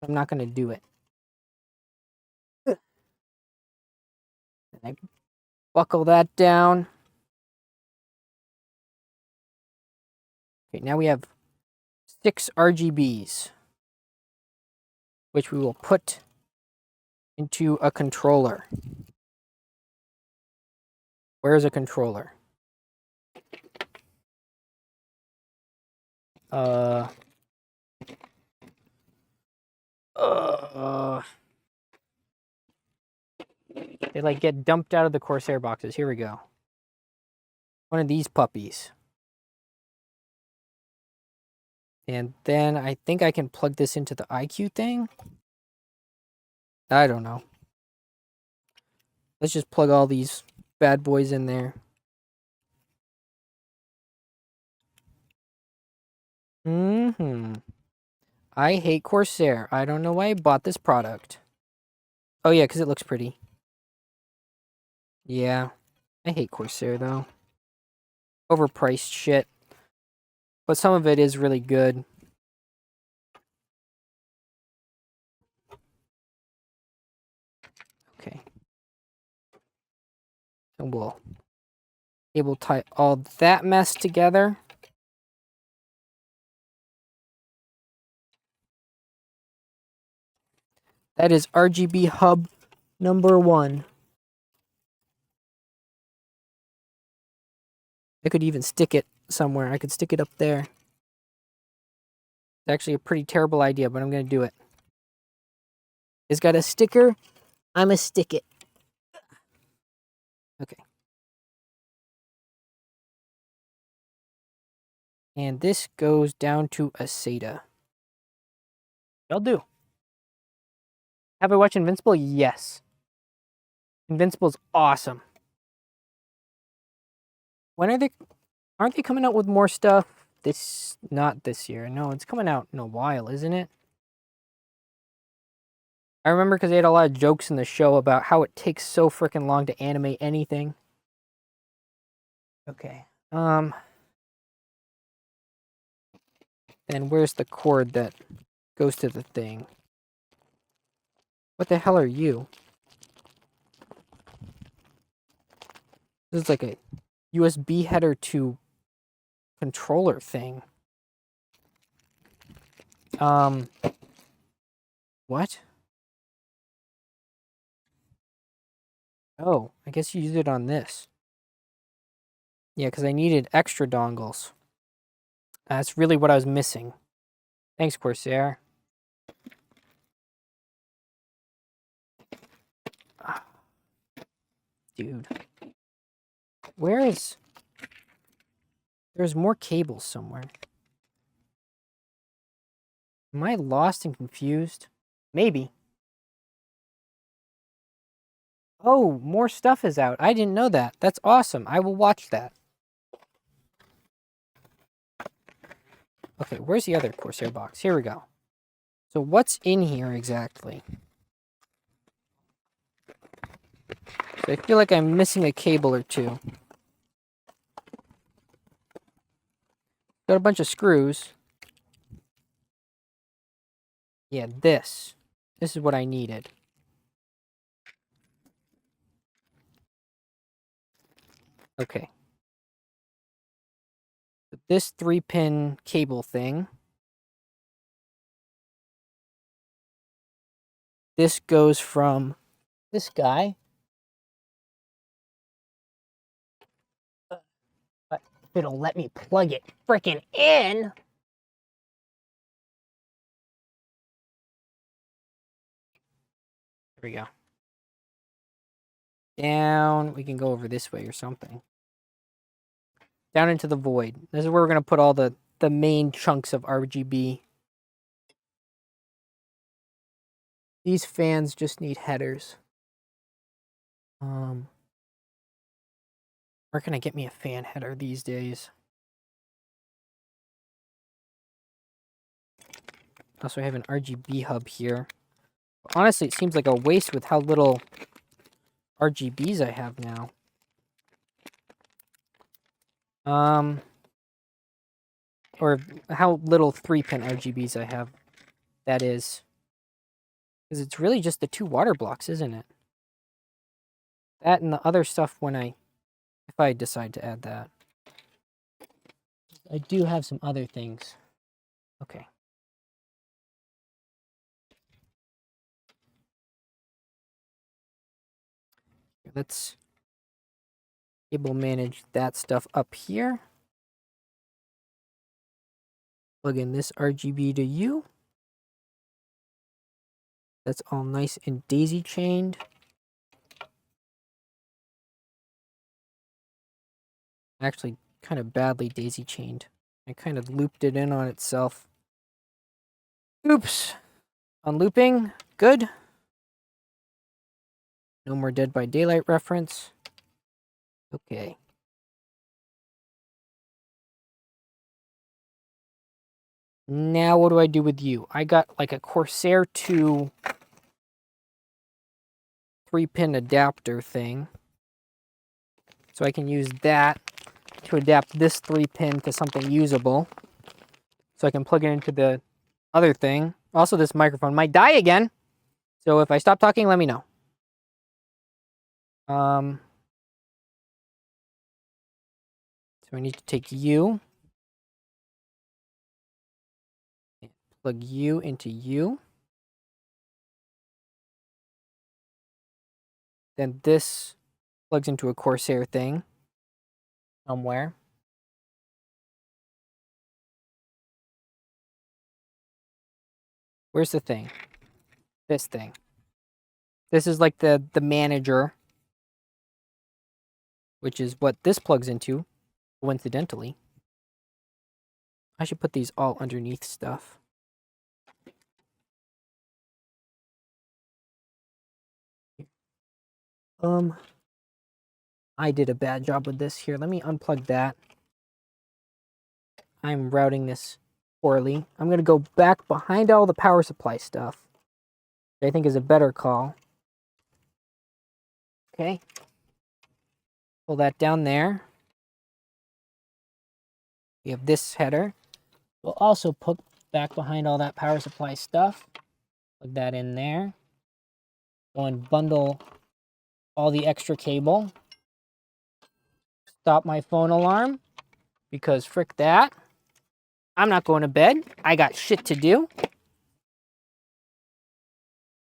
I'm not going to do it. And I buckle that down. Okay, now we have 6 RGBs, which we will put into a controller. Where's a controller? They like get dumped out of the Corsair boxes. Here we go. One of these puppies. And then I think I can plug this into the IQ thing. I don't know. Let's just plug all these bad boys in there. I hate Corsair. I don't know why I bought this product. Oh yeah, because it looks pretty. Yeah. I hate Corsair though. Overpriced shit. But some of it is really good. Okay. And we'll able to tie all that mess together. That is RGB hub number 1. I could even stick it somewhere. I could stick it up there. It's actually a pretty terrible idea, but I'm going to do it. It's got a sticker. I'm going to stick it. Okay. And this goes down to a SATA. I'll do. Have I watched Invincible? Yes. Invincible's awesome. When are they... Aren't they coming out with more stuff? Not this year. No, it's coming out in a while, isn't it? I remember because they had a lot of jokes in the show about how it takes so freaking long to animate anything. Okay. And where's the cord that goes to the thing? What the hell are you? This is like a USB header to controller thing. What? Oh, I guess you used it on this. Yeah, because I needed extra dongles. That's really what I was missing. Thanks, Corsair. Dude. Where is... There's more cables somewhere. Am I lost and confused? Maybe. Oh, more stuff is out. I didn't know that. That's awesome. I will watch that. Okay, where's the other Corsair box? Here we go. So what's in here exactly? So I feel like I'm missing a cable or two. Got a bunch of screws. Yeah, this. This is what I needed. Okay. This 3-pin cable thing. This goes from this guy. But if it'll let me plug it frickin' in. There we go. Down. We can go over this way or something. Down into the void. This is where we're going to put all the main chunks of RGB. These fans just need headers. Where can I get me a fan header these days? Also, I have an RGB hub here. Honestly, it seems like a waste with how little RGBs I have now. Or how little 3-pin RGBs I have, that is. Because it's really just the 2 water blocks, isn't it? That and the other stuff if I decide to add that. I do have some other things. Okay. Let's cable manage that stuff up here. Plug in this RGB to U. That's all nice and daisy chained. Actually, kind of badly daisy chained. I kind of looped it in on itself. Oops. Unlooping. Good. No more Dead by Daylight reference. Okay. Now what do I do with you? I got like a Corsair 2 3-pin adapter thing. So I can use that to adapt this 3-pin to something usable. So I can plug it into the other thing. Also, this microphone might die again. So if I stop talking, let me know. So I need to take you. Plug you into you. Then this plugs into a Corsair thing somewhere. Where's the thing? This thing. This is like the manager, which is what this plugs into, coincidentally. I should put these all underneath stuff. I did a bad job with this. Here, let me unplug that. I'm routing this poorly. I'm going to go back behind all the power supply stuff, which I think is a better call. Okay. Pull that down there. We have this header. We'll also put back behind all that power supply stuff. Plug that in there. Go and bundle all the extra cable. Stop my phone alarm, because frick that. I'm not going to bed. I got shit to do.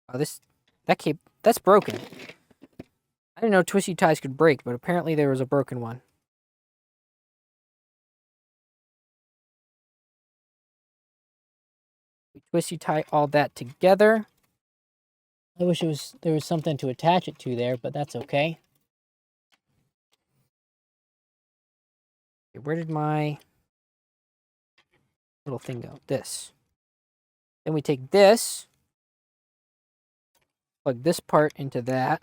Oh, that's broken. I didn't know twisty ties could break, but apparently there was a broken one. We twisty tie all that together. I wish there was something to attach it to there, but that's okay. Okay, where did my little thing go? This. Then we take this, plug this part into that.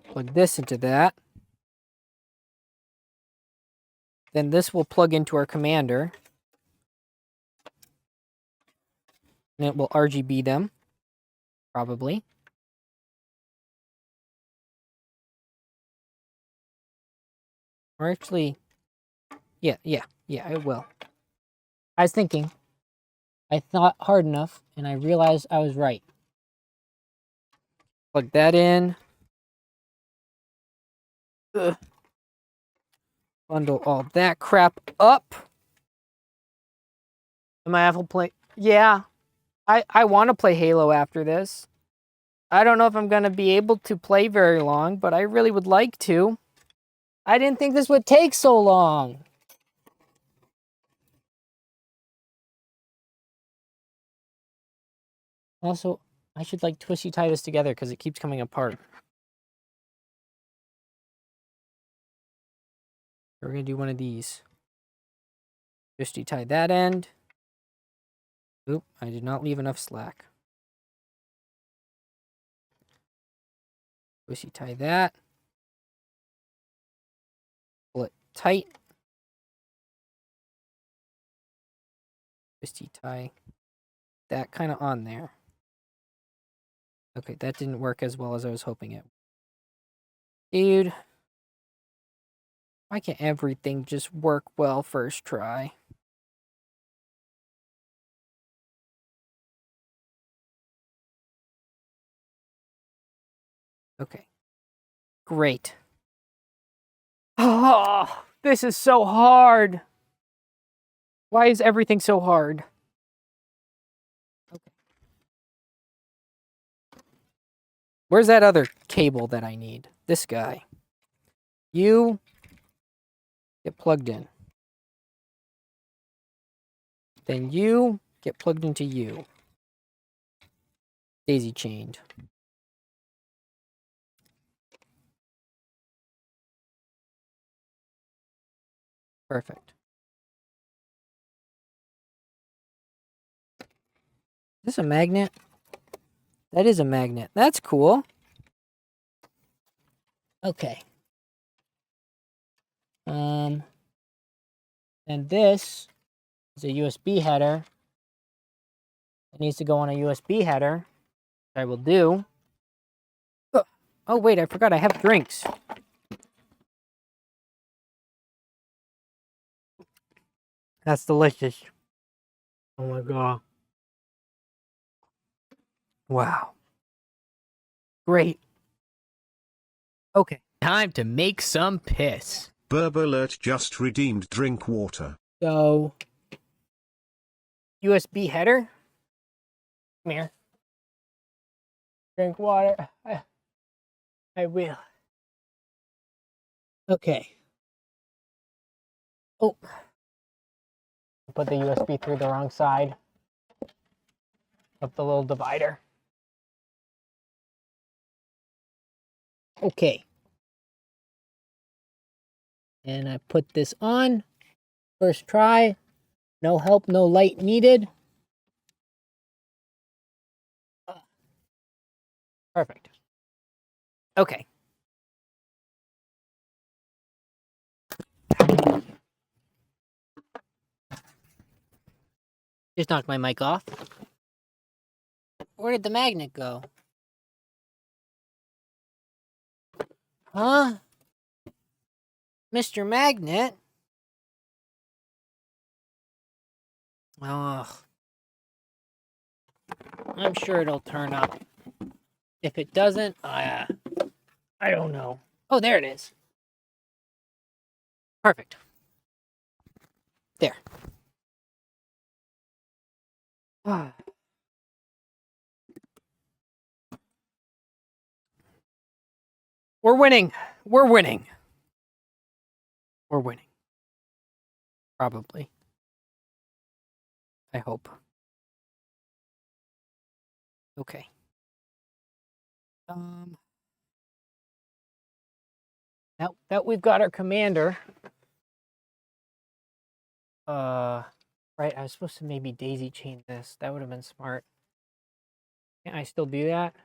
Plug this into that. Then this will plug into our commander. And it will RGB them, probably. Or actually, yeah, it will. I was thinking, I thought hard enough, and I realized I was right. Plug that in. Ugh. Bundle all that crap up. Am I able to play? Yeah. I want to play Halo after this. I don't know if I'm going to be able to play very long, but I really would like to. I didn't think this would take so long. Also, I should like twisty tie this together because it keeps coming apart. We're going to do one of these. Twisty tie that end. Oop, I did not leave enough slack. Twisty tie that. Pull it tight. Twisty tie that kind of on there. Okay, that didn't work as well as I was hoping it. Dude. Why can't everything just work well first try? Okay. Great. Oh, this is so hard. Why is everything so hard? Okay. Where's that other cable that I need? This guy. You get plugged in. Then you get plugged into you. Daisy chained. Perfect. Is this a magnet? That is a magnet. That's cool. Okay. And this is a USB header. It needs to go on a USB header, which I will do. Oh, wait, I forgot I have drinks. That's delicious. Oh my god. Wow. Great. Okay. Time to make some piss. Burb alert, just redeemed drink water. So, USB header. Come here. Drink water. I will. Okay. Oh. Put the USB through the wrong side of the little divider. Okay. And I put this on. First try. No help, no light needed. Perfect. Okay. Just knocked my mic off. Where did the magnet go? Huh? Mr. Magnet? Oh. I'm sure it'll turn up. If it doesn't, I don't know. Oh, there it is. Perfect. There. We're winning. We're winning. We're winning. Probably. I hope. Okay. Now that we've got our commander, right, I was supposed to maybe daisy chain this. That would have been smart. Can I still do that?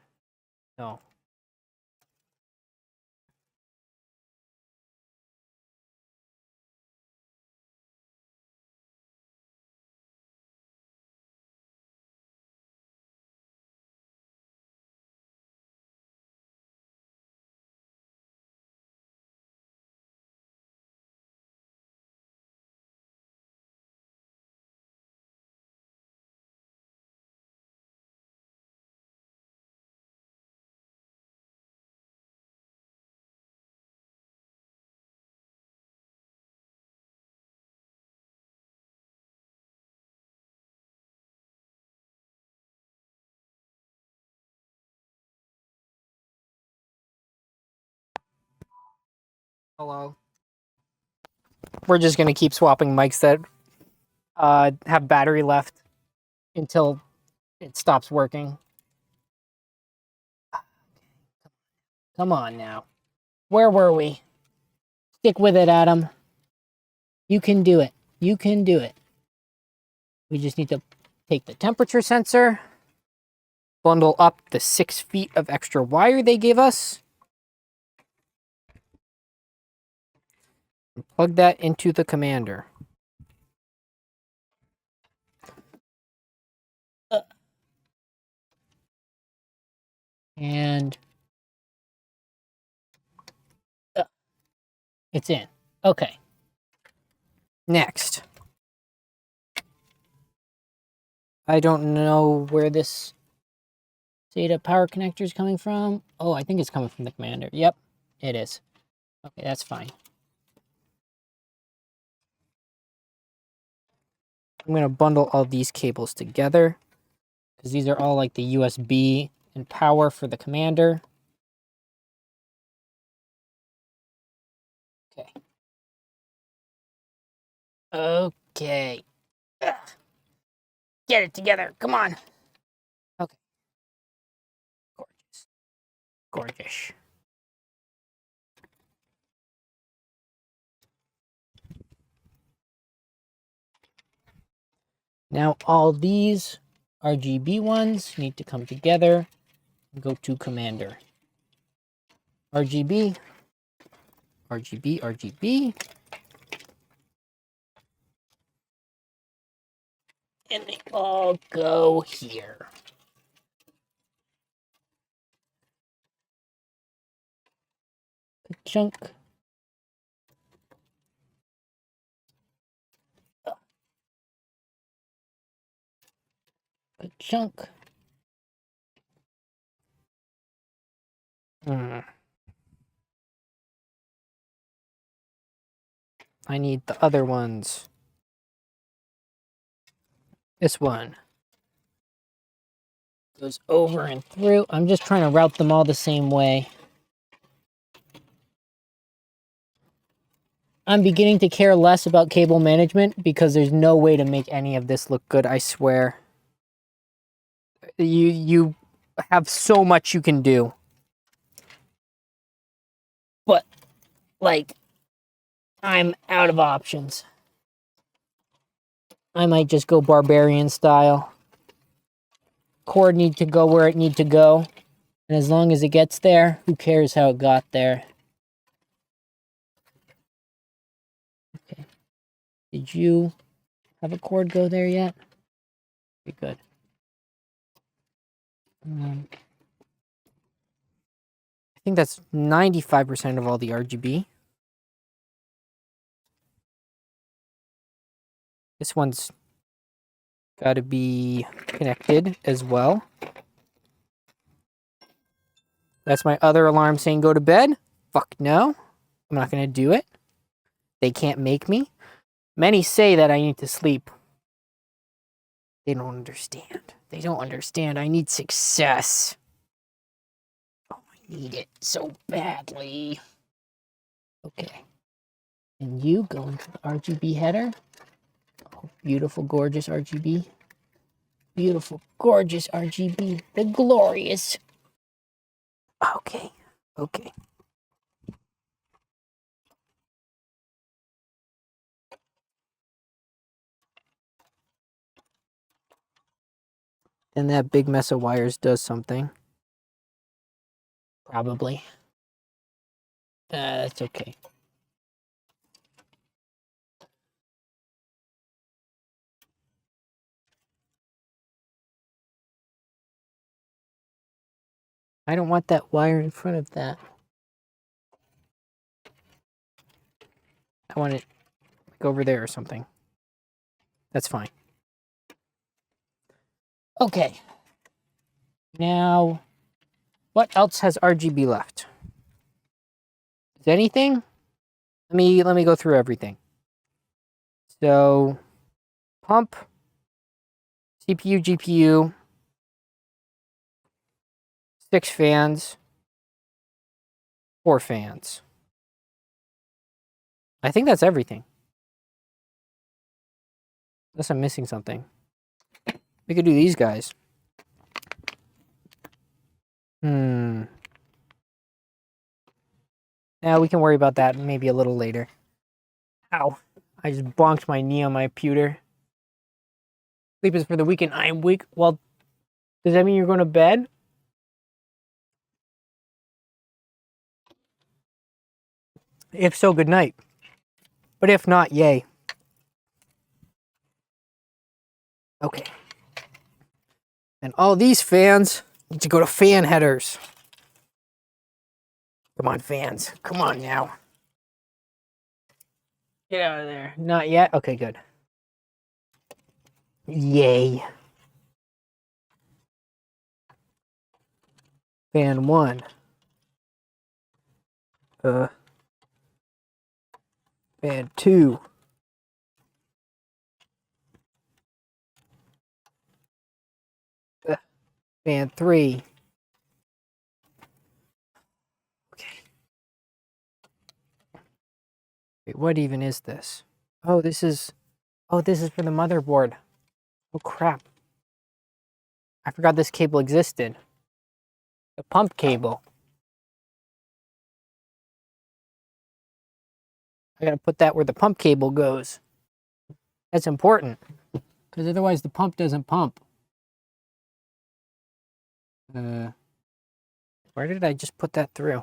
No. Hello. We're just gonna keep swapping mics that have battery left until it stops working. Come on now. Where were we? Stick with it, Adam. You can do it. You can do it. We just need to take the temperature sensor, bundle up the 6 feet of extra wire they gave us, and plug that into the commander. And it's in. Okay. Next. I don't know where this SATA power connector is coming from. Oh, I think it's coming from the commander. Yep, it is. Okay, that's fine. I'm going to bundle all these cables together because these are all like the USB and power for the commander. Okay. Okay. Ugh. Get it together. Come on. Okay. Gorgeous. Gorgeous. Now all these RGB ones need to come together and go to commander. RGB, RGB, RGB. And they all go here. Chunk. A chunk. I need the other ones. This one goes over and through. I'm just trying to route them all the same way. I'm beginning to care less about cable management because there's no way to make any of this look good, I swear. You have so much you can do. But, like, I'm out of options. I might just go barbarian style. Cord need to go where it need to go. And as long as it gets there, who cares how it got there? Okay. Did you have a cord go there yet? Okay, good. I think that's 95% of all the RGB. This one's got to be connected as well. That's my other alarm saying go to bed. Fuck no. I'm not going to do it. They can't make me. Many say that I need to sleep. They don't understand. They don't understand. I need success. Oh, I need it so badly. Okay. And you go into the RGB header. Oh, beautiful, gorgeous RGB. Beautiful, gorgeous RGB. The glorious. Okay. Okay. And that big mess of wires does something. Probably. That's okay. I don't want that wire in front of that. I want it like over there or something. That's fine. Okay. Now, what else has RGB left? Is anything? Let me go through everything. So, pump, CPU, GPU, 6 fans, 4 fans. I think that's everything. Unless I'm missing something. We could do these guys. Now we can worry about that maybe a little later. Ow. I just bonked my knee on my pewter. Sleep is for the weekend. I am weak. Well, does that mean you're going to bed? If so, good night. But if not, yay. Okay. And all these fans need to go to fan headers. Come on, fans. Come on now. Get out of there. Not yet? Okay, good. Yay. Fan 1. Fan 2. Fan 3. Okay. Wait, what even is this? Oh, this is for the motherboard. Oh, crap. I forgot this cable existed. The pump cable. I gotta put that where the pump cable goes. That's important. Because because otherwise the pump doesn't pump. Where did I just put that through?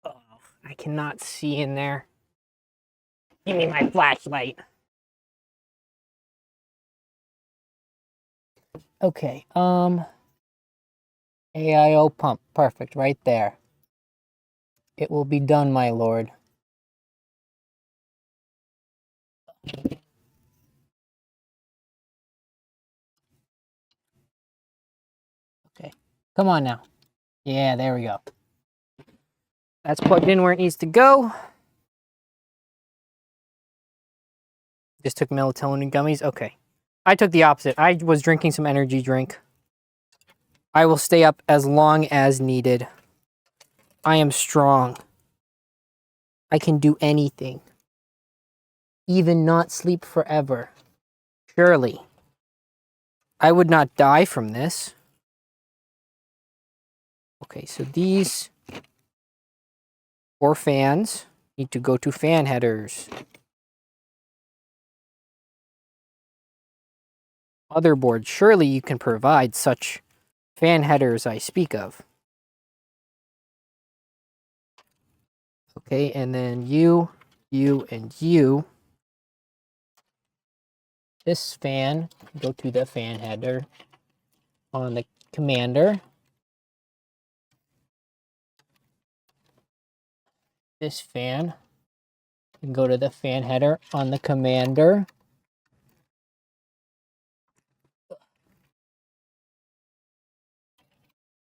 Oh, I cannot see in there. Give me my flashlight. Okay, AIO pump, perfect, right there. It will be done, my lord. Okay, come on now. Yeah, there we go. That's plugged in where it needs to go. Just took melatonin gummies. Okay. I took the opposite. I was drinking some energy drink. I will stay up as long as needed. I am strong. I can do anything. Even not sleep forever. Surely. I would not die from this. Okay, so these 4 fans need to go to fan headers. Motherboard, surely you can provide such fan headers I speak of. Okay, and then you, and you. This fan can go to the fan header on the commander. This fan can go to the fan header on the commander.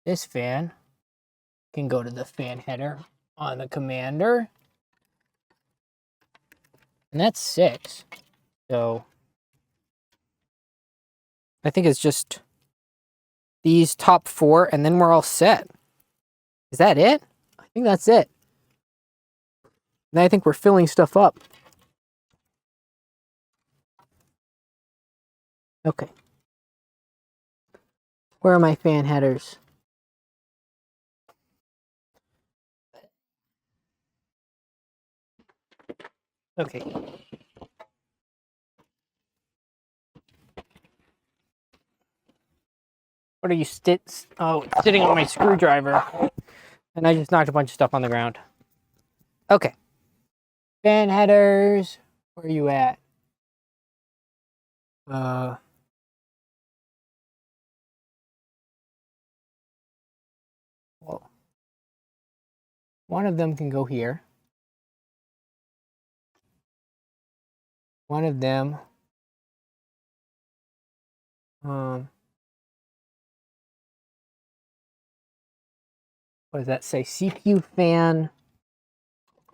This fan can go to the fan header on the commander. And that's 6. So I think it's just these top 4 and then we're all set. Is that it? I think that's it. And I think we're filling stuff up. Okay. Where are my fan headers? Okay. What are you Oh, it's sitting on my screwdriver. And I just knocked a bunch of stuff on the ground. Okay. Fan headers. Where are you at? Well, one of them can go here. One of them, what does that say? CPU fan.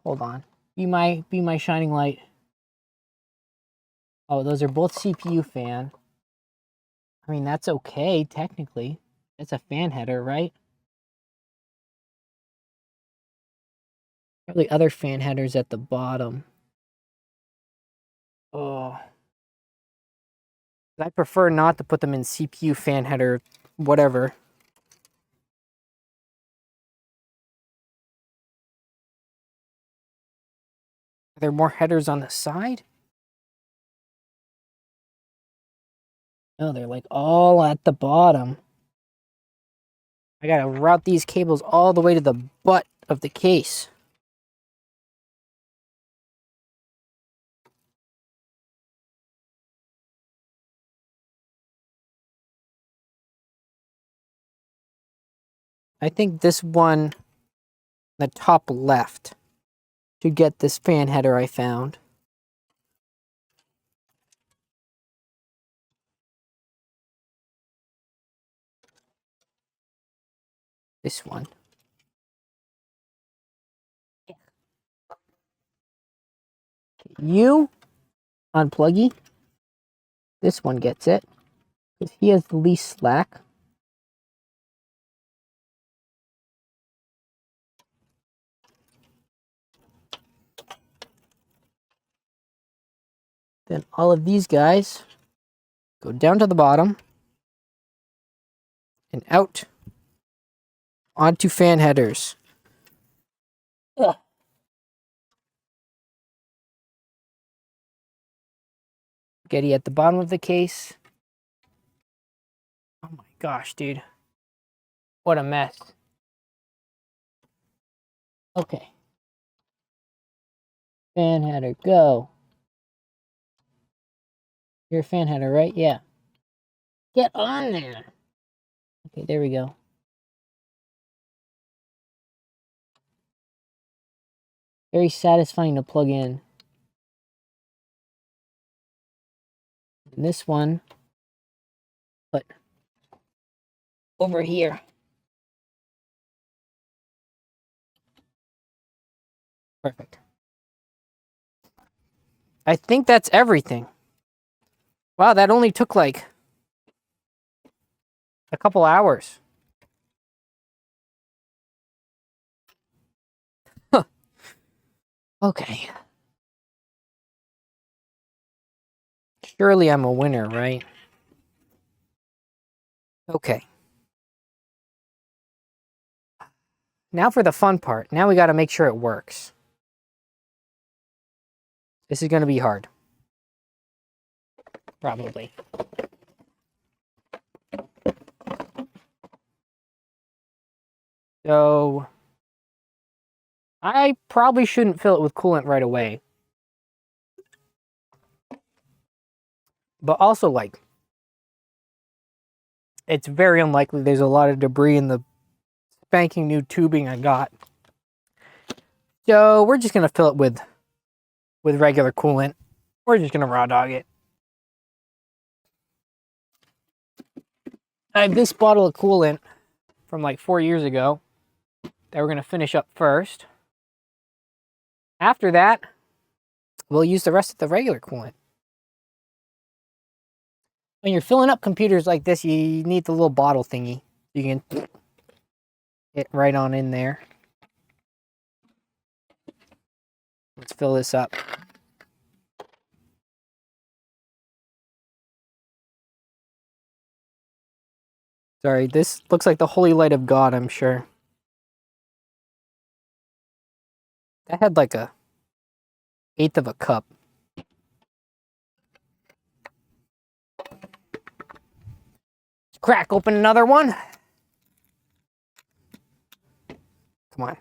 Hold on. Be my shining light. Oh, those are both CPU fan. I mean, that's okay, technically. It's a fan header, right? Probably other fan headers at the bottom. Oh. I prefer not to put them in CPU fan header, whatever. Are there more headers on the side? No, they're like all at the bottom. I gotta route these cables all the way to the butt of the case. I think this one, the top left, should get this fan header I found. This one. You, unpluggy. This one gets it, because he has the least slack. Then all of these guys go down to the bottom and out onto fan headers. Ugh. Getty at the bottom of the case. Oh my gosh, dude. What a mess. Okay. Fan header, go. You're a fan header, right? Yeah. Get on there. Okay, there we go. Very satisfying to plug in. And this one, put over here. Perfect. I think that's everything. Wow, that only took like a couple hours. Huh. Okay. Surely I'm a winner, right? Okay. Now for the fun part. Now we got to make sure it works. This is going to be hard. Probably. So, I probably shouldn't fill it with coolant right away. But also, like, it's very unlikely there's a lot of debris in the spanking new tubing I got. So, we're just going to fill it with regular coolant. We're just going to raw dog it. I have this bottle of coolant from like 4 years ago that we're going to finish up first. After that, we'll use the rest of the regular coolant. When you're filling up computers like this, you need the little bottle thingy. You can get right on in there. Let's fill this up. Sorry, this looks like the holy light of God, I'm sure. That had like a eighth of a cup. Let's crack open another one. Come on.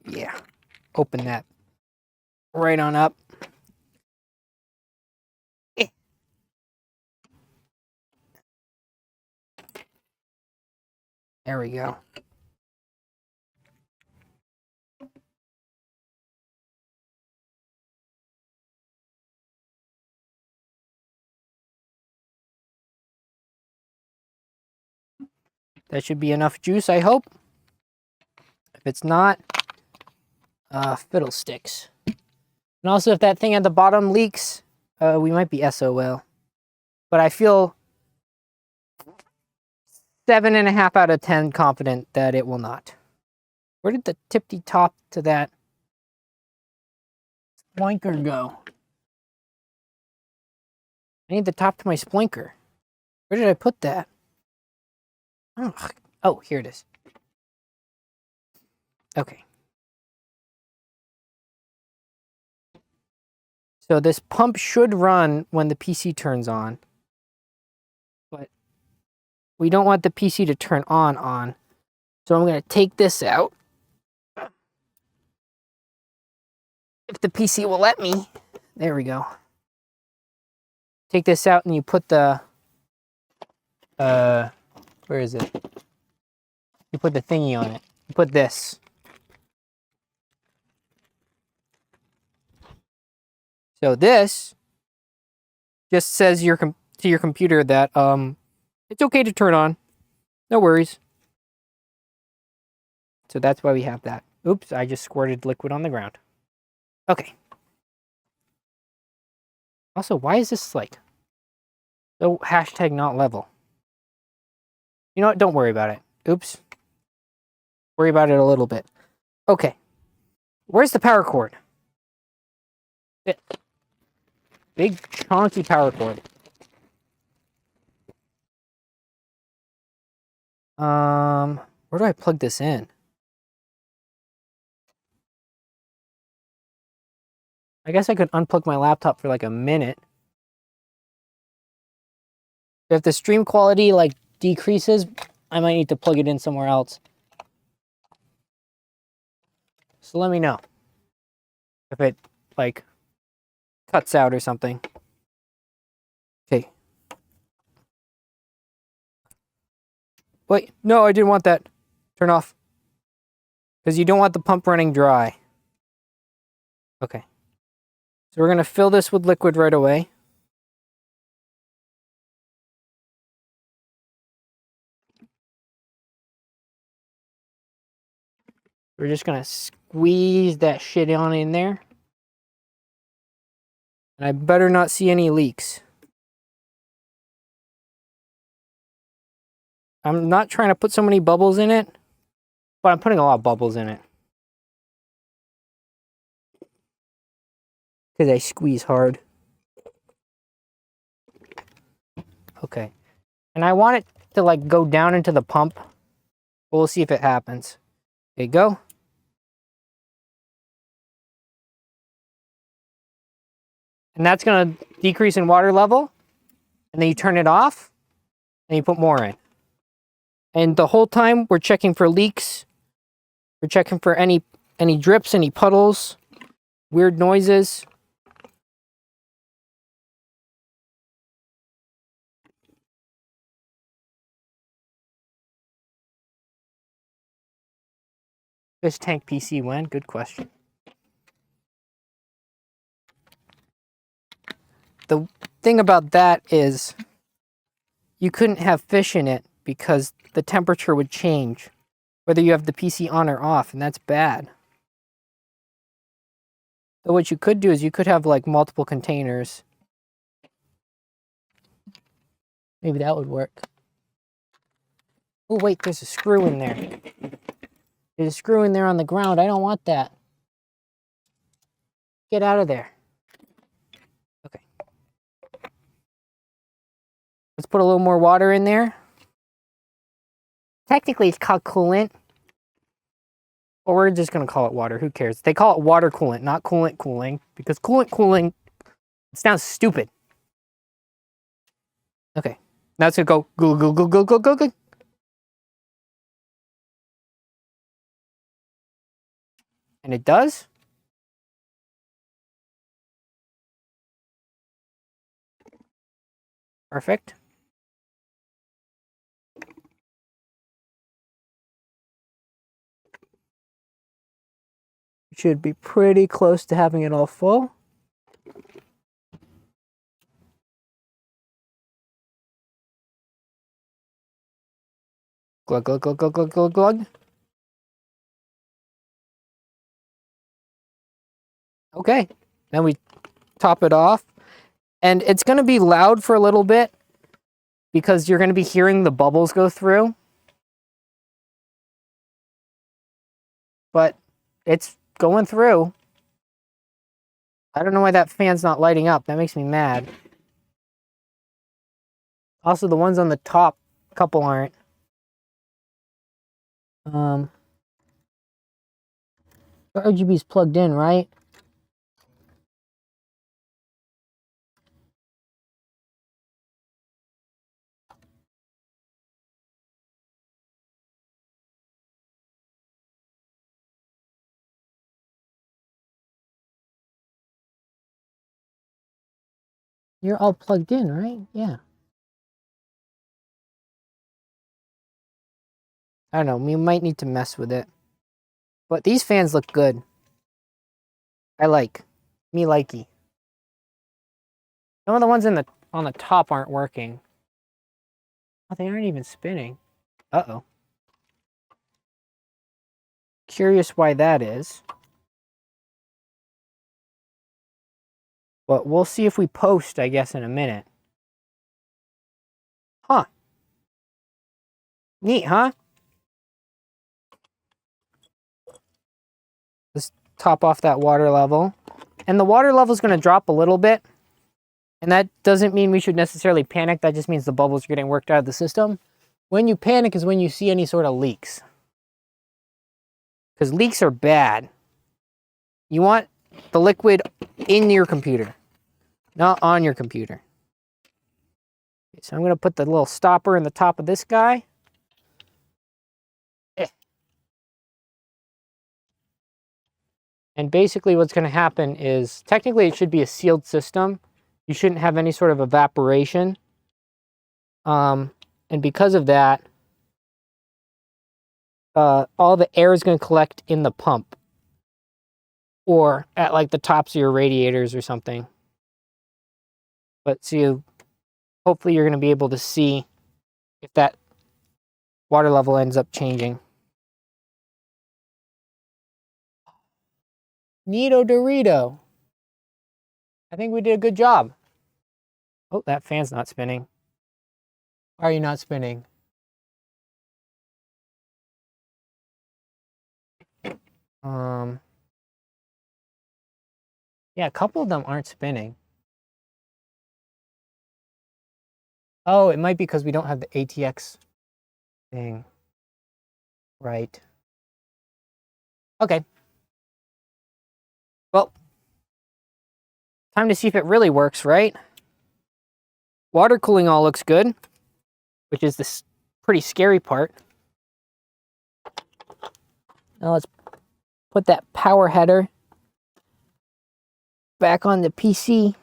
Yeah. Open that right on up. Eh. There we go. That should be enough juice, I hope. If it's not, fiddlesticks. And also, if that thing at the bottom leaks, we might be SOL. But I feel 7.5 out of 10 confident that it will not. Where did the tippy top to that splinker go? I need the top to my splinker. Where did I put that? Oh, here it is. Okay. So this pump should run when the PC turns on. But we don't want the PC to turn on. So I'm going to take this out. If the PC will let me. There we go. Take this out and you put the... where is it? You put the thingy on it. You put this. So this just says to your computer that it's okay to turn on. No worries. So that's why we have that. Oops, I just squirted liquid on the ground. Okay. Also, why is this like so hashtag not level? You know what? Don't worry about it. Oops. Worry about it a little bit. Okay. Where's the power cord? Big chonky power cord. Where do I plug this in? I guess I could unplug my laptop for like a minute. If the stream quality like decreases, I might need to plug it in somewhere else. So let me know if it like cuts out or something. Okay. Wait, no, I didn't want that. Turn off. Because you don't want the pump running dry. Okay. So we're going to fill this with liquid right away. We're just going to squeeze that shit on in there. And I better not see any leaks. I'm not trying to put so many bubbles in it, but I'm putting a lot of bubbles in it. Because I squeeze hard. Okay. And I want it to like go down into the pump. We'll see if it happens. Okay, go. And that's going to decrease in water level. And then you turn it off. And you put more in. And the whole time we're checking for leaks. We're checking for any drips, any puddles, weird noises. This tank PC when? Good question. The thing about that is you couldn't have fish in it because the temperature would change whether you have the PC on or off, and that's bad. So what you could do is you could have like multiple containers. Maybe that would work. Oh wait, there's a screw in there. There's a screw in there on the ground. I don't want that. Get out of there. Okay. Let's put a little more water in there. Technically, it's called coolant. But we're just going to call it water. Who cares? They call it water coolant, not coolant cooling. Because coolant cooling, it sounds stupid. Okay. Now it's going to go, go, go, go, go, go, go, go. And it does. Perfect. Should be pretty close to having it all full. Glug, glug, glug, glug, glug, glug, glug. Okay, then we top it off. And it's going to be loud for a little bit because you're going to be hearing the bubbles go through. But it's going through. I don't know why that fan's not lighting up. That makes me mad. Also, the ones on the top, a couple aren't. The RGB's plugged in, right? You're all plugged in, right? Yeah. I don't know. We might need to mess with it. But these fans look good. I like. Me likey. Some of the ones on the top aren't working. Oh, they aren't even spinning. Uh-oh. Curious why that is. But we'll see if we post, I guess, in a minute. Huh. Neat, huh? Let's top off that water level. And the water level is going to drop a little bit. And that doesn't mean we should necessarily panic. That just means the bubbles are getting worked out of the system. When you panic is when you see any sort of leaks. Because leaks are bad. You want the liquid in your computer, not on your computer. Okay, so I'm going to put the little stopper in the top of this guy. And basically what's going to happen is, technically it should be a sealed system. You shouldn't have any sort of evaporation. And because of that, all the air is going to collect in the pump. Or at like the tops of your radiators or something. But see, hopefully you're going to be able to see if that water level ends up changing. Neato Dorito. I think we did a good job. Oh, that fan's not spinning. Why are you not spinning? Yeah, a couple of them aren't spinning. Oh, it might be because we don't have the ATX thing. Right. Okay. Well, time to see if it really works, right? Water cooling all looks good, which is the pretty scary part. Now let's put that power header back on the PC.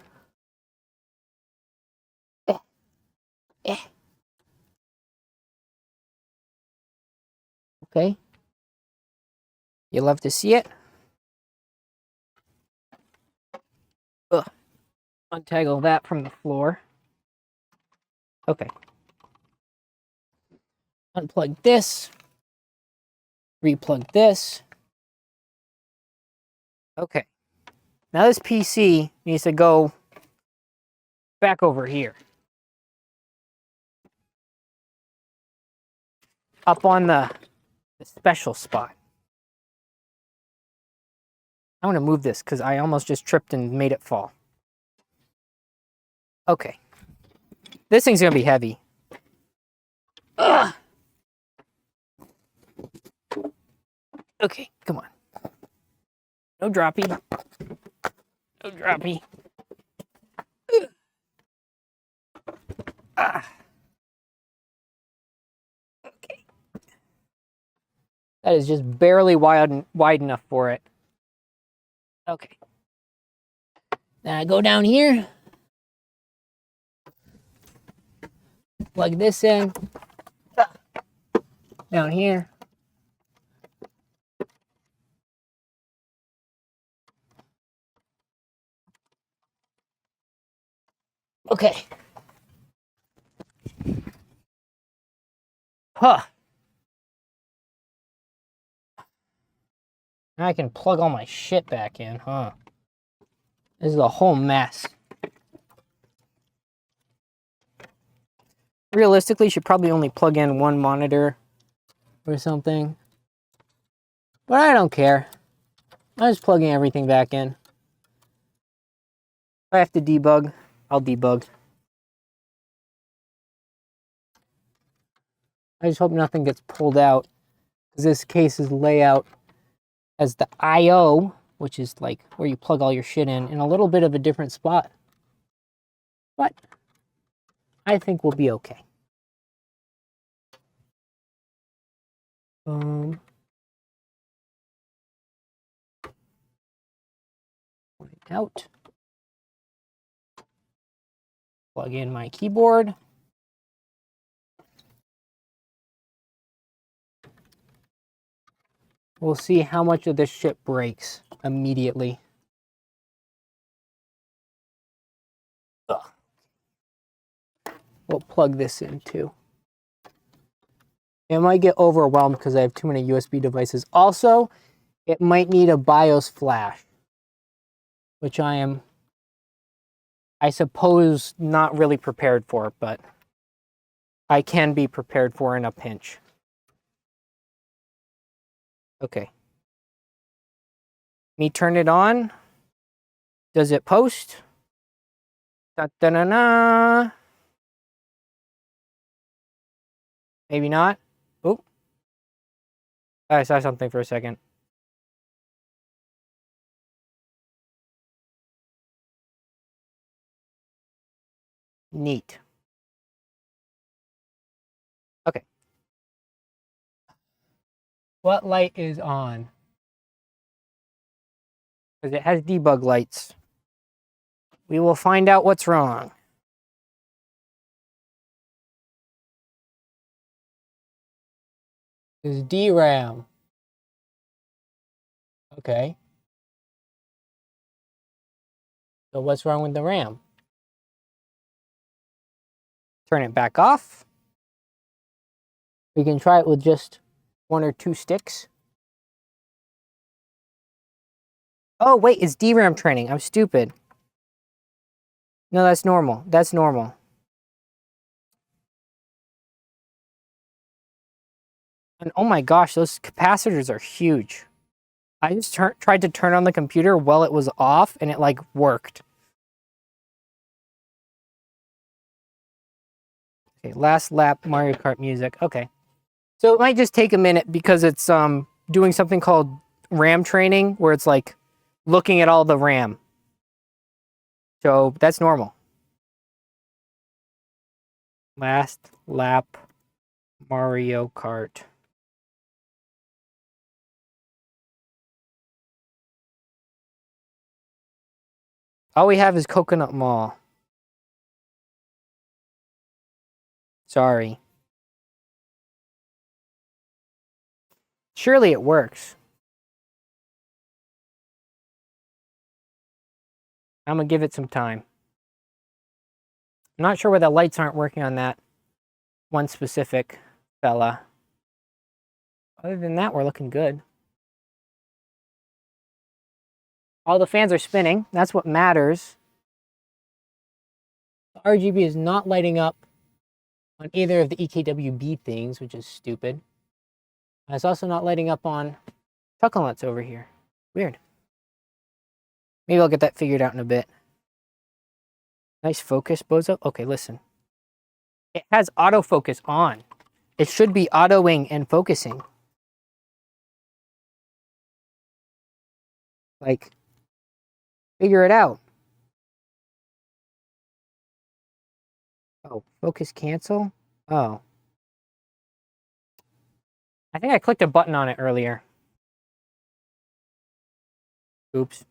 Okay. You love to see it. Ugh. Untangle that from the floor. Okay. Unplug this. Replug this. Okay. Now this PC needs to go back over here. Up on the special spot. I'm going to move this because I almost just tripped and made it fall. Okay. This thing's going to be heavy. Ugh. Okay, come on. No droppy. No droppy. Okay. That is just barely wide enough for it. Okay. Then I go down here. Plug this in. Down here. Okay. Huh. Now I can plug all my shit back in, huh? This is a whole mess. Realistically, you should probably only plug in one monitor or something. But I don't care. I'm just plugging everything back in. If I have to debug, I'll debug. I just hope nothing gets pulled out, because this case's layout as the I/O, which is like where you plug all your shit in a little bit of a different spot. But I think we'll be okay. Out. Plug in my keyboard. We'll see how much of this shit breaks immediately. Ugh. We'll plug this in too. It might get overwhelmed because I have too many USB devices. Also, it might need a BIOS flash, which I suppose, not really prepared for, but I can be prepared for in a pinch. Okay. Me turn it on. Does it post? Da-da-na-na. Maybe not. Oh. I saw something for a second. Neat. Okay. What light is on? Because it has debug lights. We will find out what's wrong. This is DRAM. Okay. So what's wrong with the RAM? Turn it back off. We can try it with just 1 or 2 sticks. Oh, wait, it's DRAM training. I'm stupid. No, that's normal. That's normal. And oh my gosh, those capacitors are huge. I just tried to turn on the computer while it was off, and it, like, worked. Okay, last lap Mario Kart music. Okay. So it might just take a minute because it's doing something called RAM training, where it's, like, looking at all the RAM. So that's normal. Last lap Mario Kart. All we have is Coconut Mall. Sorry. Surely it works. I'm gonna give it some time. I'm not sure why the lights aren't working on that one specific fella. Other than that, we're looking good. All the fans are spinning. That's what matters. The RGB is not lighting up on either of the EKWB things, which is stupid. And it's also not lighting up on Chucklenuts over here. Weird. Maybe I'll get that figured out in a bit. Nice focus, Bozo. Okay, listen. It has autofocus on. It should be autoing and focusing. Like, figure it out. Oh, focus cancel? Oh. I think I clicked a button on it earlier. Oops.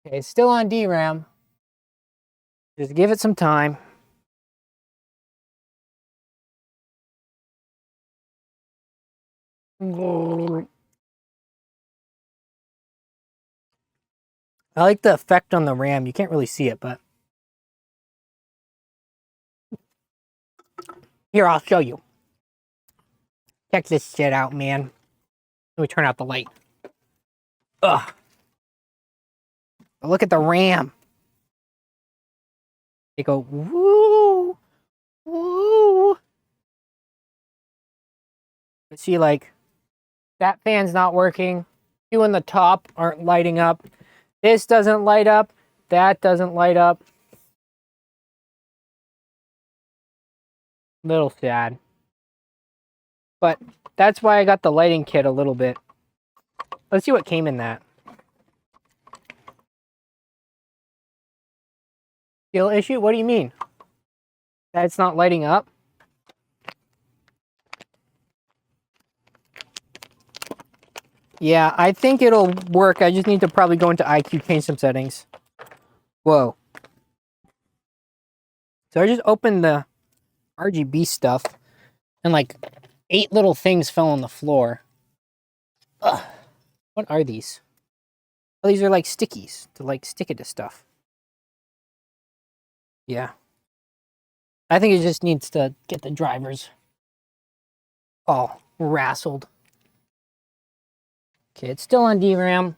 Okay, it's still on DRAM. Just give it some time. I like the effect on the RAM. You can't really see it, but here, I'll show you. Check this shit out, man. Let me turn out the light. Ugh. But look at the RAM. They go, woo, woo. But see, like, that fan's not working. Two in the top aren't lighting up. This doesn't light up. That doesn't light up. Little sad. But that's why I got the lighting kit a little bit. Let's see what came in that. Skill issue? What do you mean? That it's not lighting up? Yeah, I think it'll work. I just need to probably go into IQ, change some settings. Whoa. So I just opened the RGB stuff, and like 8 little things fell on the floor. Ugh. What are these? Oh, these are like stickies to like stick it to stuff. Yeah. I think it just needs to get the drivers all rassled. Okay, it's still on DRAM.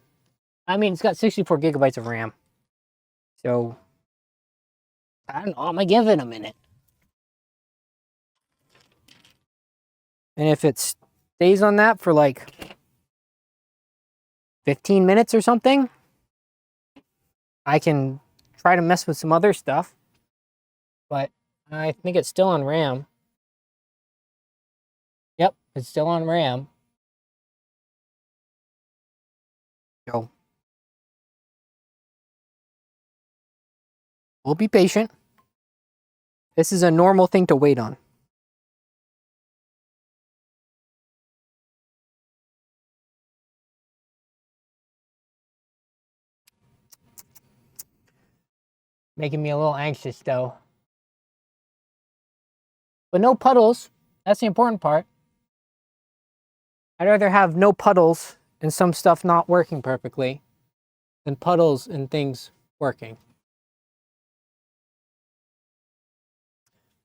I mean, it's got 64 gigabytes of RAM. So, I don't know, I'm gonna give it a minute. And if it stays on that for like 15 minutes or something, I can try to mess with some other stuff. But I think it's still on RAM. Yep, it's still on RAM. So We'll be patient. This is a normal thing to wait on. Making me a little anxious though. But no puddles. That's the important part. I'd rather have no puddles and some stuff not working perfectly than puddles and things working.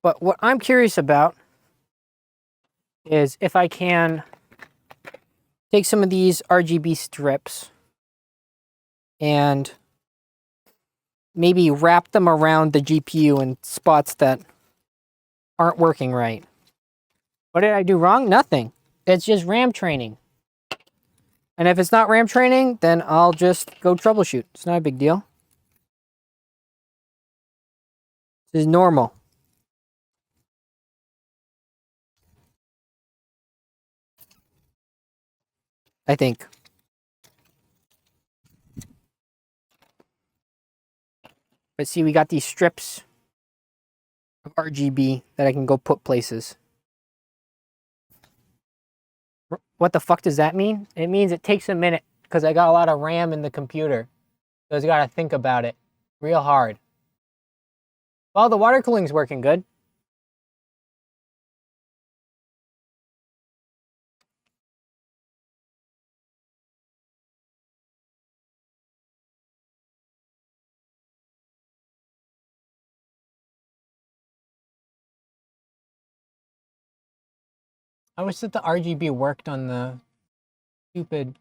But what I'm curious about is if I can take some of these RGB strips and maybe wrap them around the GPU in spots that aren't working right. What did I do wrong? Nothing. It's just RAM training. And if it's not RAM training, then I'll just go troubleshoot. It's not a big deal. This is normal. I think. But see, we got these strips of RGB that I can go put places. What the fuck does that mean? It means it takes a minute because I got a lot of RAM in the computer. So I got to think about it real hard. Well, the water cooling's working good. I wish that the RGB worked on the stupid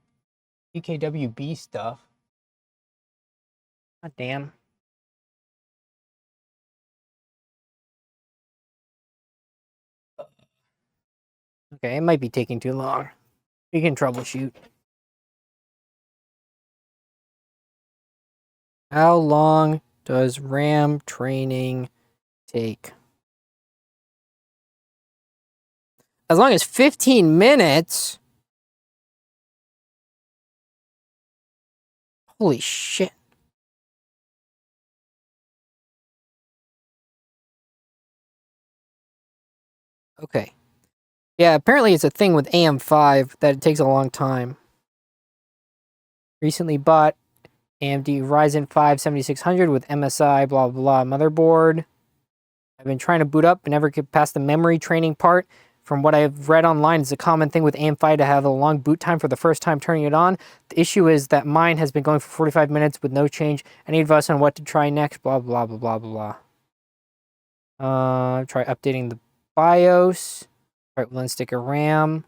BKWB stuff. God damn. Okay, it might be taking too long. We can troubleshoot. How long does RAM training take? As long as 15 minutes. Holy shit. Okay. Yeah, apparently it's a thing with AM5 that it takes a long time. Recently bought AMD Ryzen 5 7600 with MSI blah blah blah motherboard. I've been trying to boot up but never get past the memory training part. From what I've read online, it's a common thing with AM5 to have a long boot time for the first time turning it on. The issue is that mine has been going for 45 minutes with no change. Any advice on what to try next? Blah, blah, blah, blah, blah, blah. Try updating the BIOS. Right, one stick of RAM.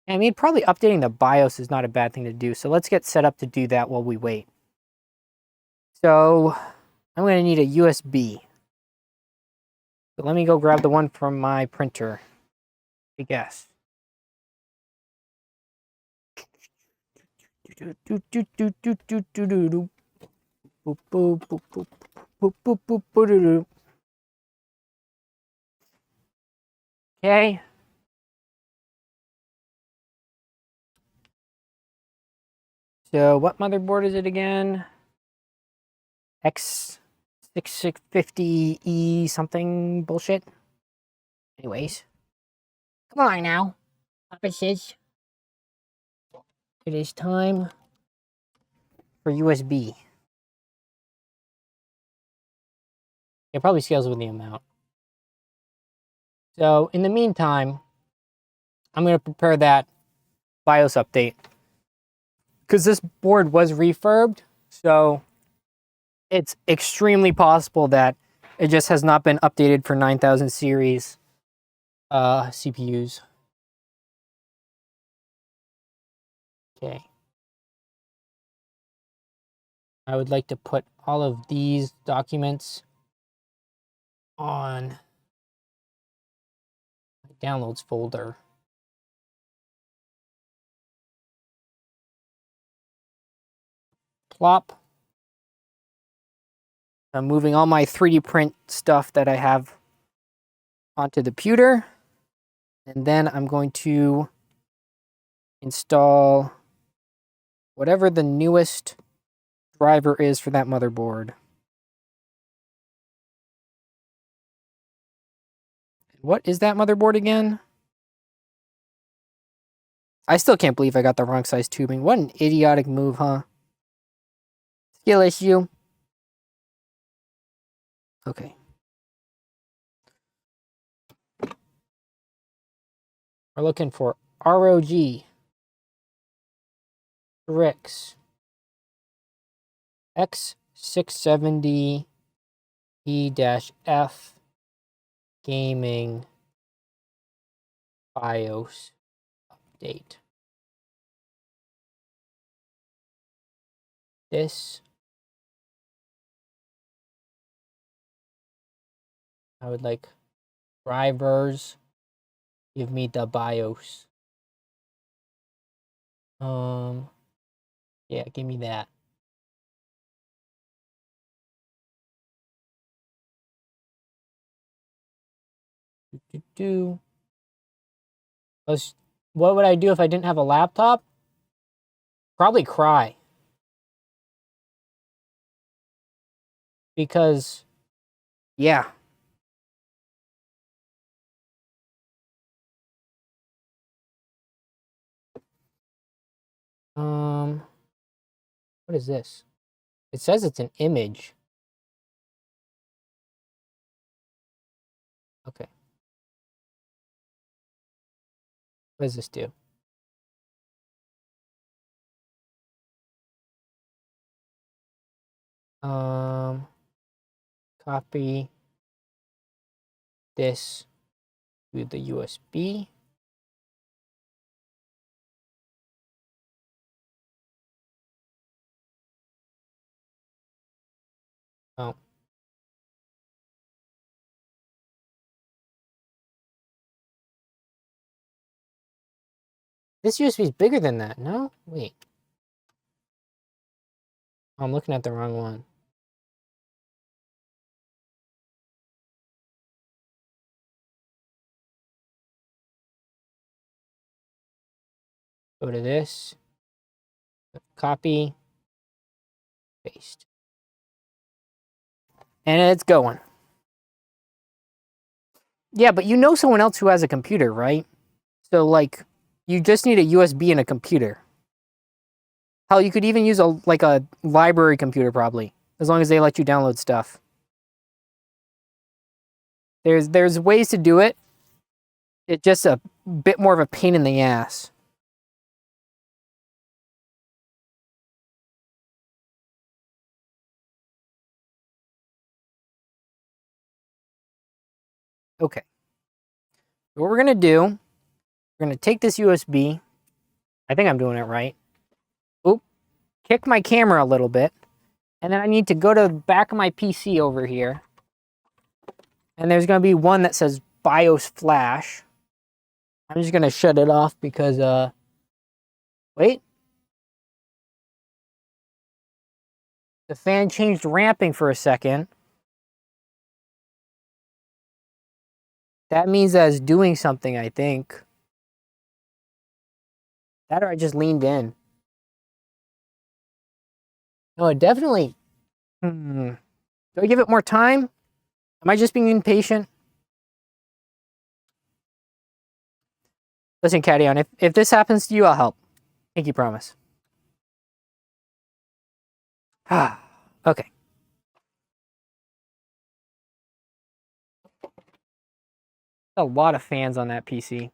I mean, probably updating the BIOS is not a bad thing to do. So let's get set up to do that while we wait. So I'm going to need a USB. So let me go grab the one from my printer. I guess. Okay. So what motherboard is it again? X6650E something bullshit. Anyways. Come on now. Opposites. It is time for USB. It probably scales with the amount. So in the meantime, I'm going to prepare that BIOS update. Because this board was refurbed, so it's extremely possible that it just has not been updated for 9000 series CPUs. Okay. I would like to put all of these documents on my downloads folder. Plop. I'm moving all my 3D print stuff that I have onto the computer. And then I'm going to install whatever the newest driver is for that motherboard. What is that motherboard again? I still can't believe I got the wrong size tubing. What an idiotic move, huh? Skill issue. Okay. We're looking for ROG. Rix. X670 E-F Gaming BIOS update. This I would like drivers. Give me the BIOS. Yeah, give me that. What would I do if I didn't have a laptop? Probably cry. Because, yeah. What is this? It says it's an image. Okay. What does this do? Copy this to the USB. Oh. This USB is bigger than that, no? Wait. Oh, I'm looking at the wrong one. Go to this. Copy. Paste. And it's going. Yeah, but you know someone else who has a computer, right? So, like, you just need a USB and a computer. Hell, you could even use a library computer probably, as long as they let you download stuff. There's ways to do it. It's just a bit more of a pain in the ass. Okay. What we're gonna do, we're gonna take this USB. I think I'm doing it right. Oop. Kick my camera a little bit. And then I need to go to the back of my PC over here. And there's gonna be one that says BIOS flash. I'm just gonna shut it off because wait. The fan changed ramping for a second. That means that it's doing something, I think. That or I just leaned in. No, it definitely. Do I give it more time? Am I just being impatient? Listen, Cadion, if this happens to you, I'll help. Pinky promise. Okay. A lot of fans on that PC.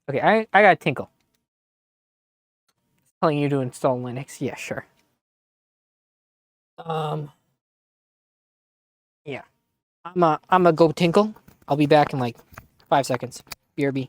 Okay, I got Tinkle. Telling you to install Linux. Yeah, sure. Yeah. I'm a go Tinkle. I'll be back in like 5 seconds. BRB.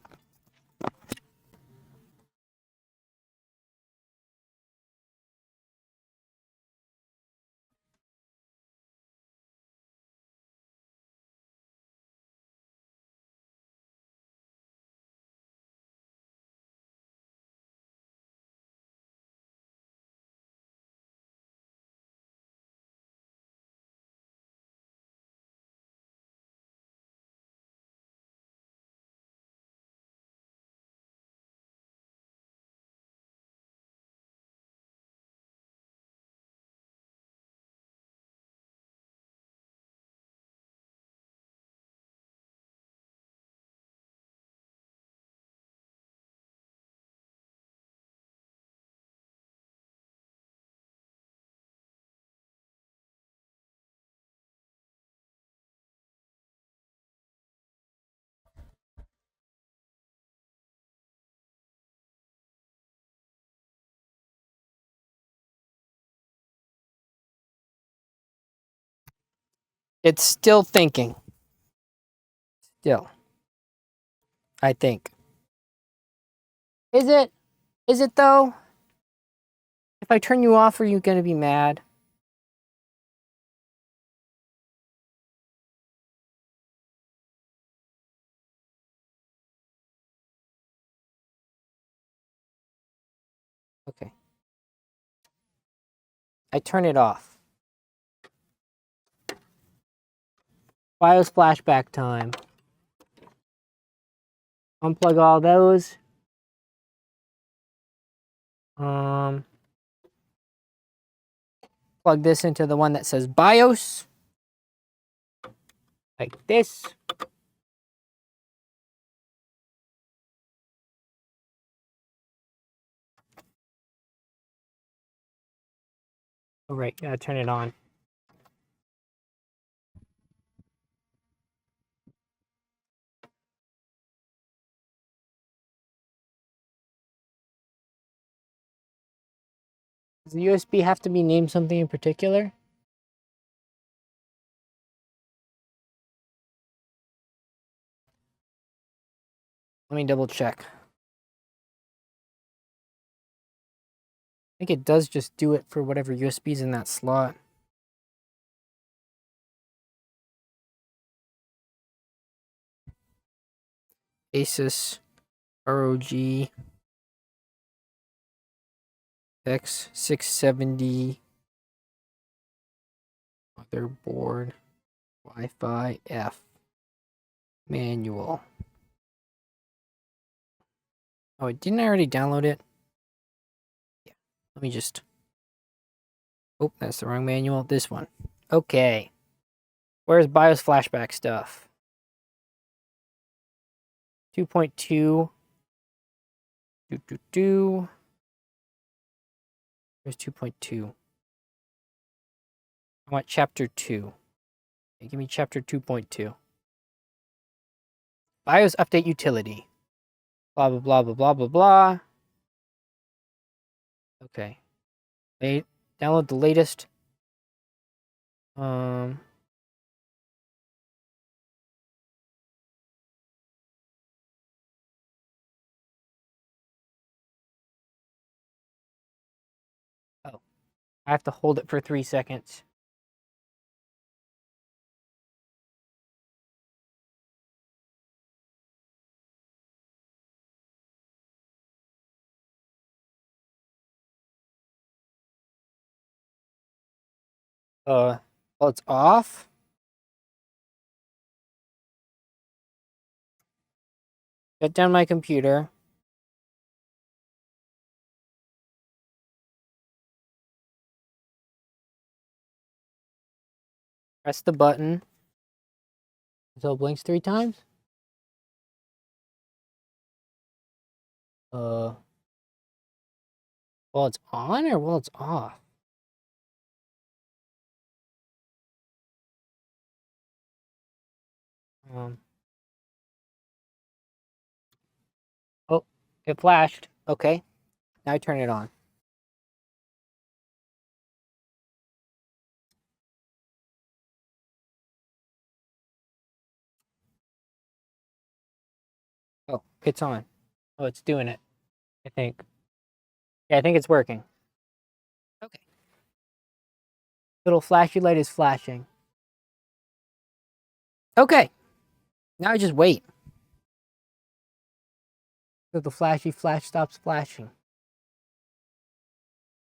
It's still thinking. Still. I think. Is it? Is it though? If I turn you off, are you gonna be mad? Okay. I turn it off. BIOS flashback time. Unplug all those. Plug this into the one that says BIOS. Like this. Oh, right. Gotta turn it on. Does the USB have to be named something in particular? Let me double check. I think it does just do it for whatever USB's in that slot. Asus ROG X670 motherboard Wi-Fi F manual. Oh, didn't I already download it? Yeah. Let me just... Oh, that's the wrong manual. This one. Okay. Where's BIOS flashback stuff? 2.2. Where's 2.2? I want chapter 2. Okay, give me chapter 2.2. BIOS update utility. Blah, blah, blah, blah, blah, blah, blah. Okay. Download the latest. Oh, I have to hold it for 3 seconds. Well, it's off. Shut down my computer. Press the button until it blinks 3 times. Well, it's on or well, it's off. Oh, it flashed. Okay, now I turn it on. Oh, it's on. Oh, it's doing it. I think. Yeah, I think it's working. Okay. Little flashy light is flashing. Okay. Now I just wait. So the flashy flash stops flashing.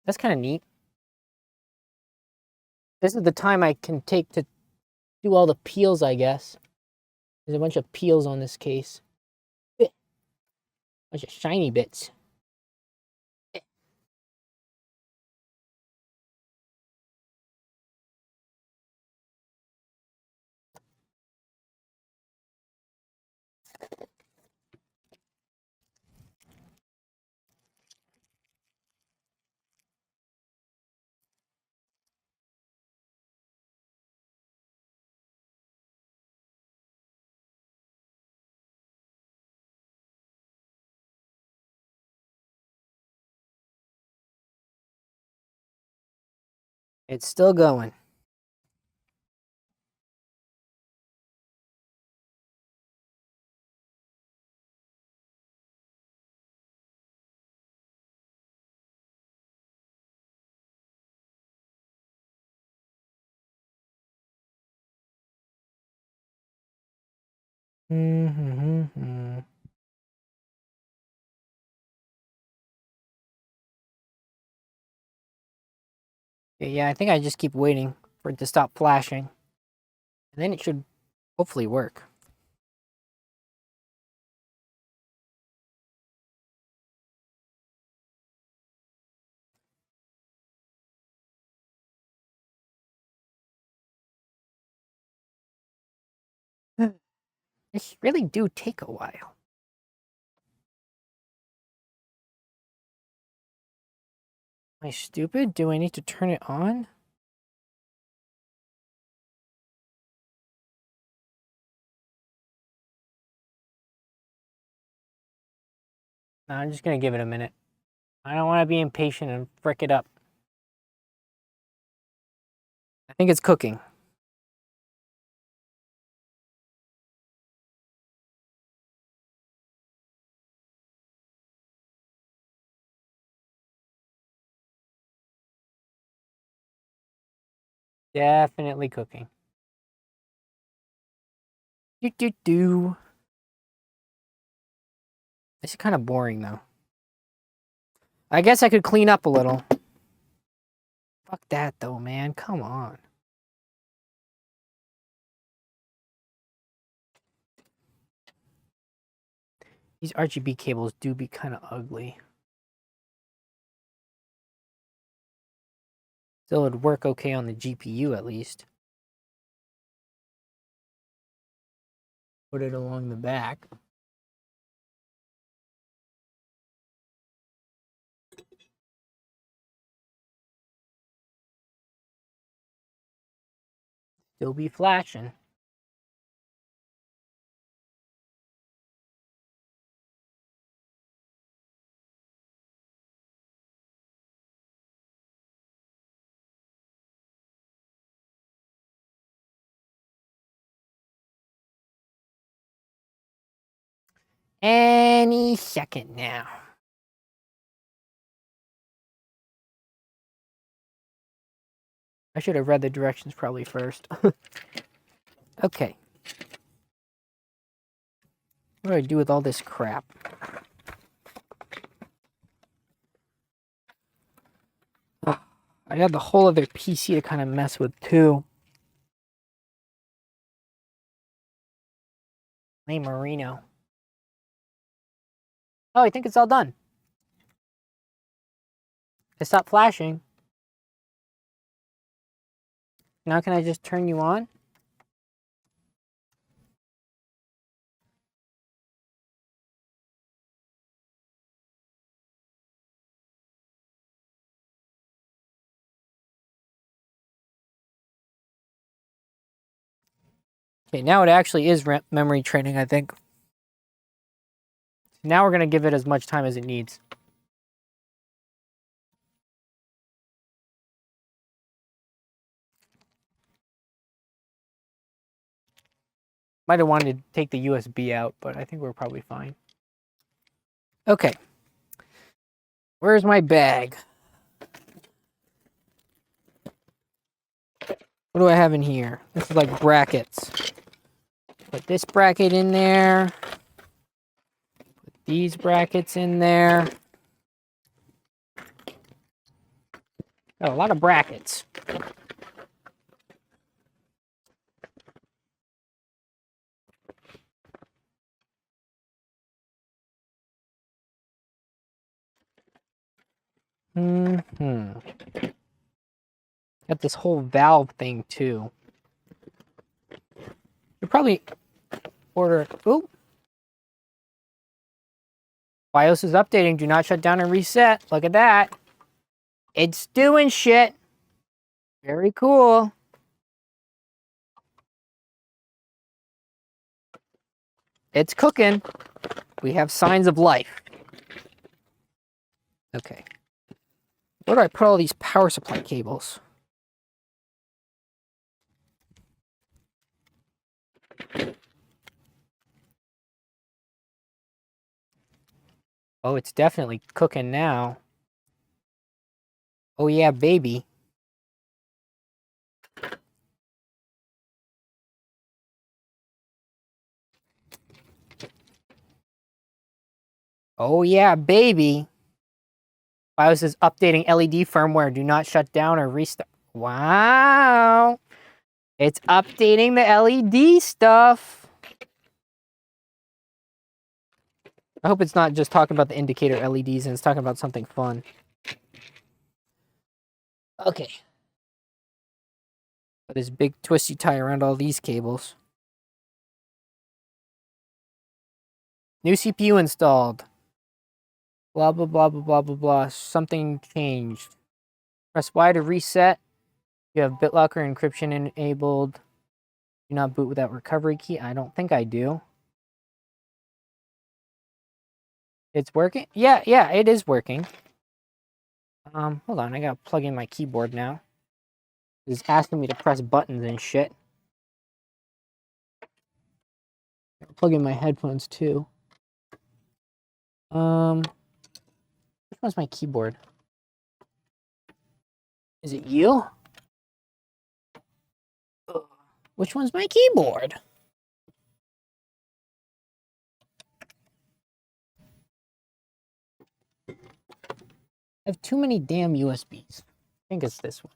That's kind of neat. This is the time I can take to do all the peels, I guess. There's a bunch of peels on this case. Bunch of shiny bits. It's still going. Mm-hmm. Yeah, I think I just keep waiting for it to stop flashing. And then it should hopefully work. This really do take a while. Am I stupid? Do I need to turn it on? No, I'm just gonna give it a minute. I don't want to be impatient and frick it up. I think it's cooking. Definitely cooking. Do. This is kind of boring though. I guess I could clean up a little. Fuck that though, man. Come on. These RGB cables do be kind of ugly. Still, it'd work okay on the GPU at least. Put it along the back. Still be flashing. Any second now. I should have read the directions probably first. Okay. What do I do with all this crap? Oh, I got the whole other PC to kind of mess with too. Hey, Marino. Oh, I think it's all done. It stopped flashing. Now can I just turn you on? Okay, now it actually is memory training, I think. Now we're going to give it as much time as it needs. Might have wanted to take the USB out, but I think we're probably fine. Okay. Where's my bag? What do I have in here? This is like brackets. Put this bracket in there. Put these brackets in there. Got a lot of brackets. Got this whole valve thing too. You probably order. Oop. BIOS is updating. Do not shut down and reset. Look at that. It's doing shit. Very cool. It's cooking. We have signs of life. Okay. Where do I put all these power supply cables? Oh, it's definitely cooking now. Oh yeah, baby. Oh yeah, baby. BIOS is updating LED firmware. Do not shut down or restart. Wow. It's updating the LED stuff. I hope it's not just talking about the indicator LEDs and it's talking about something fun. Okay. Put this big twisty tie around all these cables. New CPU installed. Blah, blah, blah, blah, blah, blah, blah. Something changed. Press Y to reset. You have BitLocker encryption enabled. Do not boot without recovery key. I don't think I do. It's working? Yeah, it is working. Hold on. I gotta plug in my keyboard now. It's asking me to press buttons and shit. Plug in my headphones too. Which one's my keyboard? Is it you? Which one's my keyboard? I have too many damn USBs. I think it's this one.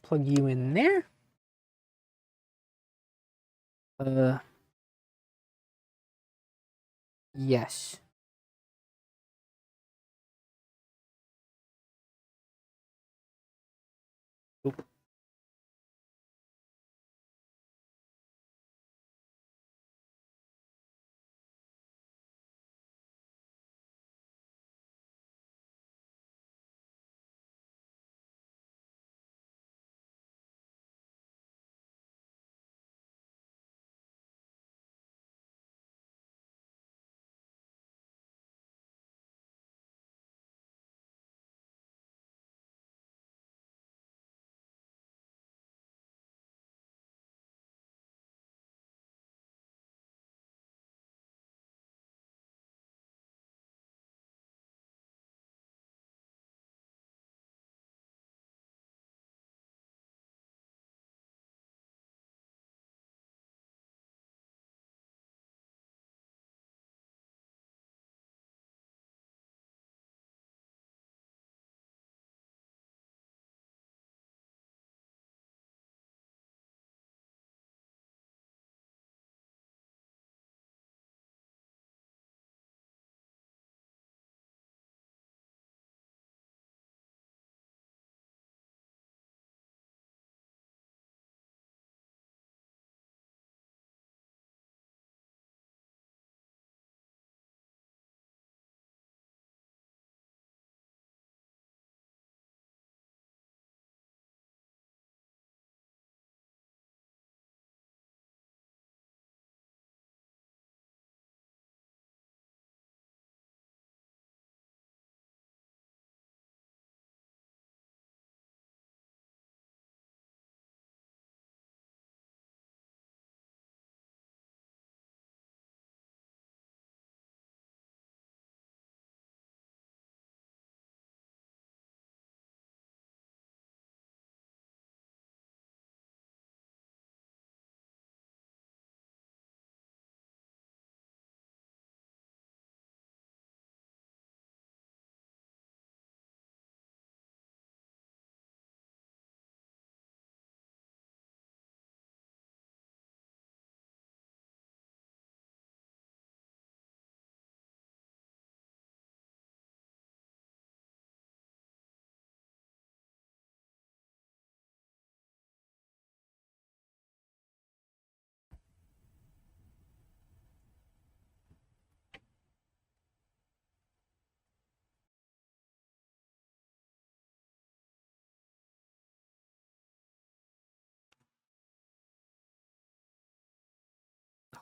Plug you in there. Yes. Oop.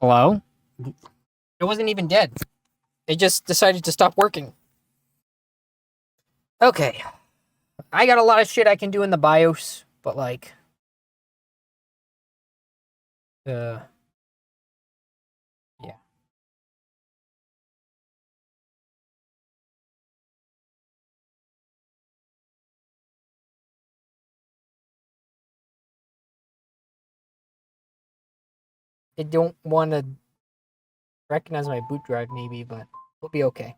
Hello? It wasn't even dead. It just decided to stop working. Okay. I got a lot of shit I can do in the BIOS, but like... yeah. I don't want to recognize my boot drive maybe, but we'll be okay.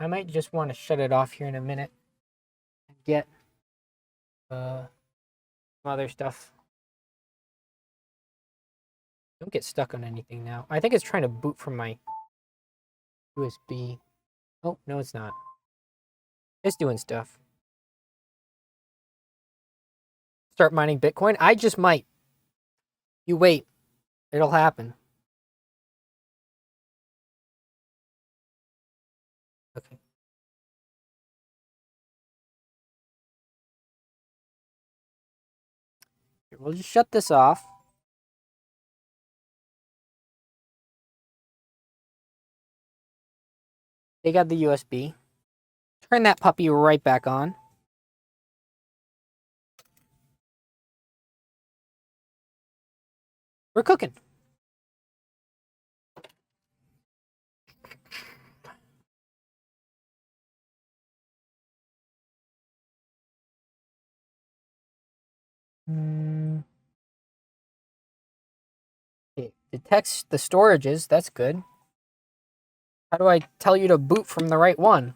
I might just want to shut it off here in a minute and get some other stuff. Don't get stuck on anything now. I think it's trying to boot from my USB. Oh, no, it's not. It's doing stuff. Start mining Bitcoin? I just might. You wait. It'll happen. Okay. Here, we'll just shut this off. Take out the USB. Turn that puppy right back on. We're cooking. It detects the storages. That's good. How do I tell you to boot from the right one?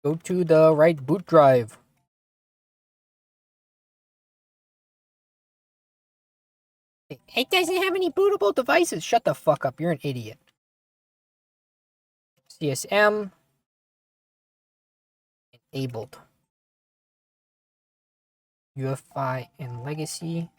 Go to the right boot drive. It doesn't have any bootable devices. Shut the fuck up. You're an idiot. CSM. Enabled. UEFI and legacy.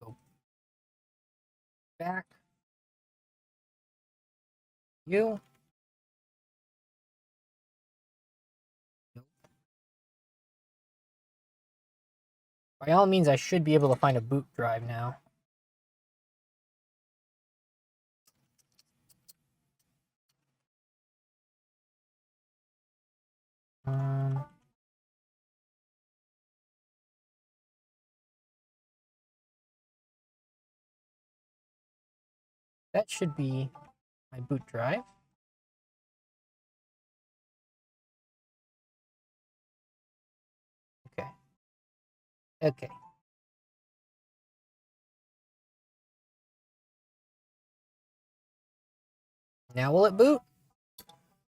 Go back. You. By all means, I should be able to find a boot drive now. That should be my boot drive. Okay. Okay. Now will it boot?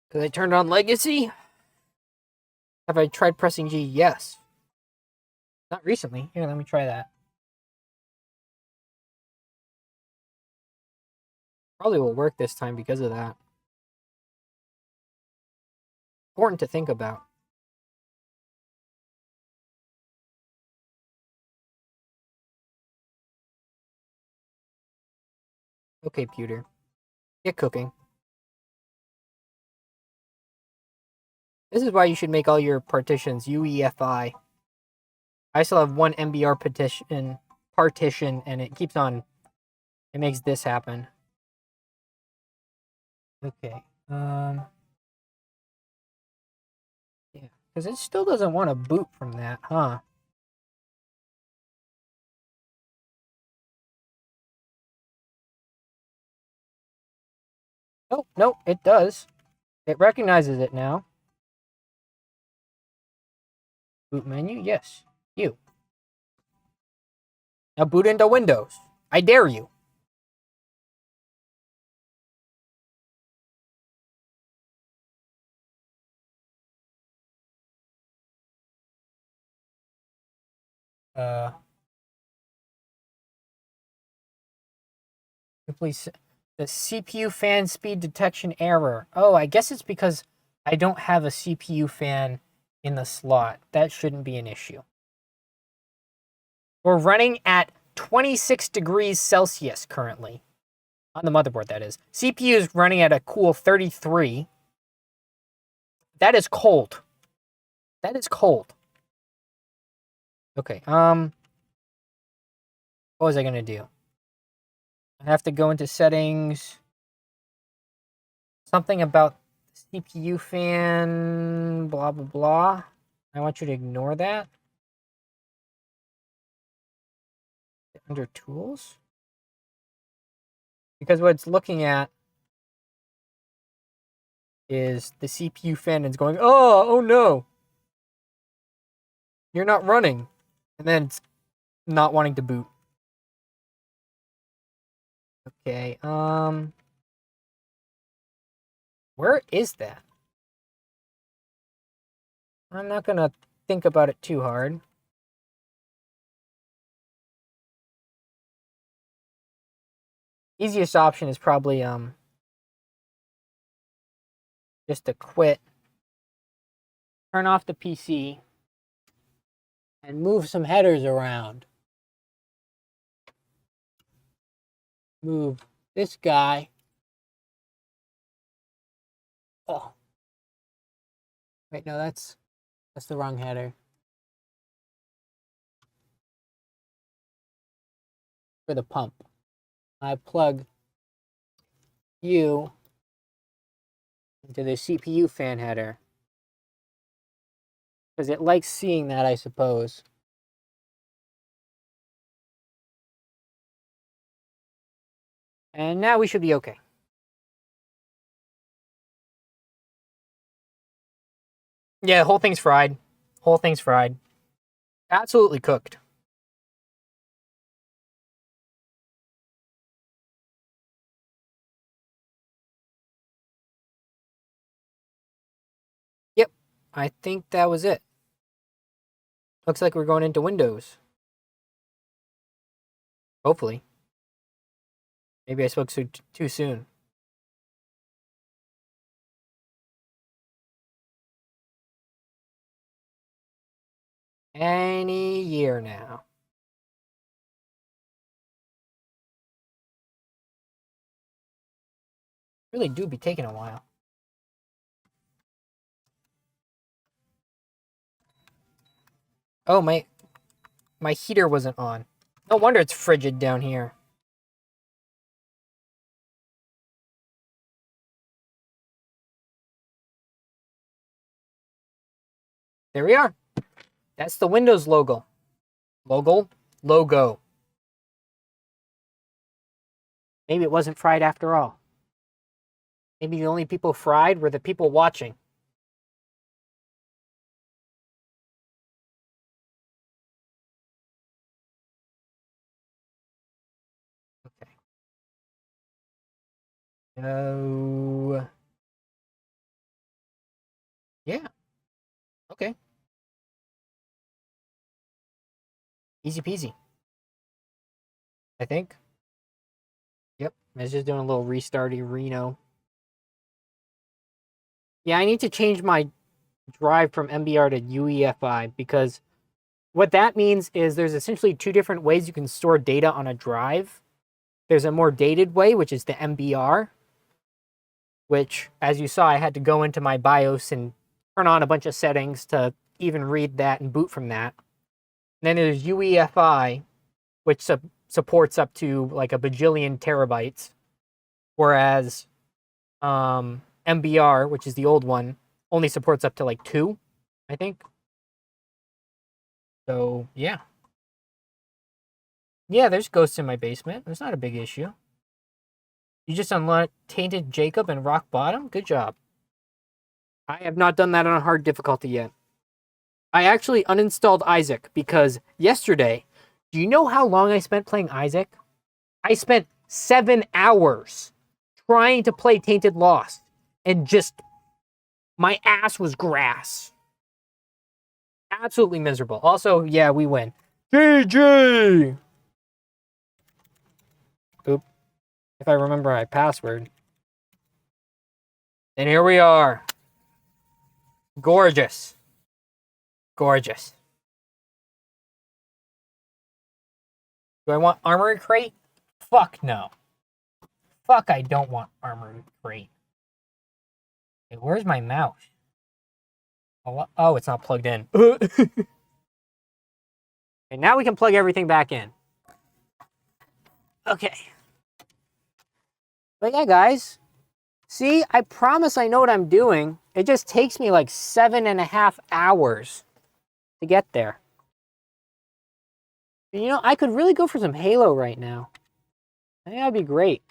Because I turned on legacy. Have I tried pressing G? Yes. Not recently. Here, let me try that. Probably will work this time because of that. Important to think about. Okay, Pewter. Get cooking. This is why you should make all your partitions UEFI. I still have one MBR partition, and it keeps on. It makes this happen. Okay. Yeah, because it still doesn't want to boot from that, huh? Nope, nope, it does. It recognizes it now. Boot menu, yes. You. Now boot into Windows. I dare you. Please. The CPU fan speed detection error. Oh, I guess it's because I don't have a CPU fan in the slot. That shouldn't be an issue. We're running at 26 degrees Celsius currently. On the motherboard, that is. CPU is running at a cool 33. That is cold. That is cold. Okay, what was I gonna do? I have to go into settings. Something about CPU fan, blah, blah, blah. I want you to ignore that. Under tools? Because what it's looking at is the CPU fan and it's going, oh no. You're not running. And then it's not wanting to boot. Okay, where is that? I'm not gonna think about it too hard. Easiest option is probably just to quit, turn off the PC, and move some headers around. Move this guy. Oh. Wait, no, that's the wrong header. For the pump. I plug you into the CPU fan header. Because it likes seeing that, I suppose. And now we should be okay. Yeah, the whole thing's fried. Whole thing's fried. Absolutely cooked. Yep, I think that was it. Looks like we're going into Windows. Hopefully. Maybe I spoke too soon. Any year now. Really do be taking a while. Oh, my heater wasn't on. No wonder it's frigid down here. There we are. That's the Windows logo. Logo. Maybe it wasn't fried after all. Maybe the only people fried were the people watching. Okay. No. Yeah. Okay. Easy peasy. I think. Yep. I was just doing a little restarty Reno. Yeah, I need to change my drive from MBR to UEFI because what that means is there's essentially two different ways you can store data on a drive. There's a more dated way, which is the MBR, which, as you saw, I had to go into my BIOS and turn on a bunch of settings to even read that and boot from that. And then there's UEFI, which supports up to like a bajillion terabytes, whereas MBR, which is the old one, only supports up to like 2, I think. So, yeah. Yeah, there's ghosts in my basement. It's not a big issue. You just unlocked Tainted Jacob and Rock Bottom? Good job. I have not done that on hard difficulty yet. I actually uninstalled Isaac because yesterday, do you know how long I spent playing Isaac? I spent 7 hours trying to play Tainted Lost and just, my ass was grass. Absolutely miserable. Also, yeah, we win. GG! Oop. If I remember my password. And here we are. Gorgeous. Gorgeous. Do I want armory crate? Fuck no. Fuck, I don't want armory crate. Hey, where's my mouse? Oh, it's not plugged in. And now we can plug everything back in. Okay. But yeah, guys. See, I promise I know what I'm doing. It just takes me like 7.5 hours to get there. You know, I could really go for some Halo right now. I think that'd be great.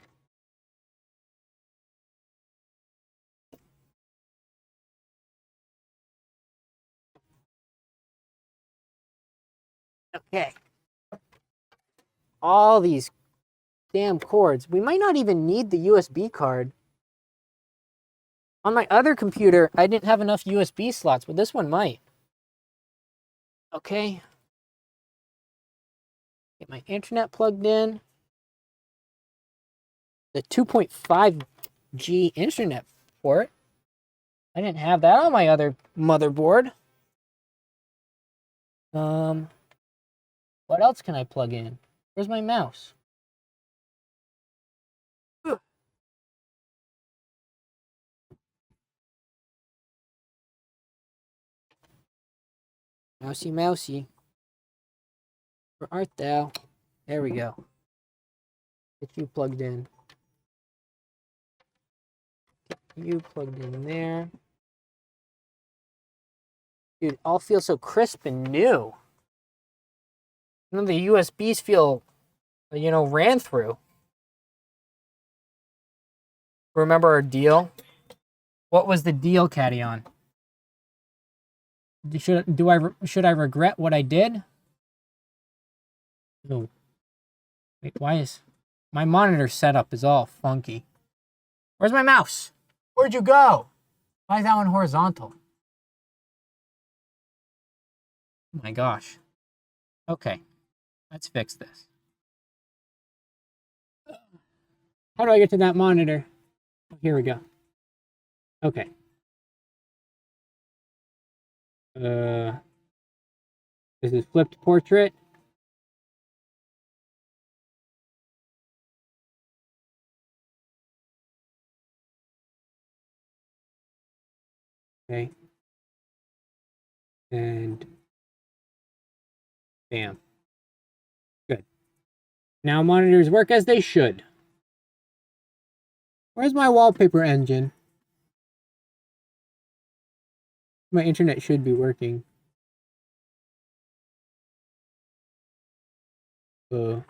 Okay. All these damn cords. We might not even need the USB card. On my other computer, I didn't have enough USB slots, but this one might. Okay. Get my internet plugged in. The 2.5G internet port. I didn't have that on my other motherboard. What else can I plug in? Where's my mouse? Mousy, mousy. Where art thou? There we go. Get you plugged in. Get you plugged in there. Dude, it all feels so crisp and new. None of the USBs feel, you know, ran through. Remember our deal? What was the deal, Caddion? Should I regret what I did? No. Wait, why is my monitor setup is all funky? Where's my mouse? Where'd you go? Why is that one horizontal? Oh my gosh. Okay, let's fix this. How do I get to that monitor? Oh, here we go. Okay. This is flipped portrait. Okay. And bam. Good. Now monitors work as they should. Where's my wallpaper engine? My internet should be working. I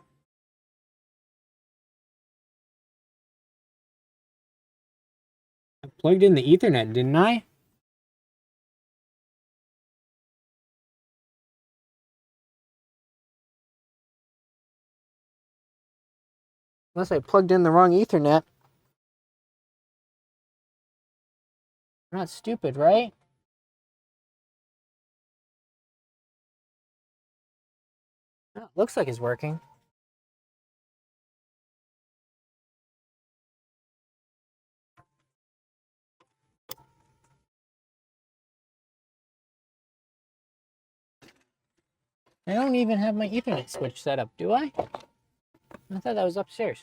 plugged in the Ethernet, didn't I? Unless I plugged in the wrong Ethernet. I'm not stupid, right? Oh, looks like it's working. I don't even have my Ethernet switch set up, do I? I thought that was upstairs.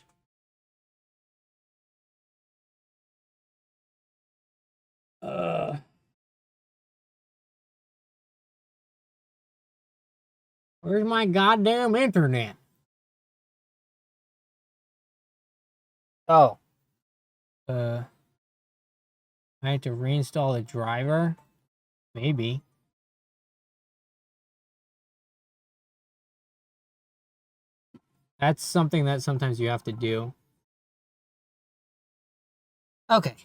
Where's my goddamn internet? Oh. I had to reinstall the driver? Maybe. That's something that sometimes you have to do. Okay.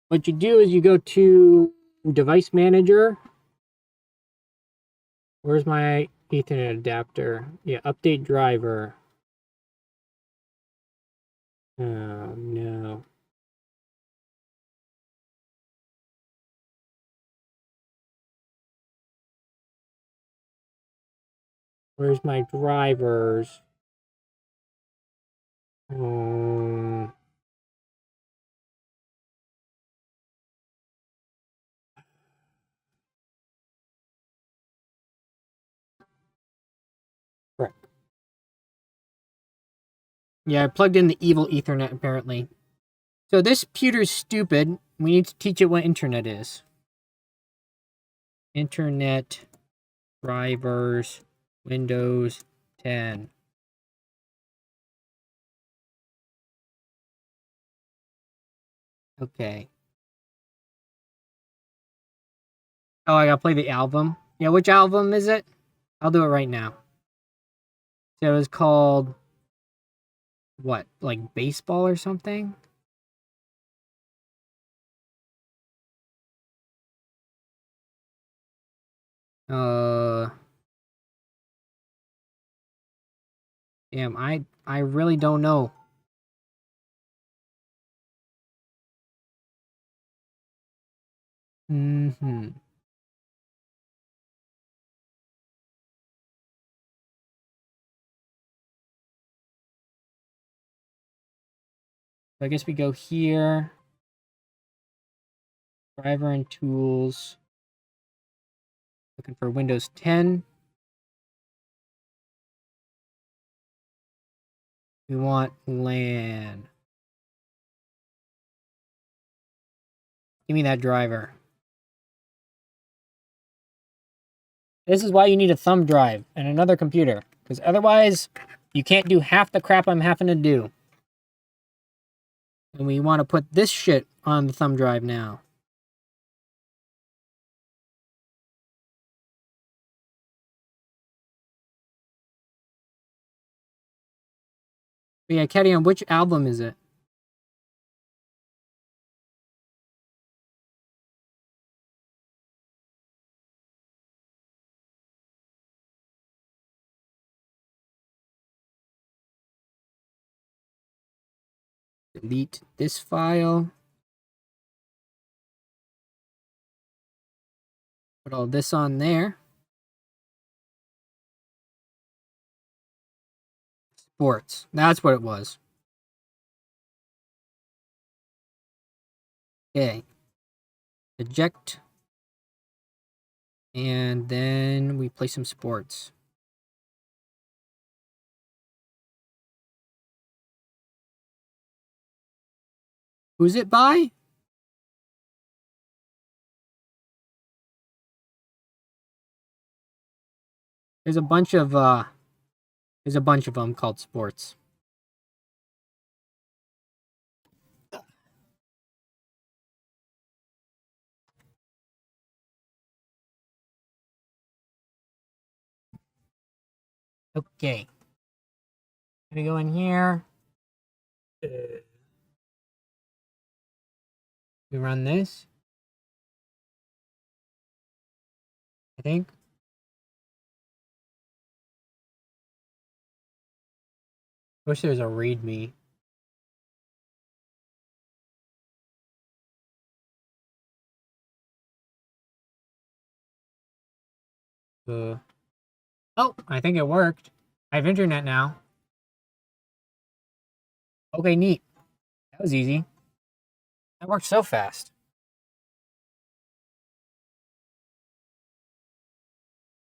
What you do is you go to Device Manager. Where's my Ethernet adapter? Yeah, update driver. Oh, no. Where's my drivers? Right. Yeah, I plugged in the evil Ethernet apparently. So this computer's stupid. We need to teach it what internet is. Internet drivers Windows 10. Okay. Oh, I gotta play the album. Yeah, which album is it? I'll do it right now. So it was called what? Like baseball or something? Uh Damn, I really don't know. Mm-hmm. So I guess we go here. Driver and tools. Looking for Windows 10. We want LAN. Give me that driver. This is why you need a thumb drive and another computer. Because otherwise, you can't do half the crap I'm having to do. And we want to put this shit on the thumb drive now. But yeah, Caddy, on which album is it? Delete this file. Put all this on there. Sports. That's what it was. Okay. Eject. And then we play some sports. Who's it by? There's a bunch of them called sports. Okay. Gonna go in here. We run this. I think. Wish there was a readme. Oh, I think it worked. I have internet now. Okay, neat. That was easy. That worked so fast.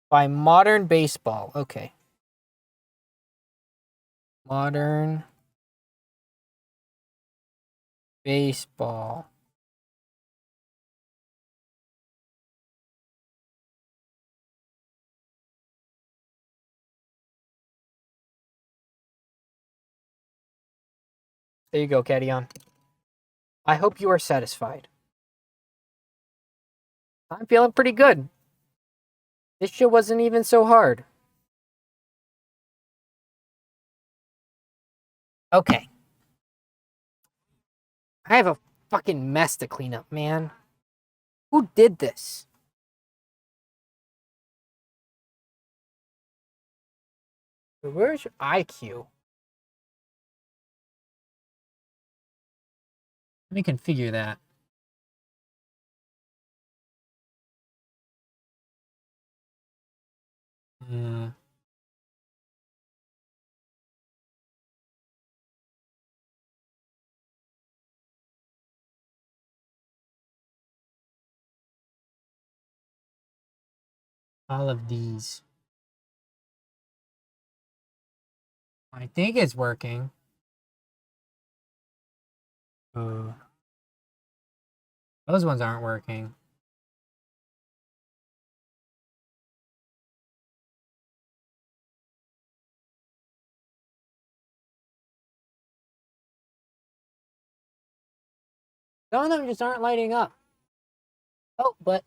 By Modern Baseball. Okay. Modern Baseball. There you go, Cadion. I hope you are satisfied. I'm feeling pretty good. This shit wasn't even so hard. Okay. I have a fucking mess to clean up, man. Who did this? Where's your IQ? Let me configure that. All of these. I think it's working. Those ones aren't working. Some of them just aren't lighting up. Oh, but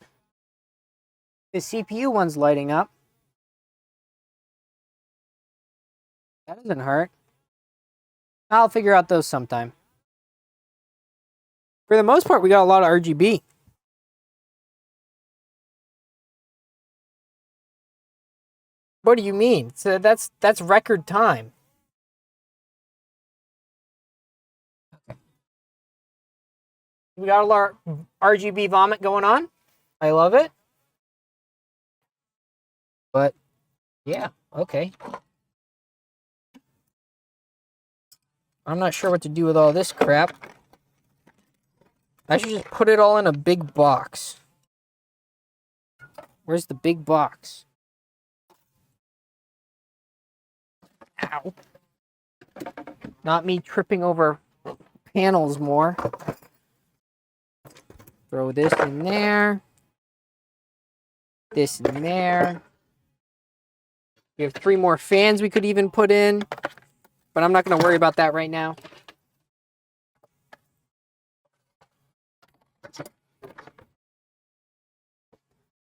The CPU one's lighting up. That doesn't hurt. I'll figure out those sometime. For the most part, we got a lot of RGB. What do you mean? So that's record time. We got a lot of RGB vomit going on. I love it. But yeah, okay. I'm not sure what to do with all this crap. I should just put it all in a big box. Where's the big box? Ow. Not me tripping over panels more. Throw this in there. This in there. We have 3 more fans we could even put in. But I'm not going to worry about that right now.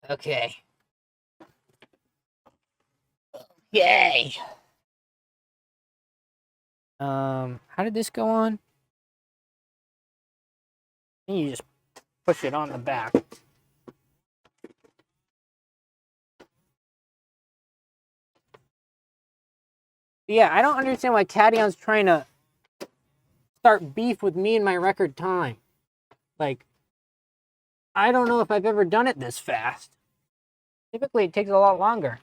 Okay. Yay. How did this go on? You just push it on the back. Yeah, I don't understand why Cadion's trying to start beef with me and my record time. Like, I don't know if I've ever done it this fast. Typically, it takes a lot longer.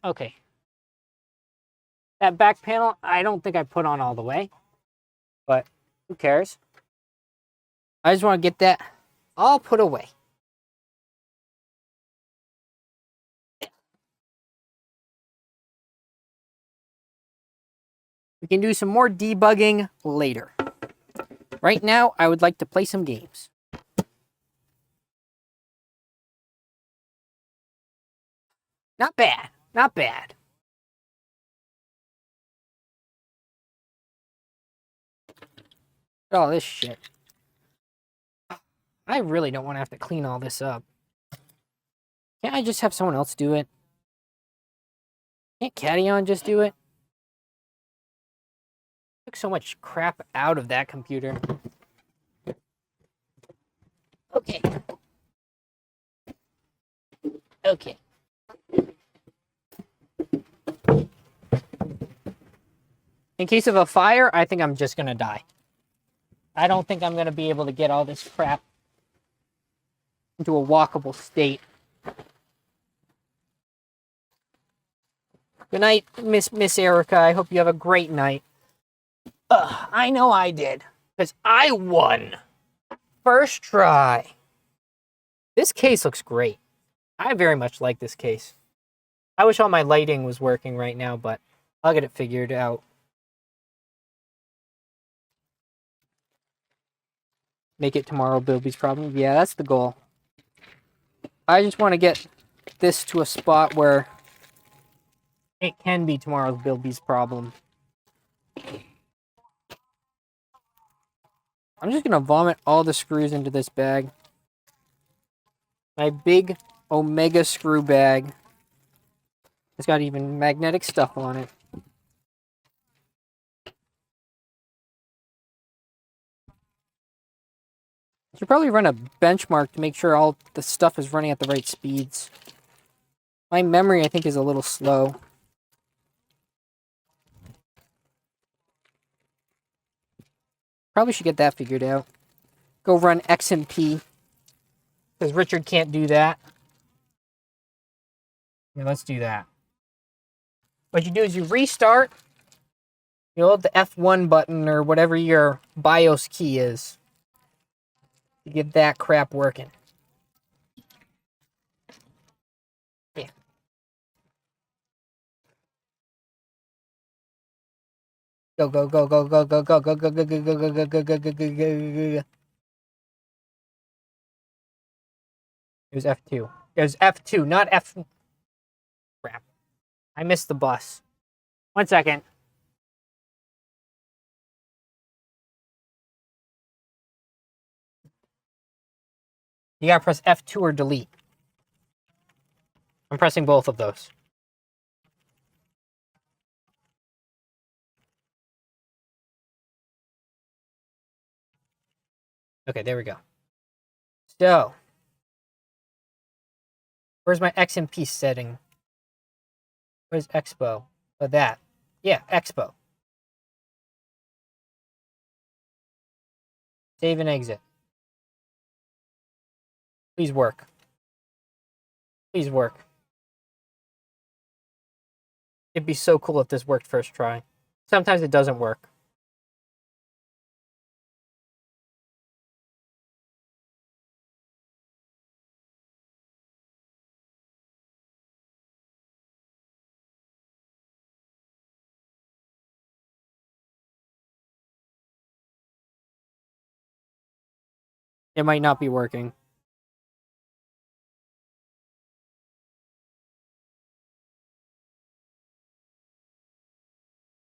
Okay. That back panel, I don't think I put on all the way. But who cares? I just want to get that all put away. We can do some more debugging later. Right now, I would like to play some games. Not bad. Not bad. Look at all this shit. I really don't want to have to clean all this up. Can't I just have someone else do it? Can't Cadion just do it? Took so much crap out of that computer. Okay. Okay. In case of a fire, I think I'm just gonna die. I don't think I'm gonna be able to get all this crap into a walkable state. Good night, Miss Erica. I hope you have a great night. I know I did, because I won. First try. This case looks great. I very much like this case. I wish all my lighting was working right now, but I'll get it figured out. Make it tomorrow Billbee's problem. Yeah, that's the goal. I just want to get this to a spot where it can be tomorrow's Billbee's problem. I'm just going to vomit all the screws into this bag. My big Omega screw bag. It's got even magnetic stuff on it. Should probably run a benchmark to make sure all the stuff is running at the right speeds. My memory, I think, is a little slow. Probably should get that figured out. Go run XMP. Because Richard can't do that. Yeah, let's do that. What you do is you restart. You hold the F1 button or whatever your BIOS key is. To get that crap working. Yeah. Go, go, go, go, go, go, go, go, go, go, go, go, go, go, go, go, go, go. It was F2. It was F2, not F... Crap. I missed the bus. 1 second. You gotta press F2 or delete. I'm pressing both of those. Okay, there we go. So, where's my XMP setting? Where's Expo? Oh, that. Yeah, Expo. Save and exit. Please work. Please work. It'd be so cool if this worked first try. Sometimes it doesn't work. It might not be working.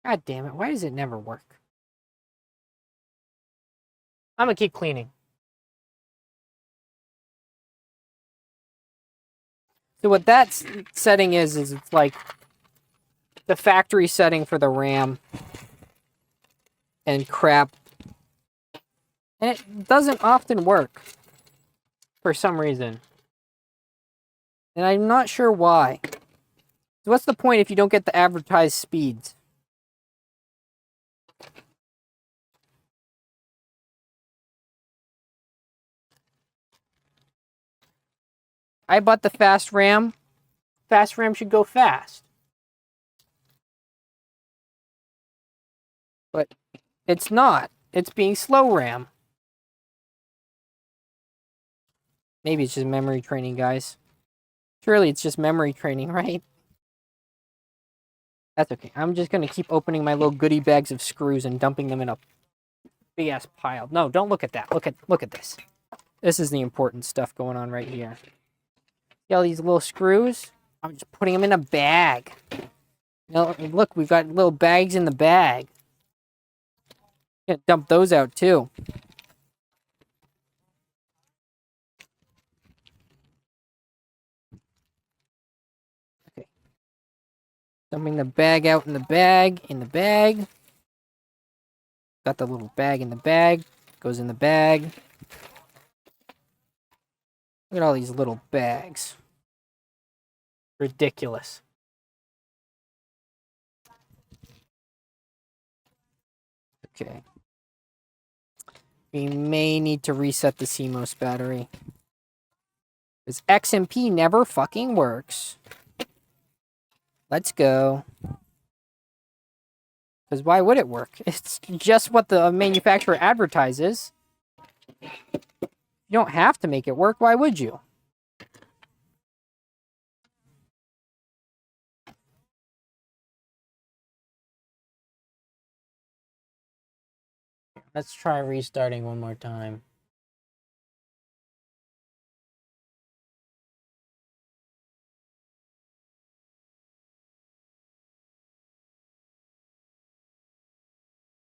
God damn it, why does it never work? I'm gonna keep cleaning. So what that setting is it's like the factory setting for the RAM and crap. And it doesn't often work for some reason. And I'm not sure why. So what's the point if you don't get the advertised speeds? I bought the fast RAM. Fast RAM should go fast. But it's not. It's being slow RAM. Maybe it's just memory training, guys. Surely it's just memory training, right? That's okay. I'm just going to keep opening my little goodie bags of screws and dumping them in a big-ass pile. No, don't look at that. Look at this. This is the important stuff going on right here. See all these little screws? I'm just putting them in a bag. Now, look, we've got little bags in the bag. Gonna dump those out too. Okay. Dumping the bag out in the bag, Got the little bag in the bag. Goes in the bag. Look at all these little bags. Ridiculous. Okay. We may need to reset the CMOS battery. Because XMP never fucking works. Let's go. Because why would it work? It's just what the manufacturer advertises. You don't have to make it work. Why would you? Let's try restarting one more time.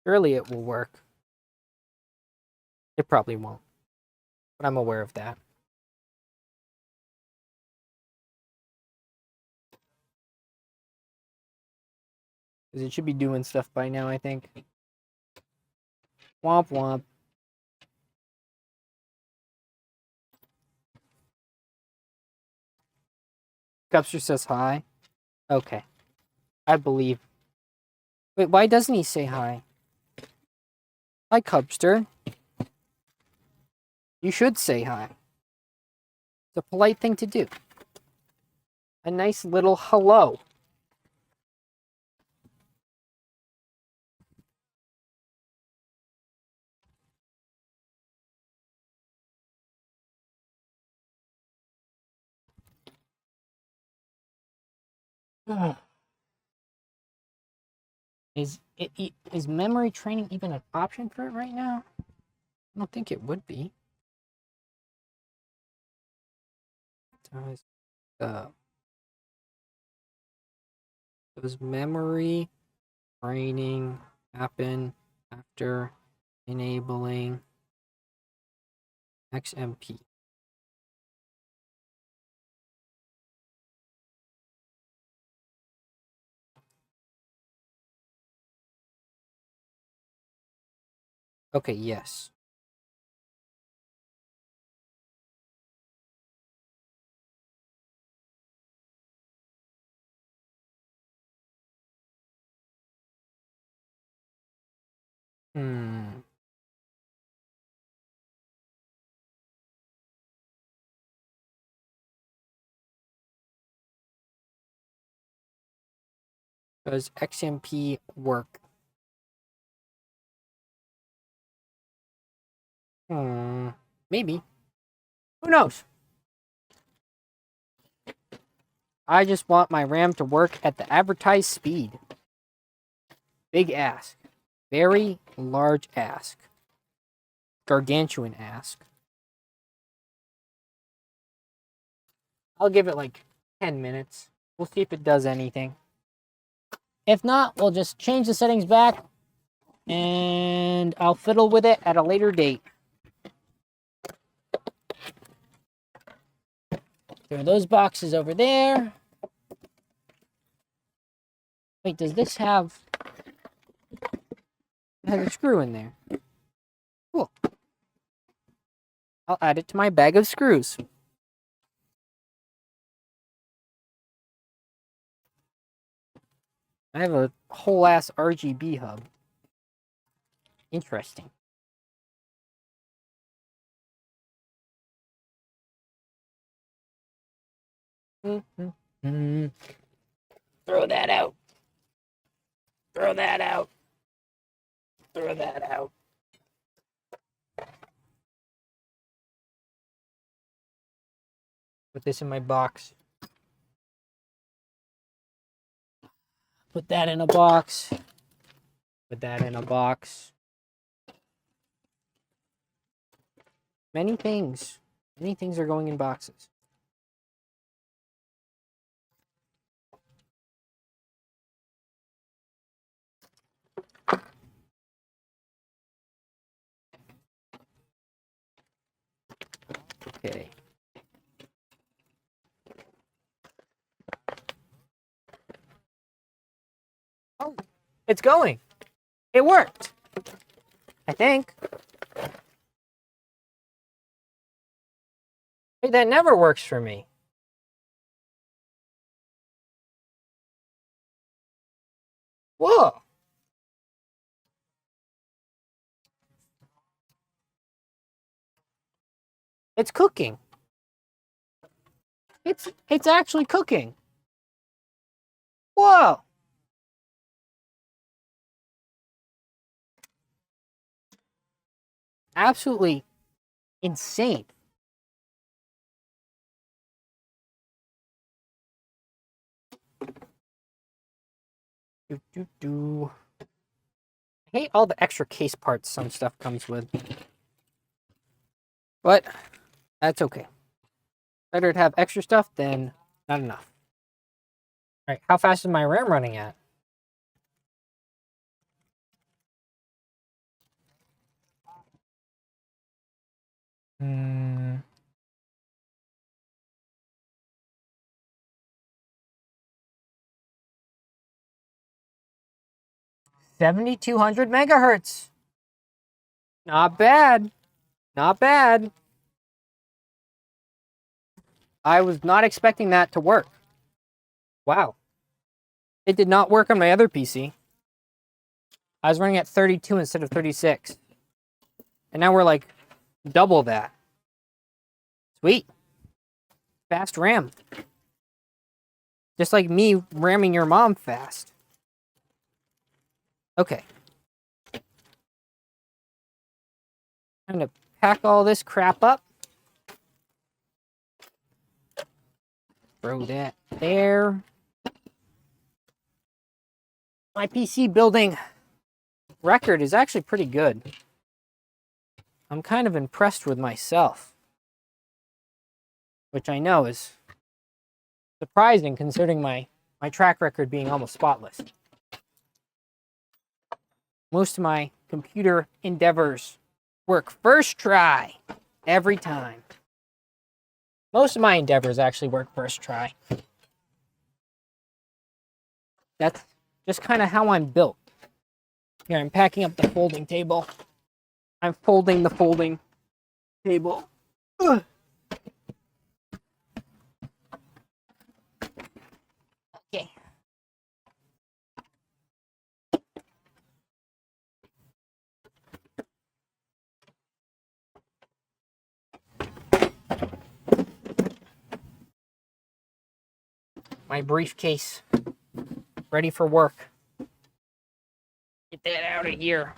Surely it will work. It probably won't. But I'm aware of that. Because it should be doing stuff by now, I think. Womp womp. Cupster says hi. Okay. I believe. Wait, why doesn't he say hi? Hi, Cubster. You should say hi. It's a polite thing to do. A nice little hello. Is memory training even an option for it right now? I don't think it would be. Does memory training happen after enabling XMP? Okay, yes. Hmm. Does XMP work? Maybe. Who knows? I just want my RAM to work at the advertised speed. Big ask. Very large ask. Gargantuan ask. I'll give it like 10 minutes. We'll see if it does anything. If not, we'll just change the settings back and I'll fiddle with it at a later date. Throw those boxes over there. Wait, does this have... It has a screw in there. Cool. I'll add it to my bag of screws. I have a whole ass RGB hub. Interesting. Mm-hmm. Throw that out. Throw that out. Throw that out. Put this in my box. Put that in a box. Put that in a box. Many things. Many things are going in boxes. Okay. Oh, it's going. It worked. I think. Hey, that never works for me. Whoa. It's cooking. It's actually cooking. Whoa. Absolutely insane. I hate all the extra case parts some stuff comes with. But that's okay. Better to have extra stuff than not enough. All right, how fast is my RAM running at? Hmm. 7,200 megahertz. Not bad. Not bad. I was not expecting that to work. Wow. It did not work on my other PC. I was running at 32 instead of 36. And now we're like double that. Sweet. Fast RAM. Just like me ramming your mom fast. Okay. Time to pack all this crap up. Throw that there. My PC building record is actually pretty good. I'm kind of impressed with myself. Which I know is surprising considering my track record being almost spotless. Most of my computer endeavors work first try every time. Most of my endeavors actually work first try. That's just kind of how I'm built. Here, I'm packing up the folding table. I'm folding the folding table. Ugh. Okay. My briefcase. Ready for work. Get that out of here.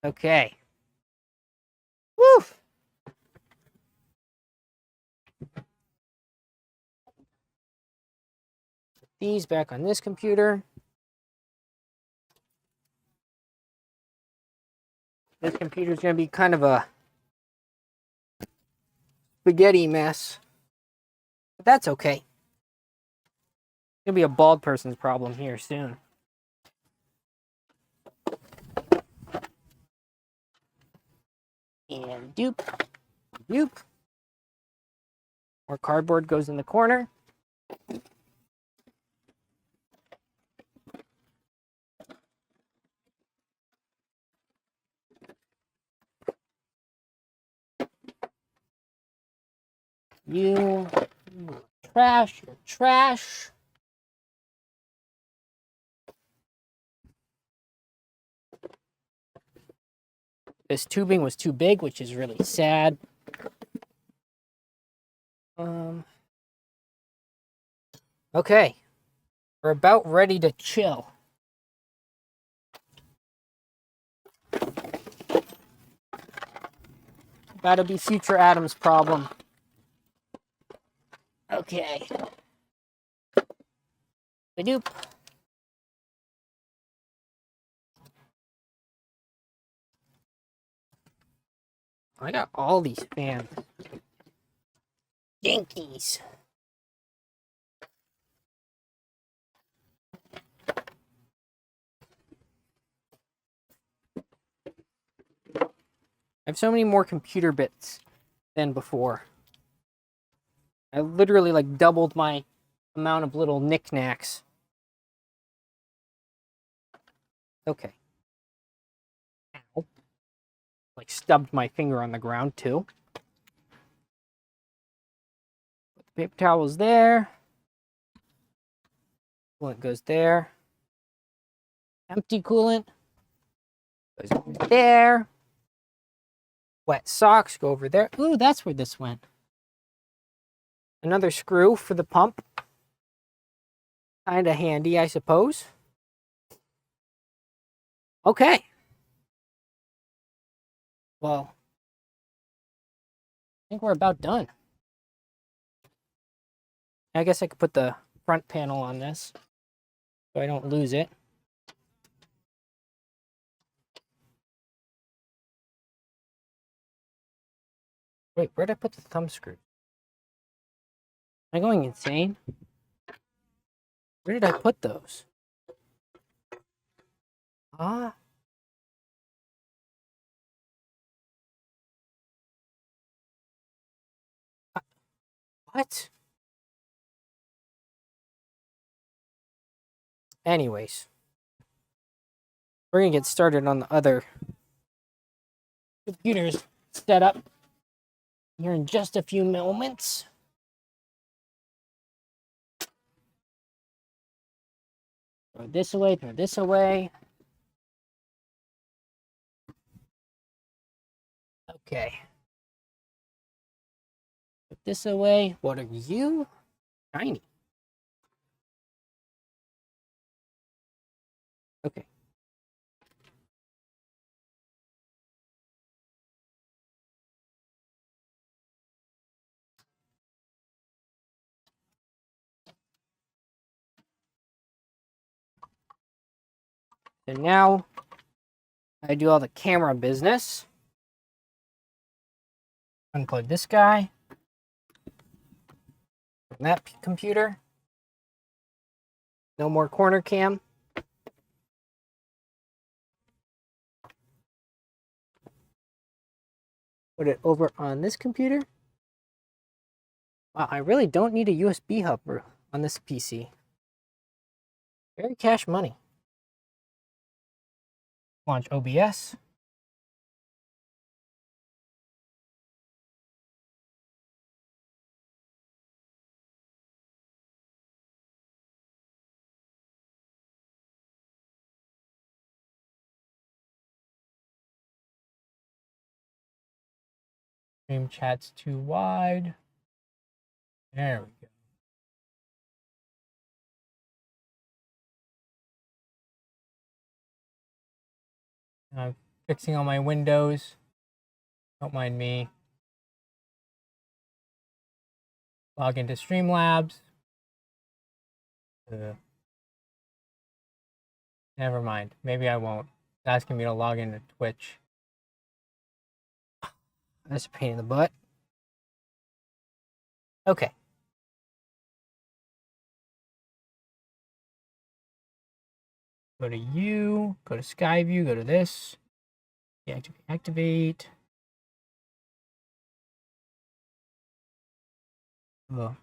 Okay. Woo! These back on this computer. This computer's gonna be kind of a spaghetti mess. But that's okay. It's gonna be a bald person's problem here soon. And doop. Doop. More cardboard goes in the corner. You trash, you're trash. This tubing was too big, which is really sad. Okay. We're about ready to chill. That'll be future Adam's problem. Okay. Badoop. I got all these fans. Yankees. I have so many more computer bits than before. I literally like doubled my amount of little knickknacks. Okay. Ow. Like stubbed my finger on the ground too. Put the paper towels there. Coolant goes there. Empty coolant goes over there. Wet socks go over there. Ooh, that's where this went. Another screw for the pump. Kinda handy, I suppose. Okay. Well, I think we're about done. I guess I could put the front panel on this so I don't lose it. Wait, where'd I put the thumb screw? Am I going insane? Where did I put those? Ah. What? Anyways, we're gonna get started on the other computers set up here in just a few moments. Throw this away, throw this away. Okay. Put this away. What are you? Shiny. Okay. And now I do all the camera business. Unplug this guy from that computer. No more corner cam. Put it over on this computer. Wow, I really don't need a USB hub on this PC. Very cash money. Launch OBS. Stream chat's too wide. There we go. I'm fixing all my windows. Don't mind me. Log into Streamlabs. Never mind. Maybe I won't. It's asking me to log into Twitch. That's a pain in the butt. Okay. Go to U, go to Skyview, go to this. Deactivate, activate. Oh.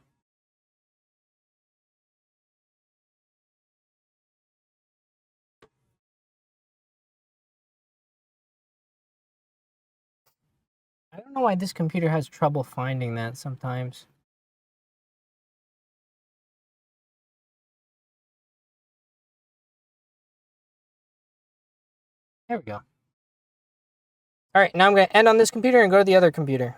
I don't know why this computer has trouble finding that sometimes. There we go. All right, now I'm going to end on this computer and go to the other computer.